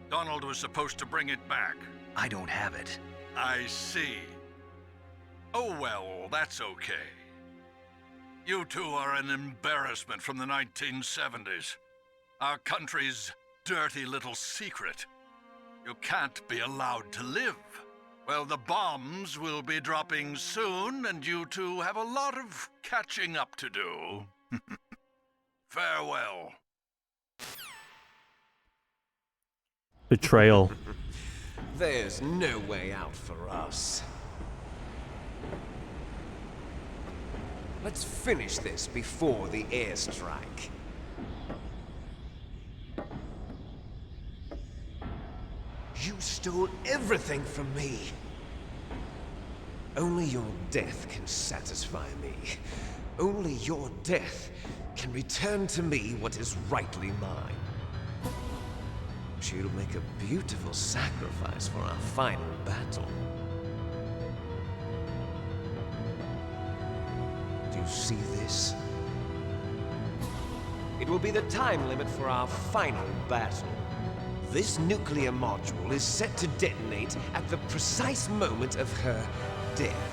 Donald was supposed to bring it back. I don't have it. I see. Oh well, that's okay. You two are an embarrassment from the 1970s. Our country's dirty little secret. You can't be allowed to live. Well, the bombs will be dropping soon, and you two have a lot of catching up to do. Farewell. Betrayal. There's no way out for us. Let's finish this before the airstrike. You stole everything from me. Only your death can satisfy me. Only your death can return to me what is rightly mine. She'll make a beautiful sacrifice for our final battle. Do you see this? It will be the time limit for our final battle. This nuclear module is set to detonate at the precise moment of her death.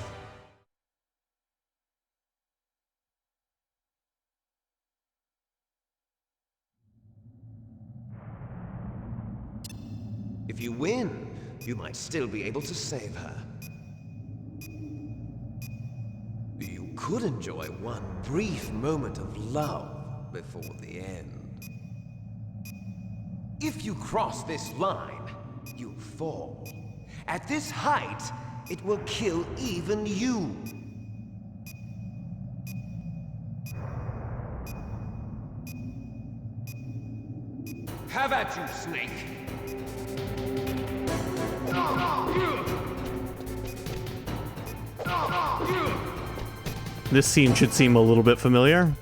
If you win, you might still be able to save her. You could enjoy one brief moment of love before the end. If you cross this line, you fall. At this height, it will kill even you. Have at you, Snake! This scene should seem a little bit familiar.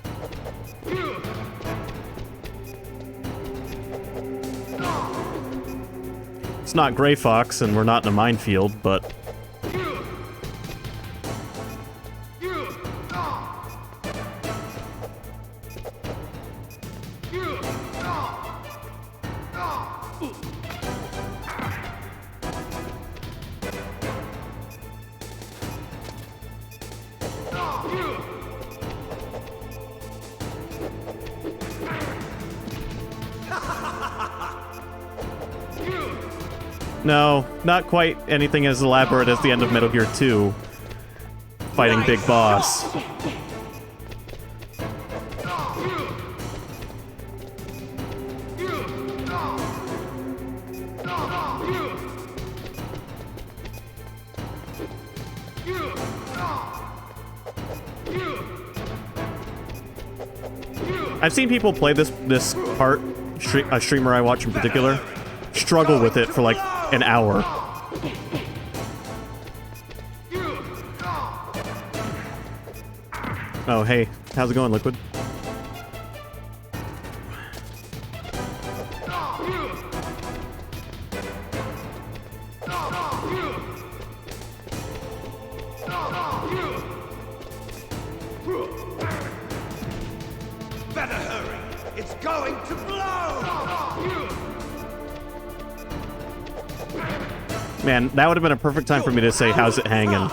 It's not Gray Fox, and we're not in a minefield, but... No, not quite anything as elaborate as the end of Metal Gear 2. Fighting Big Boss. I've seen people play this part, a streamer I watch in particular, struggle with it for like an hour. Oh, hey. How's it going, Liquid? Man, that would have been a perfect time for me to say, how's it hanging?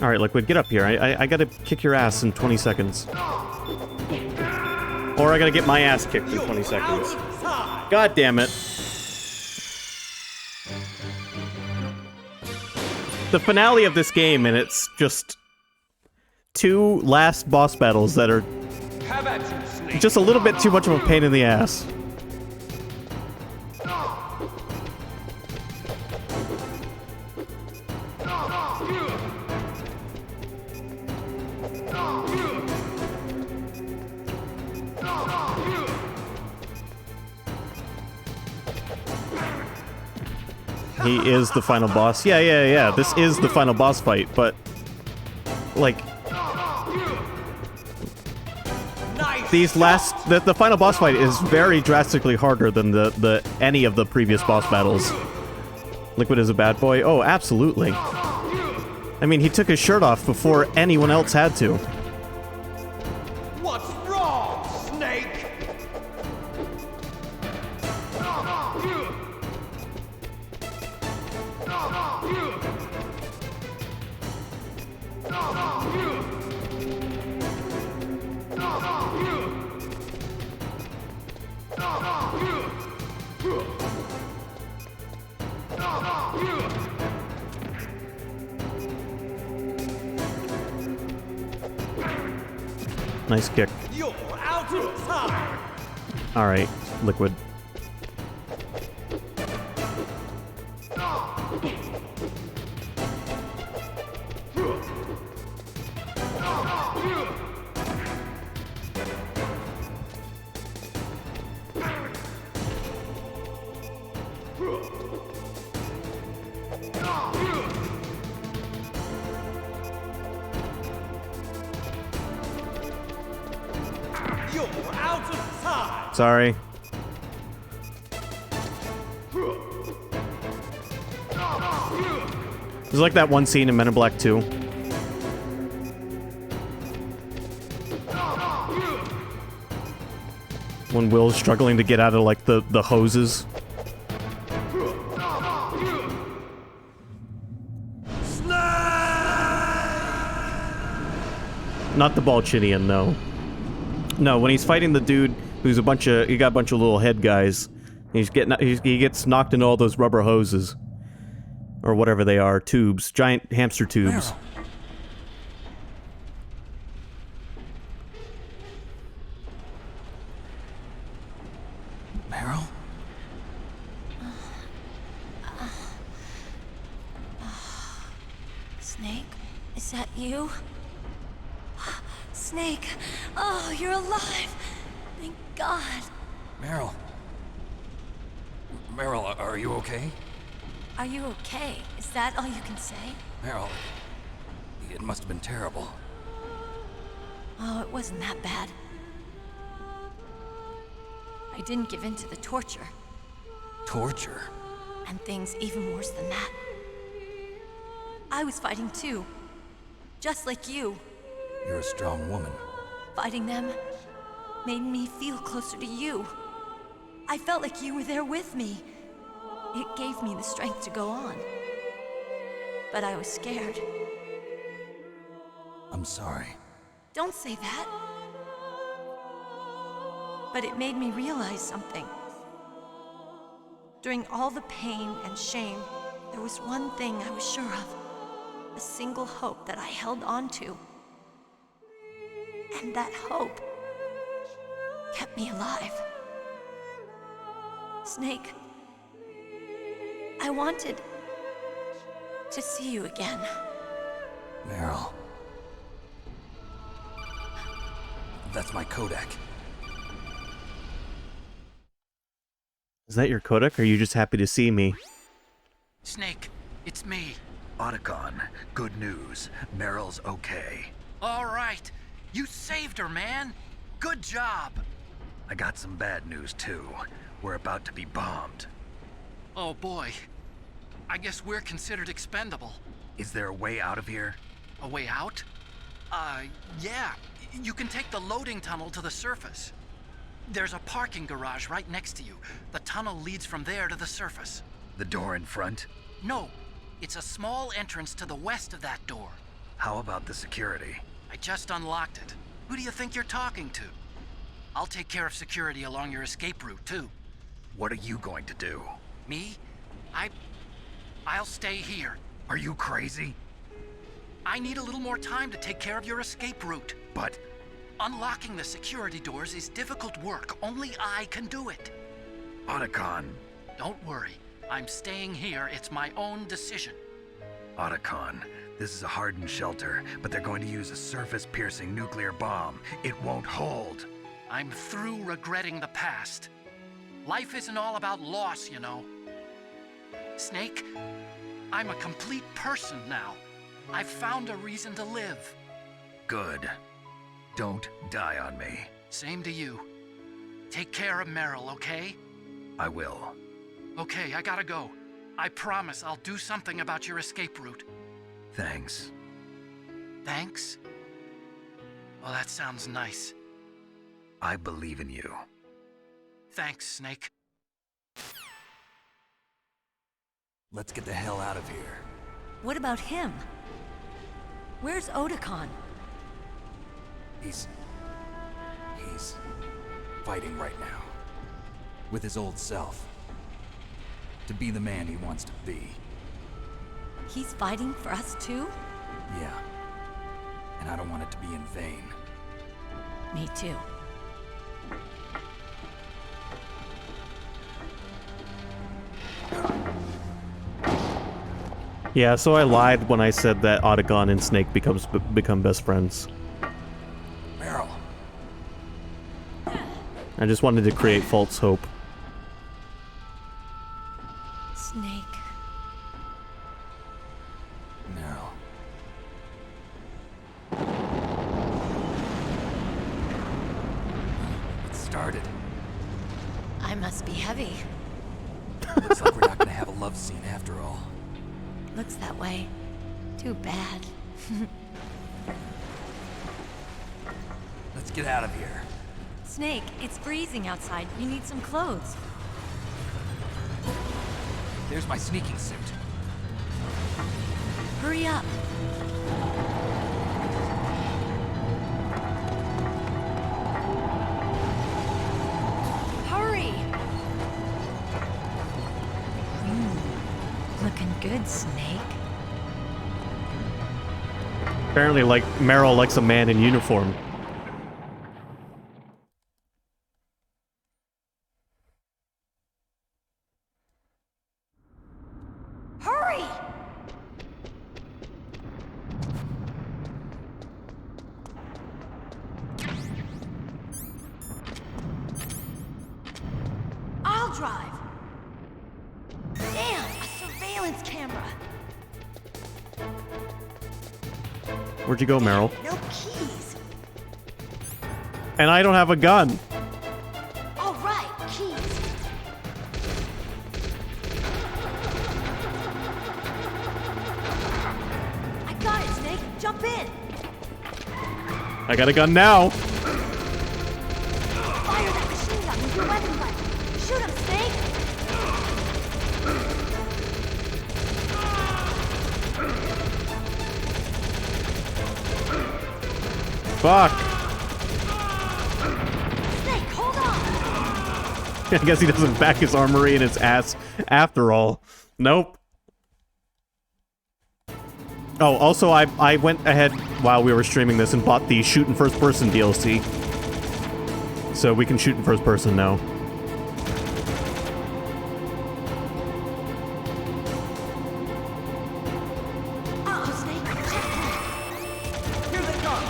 Alright, Liquid, get up here. I gotta kick your ass in 20 seconds. Or I gotta get my ass kicked in 20 seconds. God damn it. The finale of this game, and it's just 2 last boss battles that are just a little bit too much of a pain in the ass. He is the final boss. Yeah. This is the final boss fight, but like these last the final boss fight is very drastically harder than the any of the previous boss battles. Liquid is a bad boy. Oh, absolutely. I mean, he took his shirt off before anyone else had to. What's wrong, Snake? Nice kick. You're out of time. Alright, Liquid. You're out of time. Sorry. It's like that one scene in Men in Black 2. When Will's struggling to get out of, like, the hoses. Not the Balchinian, no. No, when he's fighting the dude who's he got a bunch of little head guys. He gets knocked into all those rubber hoses. Or whatever they are, tubes, giant hamster tubes. Meryl? Snake, is that you? Snake, oh, you're alive. Thank God. Meryl. Meryl, are you okay? Are you okay? Is that all you can say? Meryl, it must have been terrible. Oh, it wasn't that bad. I didn't give in to the torture. Torture? And things even worse than that. I was fighting too. Just like you. You're a strong woman. Fighting them made me feel closer to you. I felt like you were there with me. It gave me the strength to go on. But I was scared. I'm sorry. Don't say that. But it made me realize something. During all the pain and shame, there was one thing I was sure of. A single hope that I held on to. And that hope kept me alive. Snake, I wanted to see you again. Meryl. That's my Kodak. Is that your Kodak, or are you just happy to see me? Snake, it's me. Otacon, good news. Meryl's okay. All right. You saved her, man. Good job. I got some bad news, too. We're about to be bombed. Oh, boy. I guess we're considered expendable. Is there a way out of here? A way out? Yeah. You can take the loading tunnel to the surface. There's a parking garage right next to you. The tunnel leads from there to the surface. The door in front? No. It's a small entrance to the west of that door. How about the security? I just unlocked it. Who do you think you're talking to? I'll take care of security along your escape route, too. What are you going to do? Me? I'll stay here. Are you crazy? I need a little more time to take care of your escape route. But... unlocking the security doors is difficult work. Only I can do it. Otacon. Don't worry. I'm staying here. It's my own decision. Otacon, this is a hardened shelter, but they're going to use a surface-piercing nuclear bomb. It won't hold. I'm through regretting the past. Life isn't all about loss, you know. Snake, I'm a complete person now. I've found a reason to live. Good. Don't die on me. Same to you. Take care of Meryl, okay? I will. Okay, I gotta go. I promise I'll do something about your escape route. Thanks. Thanks? Well, that sounds nice. I believe in you. Thanks, Snake. Let's get the hell out of here. What about him? Where's Otacon? He's fighting right now. With his old self. To be the man he wants to be. He's fighting for us too? Yeah. And I don't want it to be in vain. Me too. Yeah, so I lied when I said that Otacon and Snake become best friends. Meryl. I just wanted to create false hope. Snake. Meryl. It started. I must be heavy. Looks like we're not gonna have a love scene after all. Looks that way. Too bad. Let's get out of here. Snake, it's freezing outside. You need some clothes. There's my sneaking suit. Hurry up. Hurry! Looking good, Snake. Apparently, like, Meryl likes a man in uniform. Hurry! I'll drive. Damn, a surveillance camera. Where'd you go, Meryl? No keys. And I don't have a gun. All right, keys. I got it, Snake. Jump in. I got a gun now. Fire that machine gun with your weapon button. Shoot him, Snake. Fuck. Snake, hold on. I guess he doesn't back his armory in its ass after all. Nope. Oh, also, I went ahead while we were streaming this and bought the shoot in first person DLC. So we can shoot in first person now. Uh-oh, Snake. Checkpoint. Here they come.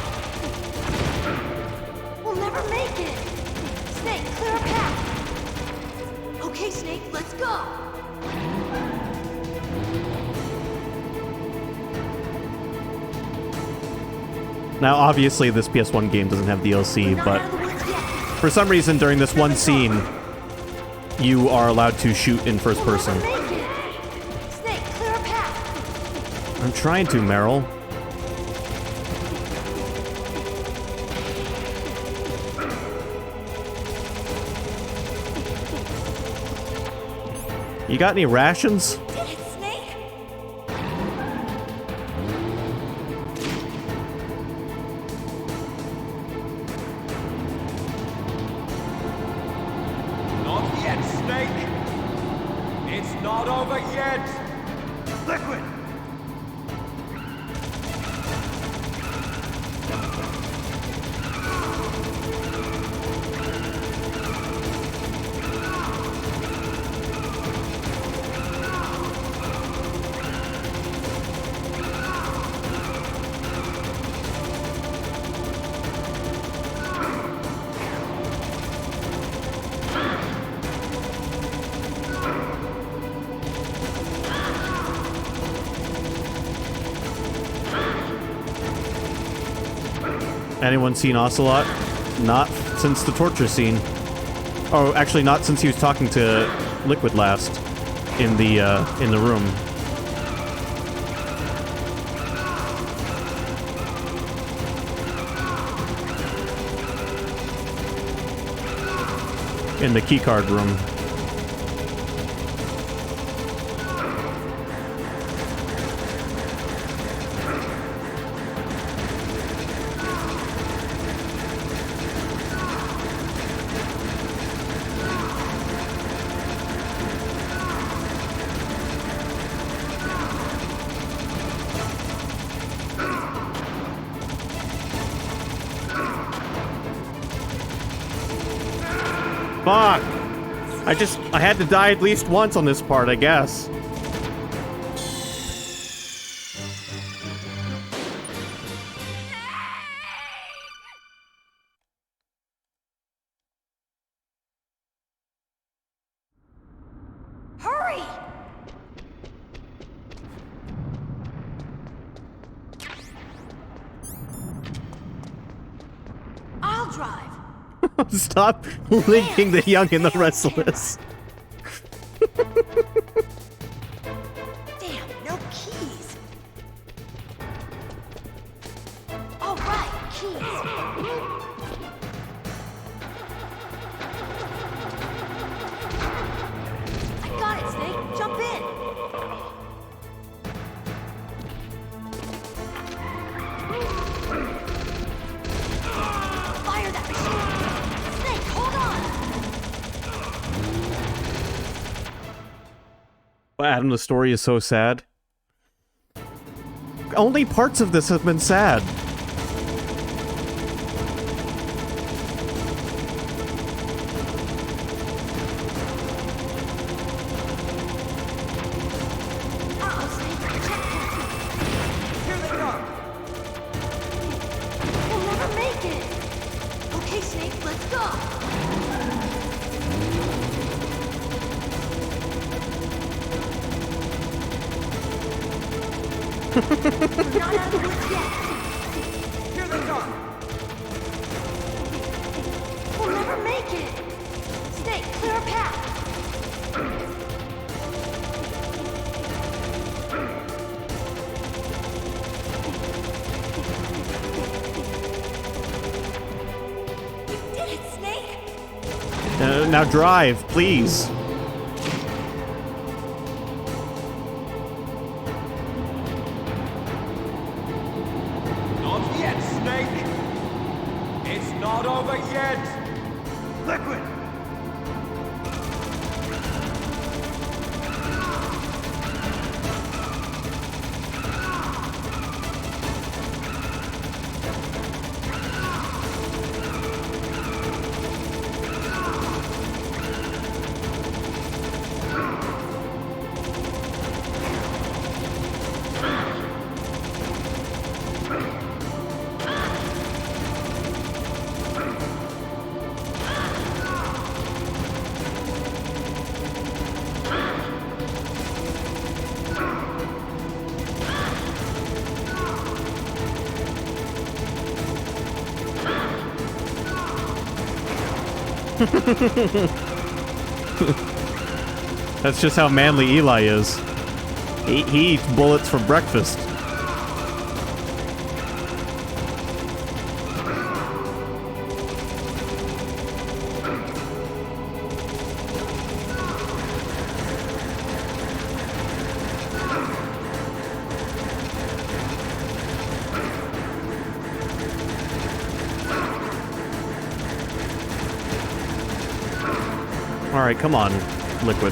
We'll never make it. Snake, clear a path. Okay, Snake, let's go. Now, obviously, this PS1 game doesn't have DLC, but for some reason, during this one scene, you are allowed to shoot in first person. Snake, clear a path. I'm trying to, Meryl. You got any rations? Did it, Snake? Not yet, Snake! It's not over yet! Liquid! Anyone seen Ocelot? Not since the torture scene. Oh, actually, not since he was talking to Liquid last in the room. In the keycard room. Fuck! I had to die at least once on this part, I guess. Hurry! I'll drive. Stop linking the young and the restless. Damn, no keys. All right, keys. I got it, Snake. Jump in. Fire that machine. Snake, hold on. Adam, the story is so sad. Only parts of this have been sad. Here they come. We'll never make it. Okay, Snake, let's go. We're not out of the woods yet. Here they come. We'll never make it. Snake, clear a path. You did it, Snake. Now drive, please. Not yet, Snake! It's not over yet! Liquid! That's just how manly Eli is. He eats bullets for breakfast. Alright, come on, Liquid.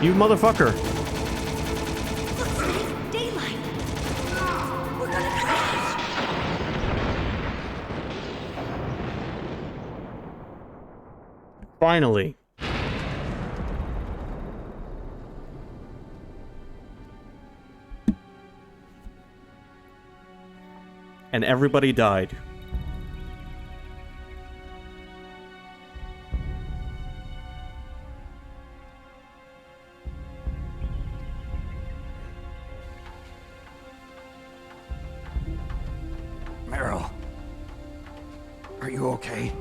You motherfucker! Daylight! We're gonna crash! Finally. And everybody died. Meryl. Are you okay?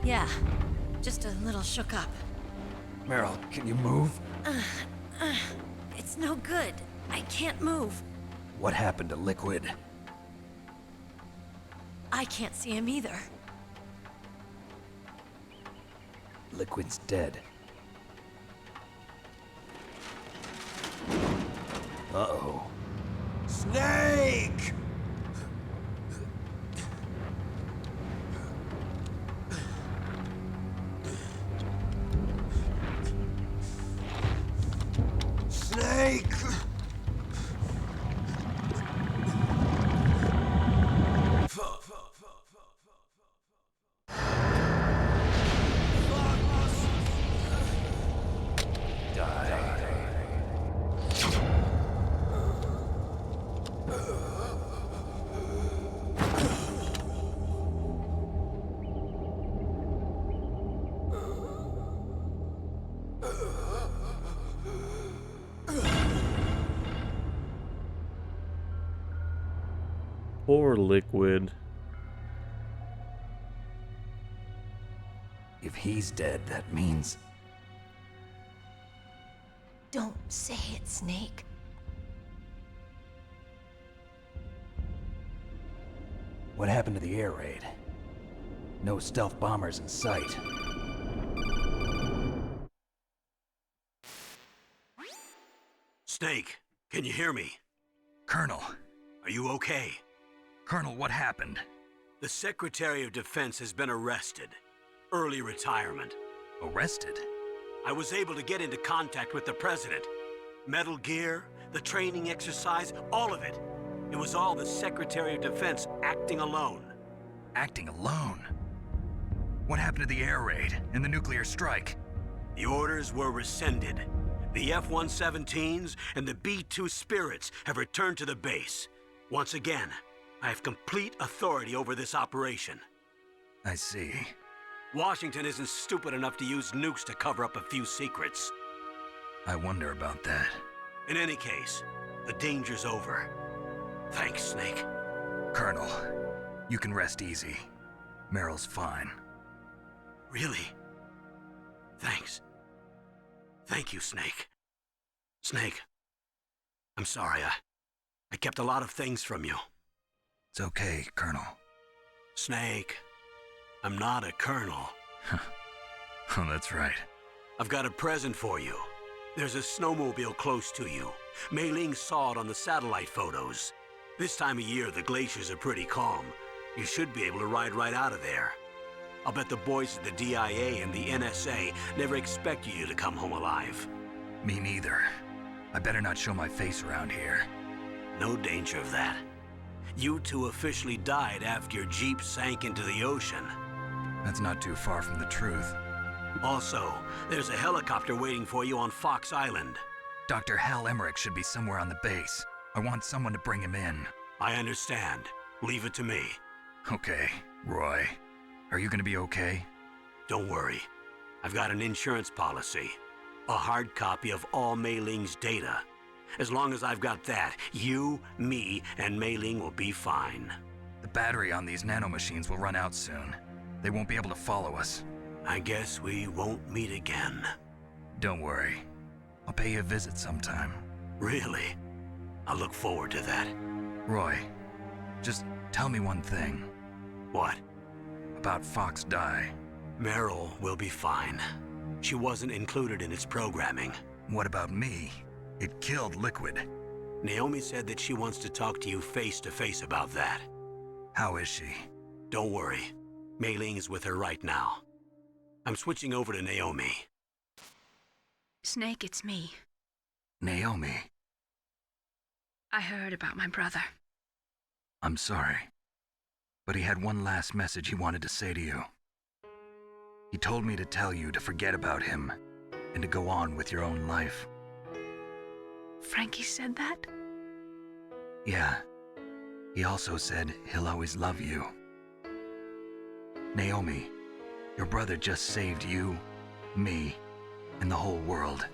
Yeah, just a little shook up. Meryl, can you move? It's no good. I can't move. What happened to Liquid? I can't see him either. Liquid's dead. Uh-oh. Snake! Snake! Poor Liquid. If he's dead, that means... Don't say it, Snake. What happened to the air raid? No stealth bombers in sight. Snake, can you hear me? Colonel. Are you okay? Colonel, what happened? The Secretary of Defense has been arrested. Early retirement. Arrested? I was able to get into contact with the President. Metal Gear, the training exercise, all of it. It was all the Secretary of Defense acting alone. Acting alone? What happened to the air raid and the nuclear strike? The orders were rescinded. The F-117s and the B-2 Spirits have returned to the base. Once again, I have complete authority over this operation. I see. Washington isn't stupid enough to use nukes to cover up a few secrets. I wonder about that. In any case, the danger's over. Thanks, Snake. Colonel, you can rest easy. Meryl's fine. Really? Thanks. Thank you, Snake. Snake, I'm sorry. I kept a lot of things from you. It's okay, Colonel. Snake, I'm not a colonel. Oh, that's right. I've got a present for you. There's a snowmobile close to you. Mei Ling saw it on the satellite photos. This time of year, the glaciers are pretty calm. You should be able to ride right out of there. I'll bet the boys at the DIA and the NSA never expected you to come home alive. Me neither. I better not show my face around here. No danger of that. You two officially died after your Jeep sank into the ocean. That's not too far from the truth. Also, there's a helicopter waiting for you on Fox Island. Dr. Hal Emmerich should be somewhere on the base. I want someone to bring him in. I understand. Leave it to me. Okay, Roy. Are you gonna be okay? Don't worry. I've got an insurance policy. A hard copy of all Mei Ling's data. As long as I've got that, you, me, and Mei Ling will be fine. The battery on these nanomachines will run out soon. They won't be able to follow us. I guess we won't meet again. Don't worry. I'll pay you a visit sometime. Really? I look forward to that. Roy, just tell me one thing. What? About Fox Die. Meryl will be fine. She wasn't included in its programming. What about me? It killed Liquid. Naomi said that she wants to talk to you face to face about that. How is she? Don't worry. Mei Ling is with her right now. I'm switching over to Naomi. Snake, it's me. Naomi. I heard about my brother. I'm sorry. But he had one last message he wanted to say to you. He told me to tell you to forget about him and to go on with your own life. Frankie said that? Yeah. He also said he'll always love you. Naomi, your brother just saved you, me, and the whole world.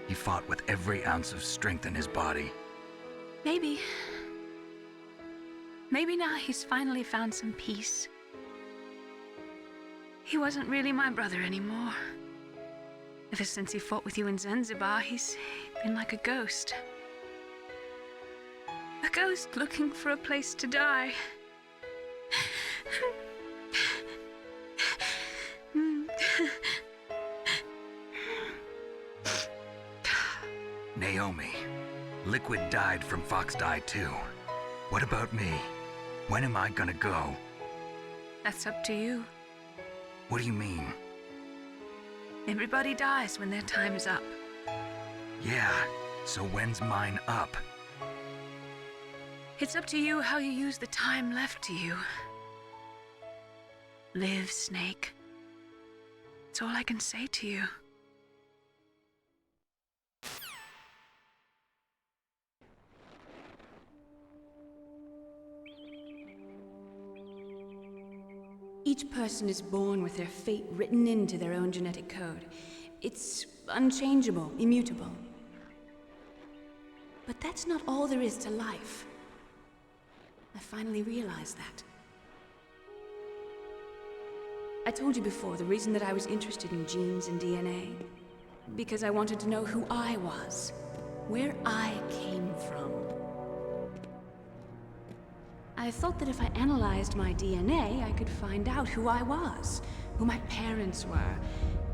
He fought with every ounce of strength in his body. Maybe. Maybe now he's finally found some peace. He wasn't really my brother anymore. Ever since he fought with you in Zanzibar, he's been like a ghost. A ghost looking for a place to die. Naomi, Liquid died from Fox Die too. What about me? When am I gonna go? That's up to you. What do you mean? Everybody dies when their time is up. Yeah, so when's mine up? It's up to you how you use the time left to you. Live, Snake. That's all I can say to you. Each person is born with their fate written into their own genetic code. It's unchangeable, immutable. But that's not all there is to life. I finally realized that. I told you before the reason that I was interested in genes and DNA. Because I wanted to know who I was, where I came from. I thought that if I analyzed my DNA, I could find out who I was, who my parents were.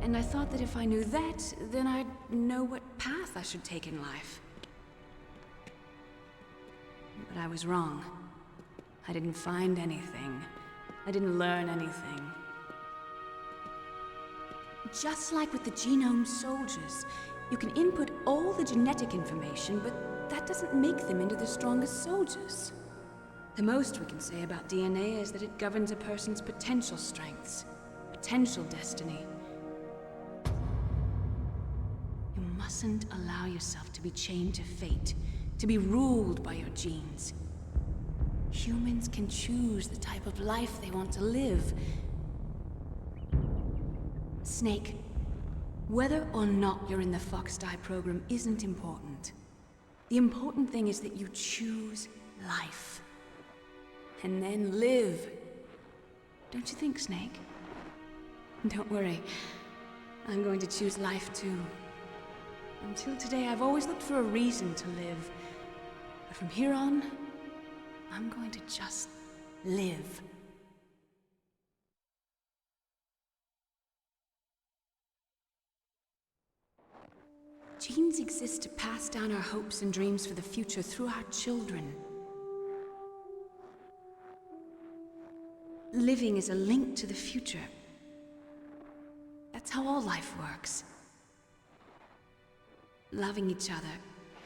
And I thought that if I knew that, then I'd know what path I should take in life. But I was wrong. I didn't find anything. I didn't learn anything. Just like with the genome soldiers, you can input all the genetic information, but that doesn't make them into the strongest soldiers. The most we can say about DNA is that it governs a person's potential strengths, potential destiny. You mustn't allow yourself to be chained to fate, to be ruled by your genes. Humans can choose the type of life they want to live. Snake, whether or not you're in the Fox Die program isn't important. The important thing is that you choose life. And then live. Don't you think, Snake? Don't worry. I'm going to choose life too. Until today, I've always looked for a reason to live. But from here on, I'm going to just live. Genes exist to pass down our hopes and dreams for the future through our children. Living is a link to the future. That's how all life works. Loving each other,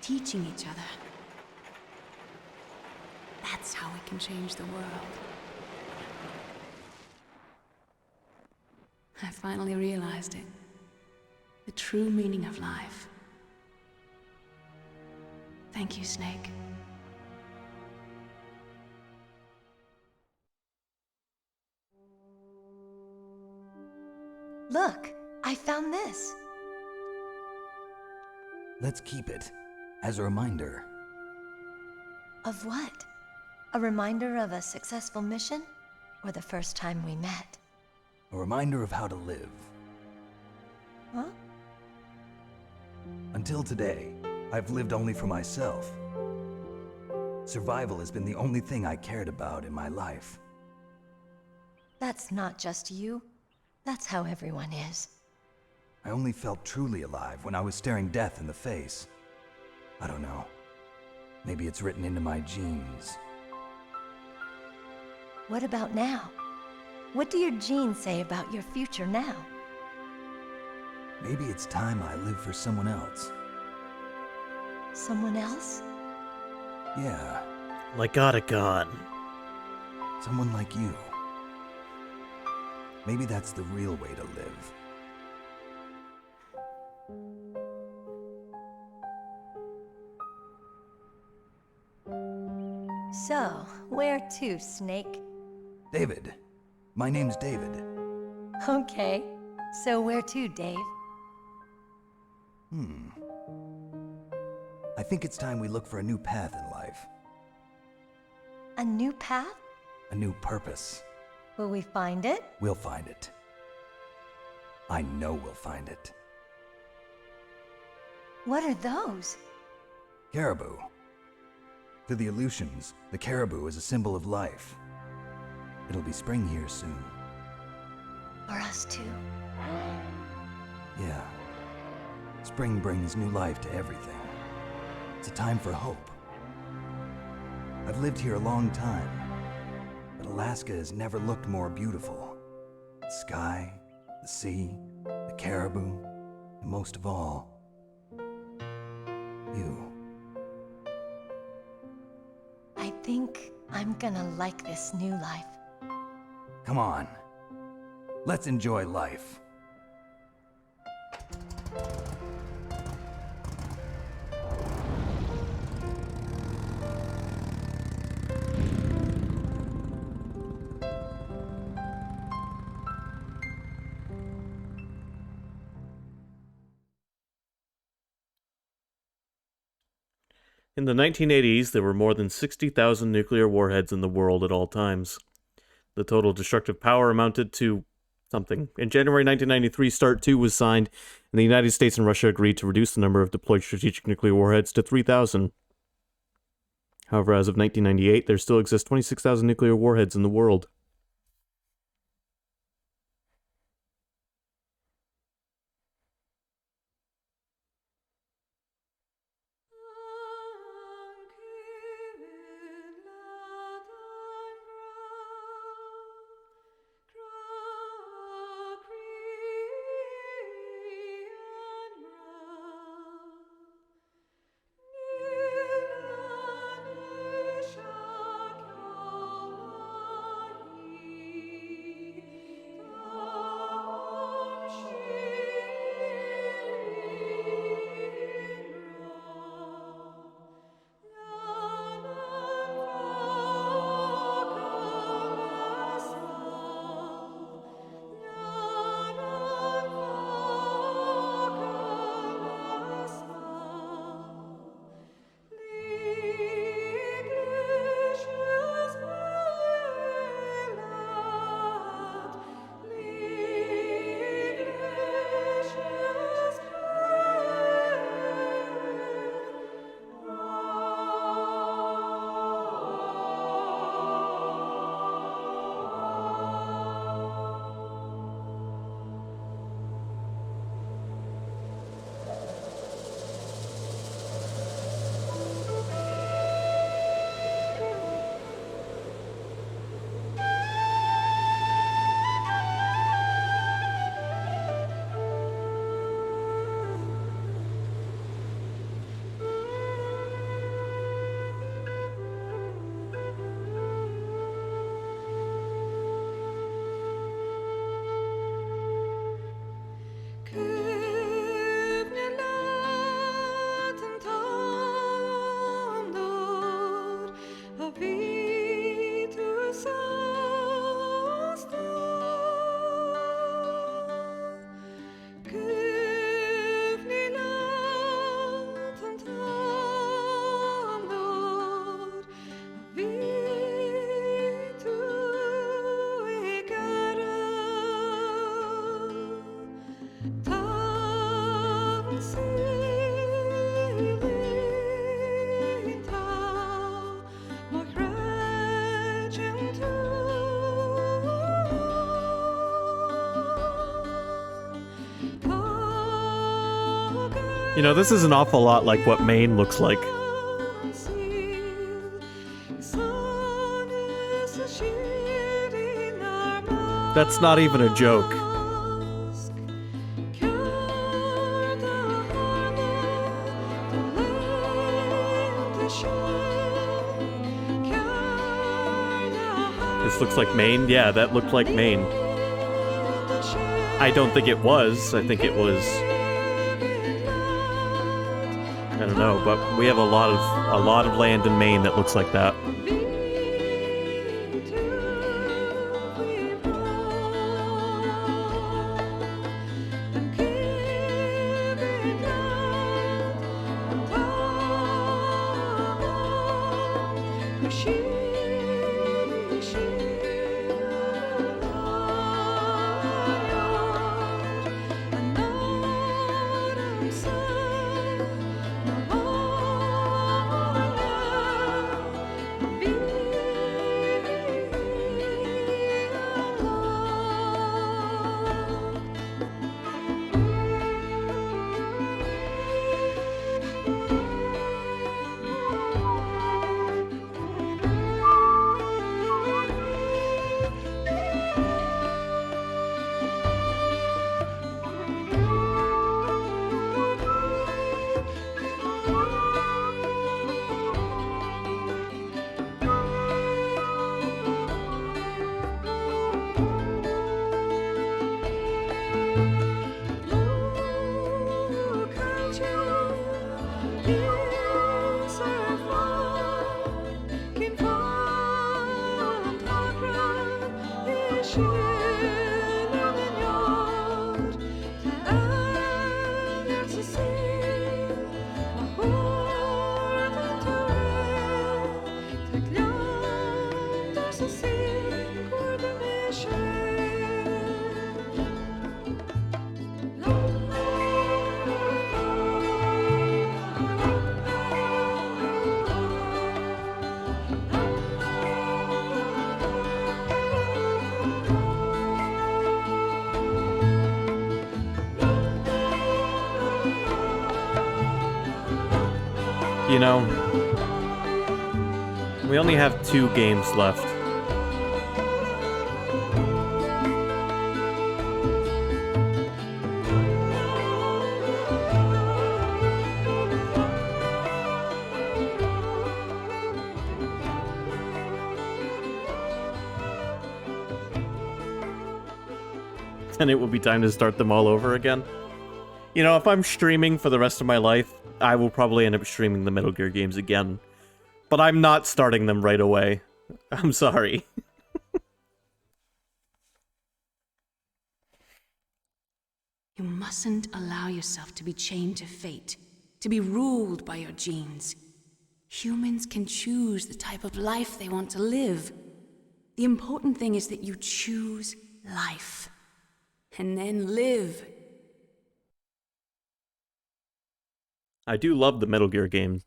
teaching each other. That's how we can change the world. I finally realized it. The true meaning of life. Thank you, Snake. Look, I found this. Let's keep it as a reminder. Of what? A reminder of a successful mission? Or the first time we met? A reminder of how to live. Huh? Until today, I've lived only for myself. Survival has been the only thing I cared about in my life. That's not just you. That's how everyone is. I only felt truly alive when I was staring death in the face. I don't know. Maybe it's written into my genes. What about now? What do your genes say about your future now? Maybe it's time I live for someone else. Someone else? Yeah. Like Otacon. Someone like you. Maybe that's the real way to live. So, where to, Snake? David. My name's David. Okay. So where to, Dave? I think it's time we look for a new path in life. A new path? A new purpose. Will we find it? We'll find it. I know we'll find it. What are those? Caribou. To the Aleutians, the caribou is a symbol of life. It'll be spring here soon. For us too. Yeah. Spring brings new life to everything. It's a time for hope. I've lived here a long time, but Alaska has never looked more beautiful. The sky, the sea, the caribou, and most of all, you. I think I'm gonna like this new life. Come on. Let's enjoy life. In the 1980s, there were more than 60,000 nuclear warheads in the world at all times. The total destructive power amounted to something. In January 1993, START II was signed, and the United States and Russia agreed to reduce the number of deployed strategic nuclear warheads to 3,000. However, as of 1998, there still exist 26,000 nuclear warheads in the world. You know, this is an awful lot like what Maine looks like. That's not even a joke. This looks like Maine? Yeah, that looked like Maine. I don't think it was. I think it was... I don't know, but we have a lot of land in Maine that looks like that. You know, we only have 2 games left. And it will be time to start them all over again. You know, if I'm streaming for the rest of my life, I will probably end up streaming the Metal Gear games again. But I'm not starting them right away. I'm sorry. You mustn't allow yourself to be chained to fate, to be ruled by your genes. Humans can choose the type of life they want to live. The important thing is that you choose life. And then live. I do love the Metal Gear games,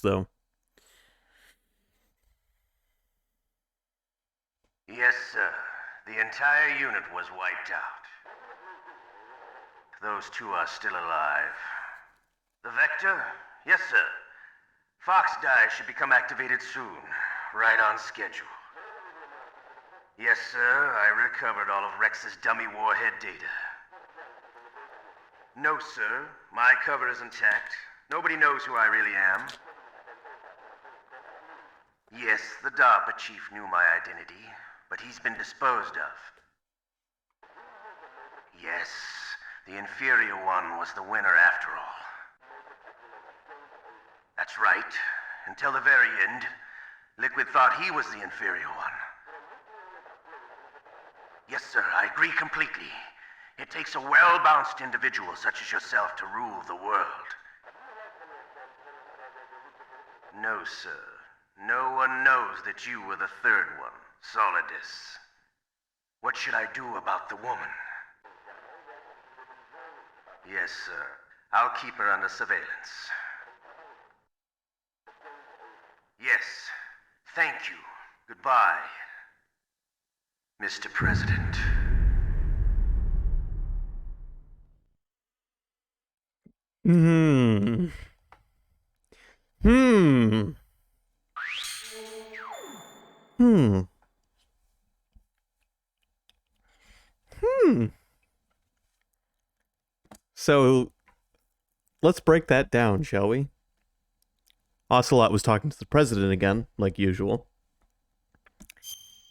though. Yes, sir. The entire unit was wiped out. Those 2 are still alive. The Vector? Yes, sir. Fox Die should become activated soon. Right on schedule. Yes, sir. I recovered all of Rex's dummy warhead data. No, sir. My cover is intact. Nobody knows who I really am. Yes, the DARPA chief knew my identity, but he's been disposed of. Yes, the inferior one was the winner after all. That's right. Until the very end, Liquid thought he was the inferior one. Yes, sir, I agree completely. It takes a well-balanced individual such as yourself to rule the world. No, sir. No one knows that you were the third one, Solidus. What should I do about the woman? Yes, sir. I'll keep her under surveillance. Yes. Thank you. Goodbye, Mr. President. Hmm. So, let's break that down, shall we? Ocelot was talking to the president again, like usual.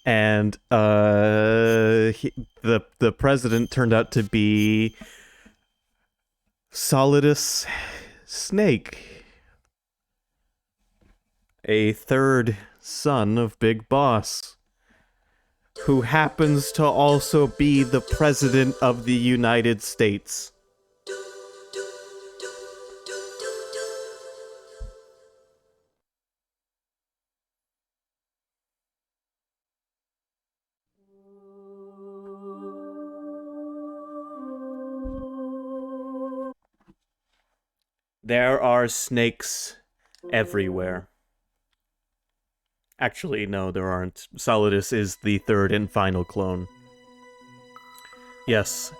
And the president turned out to be Solidus Snake, a third son of Big Boss, who happens to also be the president of the United States. There are snakes everywhere. Actually, no, there aren't. Solidus is the third and final clone. Yes,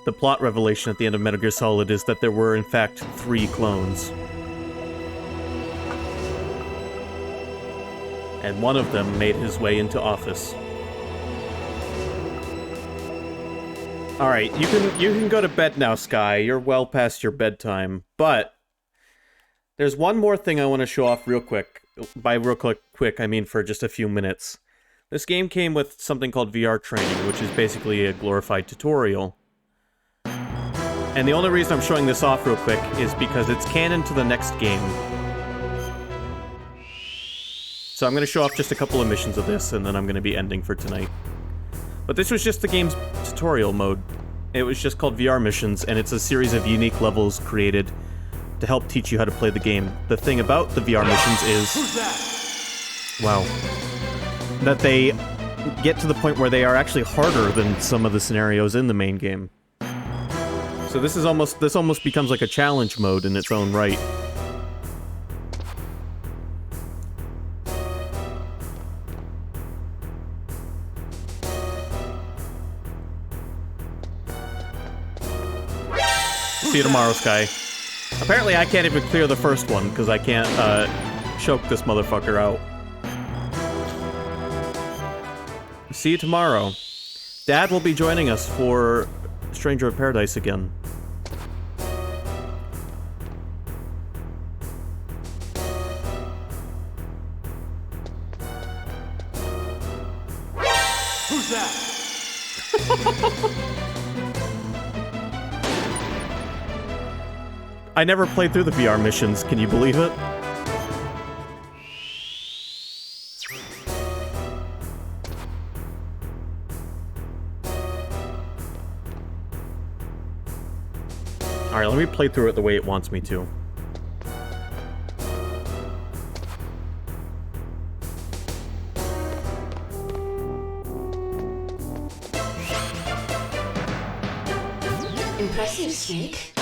the plot revelation at the end of Metal Gear Solid is that there were, in fact, 3 clones. And one of them made his way into office. Alright, you can go to bed now, Sky. You're well past your bedtime. But there's one more thing I want to show off real quick. By real quick, I mean for just a few minutes. This game came with something called VR Training, which is basically a glorified tutorial. And the only reason I'm showing this off real quick is because it's canon to the next game. So I'm going to show off just a couple of missions of this, and then I'm going to be ending for tonight. But this was just the game's tutorial mode. It was just called VR Missions, and it's a series of unique levels created to help teach you how to play the game. The thing about the VR missions is... Wow. That they get to the point where they are actually harder than some of the scenarios in the main game. So this almost becomes like a challenge mode in its own right. See you tomorrow, Sky. Apparently I can't even clear the first one, because I can't, choke this motherfucker out. See you tomorrow. Dad will be joining us for Stranger of Paradise again. Who's that? I never played through the VR missions, can you believe it? Alright, let me play through it the way it wants me to. Impressive, Snake.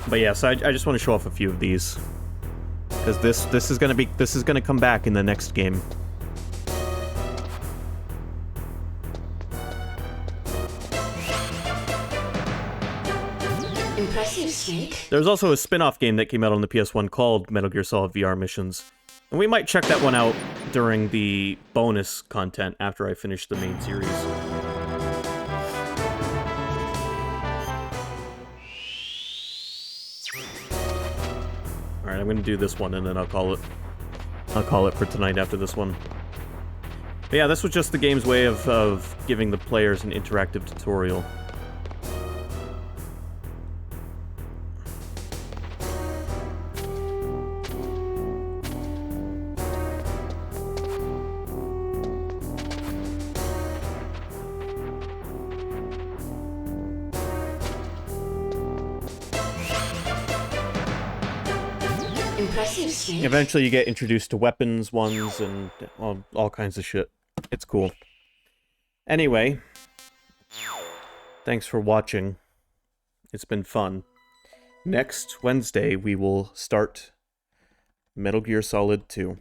But yeah, so I just want to show off a few of these, because this is gonna come back in the next game. Impressive, Snake. There's also a spin-off game that came out on the PS1 called Metal Gear Solid VR Missions, and we might check that one out during the bonus content after I finish the main series. Alright, I'm gonna do this one and then I'll call it for tonight after this one. But yeah, this was just the game's way of giving the players an interactive tutorial. Impressive, Snake. Eventually you get introduced to weapons ones and all kinds of shit. It's cool. Anyway, thanks for watching. It's been fun. Next Wednesday we will start Metal Gear Solid 2.